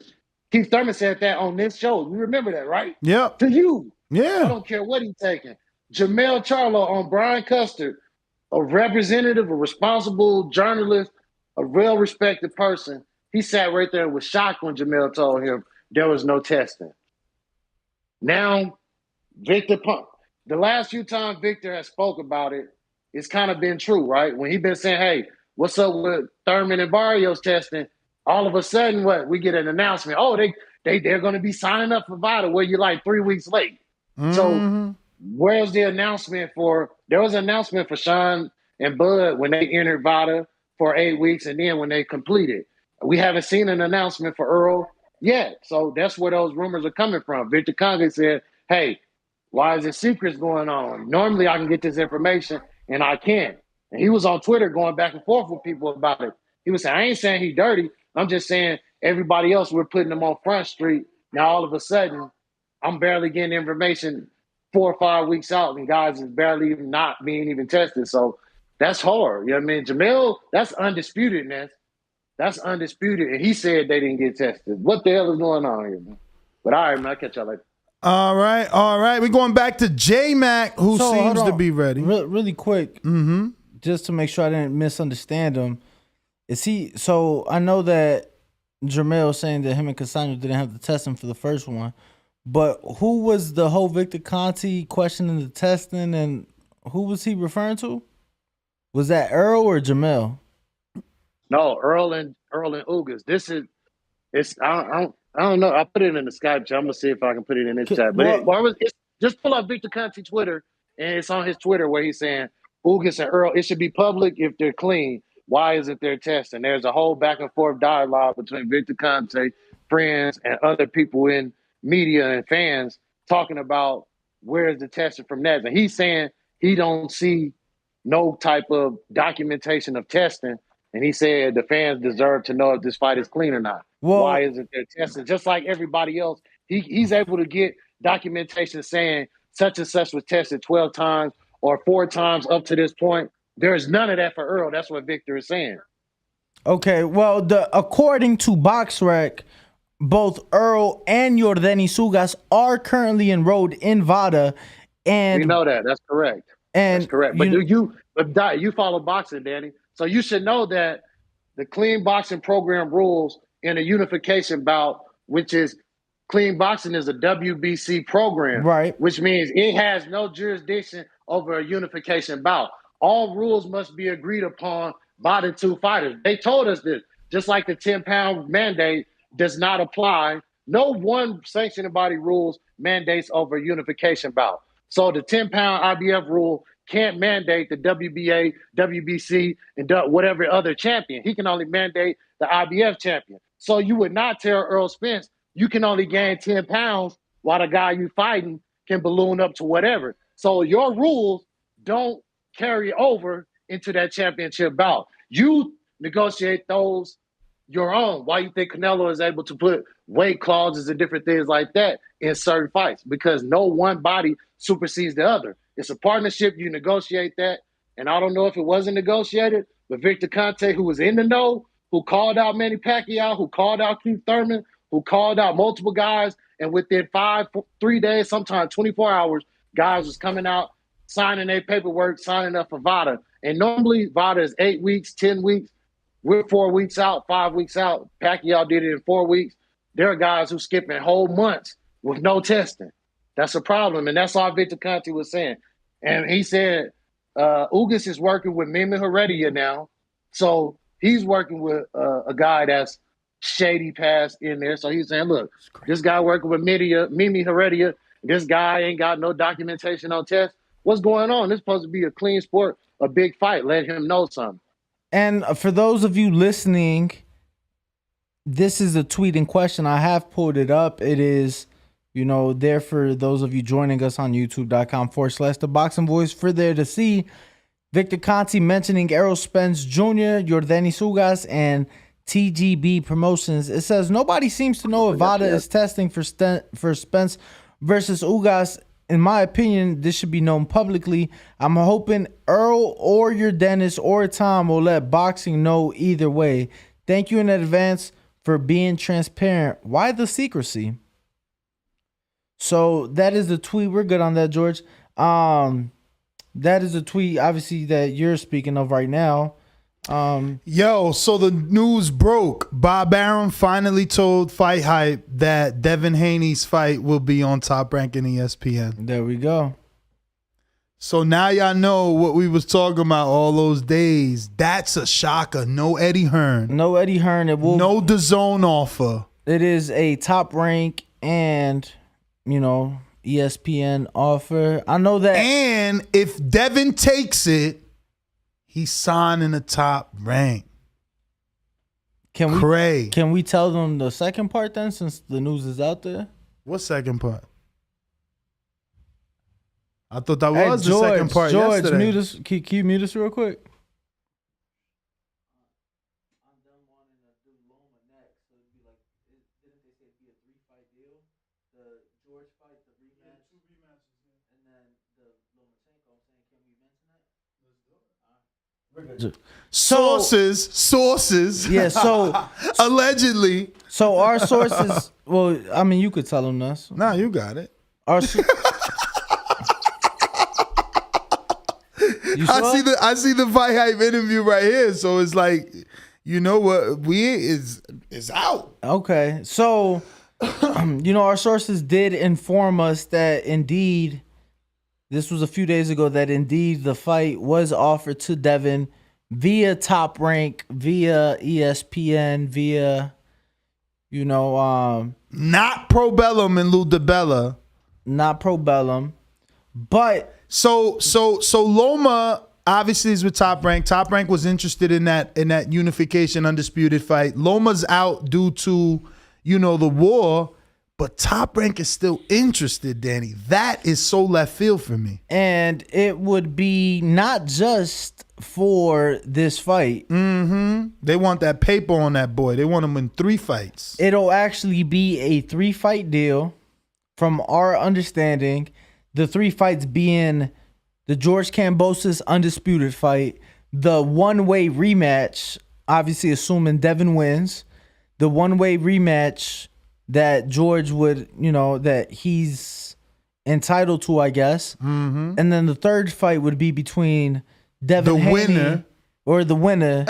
Keith Thurman said that on this show. You remember that, right? Yeah. To you. Yeah. I don't care what he's taking. Jamel Charlo on Brian Custer, a representative, a responsible journalist, a well-respected person. He sat right there and was shocked when Jamel told him there was no testing. Now, Victor, the last few times Victor has spoke about it, it's kind of been true, right? When he's been saying, hey, what's up with Thurman and Barrios testing? All of a sudden, we get an announcement. Oh, they're going to be signing up for VADA where you're like 3 weeks late. So where's the announcement for – there was an announcement for Sean and Bud when they entered VADA for 8 weeks and then when they completed. We haven't seen an announcement for Earl yet. So that's where those rumors are coming from. Victor Congress said, hey, why is there secrets going on? Normally I can get this information and I can't. And he was on Twitter going back and forth with people about it. He was saying, I ain't saying he's dirty. I'm just saying everybody else, we're putting them on Front Street. Now all of a sudden, I'm barely getting information 4 or 5 weeks out and guys is barely even not being even tested. So that's hard. You know what I mean? Jamel, that's undisputed, man. That's undisputed. And he said they didn't get tested. What the hell is going on here, man? But all right, man, I'll catch y'all later. All right. We're going back to J-Mac, who seems to be ready. Really quick, just to make sure I didn't misunderstand him. So I know that Jamel saying that him and Castaño didn't have to test him for the first one, but who was the whole Victor Conti questioning the testing, and who was he referring to? Was that Earl or Jamel? No, Earl and Ugas. I don't know. I put it in the Skype chat. I'm gonna see if I can put it in this chat. But just pull up Victor Conti Twitter, and it's on his Twitter where he's saying Ugas and Earl. It should be public if they're clean. Why isn't there testing? There's a whole back and forth dialogue between Victor Conte, friends, and other people in media and fans talking about where's the testing from that. And he's saying he don't see no type of documentation of testing. And he said the fans deserve to know if this fight is clean or not. Why isn't there testing? Just like everybody else, he's able to get documentation saying such and such was tested 12 times or 4 times up to this point. There's none of that for Earl. That's what Victor is saying. Okay, well, according to BoxRec, both Earl and Yordenis Ugas are currently enrolled in VADA. And we know that. That's correct. That's correct. But you follow boxing, Danny. So you should know that the clean boxing program rules in a unification bout, which is clean boxing is a WBC program. Right. Which means it has no jurisdiction over a unification bout. All rules must be agreed upon by the two fighters. They told us this, just like the 10-pound mandate does not apply. No one sanctioning body rules mandates over a unification bout. So the 10-pound IBF rule can't mandate the WBA, WBC, and whatever other champion. He can only mandate the IBF champion. So you would not tell Earl Spence, you can only gain 10 pounds while the guy you fighting can balloon up to whatever. So your rules don't carry over into that championship bout. You negotiate those your own. Why you think Canelo is able to put weight clauses and different things like that in certain fights? Because no one body supersedes the other. It's a partnership. You negotiate that. And I don't know if it wasn't negotiated, but Victor Conte, who was in the know, who called out Manny Pacquiao, who called out Keith Thurman, who called out multiple guys, and within 3 days, sometimes 24 hours, guys was coming out signing their paperwork, signing up for VADA. And normally VADA is 8 weeks, 10 weeks. We're 4 weeks out, 5 weeks out. Pacquiao did it in 4 weeks. There are guys who skipping whole months with no testing. That's a problem, and that's all Victor Conte was saying. And he said Ugas is working with Mimi Heredia now, so he's working with a guy that's shady past in there. So he's saying, look, this guy working with Mimi Heredia, this guy ain't got no documentation on tests. What's going on? This is supposed to be a clean sport, a big fight. Let him know something. And for those of you listening, this is a tweet in question. I have pulled it up. It is, there for those of you joining us on youtube.com/The Boxing Voice for there to see. Victor Conte mentioning Errol Spence Jr., Yordenis Ugas, and TGB Promotions. It says, nobody seems to know if VADA is testing for Spence versus Ugas. In my opinion, this should be known publicly. I'm hoping Earl or Yordenis or Tom will let boxing know either way. Thank you in advance for being transparent. Why the secrecy? So that is the tweet. We're good on that, George. That is a tweet, obviously, that you're speaking of right now. So the news broke. Bob Arum finally told Fight Hype that Devin Haney's fight will be on Top Rank in ESPN. There we go. So now y'all know what we was talking about all those days. That's a shocker. No Eddie Hearn. No Eddie Hearn. It will. No DAZN offer. It is a Top Rank and, ESPN offer. I know that. And if Devin takes it, he's signing the Top Rank. Can we tell them the second part then, since the news is out there? What second part? I thought that was the second part yesterday. George, mute us. Can you mute us real quick? Sources. Yeah, so allegedly. So our sources. Well, I mean, you could tell them this. Nah, you got it. I see the Fight Hype interview right here. So it's like, you know what, is out. Okay, so our sources did inform us that indeed. This was a few days ago that indeed the fight was offered to Devin via Top Rank, via ESPN, via, not Pro Bellum and Lou DiBella. Not Pro Bellum. But so Loma obviously is with Top Rank. Top Rank was interested in that unification undisputed fight. Loma's out due to, the war. But Top Rank is still interested, Danny. That is so left field for me. And it would be not just for this fight. Mm-hmm. They want that paper on that boy. They want him in 3 fights. It'll actually be a 3-fight deal. From our understanding, the 3 fights being the George Kambosos undisputed fight, the one-way rematch, obviously assuming Devin wins, the one-way rematch that George would, that he's entitled to, I guess. Mm-hmm. And then the third fight would be between Devin Haney winner. Or the winner.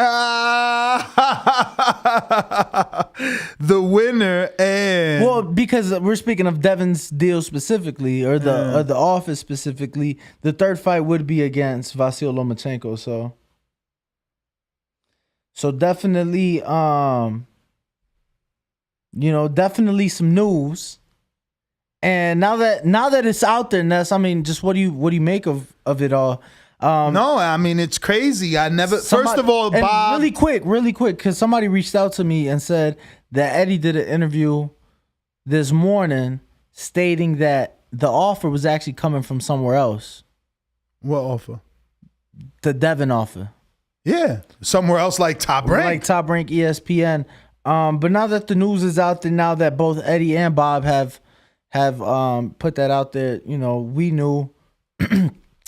The winner and... Well, because we're speaking of Devin's deal specifically, or the office specifically, the third fight would be against Vasyl Lomachenko, So definitely... definitely some news. And now that it's out there, Ness, I mean, just what do you make of it all? No, I mean, it's crazy. First of all, Bob, really quick, because somebody reached out to me and said that Eddie did an interview this morning stating that the offer was actually coming from somewhere else. What offer? The Devin offer. Yeah, somewhere else like Top Rank. Like Top Rank, ESPN. But now that the news is out there, now that both Eddie and Bob have put that out there, we knew.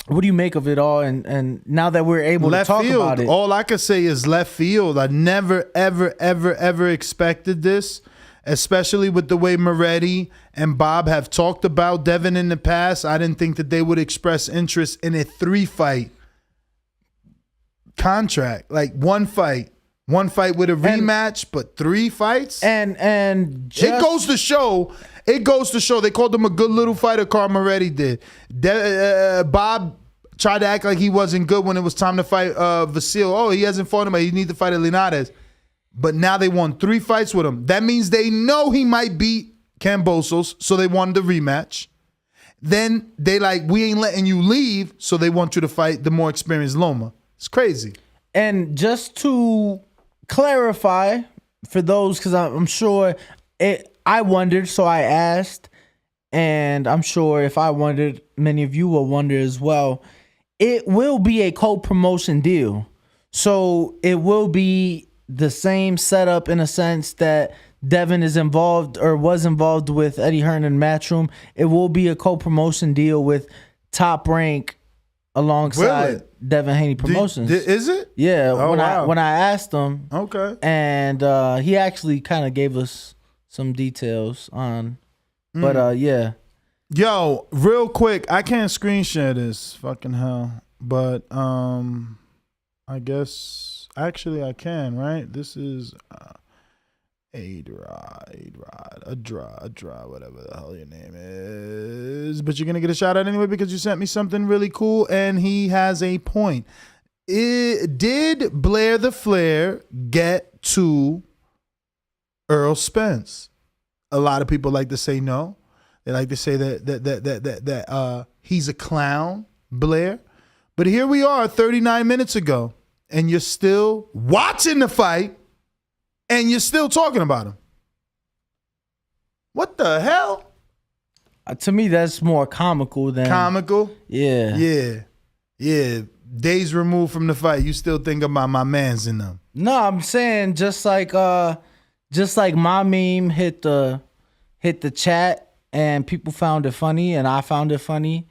What do you make of it all? And now that we're able to talk about it, all I can say is left field. I never, ever, ever, ever expected this. especially with the way Moretti and Bob have talked about Devin in the past. I didn't think that they would express interest in a 3-fight contract, like one fight with a rematch, but 3 fights. And just, it goes to show. They called him a good little fighter. Carl Moretti did. Bob tried to act like he wasn't good when it was time to fight Vasil. Oh, he hasn't fought him, but he needs to fight Linares. But now they won 3 fights with him. That means they know he might beat Kambosos, so they wanted the rematch. Then they like, we ain't letting you leave, so they want you to fight the more experienced Loma. It's crazy. And just to clarify for those, because I'm sure I wondered, so I asked, and I'm sure if I wondered, many of you will wonder as well. It will be a co-promotion deal. So it will be the same setup in a sense that Devin is involved or was involved with Eddie Hearn and Matchroom. It will be a co-promotion deal with Top Rank alongside Devin Haney Promotions. Is it? Yeah. Oh, when I asked him. Okay. And he actually kind of gave us some details on. But yeah. Yo, real quick, I can't screen share this. Fucking hell. But I guess actually I can, right? This is A-Rod, whatever the hell your name is. But you're going to get a shout out anyway because you sent me something really cool and he has a point. Did Blair the Flair get to Earl Spence? A lot of people like to say no. They like to say that he's a clown, Blair. But here we are 39 minutes ago, and you're still watching the fight, and you're still talking about him. What the hell? To me, that's more comical than... Comical? Yeah. Yeah. Days removed from the fight, you still think about my mans in them. No, I'm saying just like my meme hit the chat and people found it funny and I found it funny.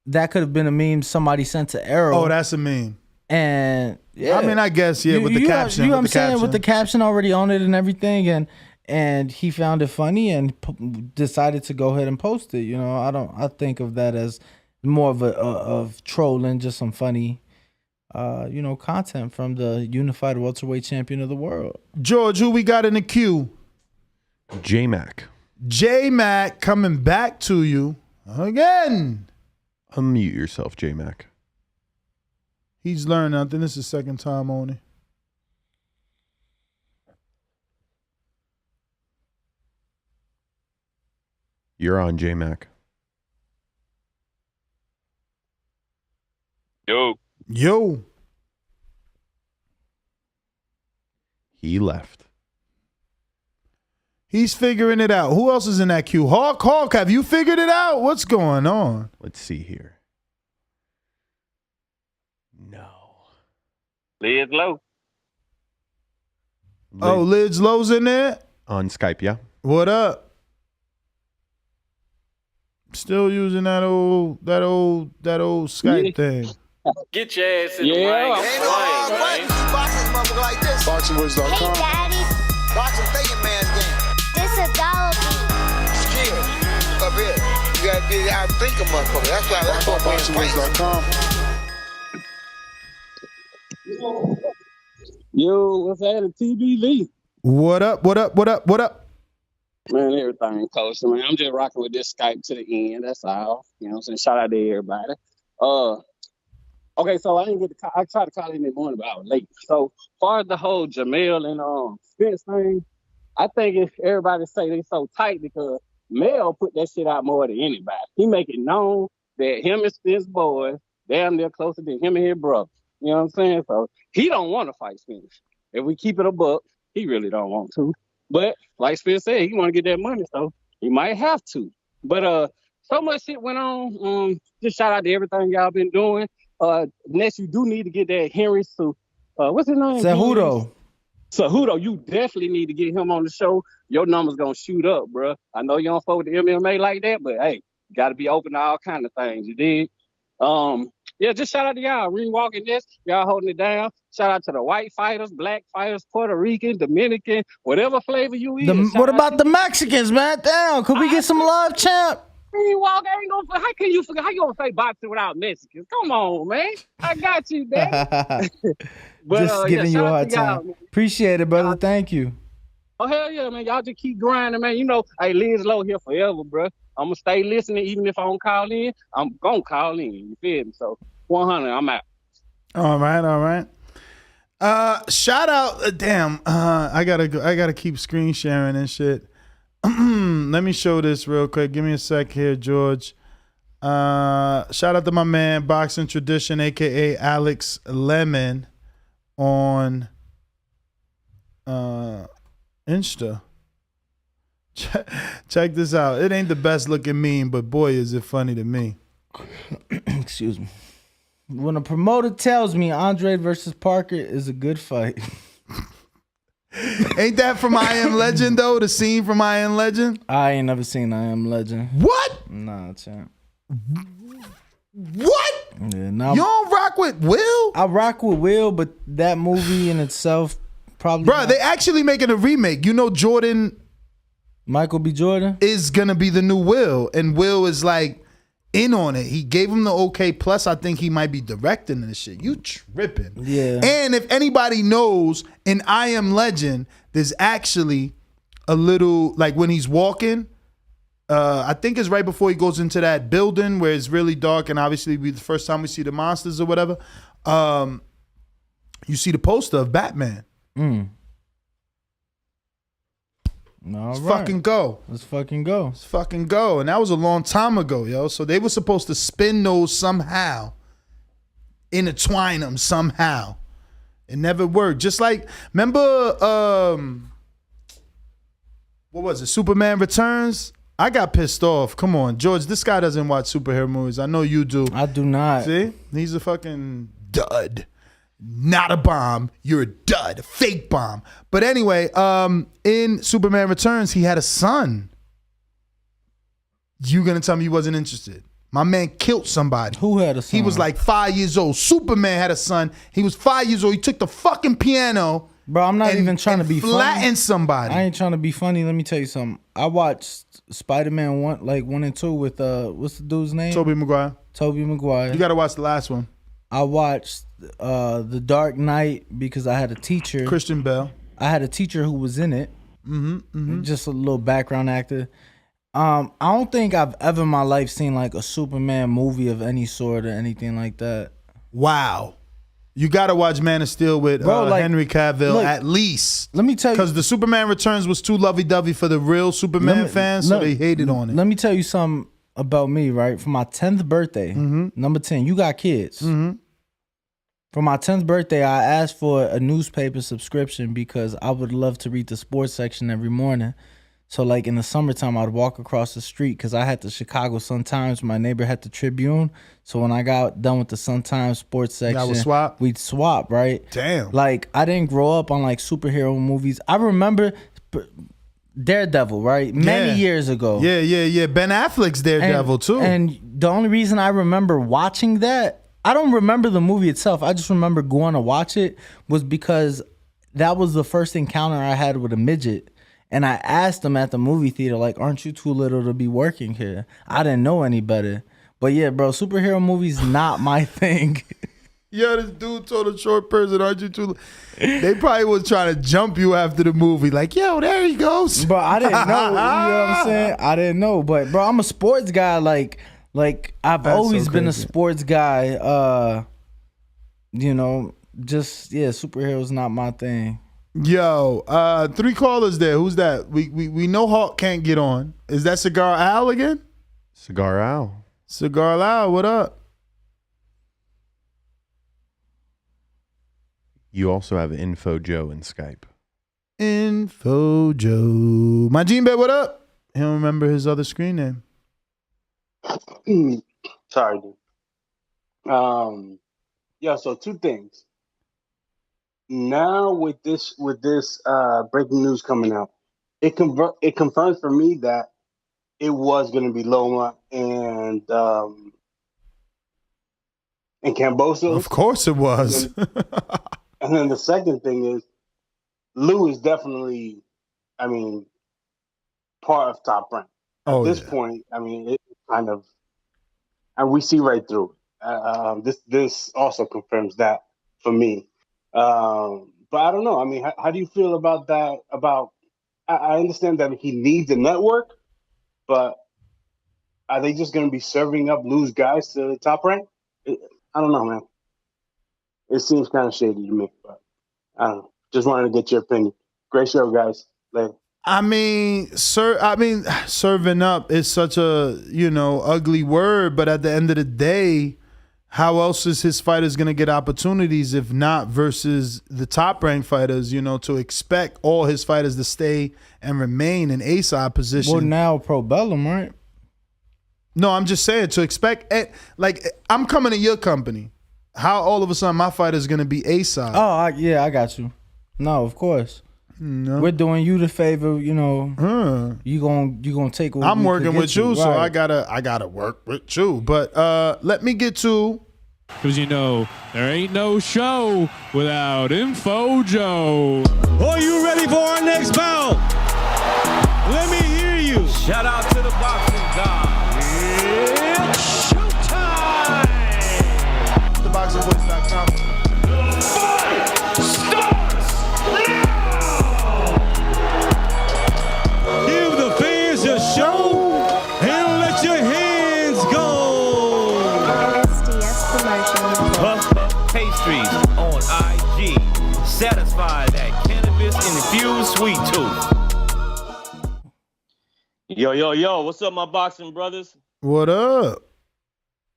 That could have been a meme somebody sent to Arrow. Oh, that's a meme. And yeah, I mean, I guess with the caption. You know what I'm saying, with the caption already on it and everything, and he found it funny and decided to go ahead and post it. You know, I think of that as more of trolling, just some funny, content from the unified welterweight champion of the world. George, who we got in the queue? J-Mac. J-Mac coming back to you again. Unmute yourself, J-Mac. He's learning. I think this is second time only. You're on, J-Mac. Yo. He left. He's figuring it out. Who else is in that queue? Hawk, have you figured it out? What's going on? Let's see here. No. Liz Low. Oh, Liz Low's in there? On Skype, yeah. What up? Still using that old Skype thing. Get your ass in the ring. BoxingVoice.com. Hey, Daddy. Boxing thinking man's game. This is $1 bill. Skill. Up here. You gotta get out and think of motherfucker. That's what BoxingVoice.com. Yo, what's happening, TBV? What up? Man, everything kosher, man. I'm just rocking with this Skype to the end. That's all. You know what I'm saying? Shout out to everybody. Okay, so I didn't get to I tried to call in the morning, but I was late. So, as far as the whole Jamel and Spence thing, I think if everybody say they so tight because Mel put that shit out more than anybody. He make it known that him and Spence boys, damn near closer than him and his brother. You know what I'm saying? So he don't want to fight Spence. If we keep it a buck, he really don't want to. But like Spence said, he want to get that money, so he might have to. But so much shit went on. Just shout out to everything y'all been doing. Next, you do need to get that Henry to what's his name? Cejudo, you definitely need to get him on the show. Your number's gonna shoot up, bro. I know you don't fuck with the MMA like that, but hey, you gotta be open to all kind of things. You dig? Yeah, just shout out to y'all. Rewalking this, y'all holding it down. Shout out to the white fighters, black fighters, Puerto Rican, Dominican, whatever flavor you eat. What about the Mexicans, man? Damn, could we get some love, champ? Rewalk ain't gonna. How can you forget? How you gonna say boxing without Mexicans? Come on, man. I got you, man. Just giving you a hard time. Man. Appreciate it, brother. Thank you. Oh, hell yeah, man. Y'all just keep grinding, man. You know, hey, Liz Low here forever, bro. I'm going to stay listening. Even if I don't call in, I'm going to call in. You feel me? So, 100, I'm out. All right. Shout out. I gotta keep screen sharing and shit. Let me show this real quick. Give me a sec here, George. Shout out to my man, Boxing Tradition, a.k.a. Alex Lemon on Insta. Check this out. It ain't the best looking meme, but boy, is it funny to me. Excuse me. When a promoter tells me Andre versus Parker is a good fight. Ain't that from I Am Legend, though? The scene from I Am Legend? I ain't never seen I Am Legend. What? Nah, champ. What? Yeah, nah, you don't rock with Will? I rock with Will, but that movie in itself probably. Bro, they actually making a remake. You know, Michael B. Jordan is gonna be the new Will, and Will is like in on it. He gave him the okay. Plus, I think he might be directing this shit. You tripping? Yeah. And if anybody knows, in I Am Legend, there's actually a little like when he's walking. I think it's right before he goes into that building where it's really dark, and obviously be the first time we see the monsters or whatever. You see the poster of Batman. Let's fucking go. Let's fucking go. Let's fucking go. And that was a long time ago, yo. So they were supposed to spin those somehow, intertwine them somehow. It never worked. Just like, remember, what was it? Superman Returns? I got pissed off. Come on, George, this guy doesn't watch superhero movies. I know you do. I do not. See? He's a fucking dud. Not a bomb. You're a dud. A fake bomb. But anyway, in Superman Returns, he had a son. You gonna tell me you wasn't interested? My man killed somebody. Who had a son? He was like 5 years old. Superman had a son. He was 5 years old. He took the fucking piano. Bro, I'm not even trying to be flatten funny. somebody. I ain't trying to be funny. Let me tell you something. I watched Spider-Man 1 and 2 with what's the dude's name? Tobey Maguire. You gotta watch the last one. I watched The Dark Knight because I had a teacher. Christian Bale. I had a teacher who was in it. Just a little background actor. I don't think I've ever in my life seen like a Superman movie of any sort or anything like that. Wow. You gotta watch Man of Steel with Henry Cavill at least. Let me tell you, because the Superman Returns was too lovey-dovey for the real Superman fans, so they hated on it. Let me tell you something about me, right? For my 10th birthday, number 10, you got kids. For my 10th birthday, I asked for a newspaper subscription because I would love to read the sports section every morning. So like in the summertime, I'd walk across the street because I had the Chicago Sun-Times. My neighbor had the Tribune. So when I got done with the Sun-Times sports section, we'd swap, right? Damn. Like I didn't grow up on like superhero movies. I remember Daredevil, right? Many years ago. Yeah. Ben Affleck's Daredevil too. And the only reason I remember watching that, I don't remember the movie itself. I just remember going to watch it was because that was the first encounter I had with a midget. And I asked him at the movie theater, like, aren't you too little to be working here? I didn't know any better. But yeah, bro, superhero movies not my thing. Yo, this dude told a short person, aren't you too... They probably was trying to jump you after the movie. Like, yo, there he goes. But I didn't know. You know what I'm saying? I didn't know. But, bro, I'm a sports guy. Like I've always been a sports guy. You know, just, yeah, superheroes not my thing. Yo, 3 callers there. Who's that? We know Hawk can't get on. Is that Cigar Al again? Cigar Al. Cigar Al, what up? You also have Info Joe in Skype. Info Joe. My Gene Bet, what up? He don't remember his other screen name. Sorry, dude. Yeah, so 2 things. Now with this breaking news coming out, it confirms for me that it was going to be Loma and and Kambosos. Of course it was. And then the second thing is, Lou is definitely, I mean, part of Top Rank. At this point, I mean, it kind of, and we see right through it. This also confirms that for me. But I don't know. I mean, how do you feel about that? I understand that he needs a network, but are they just going to be serving up Lou's guys to Top Rank? I don't know, man. It seems kind of shady to me, but I don't know. Just wanted to get your opinion. Great show, guys. Later. I mean, serving up is such a, ugly word, but at the end of the day, how else is his fighters going to get opportunities if not versus the top-ranked fighters, to expect all his fighters to stay and remain in A-side position? Well, now Pro Bellum, right? No, I'm just saying to expect, I'm coming to your company. How all of a sudden my fighter is going to be A-side? Oh, I got you. No, of course. No. We're doing you the favor, you gonna take what I'm working with you, so I gotta work with you. But let me get to, because there ain't no show without Info Joe. Are you ready for our next bout? Let me hear you. Shout out to the boxing god. It's showtime. TheBoxingVoice.com. Fight starts now. Give the fans a show and let your hands go. SDS Promotion. Puff Puff Pastries on IG. Satisfy that cannabis-infused sweet tooth. Yo, what's up, my boxing brothers? What up?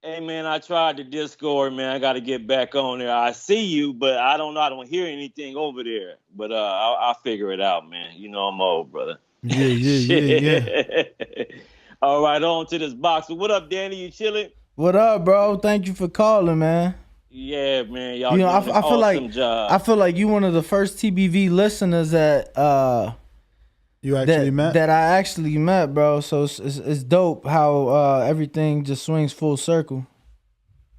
Hey, man, I tried the Discord, man. I got to get back on there. I see you, but I don't know. I don't hear anything over there. But I'll figure it out, man. I'm old, brother. Yeah. All right, on to this boxing. What up, Danny? You chilling? What up, bro? Thank you for calling, man. Yeah, man. Y'all doing an awesome job. I feel like you one of the first TBV listeners that you actually met? That I actually met, bro. So it's dope how everything just swings full circle.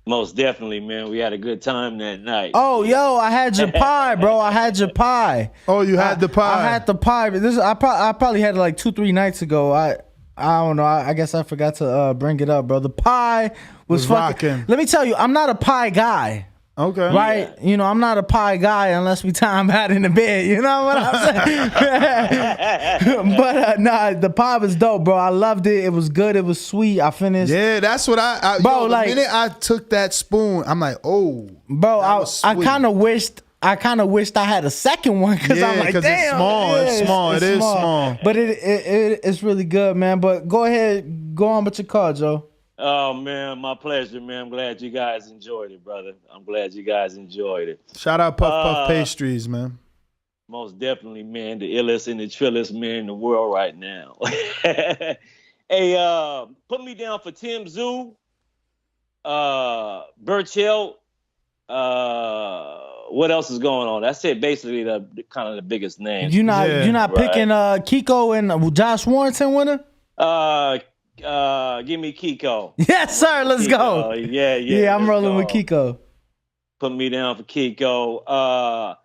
Most definitely, man. We had a good time that night. Oh, yo, I had your pie, bro. I had your pie. Oh, you had the pie. I had the pie. I probably had it like 2-3 nights ago. I don't know. I guess I forgot to bring it up, bro. The pie was fucking rocking. Let me tell you, I'm not a pie guy. Okay. Right? Yeah. I'm not a pie guy unless we time out in the bed. You know what I'm saying? But nah, the pie was dope, bro. I loved it. It was good. It was sweet. I finished. Yeah, that's what bro, the minute I took that spoon, I'm like, oh. Bro, I kind of wished I had a second one because I'm like, damn. It's small. It is small. But it's really good, man. But go ahead. Go on with your card, Joe. Oh, man, my pleasure, man. I'm glad you guys enjoyed it, brother. I'm glad you guys enjoyed it. Shout out Puff Pastries, man. Most definitely, man. The illest and the trillest man in the world right now. Hey, put me down for Tim Tszyu, Burchell. What else is going on? That's it. Basically, the kind of the biggest names. You're not picking Kiko and Josh Warrington winner? Give me Kiko. Yes, sir. Let's go. Yeah. I'm rolling with Kiko. Put me down for Kiko.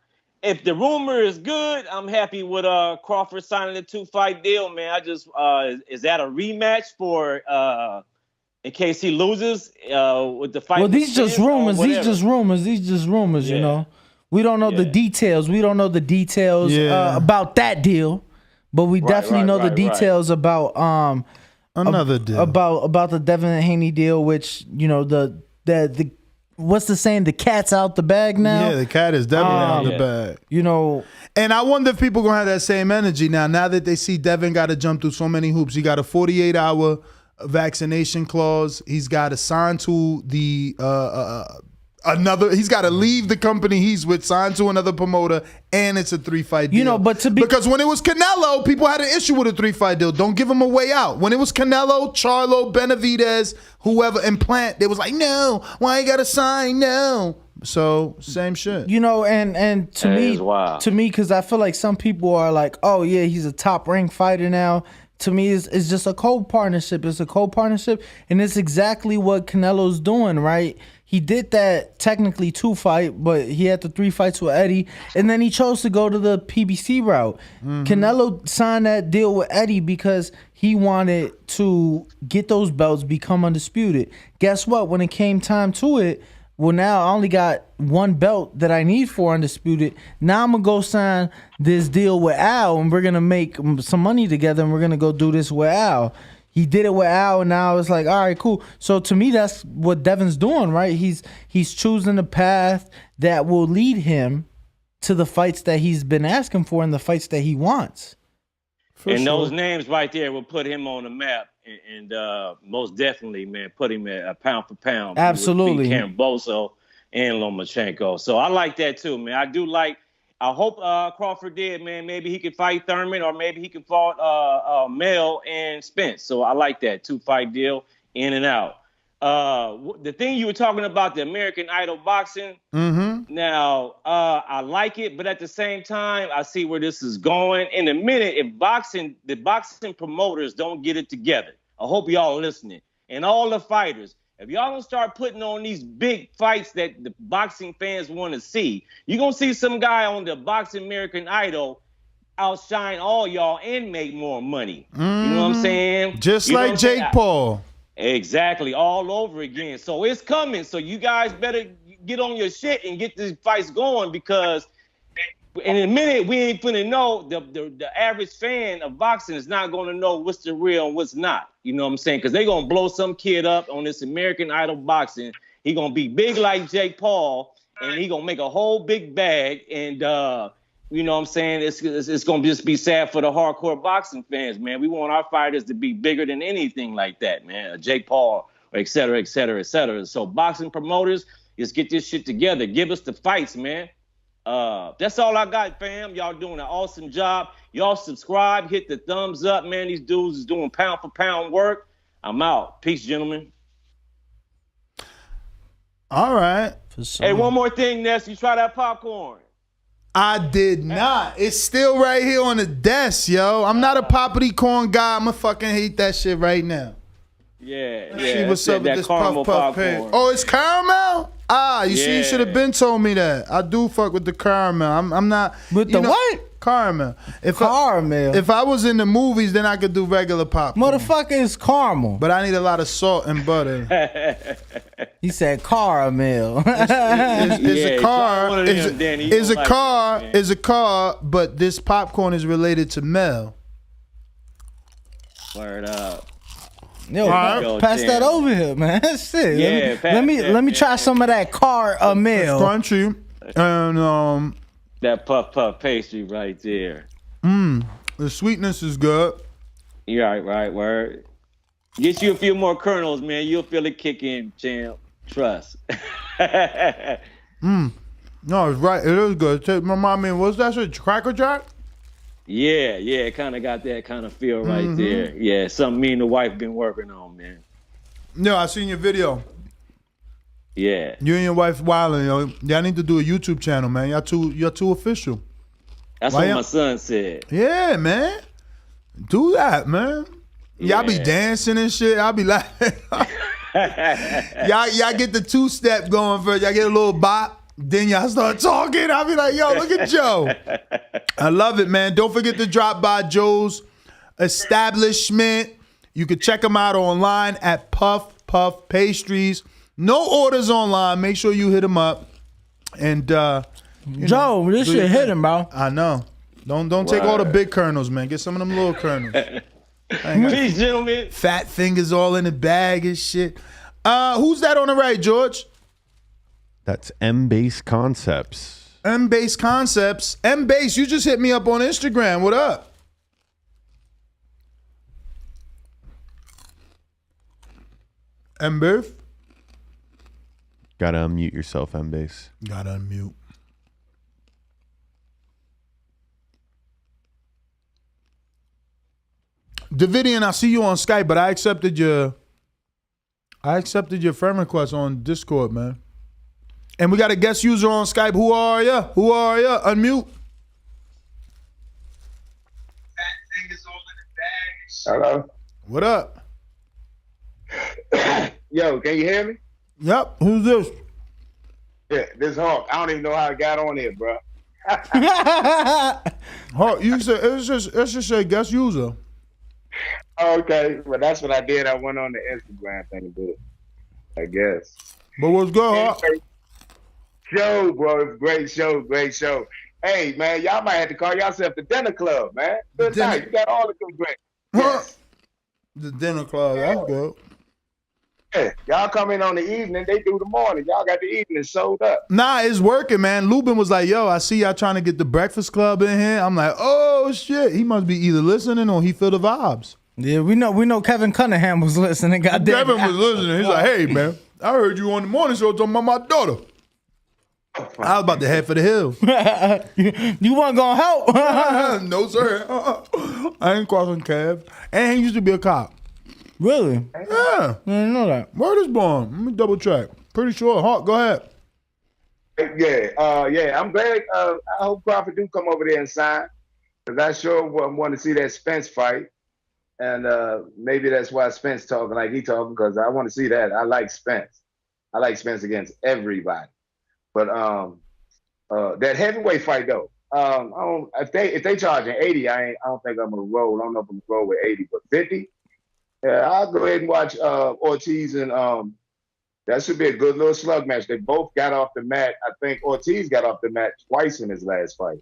If the rumor is good, I'm happy with Crawford signing a 2-fight deal, man. I just is that a rematch for in case he loses with the fight? Well, these just rumors. These just rumors. Yeah. We don't know the details. We don't know the details about that deal, but we definitely know the details about another deal about the Devin Haney deal, which the what's the saying? The cat's out the bag now. Yeah, the cat is definitely out the bag. And I wonder if people gonna have that same energy now that they see Devin got to jump through so many hoops. He got a 48-hour vaccination clause. He's got to sign to the he's got to leave the company he's with, sign to another promoter, and it's a 3-fight deal. Because when it was Canelo, people had an issue with a 3-fight deal. Don't give him a way out. When it was Canelo, Charlo, Benavidez, whoever, and Plant, they was like, no, why you got to sign? No. So same shit. And to me, because I feel like some people are like, oh yeah, he's a top-ranked fighter now. To me, it's just a co-partnership. It's a co-partnership, and it's exactly what Canelo's doing, right? he did that technically 2 fight, but he had the 3 fights with Eddie, and then he chose to go to the PBC route. Canelo signed that deal with Eddie because he wanted to get those belts, become undisputed. Guess what? When it came time to it, well, now I only got 1 belt that I need for undisputed. Now I'm going to go sign this deal with Al, and we're going to make some money together, and we're going to go do this with Al. He did it with Al, and now it's like, all right, cool. So to me, that's what Devin's doing, right? He's choosing a path that will lead him to the fights that he's been asking for and the fights that he wants. Those names right there will put him on the map, and most definitely, man, put him at pound for pound. Absolutely. With Camboso and Lomachenko. So I like that too, man. I hope Crawford did, man. Maybe he could fight Thurman, or maybe he could fight Mel and Spence. So I like that 2-fight deal, in and out. The thing you were talking about, the American Idol boxing. Now, I like it, but at the same time, I see where this is going. In a minute, if the boxing promoters don't get it together, I hope y'all are listening, and all the fighters. If y'all don't start putting on these big fights that the boxing fans want to see, you're going to see some guy on the Boxing American Idol outshine all y'all and make more money. You know what I'm saying? Just like Jake Paul. Exactly. All over again. So it's coming. So you guys better get on your shit and get these fights going, because in a minute, we ain't finna know. The average fan of boxing is not going to know what's the real and what's not. You know what I'm saying? Because they're going to blow some kid up on this American Idol boxing. He going to be big like Jake Paul, and he going to make a whole big bag. And, you know what I'm saying? It's going to just be sad for the hardcore boxing fans, man. We want our fighters to be bigger than anything like that, man. Jake Paul, or et cetera, et cetera, et cetera. So boxing promoters, just get this shit together. Give us the fights, man. That's all I got, fam. Y'all doing an awesome job. Y'all subscribe, hit the thumbs up, man. These dudes is doing pound for pound work. I'm out. Peace, gentlemen. All right. Hey, one more thing, Ness. You try that popcorn? I did not. It's still right here on the desk, yo. I'm not a poppity corn guy. I'm gonna fucking hate that shit right now. Yeah. See what's up with this puff popcorn. Oh, it's caramel? You see, you should have been told me that. I do fuck with the caramel. I'm not with the what? Caramel. If I was in the movies, then I could do regular popcorn. Motherfucker, is caramel. But I need a lot of salt and butter. He said caramel. Is a car, but this popcorn is related to Mel. Word up. Yo, pass that over here, man. Shit. Yeah, let me try some of that caramel. Crunchy. And that puff pastry right there. The sweetness is good. You're right, word. Get you a few more kernels, man. You'll feel it kick in, champ. Trust. No, it's right. It is good. Remind me, what's that shit? Cracker Jack? Yeah, it kind of got that kind of feel right there. Yeah, something me and the wife been working on, man. No, I seen your video. Yeah. You and your wife wilding, yo. Y'all need to do a YouTube channel, man. You're too official. That's what my son said. Yeah, man. Do that, man. Y'all be dancing and shit. I'll be laughing. y'all get the 2-step going first. Y'all get a little bop. Then y'all start talking. I'll be like, yo, look at Joe. I love it, man. Don't forget to drop by Joe's establishment. You can check him out online at Puff Pastries. No orders online. Make sure you hit him up. And Joe, this shit hit him, bro. I know. Don't take all the big kernels, man. Get some of them little kernels. Peace, gentlemen. Fat fingers all in the bag and shit. Who's that on the right, George? That's M-Base Concepts. M-Base Concepts. M-Base, you just hit me up on Instagram. What up? M-Base? Gotta unmute yourself, M-Base. Gotta unmute. Davidian, I see you on Skype, but I accepted your friend request on Discord, man. And we got a guest user on Skype. Who are ya? Unmute. Hello. What up? Yo, can you hear me? Yep. Who's this? Yeah, this Hawk. I don't even know how I got on here, bro. Hawk, you said let's just say guest user. Okay, well that's what I did. I went on the Instagram thing and did it, I guess. But what's good, Hawk? Show, bro. Great show. Hey, man, y'all might have to call yourself the dinner club, man. Good night. You got all the good great. Yes. The dinner club. That's good. Yeah, y'all come in on the evening. They do the morning. Y'all got the evening sold up. Nah, it's working, man. Lubin was like, yo, I see y'all trying to get the Breakfast Club in here. I'm like, oh, shit. He must be either listening or he feel the vibes. Yeah, we know Kevin Cunningham was listening. Goddamn. Kevin was listening. He's like, hey, man, I heard you on the morning show talking about my daughter. I was about to head for the hills. You weren't going to help? No, sir. I ain't crossing Kev. And he used to be a cop. Really? Yeah. I didn't know that. Word is born. Let me double check. Pretty sure. Hawk, go ahead. Yeah. I'm glad. I hope Crawford do come over there and sign, because I sure want to see that Spence fight. And maybe that's why Spence talking like he talking, because I want to see that. I like Spence. I like Spence against everybody. But that heavyweight fight though, if they charging 80, I don't think I'm gonna roll. I don't know if I'm gonna roll with 80, but 50. Yeah, I'll go ahead and watch Ortiz and that should be a good little slug match. They both got off the mat. I think Ortiz got off the mat twice in his last fight.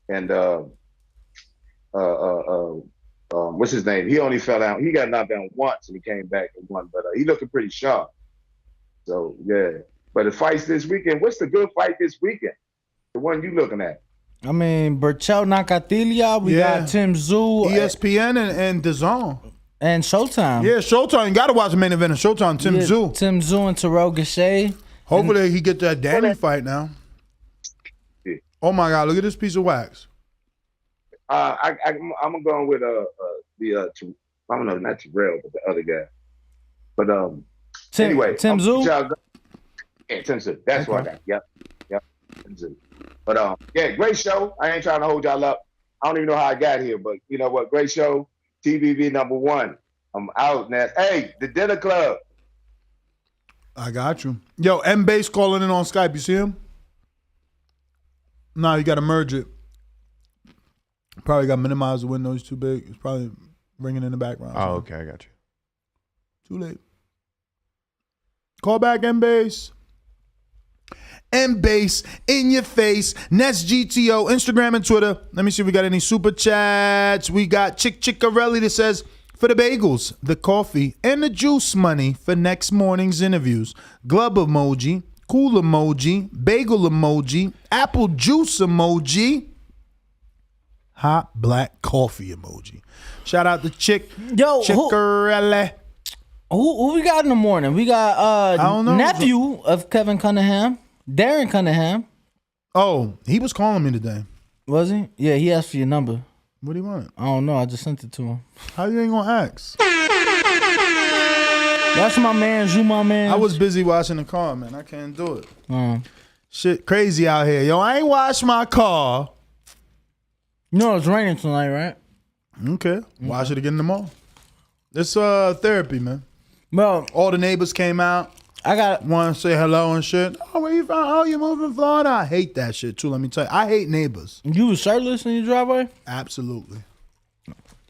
And what's his name? He only fell down. He got knocked down once and he came back and won. But he looking pretty sharp. So yeah. But the fights this weekend. What's the good fight this weekend? The one you looking at? I mean, Berchel Nakatilia. We got Tszyu. ESPN and DAZN. And Showtime. Yeah, Showtime. You got to watch the main event of Showtime. Tszyu. Tszyu and Terrell Gausha. Hopefully he get that Danny fight now. Oh my God! Look at this piece of wax. I'm going with I don't know, not Terrell, but the other guy. But anyway, Tszyu. Yeah, Tszyu. That's what I got. Yep. Tszyu. But yeah, great show. I ain't trying to hold y'all up. I don't even know how I got here, but you know what? Great show. TBV #1. I'm out now. Hey, the dinner club. I got you. Yo, M-Base calling in on Skype. You see him? No, you got to merge it. Probably got to minimize the window. It's too big. It's probably ringing in the background. Oh, okay. I got you. Too late. Call back M-Base. M-Base in your face. Nets GTO, Instagram and Twitter. Let me see if we got any super chats. We got Chickarelli that says, for the bagels, the coffee, and the juice money for next morning's interviews. Glove emoji, cool emoji, bagel emoji, apple juice emoji, hot black coffee emoji. Shout out to Chickarelli. Who we got in the morning? We got nephew of Kevin Cunningham. Darren Cunningham. Oh, he was calling me today. Was he? Yeah, he asked for your number. What do you want? I don't know. I just sent it to him. How you ain't gonna ask? That's my man. You my man. I was busy washing the car, man. I can't do it. Shit crazy out here. Yo, I ain't washed my car. You know it's raining tonight, right? Okay. Wash it again tomorrow. It's therapy, man. Well, all the neighbors came out. I got want to say hello and shit. Oh, where you from? Oh, you moving to Florida? I hate that shit too. Let me tell you, I hate neighbors. You was shirtless in your driveway? Absolutely.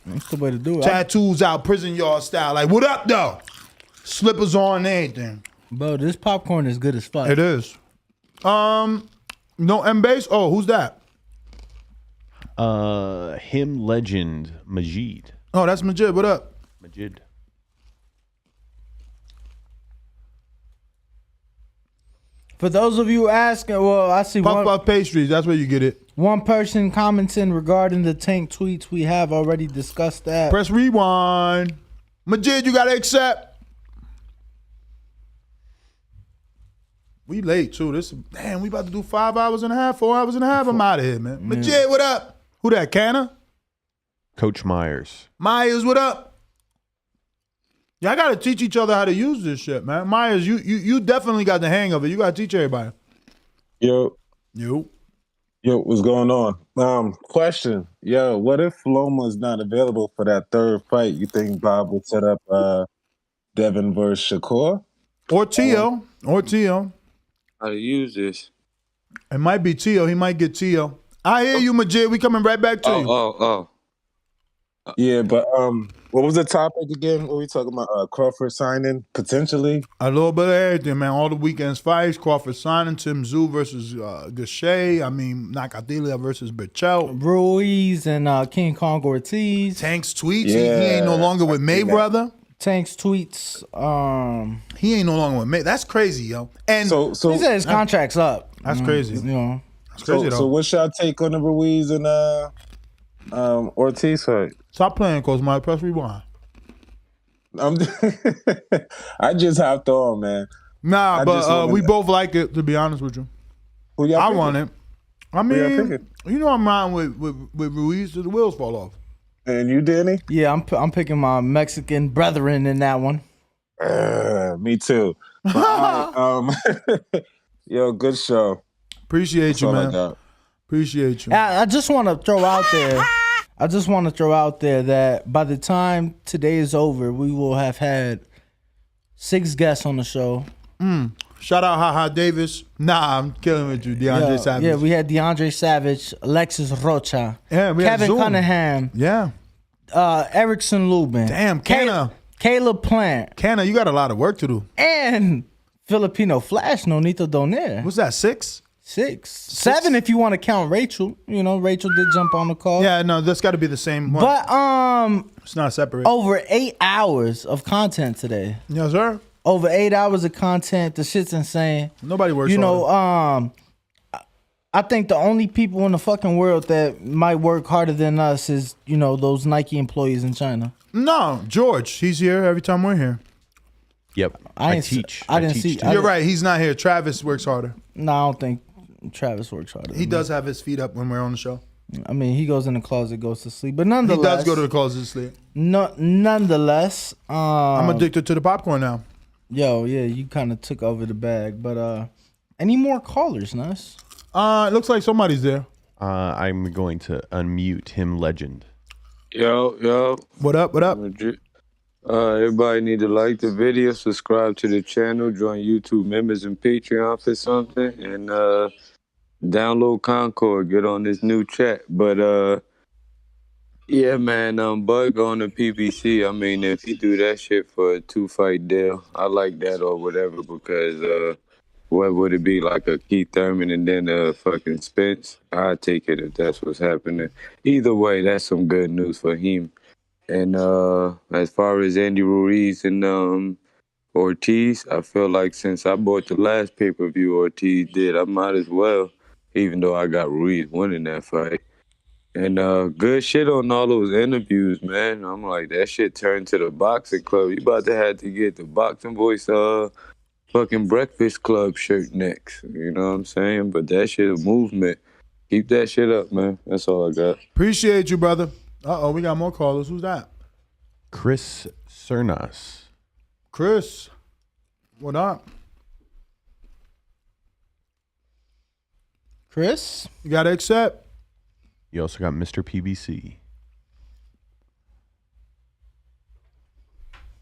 That's the way to do it. Tattoos out, prison yard style. Like, what up though? Slippers on and everything. Bro, this popcorn is good as fuck. It is. No M-Base. Oh, who's that? Him legend Majid. Oh, that's Majid. What up? Majid. For those of you asking, well, I see Puff pastries. That's where you get it. One person commenting regarding the Tank tweets. We have already discussed that. Press rewind. Majid, you gotta accept. We late too. We about to do 5 hours and a half, 4 hours and a half. I'm out of here, man. Majid, what up? Who that? Canna? Coach Myers. Myers, what up? Y'all gotta teach each other how to use this shit, man. Myers, you definitely got the hang of it. You gotta teach everybody. Yo. Yo, what's going on? Question. Yo, what if Loma's not available for that third fight? You think Bob would set up Devin versus Shakur? Or Tszyu. How to use this? It might be Tszyu. He might get Tszyu. I hear you, Majid. We coming right back to you. Yeah, but what was the topic again? What were we talking about? Crawford signing potentially? A little bit of everything, man. All the weekend's fights. Crawford signing. Tszyu versus Gausha. I mean, Nakatilia versus Berchelt. Ruiz and King Kong Ortiz. Tank's tweets. He ain't no longer with Mayweather. Tank's tweets. He ain't no longer with May. That's crazy, yo. And he said his contract's up. That's crazy. You know. That's crazy, though. So what's y'all take on the Ruiz and Ortiz fight? Stop playing, Coach Mike. Press rewind. I just hopped on, man. Nah, but we both like it, to be honest with you. Who y'all I picking? want it. I Who y'all mean, picking? you know I'm riding with Ruiz till the wheels fall off. And you, Danny? Yeah, I'm picking my Mexican brethren in that one. Me too. But, yo, good show. Appreciate That's you, all I man. got. Appreciate you. I just want to throw out there. That by the time today is over, we will have had 6 guests on the show. Shout out Haha Davis. Nah, I'm killing with you, DeAndre Savage. Yeah, we had DeAndre Savage, Alexis Rocha, we had Kevin Zoom. Cunningham, Erickson Lubin. Damn, Canna. Caleb Plant. Canna, you got a lot of work to do. And Filipino Flash, Nonito Donaire. What's that, 6? 7 if you want to count Rachel. You know, Rachel did jump on the call. Yeah, no, that's got to be the same one. But it's not separate. Over 8 hours of content today. Yes, sir. Over 8 hours of content. The shit's insane. Nobody works. You know, I think the only people in the fucking world that might work harder than us is, you know, those Nike employees in China. No, George. He's here every time we're here. Yep. I didn't see. You're right. He's not here. Travis works harder. No, I don't think Travis works harder. He does have his feet up when we're on the show. I mean, he goes in the closet, goes to sleep. But nonetheless, he does go to the closet to sleep. Nonetheless, I'm addicted to the popcorn now. Yo, yeah, you kind of took over the bag. But any more callers, Nuss? It looks like somebody's there. I'm going to unmute him, legend. Yo. What up? Everybody need to like the video, subscribe to the channel, join YouTube members and Patreon for something, and download Concord, get on this new chat. But yeah, man, Bud going to PBC. I mean, if he do that shit for a 2-fight deal, I like that or whatever, because what would it be, like a Keith Thurman and then a fucking Spence? I'd take it if that's what's happening. Either way, that's some good news for him. And as far as Andy Ruiz and Ortiz, I feel like since I bought the last pay-per-view Ortiz did, I might as well, even though I got Ruiz winning that fight. And good shit on all those interviews, man. I'm like, that shit turned to the boxing club. You about to have to get the Boxing Voice fucking Breakfast Club shirt next. You know what I'm saying? But that shit a movement. Keep that shit up, man. That's all I got. Appreciate you, brother. We got more callers. Who's that? Chris Cernas. Chris, what up? Chris? You got to accept. You also got Mr. PBC.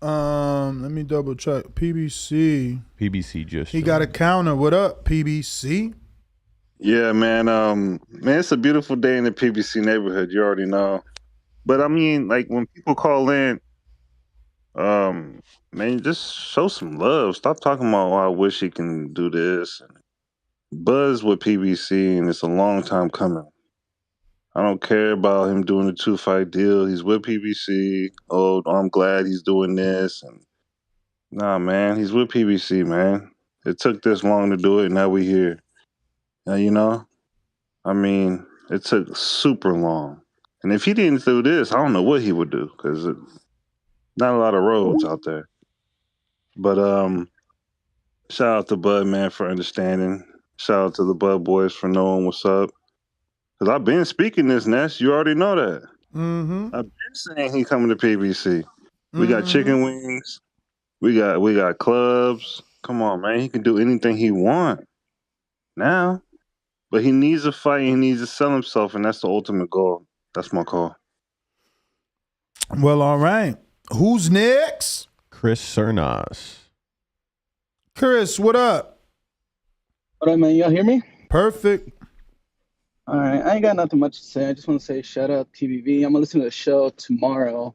Let me double check. PBC just. He got a counter. What up, PBC? Yeah, man. Man, it's a beautiful day in the PBC neighborhood. You already know. But I mean, like when people call in, man, just show some love. Stop talking about, oh, I wish he can do this. Buzz with PBC, and it's a long time coming. I don't care about him doing a 2-fight deal. He's with PBC. Oh, I'm glad he's doing this. And nah, man, he's with PBC, man. It took this long to do it. Now we here. Now, you know, I mean, it took super long. And if he didn't do this, I don't know what he would do, because not a lot of roads out there. But shout out to Bud, man, for understanding. Shout out to the Bud boys for knowing what's up. Because I've been speaking this, Ness. You already know that. Mm-hmm. I've been saying he coming to PBC. We got chicken wings. We got clubs. Come on, man. He can do anything he want now. But he needs a fight. He needs to sell himself, and that's the ultimate goal. That's my call. Well, all right. Who's next? Chris Cernas. Chris, what up? What up, man? Y'all hear me? Perfect. All right. I ain't got nothing much to say. I just want to say shout out TBV. I'm going to listen to the show tomorrow.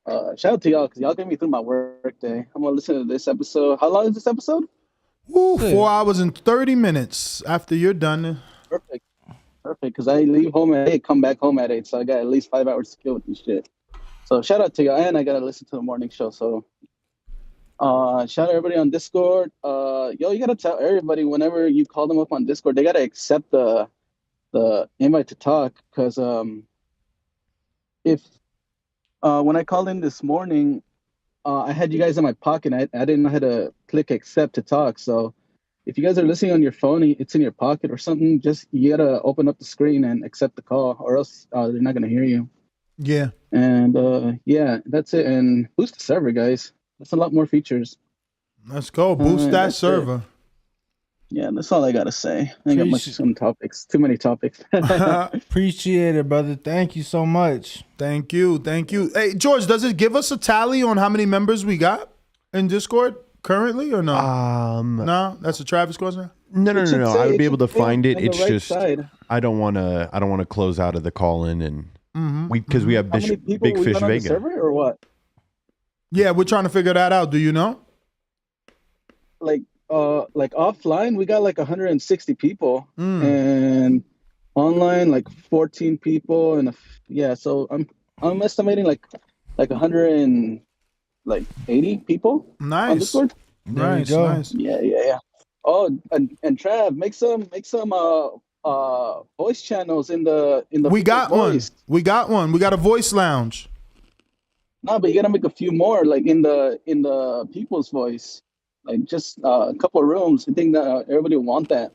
Shout out to y'all because y'all get me through my work day. I'm going to listen to this episode. How long is this episode? Woo, 4 hours and 30 minutes after you're done. Perfect. Because I leave home at 8, come back home at 8. So I got at least 5 hours to kill with this shit. So shout out to y'all. And I got to listen to the morning show. So shout out everybody on Discord. You got to tell everybody whenever you call them up on Discord, they got to accept the invite to talk. Because when I called in this morning, I had you guys in my pocket. I didn't know how to click accept to talk. So if you guys are listening on your phone, it's in your pocket or something, you got to open up the screen and accept the call or else they're not going to hear you. Yeah. And that's it. And boost the server, guys. That's a lot more features. Let's go. Boost that server. Yeah, that's all I got to say. I ain't got much on topics. Too many topics. Appreciate it, brother. Thank you so much. Thank you. Hey, George, does it give us a tally on how many members we got in Discord currently or no? No, that's a Travis question. No. I would be able to find it. It's just I don't want to close out of the call in and because we have Big Fish Vega server or what? Yeah, we're trying to figure that out. Do you know? Like offline, we got like 160 people, and online like 14 people, and so I'm estimating like 180 people. Nice. On Discord. Nice. Yeah. Oh, and Trav, make some voice channels in the. We got one. We got a voice lounge. No, but you gotta make a few more, like in the people's voice, like just a couple of rooms. I think that everybody will want that.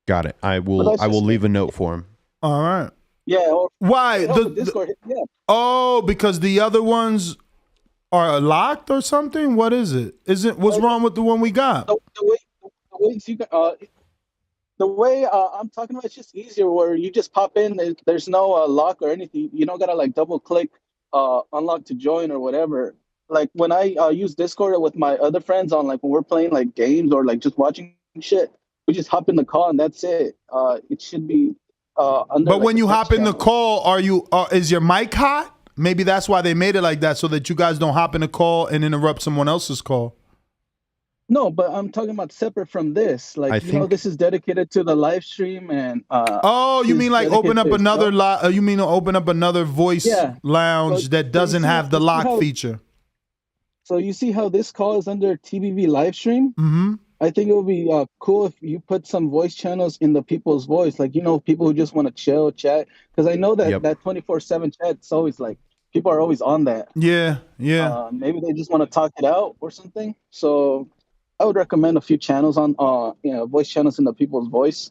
Got it. I will leave a note for him. All right. Yeah. Why? Discord, yeah. Oh, because the other ones are locked or something? What is it? What's wrong with the one we got? The way I'm talking about, it's just easier where you just pop in. There's no lock or anything. You don't gotta like double click unlock to join or whatever. Like when I use Discord with my other friends on like when we're playing like games or like just watching shit, we just hop in the call and that's it. It should be under. But when you hop in the call, is your mic hot? Maybe that's why they made it like that, so that you guys don't hop in a call and interrupt someone else's call. No, but I'm talking about separate from this. Like, this is dedicated to the live stream and. You mean like open up another open up another voice lounge that doesn't have the lock feature? So you see how this call is under TBV live stream? Mm-hmm. I think it would be cool if you put some voice channels in the people's voice, like people who just want to chill, chat. Because I know that that 24/7 chat, it's always like people are always on that. Yeah. Maybe they just want to talk it out or something. So. I would recommend a few channels on, voice channels in the people's voice.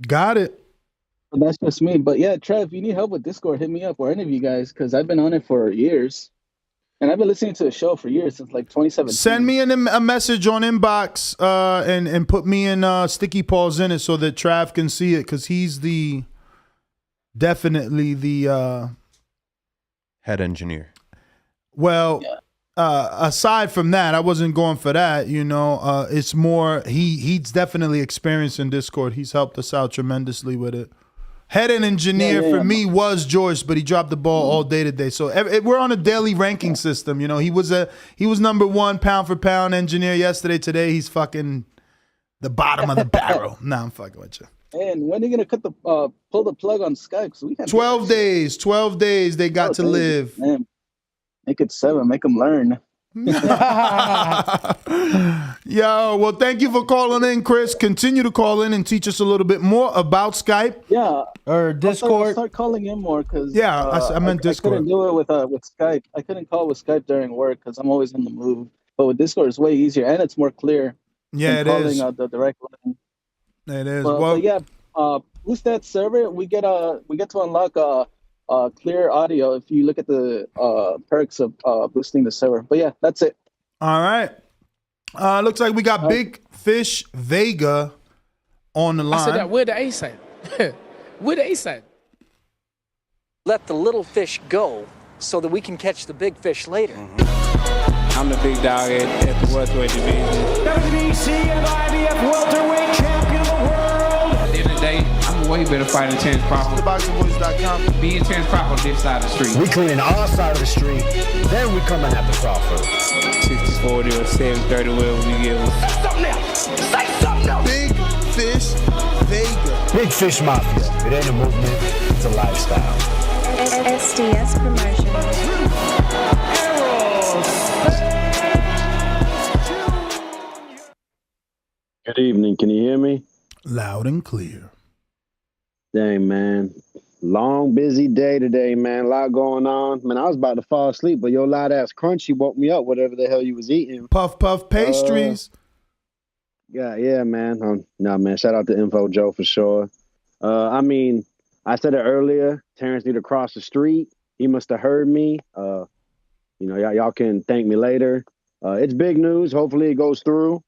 Got it. But that's just me. But yeah, Trev, if you need help with Discord, hit me up or any of you guys, because I've been on it for years. And I've been listening to the show for years, since like 2017. Send me a message on inbox and put me in Sticky Paws in it so that Trav can see it, because he's definitely the head engineer. Well, aside from that, I wasn't going for that. It's more he's definitely experienced in Discord. He's helped us out tremendously with it. Head and engineer for me was George, but he dropped the ball all day today. So we're on a daily ranking system. He was number 1 pound for pound engineer yesterday. Today he's fucking the bottom of the barrel. Nah, I'm fucking with you. And when are you gonna pull the plug on Skype? So we 12 days. 12 days they got to live. Man. Make it 7. Make them learn. Yo, well, thank you for calling in, Chris. Continue to call in and teach us a little bit more about Skype. Yeah. Or Discord. I'll start calling in more because I meant Discord. I couldn't do it with Skype. I couldn't call with Skype during work because I'm always in the move. But with Discord, it's way easier and it's more clear. Yeah, it is. Calling the direct line. It is. But yeah, boost that server. We get to unlock clear audio if you look at the perks of boosting the server. But yeah, that's it. All right. Looks like we got Big Fish Vega on the line. I said that. Where the ace at? Where the ace at? Let the little fish go so that we can catch the big fish later. I'm the big dog at the welterweight division. WBC and IBF welterweight champion of the world. At the end of the day, I'm a way better fighter than Terence Crawford. TheBoxingVoice.com. Me and Terence Crawford on this side of the street. We clean our side of the street, then we come and have the Crawford. 60-40 or 70-30, whatever we get. Say something now. Say something now. Big Fish Vega. Big Fish Mafia. It ain't a movement, it's a lifestyle. SDS Promotions. Good evening. Can you hear me? Loud and clear. Dang, man. Long, busy day today, man. A lot going on. Man, I was about to fall asleep, but your loud ass crunchy woke me up, whatever the hell you was eating. Puff pastries. Yeah, man. No, man. Shout out to Info Joe for sure. I mean, I said it earlier. Terrence need to cross the street. He must have heard me. Y'all can thank me later. It's big news. Hopefully it goes through.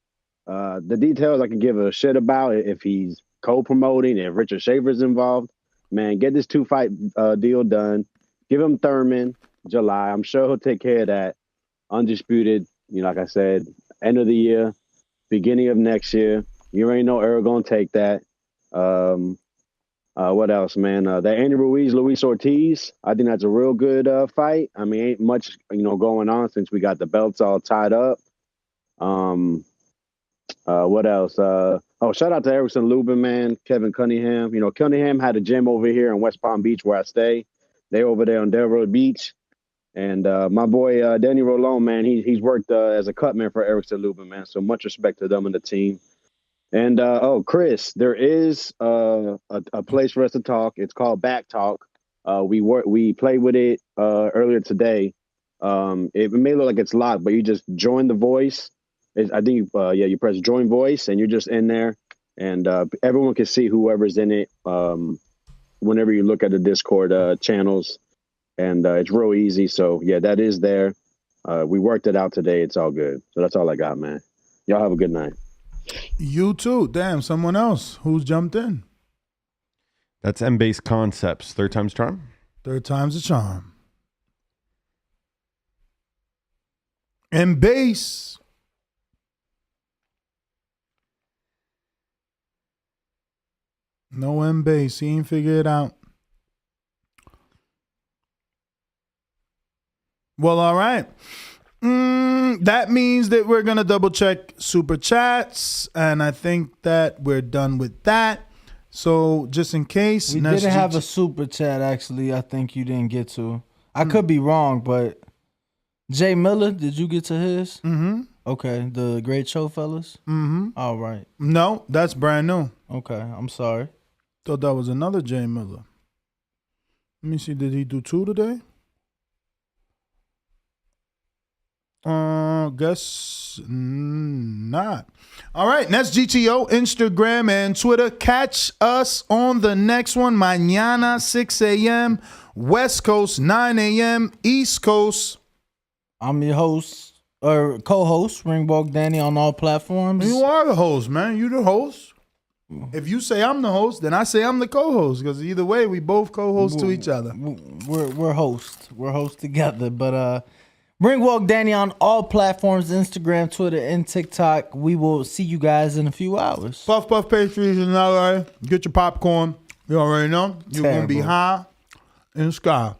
The details I can give a shit about if he's co-promoting, if Richard Schaefer's involved. Man, get this 2-fight deal done. Give him Thurman, July. I'm sure he'll take care of that. Undisputed, like I said, end of the year, beginning of next year. You already know Errol gonna take that. What else, man? That Andy Ruiz, Luis Ortiz. I think that's a real good fight. I mean, ain't much, going on since we got the belts all tied up. What else? Shout out to Erickson, Lubin, man. Kevin Cunningham. Cunningham had a gym over here in West Palm Beach where I stay. They over there on Delray Beach. And my boy Daniel Dubois, man, he's worked as a cutman for Erickson, Lubin, man. So much respect to them and the team. And Chris, there is a place for us to talk. It's called Back Talk. We played with it earlier today. It may look like it's locked, but you just join the voice. I think you press join voice and you're just in there, and everyone can see whoever's in it whenever you look at the Discord channels, and it's real easy. So yeah, that is there. We worked it out today. It's all good. So that's all I got, man. Y'all have a good night. You too. Damn, someone else who's jumped in. That's M-Base Concepts. Third time's charm? Third time's a charm. M-Base. No M-Base. He ain't figured it out. Well, all right. That means that we're going to double check super chats, and I think that we're done with that. So just in case. We didn't have a super chat, actually. I think you didn't get to. I could be wrong, but Jay Miller, did you get to his? Mm-hmm. Okay. The Great Show fellas? Mm-hmm. All right. No, that's brand new. Okay. I'm sorry. Thought that was another Jay Miller. Let me see. Did he do 2 today? Guess not. All right, that's GTO, Instagram, and Twitter. Catch us on the next one. Mañana, 6 a.m. West Coast, 9 a.m. East Coast. I'm your host, or co-host, Ringwalk Danny on all platforms. You are the host, man. You the host. If you say I'm the host, then I say I'm the co-host, because either way, we both co-host to each other. We're hosts. We're hosts together, but Ringwalk Danny on all platforms, Instagram, Twitter, and TikTok. We will see you guys in a few hours. Puff pastries in LA. Get your popcorn. You already know. You're going to be high in the sky.